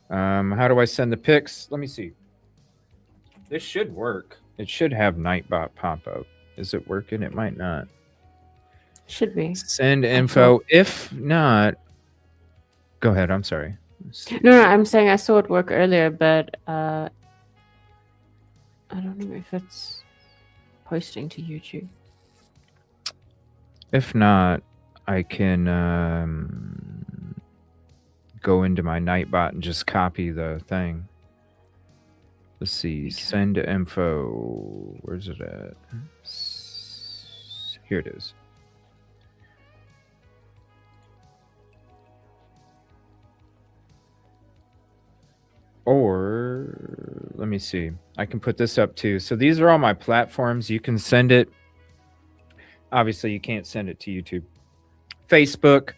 How do I send the pics? Let me see. This should work. It should have Nightbot pop up. Is it working? It might not. Should be. Send info. If not, go ahead. I'm sorry. No, I'm saying I saw it work earlier, but I don't know if it's posting to YouTube. If not, I can go into my Nightbot and just copy the thing. Let's see. Send info. Where's it at? Here it is. Or let me see. I can put this up too. So these are all my platforms. You can send it. Obviously, you can't send it to YouTube. Facebook,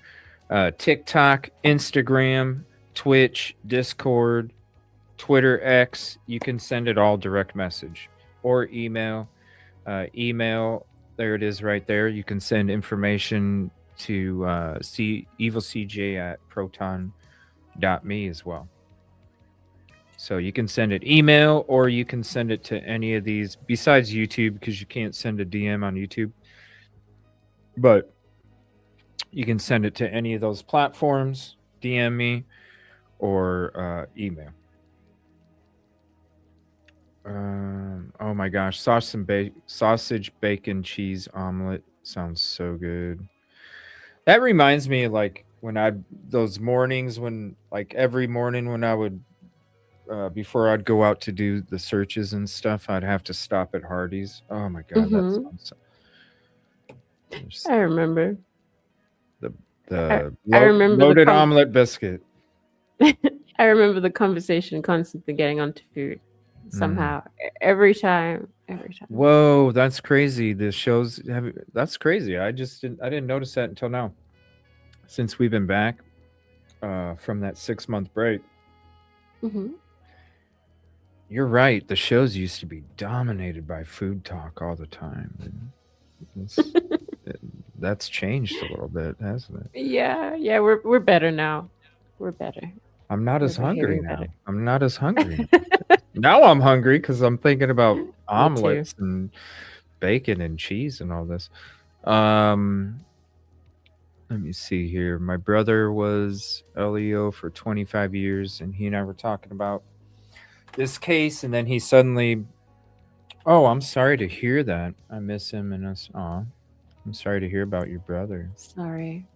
TikTok, Instagram, Twitch, Discord, Twitter X. You can send it all direct message or email. Email, there it is right there. You can send information to EvilleCJ at proton.me as well. So you can send it email or you can send it to any of these besides YouTube because you can't send a DM on YouTube. But you can send it to any of those platforms, DM me, or email. Oh my gosh, sausage, bacon, cheese omelet sounds so good. That reminds me, like when those mornings when, like every morning when I would, before I'd go out to do the searches and stuff, I'd have to stop at Hardee's. Oh my god, that sounds. I remember. The I remember loaded omelet biscuit. I remember the conversation constantly getting onto food somehow every time. Whoa, that's crazy. The shows that's crazy. I didn't notice that until now. Since we've been back from that 6-month break. You're right. The shows used to be dominated by food talk all the time. That's changed a little bit, hasn't it? Yeah, we're better now. We're better. I'm not as hungry now. I'm not as hungry. Now I'm hungry because I'm thinking about omelets and bacon and cheese and all this. Let me see here. My brother was LEO for 25 years, and he and I were talking about this case, and then he suddenly, oh, I'm sorry to hear that. I miss him and us. Aw, I'm sorry to hear about your brother. Sorry.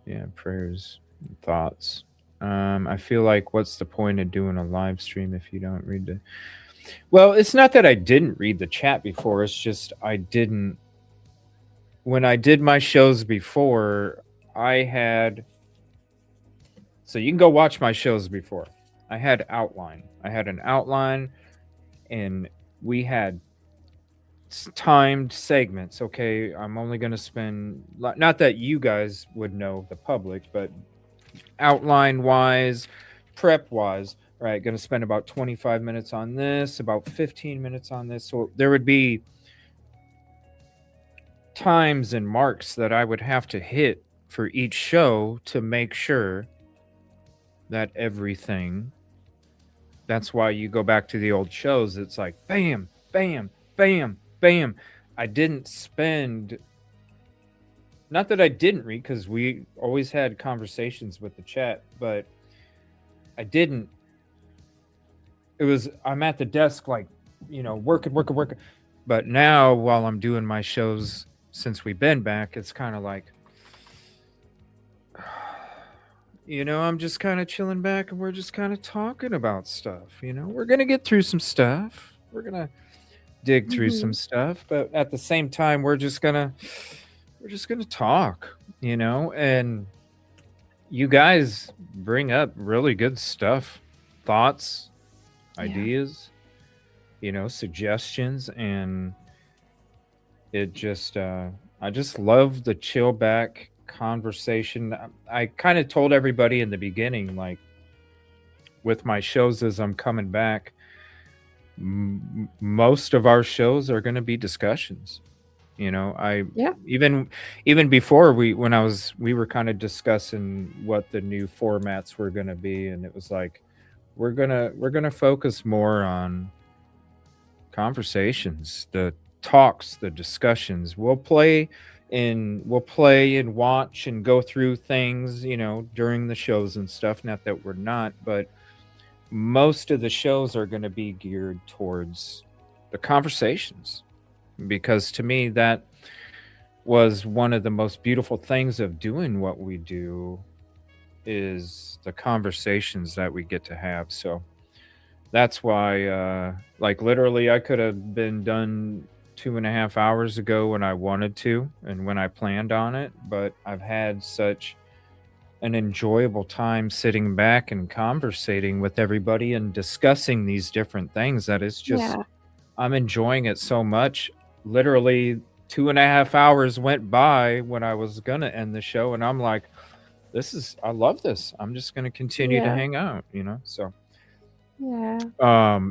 Yeah, prayers and thoughts. I feel like what's the point of doing a live stream if you don't read the... Well, it's not that I didn't read the chat before. It's just I didn't... When I did my shows before, I had... So you can go watch my shows before. I had outline. I had an outline, and we had timed segments. Okay, I'm only going to spend... Not that you guys would know, the public, but outline wise, prep wise, right, going to spend about 25 minutes on this, about 15 minutes on this. So there would be times and marks that I would have to hit for each show to make sure that everything... That's why you go back to the old shows. It's like bam, bam, bam, bam. I didn't spend... Not that I didn't read, because we always had conversations with the chat, but I didn't. It was, I'm at the desk, like, working. But now, while I'm doing my shows, since we've been back, it's kind of like, I'm just kind of chilling back and we're just kind of talking about stuff. We're going to get through some stuff. We're going to dig through some stuff. But at the same time, we're just going to talk, and you guys bring up really good stuff, thoughts, ideas, suggestions, and it just, I just love the chill back conversation. I kind of told everybody in the beginning, like with my shows as I'm coming back, most of our shows are going to be discussions. Even before we were kind of discussing what the new formats were going to be, and it was like we're gonna focus more on conversations, the talks, the discussions. We'll play and watch and go through things, during the shows and stuff. Not that we're not, but most of the shows are going to be geared towards the conversations. Because to me, that was one of the most beautiful things of doing what we do, is the conversations that we get to have. So that's why, like literally, I could have been done 2.5 hours ago when I wanted to and when I planned on it. But I've had such an enjoyable time sitting back and conversating with everybody and discussing these different things that it's just, I'm enjoying it so much. Literally 2.5 hours went by when I was gonna end the show, and I'm like, I love this. I'm just going to continue to Yeah. hang out, So, Yeah.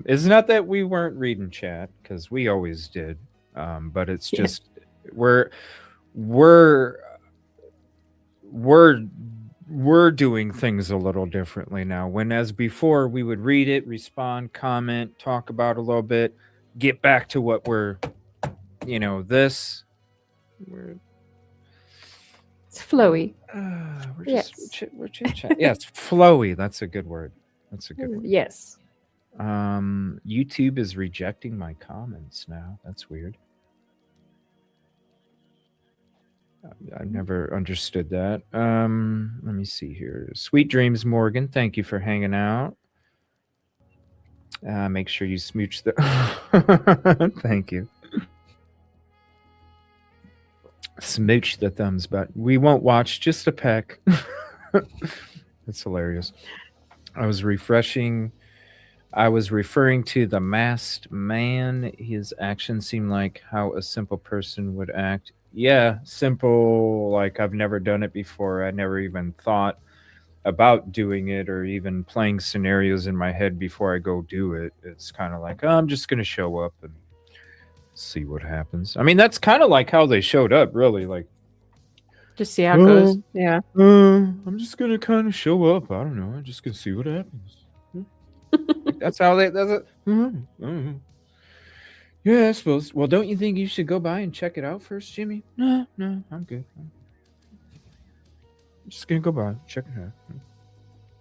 it's not that we weren't reading chat because we always did. But it's Yeah. just we're we're we're we're doing things a little differently now. When as before we would read it, respond, comment, talk about a little bit, get back to what this we're It's flowy. we're just Yes. we're chit chat. Yeah, it's flowy. That's a good word. That's a good word. Yes. YouTube is rejecting my comments now. That's weird. I never understood that. Let me see here. Sweet dreams, Morgan. Thank you for hanging out. Make sure you smooch the. Thank you. Smooch the thumbs, but we won't watch. Just a peck. That's hilarious. I was refreshing. I was referring to the masked man. His actions seem like how a simple person would act. Yeah, simple. Like I've never done it before. I never even thought about doing it or even playing scenarios in my head before I go do it. It's kind of like, oh, I'm just going to show up and see what happens. I mean, that's kind of like how they showed up, really. Like, just see how it goes. Yeah. I'm just going to kind of show up. I don't know. I'm just going to see what happens. That's how they does it. Yeah, I suppose. Well, don't you think you should go by and check it out first, Jimmy? No, I'm good. I'm just going to go by, check it out.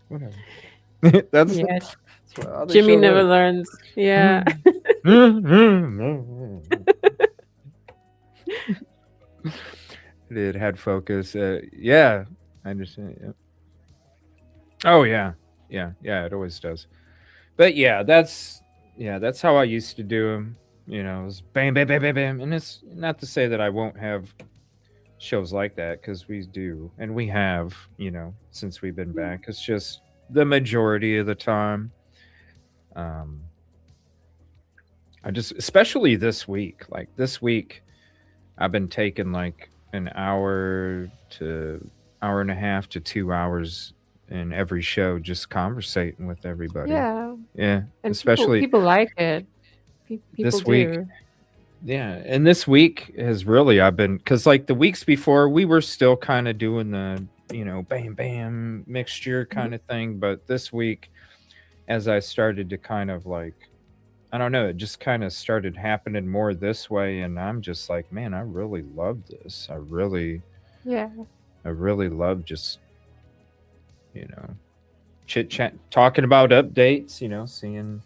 Whatever. that's Jimmy never learns. Yeah. It had focus. Yeah, I understand. Yeah. Oh yeah, it always does. But yeah, that's how I used to do them. It was bam, bam, bam, bam, bam, and it's not to say that I won't have shows like that because we do, and we have, since we've been back. It's just the majority of the time. I just, especially this week, like this week, I've been taking like an hour to hour and a half to 2 hours in every show, just conversating with everybody. Yeah. Yeah, And especially people like it. People this do. week. Yeah, and this week has really I've been because like the weeks before we were still kind of doing the bam bam mixture kind of thing, but this week as I started to kind of like I don't know, it just kind of started happening more this way, and I'm just like, man, I really love this. I really love just chit chat, talking about updates, seeing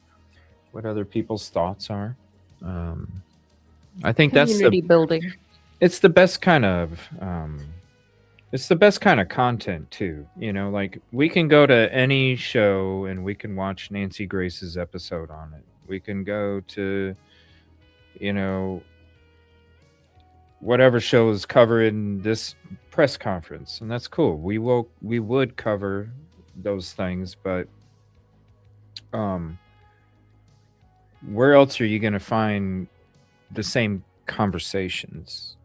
what other people's thoughts are. I think that's community building. It's the best kind of content too. Like we can go to any show and we can watch Nancy Grace's episode on it. We can go to whatever show is covering this press conference, and that's cool. We would cover those things, but where else are you going to find the same conversations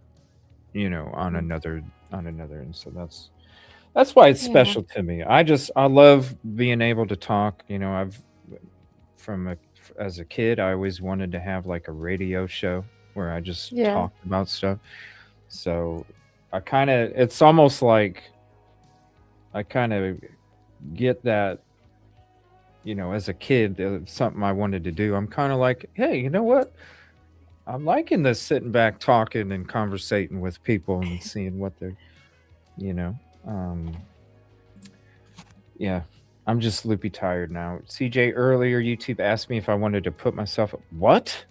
on another and so that's why it's special to me. I love being able to talk. I've as a kid I always wanted to have like a radio show where I just talked about stuff, so it's almost like I kind of get that as a kid, something I wanted to do. I'm kind of like, hey, you know what, I'm liking this sitting back talking and conversating with people and seeing what they're yeah, I'm just loopy tired now. CJ, earlier YouTube asked me if I wanted to put myself what?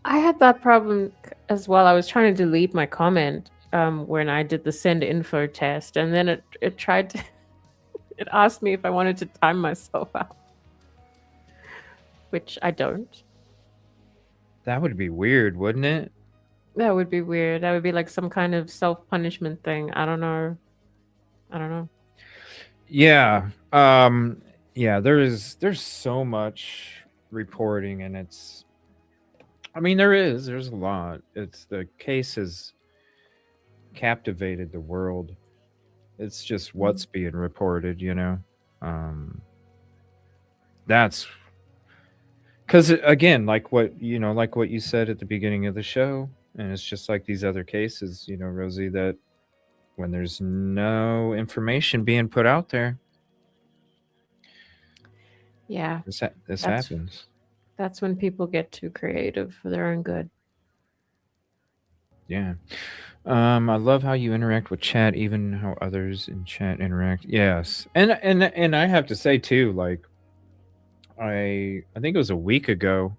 I had that problem as well. I was trying to delete my comment when I did the send info test, and then it tried to it asked me if I wanted to time myself out, which I don't. That would be weird, wouldn't it? That would be weird. That would be like some kind of self-punishment thing. I don't know. Yeah. Yeah, there's so much reporting, and there's a lot. The case has captivated the world. It's just Mm. what's being reported, you know. Um, that's because again, like what you know, like what you said at the beginning of the show, and it's just like these other cases, you know, Rosie, that when there's no information being put out there, Yeah, this that's happens. that's when people get too creative for their own good. Yeah. I love how you interact with chat, even how others in chat interact. Yes, and I have to say too, like I think it was a week ago.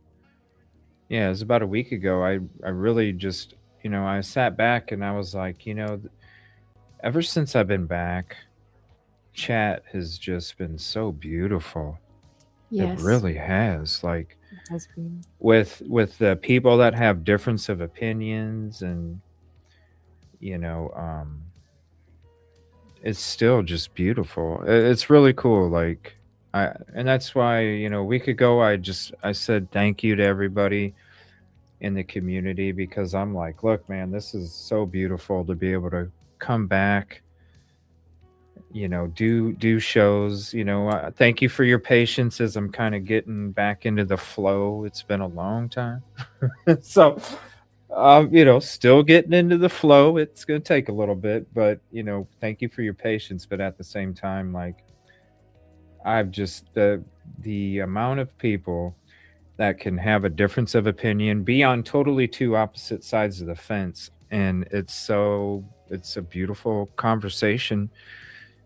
Yeah, it was about a week ago. I really just I sat back and I was like, ever since I've been back, chat has just been so beautiful. It Yes, really has. Like it has been. with the people that have difference of opinions and you know um it's still just beautiful. It's really cool. Like and that's why a week ago I said thank you to everybody in the community because I'm like, look, man, this is so beautiful to be able to come back, do shows. Thank you for your patience as I'm kind of getting back into the flow. It's been a long time, so still getting into the flow. It's going to take a little bit, but thank you for your patience. But at the same time, like I've just the amount of people that can have a difference of opinion, be on totally two opposite sides of the fence, and it's a beautiful conversation,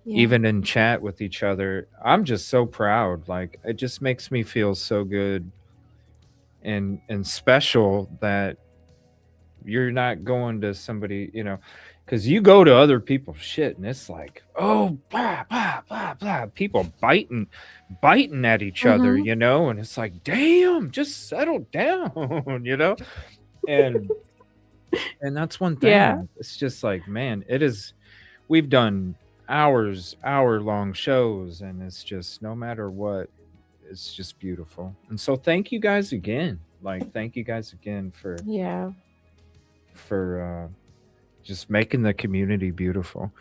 Yeah. even in chat with each other. I'm just so proud. Like it just makes me feel so good and special that you're not going to somebody, because you go to other people's shit and it's like, oh, blah, blah, blah, blah, people biting at each other, Mm-hmm. and it's like, damn, just settle down, and and that's one Yeah. thing. It's just like, man, we've done hour long shows, and it's just no matter what, it's just beautiful. And so thank you guys again. Like, thank you guys again Yeah. for just making the community beautiful.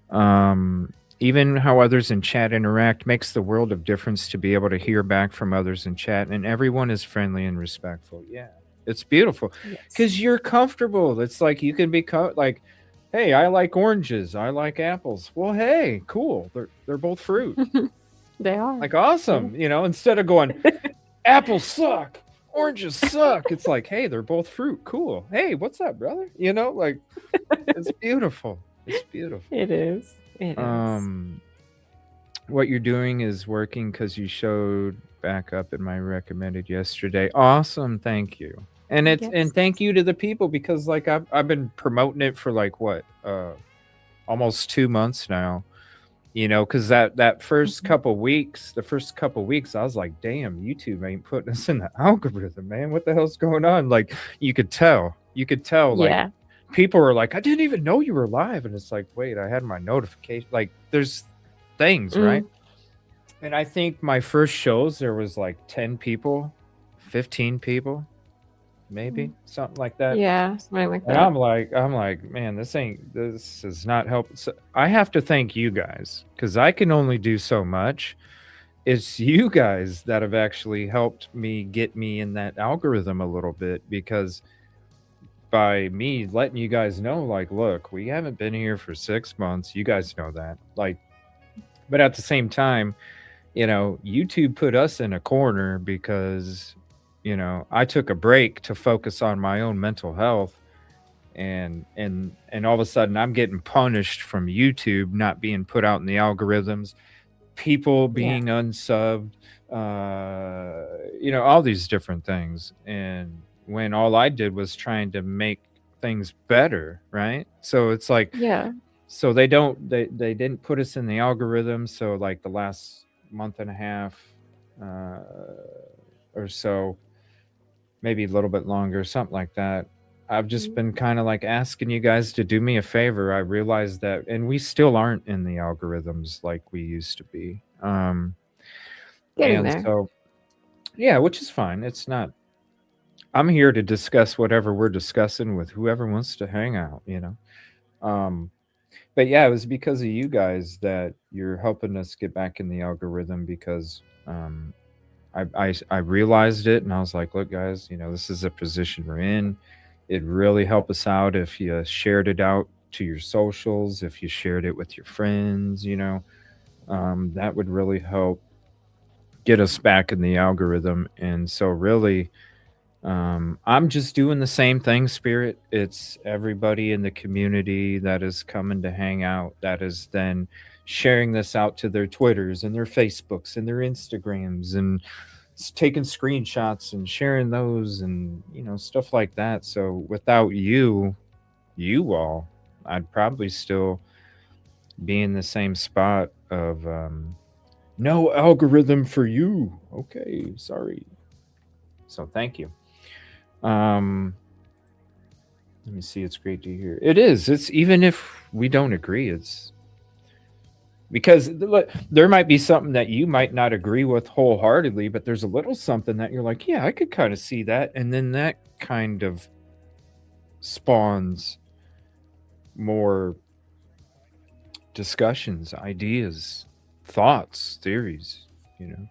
Um, Even how others in chat interact makes the world of difference to be able to hear back from others in chat, and everyone is friendly and respectful. Yeah, it's beautiful Yes. because you're comfortable. It's like you can be like, hey, I like oranges, I like apples. Well, hey, cool. They're both fruit. They are. Like Yeah. awesome. Instead of going, apples suck, oranges suck. It's like, hey, they're both fruit. Cool. Hey, what's up, brother? Like it's beautiful. It's beautiful. It is. It is. Um, what you're doing is working because you showed back up in my recommended yesterday. Awesome, thank you. And Yes. thank you to the people because like I've been promoting it for like what almost 2 months now. Because that first Mhm. couple weeks, the first couple weeks, I was like, damn, YouTube ain't putting us in the algorithm, man. What the hell's going on? Like you could tell, like Yeah. people were like, I didn't even know you were live. And it's like, wait, I had my notification. Like there's things, right? Mm. And I think my first shows, there was like 10 people, 15 people, maybe Mm. something like that. Yeah. Something like And that. I'm like, man, this is not helping. So I have to thank you guys because I can only do so much. It's you guys that have actually helped me get me in that algorithm a little bit because by me letting you guys know, like, look, we haven't been here for 6 months. You guys know that. Like, but at the same time, YouTube put us in a corner because, I took a break to focus on my own mental health and all of a sudden I'm getting punished from YouTube not being put out in the algorithms, people Yeah. being unsubbed, all these different things. And when all I did was trying to make things better, right? So it's like, Yeah. so they didn't put us in the algorithm. So like the last month and a half uh, or so, maybe a little bit longer, something like that. I've just Mm. been kind of like asking you guys to do me a favor. I realized that, and we still aren't in the algorithms like we used to be. Getting And there. so, yeah, which is fine. It's not, I'm here to discuss whatever we're discussing with whoever wants to hang out, Um, But yeah, it was because of you guys that you're helping us get back in the algorithm because I realized it and I was like, look, guys, this is a position we're in. It'd really help us out if you shared it out to your socials, if you shared it with your friends, that would really help get us back in the algorithm. And so, really, I'm just doing the same thing, Spirit. It's everybody in the community that is coming to hang out, that is then sharing this out to their Twitters and their Facebooks and their Instagrams and taking screenshots and sharing those and, stuff like that. So without you all, I'd probably still be in the same spot of no algorithm for you. Okay, sorry. So thank you. Let me see. It's great to hear. It is. It's even if we don't agree, it's because there might be something that you might not agree with wholeheartedly, but there's a little something that you're like, yeah, I could kind of see that. And then that kind of spawns more discussions, ideas, thoughts, theories, you know.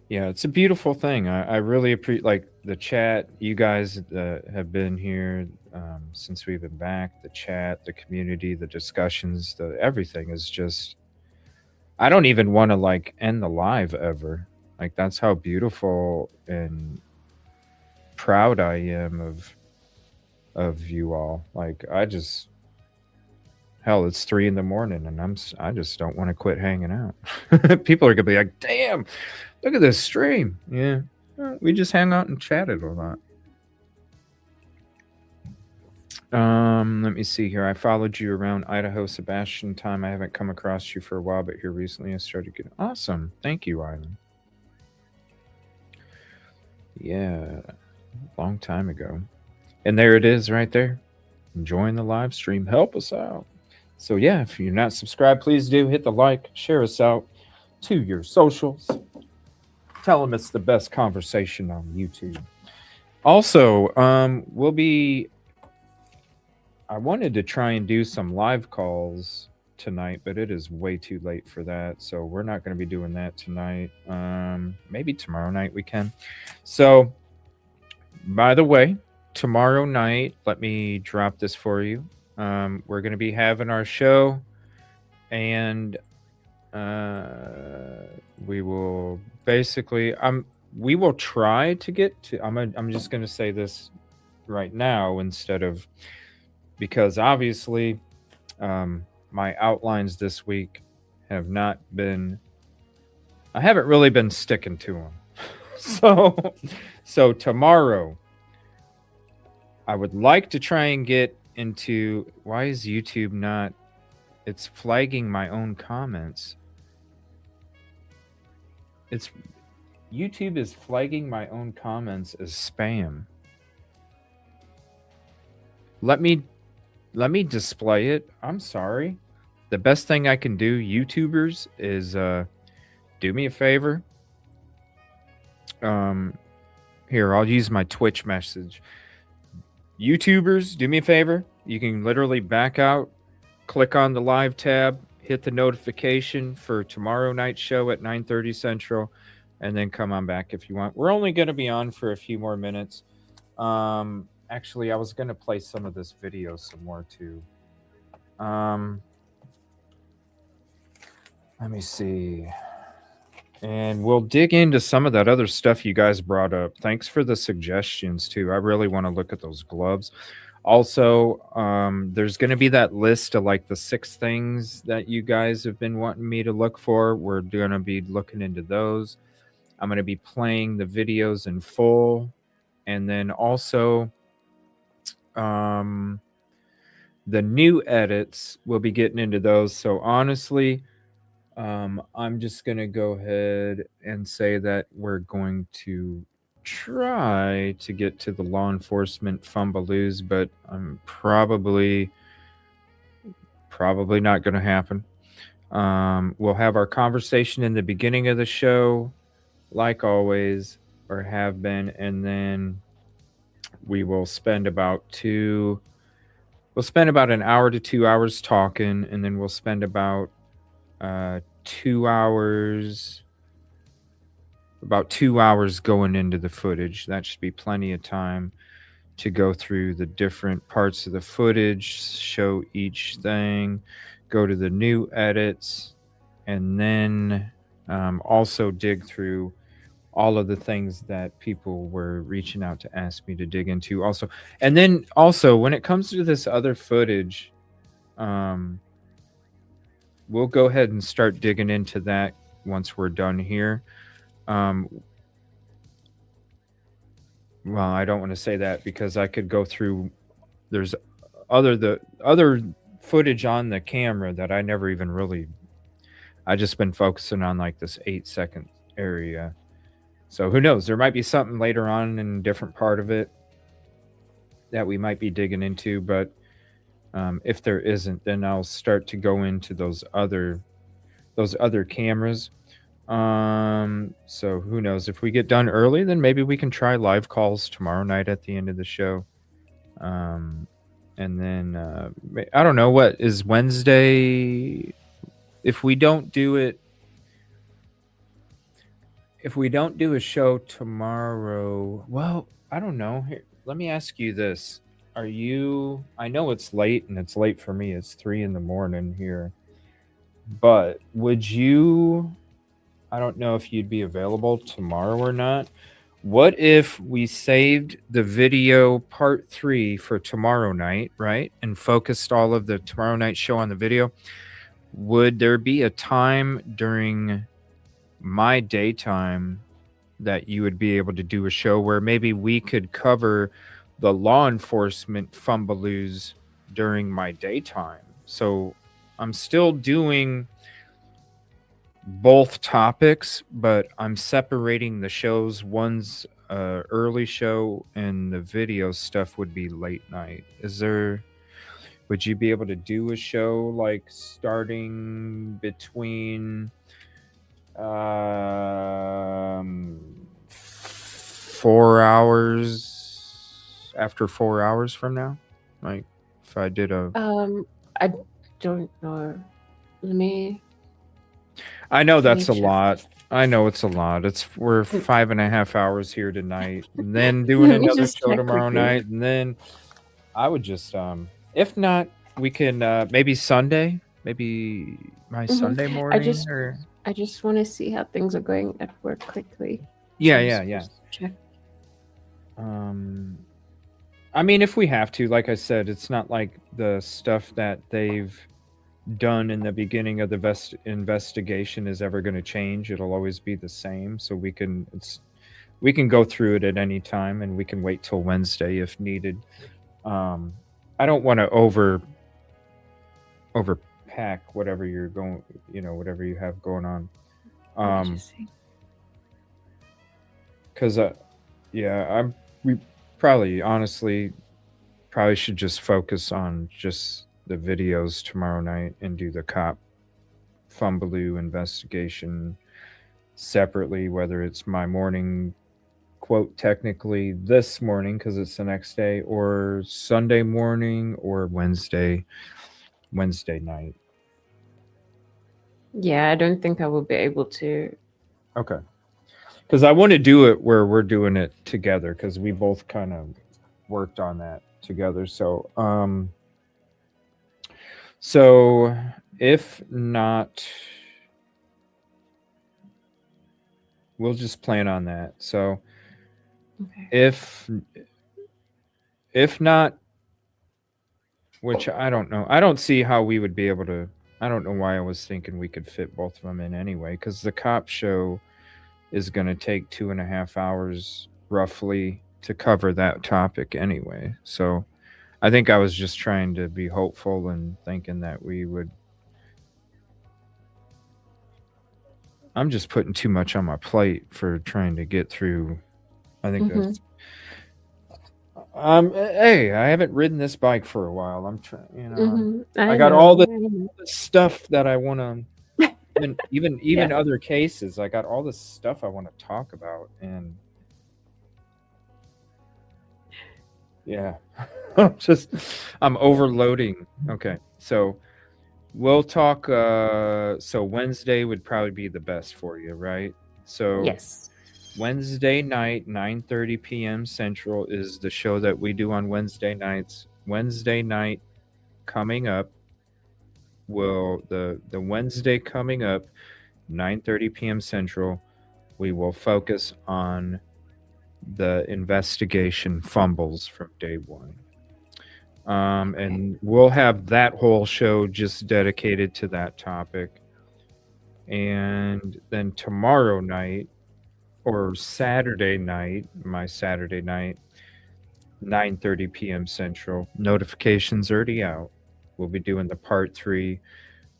Yeah, it's a beautiful thing. I really appreciate like the chat. You guys have been here since we've been back. The chat, the community, the discussions, the everything is just. I don't even want to like end the live ever. Like that's how beautiful and proud I am of you all. Like I just hell, it's 3 in the morning and I just don't want to quit hanging out. People are gonna be like, damn, look at this stream. Yeah. We just hang out and chatted a lot. Let me see here. I followed you around Idaho, Sebastian time. I haven't come across you for a while, but here recently I started getting awesome. Thank you, Island. Yeah, long time ago. And there it is right there. Enjoying the live stream. Help us out. So yeah, if you're not subscribed, please do hit the like, share us out to your socials. Tell them it's the best conversation on YouTube. Also, we'll be. I wanted to try and do some live calls tonight, but it is way too late for that. So we're not going to be doing that tonight. Maybe tomorrow night we can. So, by the way, tomorrow night, let me drop this for you. We're going to be having our show, and we will basically. We will try to get to. I'm just going to say this right now instead of because obviously my outlines this week have not been. I haven't really been sticking to them. So tomorrow, I would like to try and get into why is YouTube not? It's flagging my own comments. It's YouTube is flagging my own comments as spam. Let me display it. I'm sorry. The best thing I can do, YouTubers, is do me a favor. Here, I'll use my Twitch message. YouTubers, do me a favor. You can literally back out, click on the live tab, hit the notification for tomorrow night's show at 9:30 Central, and then come on back if you want. We're only going to be on for a few more minutes. Actually, I was going to play some of this video some more too. Let me see. And we'll dig into some of that other stuff you guys brought up. Thanks for the suggestions too. I really want to look at those gloves. Also, there's going to be that list of like the 6 things that you guys have been wanting me to look for. We're going to be looking into those. I'm going to be playing the videos in full. And then also, the new edits, we'll be getting into those. So honestly, I'm just going to go ahead and say that we're going to try to get to the law enforcement fumbaloos, but I'm probably not going to happen. We'll have our conversation in the beginning of the show, like always, or have been, and then we will spend about 2 we'll spend about an hour to 2 hours talking, and then we'll spend about 2 hours, about 2 hours going into the footage. That should be plenty of time to go through the different parts of the footage, show each thing, go to the new edits, and then also dig through all of the things that people were reaching out to ask me to dig into also. And then also when it comes to this other footage, we'll go ahead and start digging into that once we're done here. Well, I don't want to say that because I could go through, there's the other footage on the camera that I never even really, I just been focusing on like this 8-second area. So who knows? There might be something later on in a different part of it that we might be digging into, but if there isn't, then I'll start to go into those other cameras. So who knows? If we get done early, then maybe we can try live calls tomorrow night at the end of the show. And then I don't know, what is Wednesday? If we don't do a show tomorrow, well, I don't know. Here, let me ask you this. I know it's late, and it's late for me. It's 3 a.m. here. But would you, I don't know if you'd be available tomorrow or not. What if we saved the video part 3 for tomorrow night, right? And focused all of the tomorrow night show on the video? Would there be a time during my daytime that you would be able to do a show where maybe we could cover the law enforcement fumbaloos during my daytime? So I'm still doing both topics, but I'm separating the shows. One's early show, and the video stuff would be late night. Would you be able to do a show like starting between 4 hours, after 4 hours from now? Like if I did I don't know. I know that's a check. lot. I know it's a lot. We're 5.5 hours here tonight, and then doing Let me another just show check tomorrow quickly. night, and then I would just if not, we can maybe Sunday, maybe my Sunday morning. I just want to see how things are going at work quickly. Yeah. Check. I mean, if we have to, like I said, it's not like the stuff that they've done in the beginning of the investigation is ever going to change. It'll always be the same. So we can go through it at any time, and we can wait till Wednesday if needed. I don't want to overpack whatever you're going, whatever you have going on. Because we probably honestly should just focus on just the videos tomorrow night and do the cop fumbaloo investigation separately, whether it's my morning, quote, technically this morning because it's the next day, or Sunday morning, or Wednesday night. Yeah, I don't think I will be able to. Okay. Because I want to do it where we're doing it together, because we both kind of worked on that together. So if not, we'll just plan on that. So if not, which I don't know, I don't see how we would be able to. I don't know why I was thinking we could fit both of them in anyway, because the cop show is going to take 2.5 hours roughly to cover that topic anyway. So I think I was just trying to be hopeful and thinking that we would. I'm just putting too much on my plate for trying to get through. I think that's. Hey, I haven't ridden this bike for a while. I'm trying, I got all the stuff that I want to. Even other cases, I got all this stuff I want to talk about, and yeah. I'm overloading. Okay, so we'll talk. So Wednesday would probably be the best for you, right? So Yes. Wednesday night, 9:30 p.m. Central is the show that we do on Wednesday nights. Wednesday night coming up will the Wednesday coming up, 9:30 p.m. Central. We will focus on the investigation fumbles from day one. And we'll have that whole show just dedicated to that topic. And then tomorrow night or Saturday night, my Saturday night, 9:30 p.m. Central. Notifications already out. We'll be doing the part 3,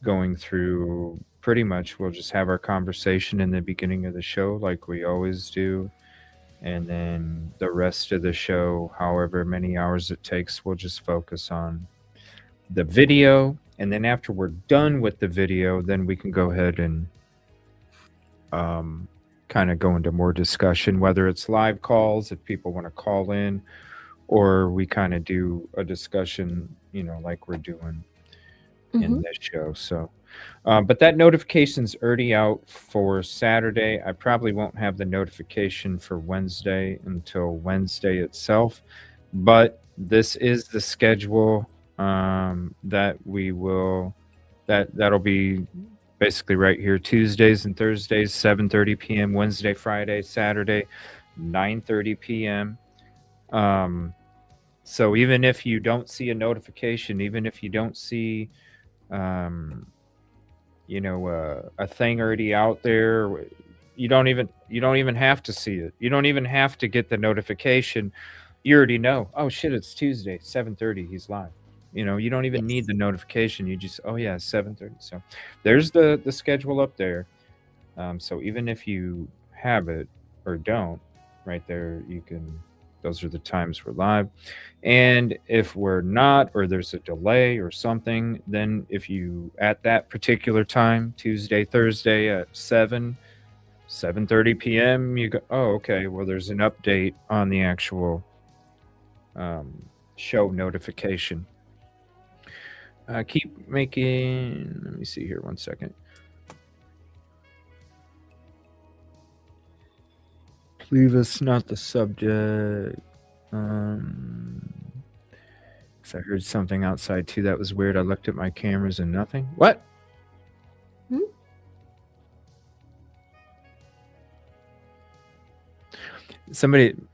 going through pretty much we'll just have our conversation in the beginning of the show like we always do. And then the rest of the show, however many hours it takes, we'll just focus on the video. And then after we're done with the video, then we can go ahead and kind of go into more discussion, whether it's live calls, if people want to call in, or we kind of do a discussion, like we're doing in this show. So, but that notification's already out for Saturday. I probably won't have the notification for Wednesday until Wednesday itself, but this is the schedule that we will that'll be basically right here: Tuesdays and Thursdays, 7:30 p.m., Wednesday, Friday, Saturday, 9:30 p.m. So even if you don't see a notification, even if you don't see a thing already out there, you don't even have to see it. You don't even have to get the notification. You already know, oh shit, it's Tuesday, 7:30, he's live. You don't even need the notification. You just, oh yeah, 7:30. So there's the schedule up there. So even if you have it or don't, right there, those are the times we're live. And if we're not, or there's a delay or something, then if you at that particular time, Tuesday, Thursday at 7:30 p.m., you go, oh, okay, well, there's an update on the actual show notification. Keep making, let me see here 1 second. Leave us not the subject. Because I heard something outside too that was weird. I looked at my cameras and nothing. What?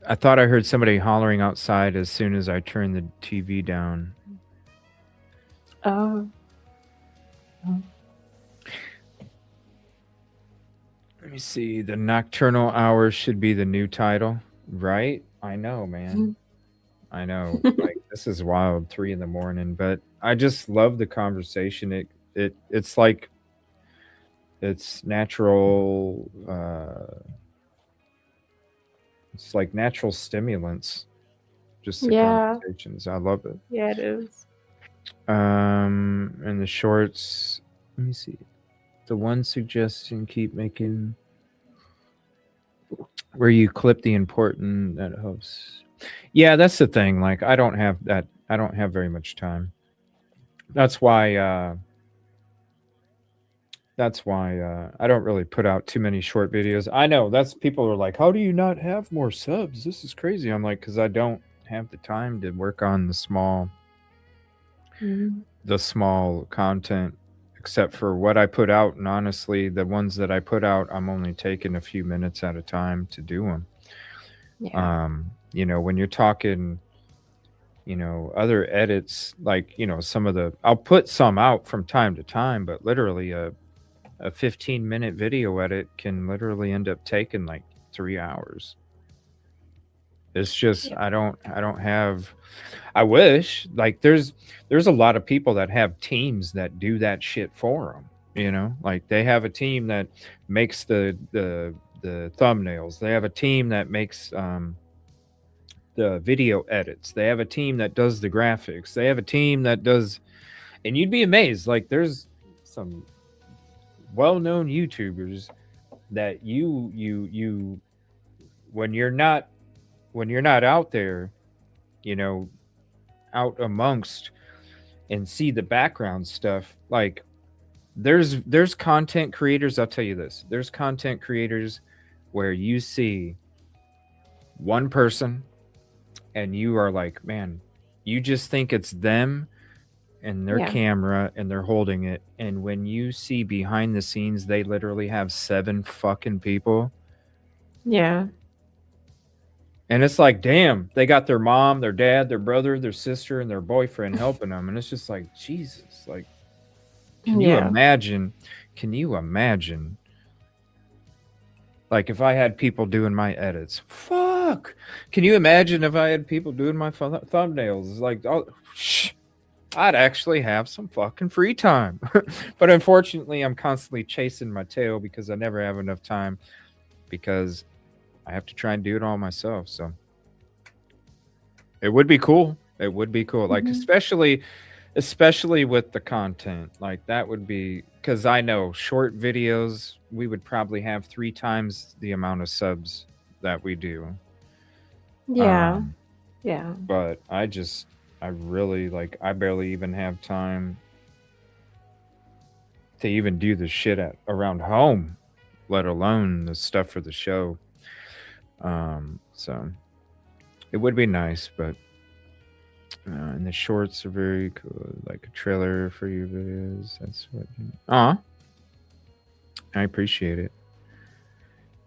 I thought I heard somebody hollering outside as soon as I turned the TV down. Oh. Let me see. The Nocturnal Hours should be the new title, right? I know, man. I know. Like, this is wild, 3 a.m, but I just love the conversation. It's like it's natural. It's like natural stimulants. Just the conversations. I love it. Yeah, it is. And the shorts. Let me see. The one suggestion: keep making where you clip the important that helps. Yeah, that's the thing. Like, I don't have very much time. That's why I don't really put out too many short videos. I know people are like, how do you not have more subs? This is crazy. I'm like, because I don't have the time to work on the small content, except for what I put out. And honestly, the ones that I put out, I'm only taking a few minutes at a time to do them. Yeah. When you're talking, other edits, like, I'll put some out from time to time, but literally a 15-minute video edit can literally end up taking like 3 hours. It's just, I don't have, I wish, like, there's a lot of people that have teams that do that shit for them, like they have a team that makes the thumbnails. They have a team that makes the video edits. They have a team that does the graphics. They have a team that does, and you'd be amazed. Like, there's some well-known YouTubers that you when you're not out there, out amongst and see the background stuff. Like there's content creators, I'll tell you this. There's content creators where you see one person and you are like, man, you just think it's them and their Yeah. camera and they're holding it. And when you see behind the scenes, they literally have 7 fucking people. Yeah. And it's like, damn, they got their mom, their dad, their brother, their sister, and their boyfriend helping them. And it's just like, Jesus, like, can you Yeah. imagine? Can you imagine? Like, if I had people doing my edits, fuck. Can you imagine if I had people doing my thumbnails? It's like, oh, I'd actually have some fucking free time. But unfortunately, I'm constantly chasing my tail because I never have enough time because I have to try and do it all myself. So it would be cool. It would be cool. Like, especially with the content, like that would be, because I know short videos, we would probably have 3 times the amount of subs that we do. Yeah. Yeah. But I really, like, I barely even have time to even do the shit around home, let alone the stuff for the show. So it would be nice, but and the shorts are very cool, like a trailer for your videos. That's what. I appreciate it.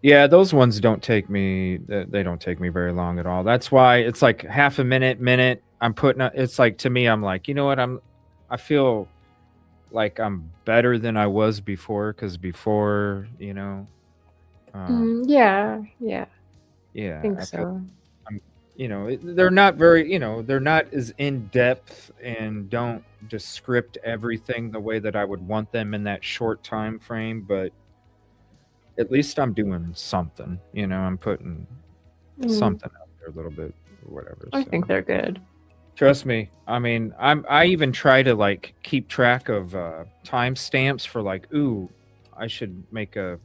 Yeah, those ones don't take me. They don't take me very long at all. That's why it's like half a minute. I'm putting. It's like, to me, I'm like, you know what? I feel like I'm better than I was before, because before, Yeah. Yeah. yeah, I think I feel so. I'm, they're not very, they're not as in depth and don't just script everything the way that I would want them in that short time frame, but at least I'm doing something, I'm putting something out there a little bit or whatever. I So think they're good. trust me. I mean, I even try to like keep track of timestamps for like, ooh, I should make a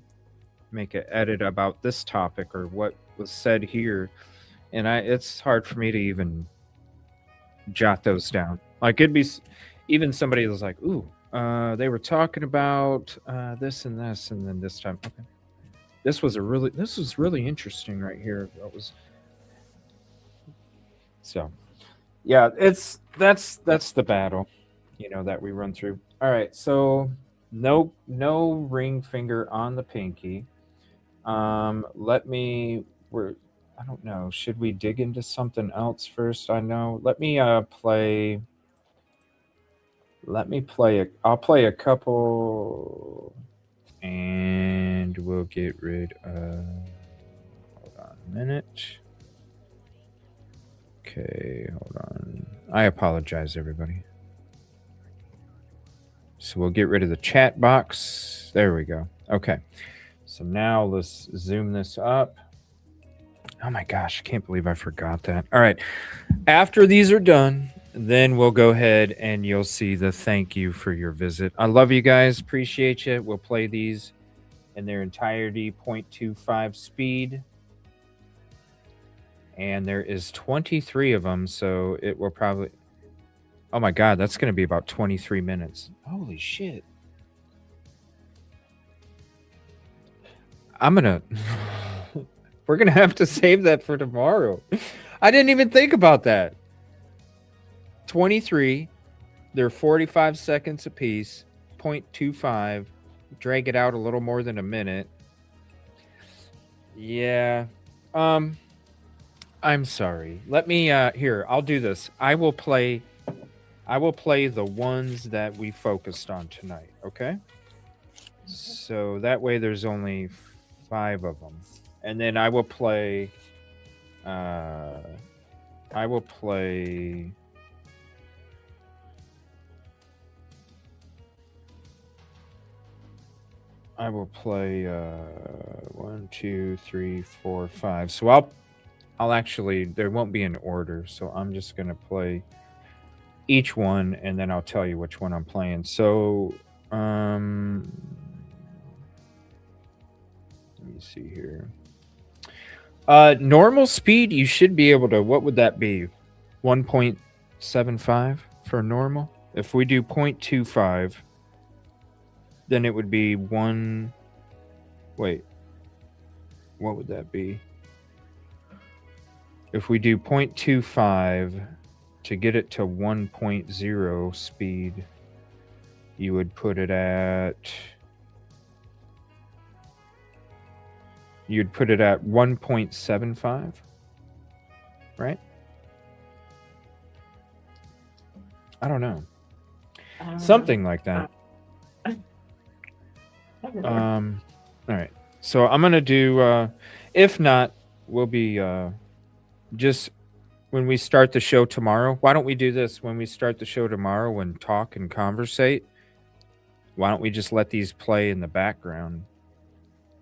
edit about this topic or what was said here, and it's hard for me to even jot those down. Like, it'd be even somebody was like, ooh, they were talking about this and this, and then this time, okay, this was really interesting right here. That was so. Yeah, that's the battle, that we run through. All right, so no ring finger on the pinky. Let me. I don't know. Should we dig into something else first? I know. Let me play. Let me play. I'll play a couple, and we'll get rid of. Hold on a minute. Okay, hold on. I apologize, everybody. So we'll get rid of the chat box. There we go. Okay. So now let's zoom this up. Oh my gosh, I can't believe I forgot that. All right. After these are done, then we'll go ahead and you'll see the thank you for your visit. I love you guys. Appreciate you. We'll play these in their entirety, 0.25 speed. And there is 23 of them, so it will probably... Oh my God, that's going to be about 23 minutes. Holy shit. I'm going to... We're going to have to save that for tomorrow. I didn't even think about that. 23. They're 45 seconds apiece. 0.25. Drag it out a little more than a minute. Yeah. I'm sorry. Let me here, I'll do this. I will play the ones that we focused on tonight, okay? So that way there's only 5 of them. And then I will play I will play 1, 2, 3, 4, 5. So I'll actually, there won't be an order, so I'm just gonna play each one and then I'll tell you which one I'm playing. So let me see here. Normal speed, you should be able to, what would that be? 1 point, 0.75 for normal. If we do 0.25, then it would be one. Wait, what would that be? If we do 0.25 to get it to 1.0 speed, you would put it at. You'd put it at 1.75, right? I don't know. Something like that. All right. So I'm going to do, if not, we'll be just when we start the show tomorrow. Why don't we do this when we start the show tomorrow and talk and conversate? Why don't we just let these play in the background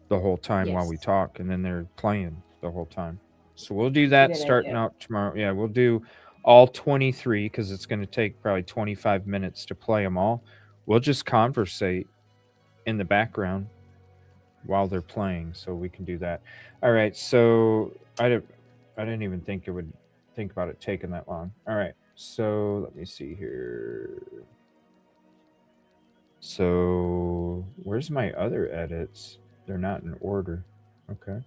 the whole time while we talk, and then they're playing the whole time? So we'll do that starting out tomorrow. Yeah, we'll do all 23 because it's going to take probably 25 minutes to play them all. We'll just conversate in the background while they're playing, so we can do that. All right, so I didn't even think about it taking that long. All right, so let me see here. So where's my other edits? They're not in order. Okay.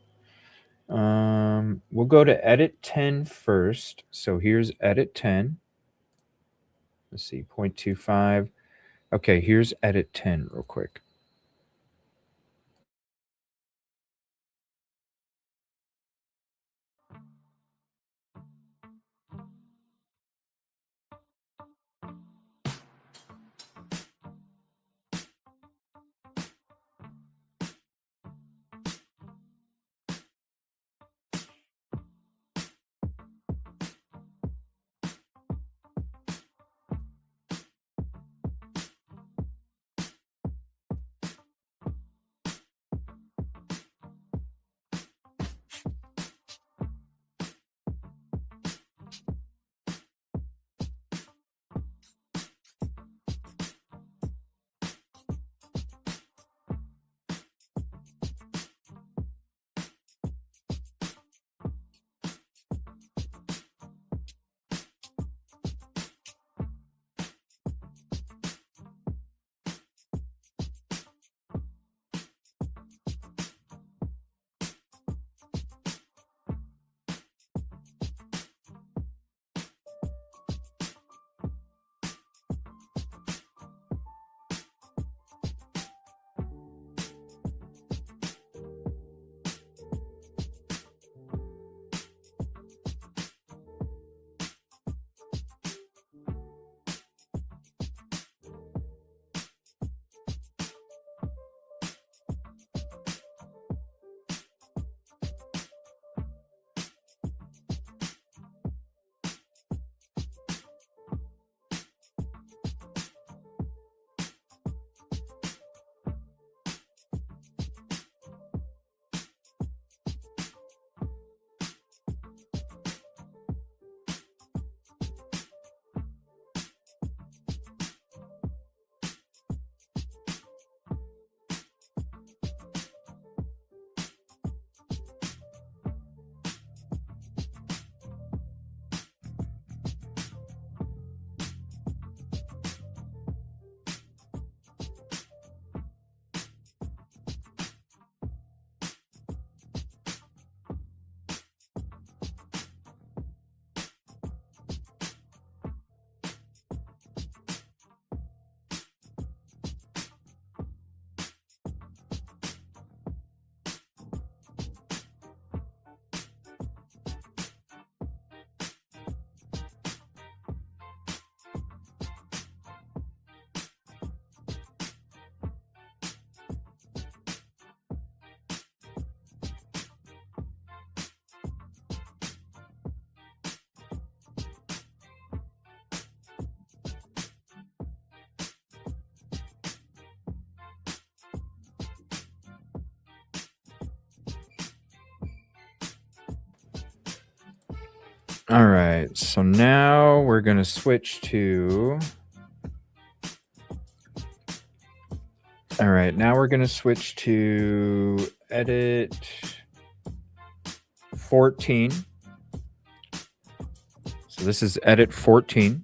We'll go to edit 10 first. So here's edit 10. Let's see, 0.25. Okay, here's edit 10 real quick. All right, so now we're going to switch to... All right, now we're going to switch to edit 14. So this is edit 14.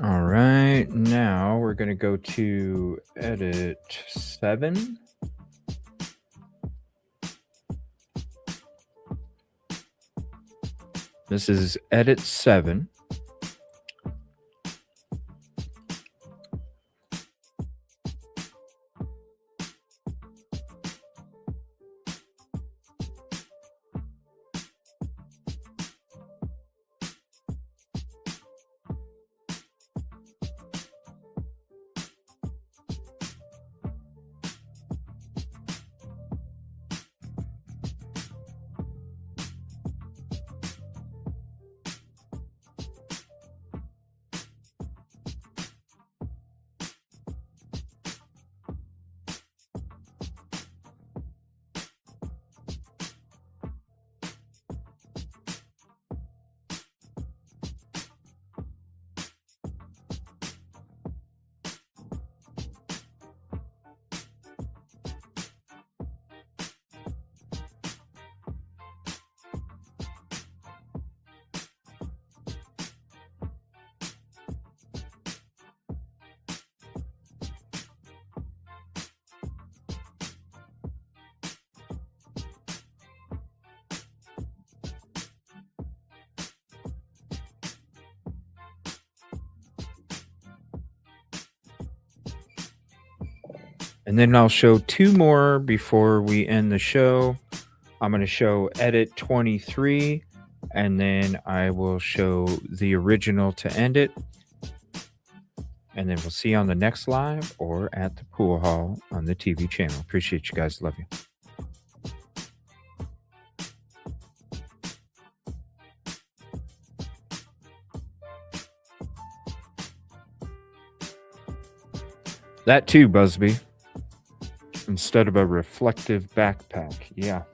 All right, now we're going to go to edit 7. This is edit 7. And then I'll show 2 more before we end the show. I'm going to show edit 23, and then I will show the original to end it. And then we'll see you on the next live or at the pool hall on the TV channel. Appreciate you guys. Love you. That too, Busby. Instead of a reflective backpack. Yeah.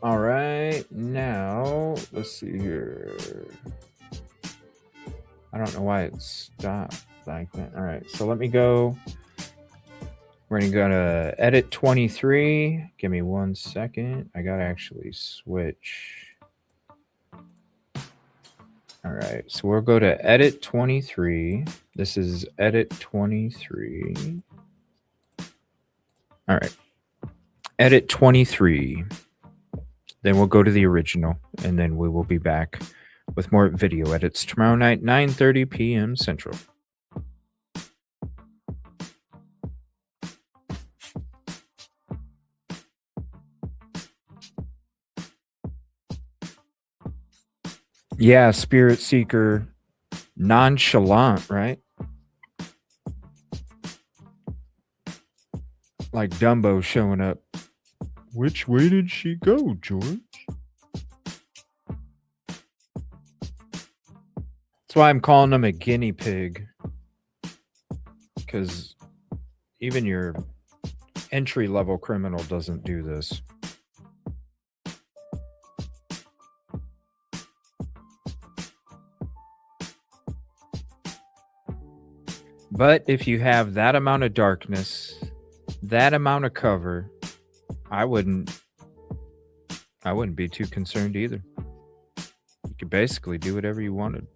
All right, now let's see here. I don't know why it stopped like that. All right, so let me go. We're gonna go to edit 23. Give me 1 second. I gotta actually switch. All right, so we'll go to edit 23. This is edit 23. All right, edit 23. Then we'll go to the original, and then we will be back with more video edits tomorrow night, 9:30 p.m. Central. Yeah, Spirit Seeker, nonchalant, right? Like Dumbo showing up. Which way did she go, George? That's why I'm calling him a guinea pig. Because even your entry-level criminal doesn't do this. But if you have that amount of darkness, that amount of cover, I wouldn't be too concerned either. You could basically do whatever you wanted.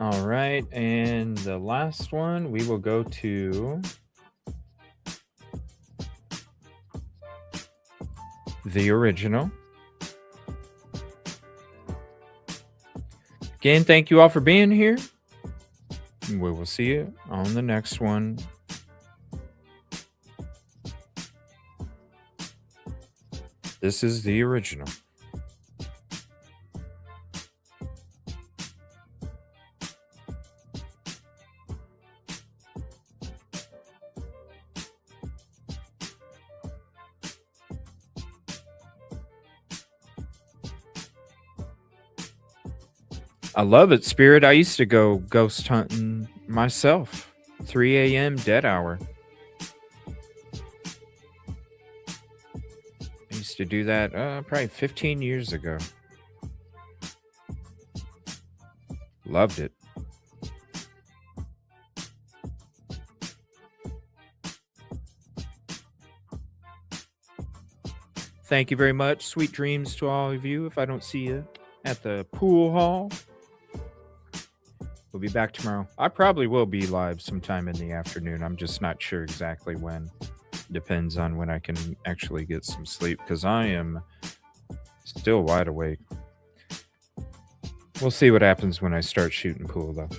All right, and the last one, we will go to the original. Again, thank you all for being here. We will see you on the next one. This is the original. I love it, Spirit. I used to go ghost hunting myself. 3 a.m. dead hour. I used to do that probably 15 years ago. Loved it. Thank you very much. Sweet dreams to all of you if I don't see you at the pool hall. We'll be back tomorrow. I probably will be live sometime in the afternoon. I'm just not sure exactly when. Depends on when I can actually get some sleep because I am still wide awake. We'll see what happens when I start shooting pool, though.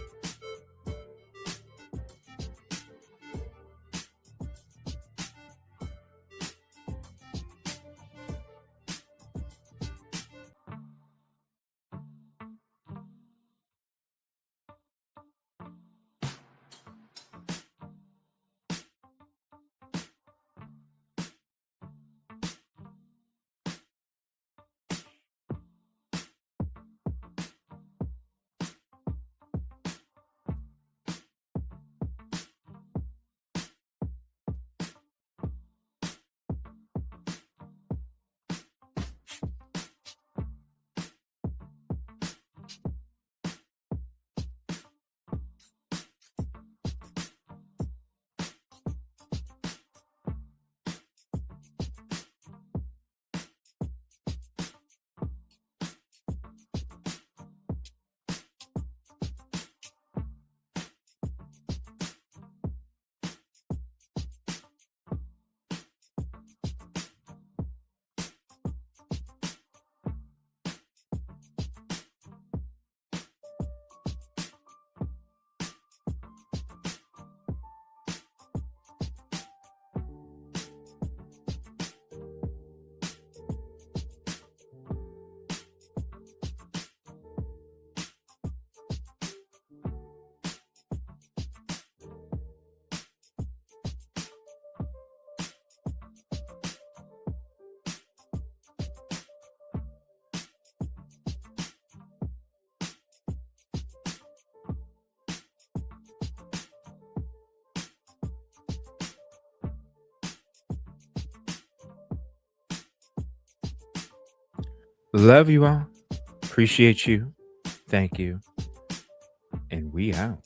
Love you all. Appreciate you. Thank you. And we out.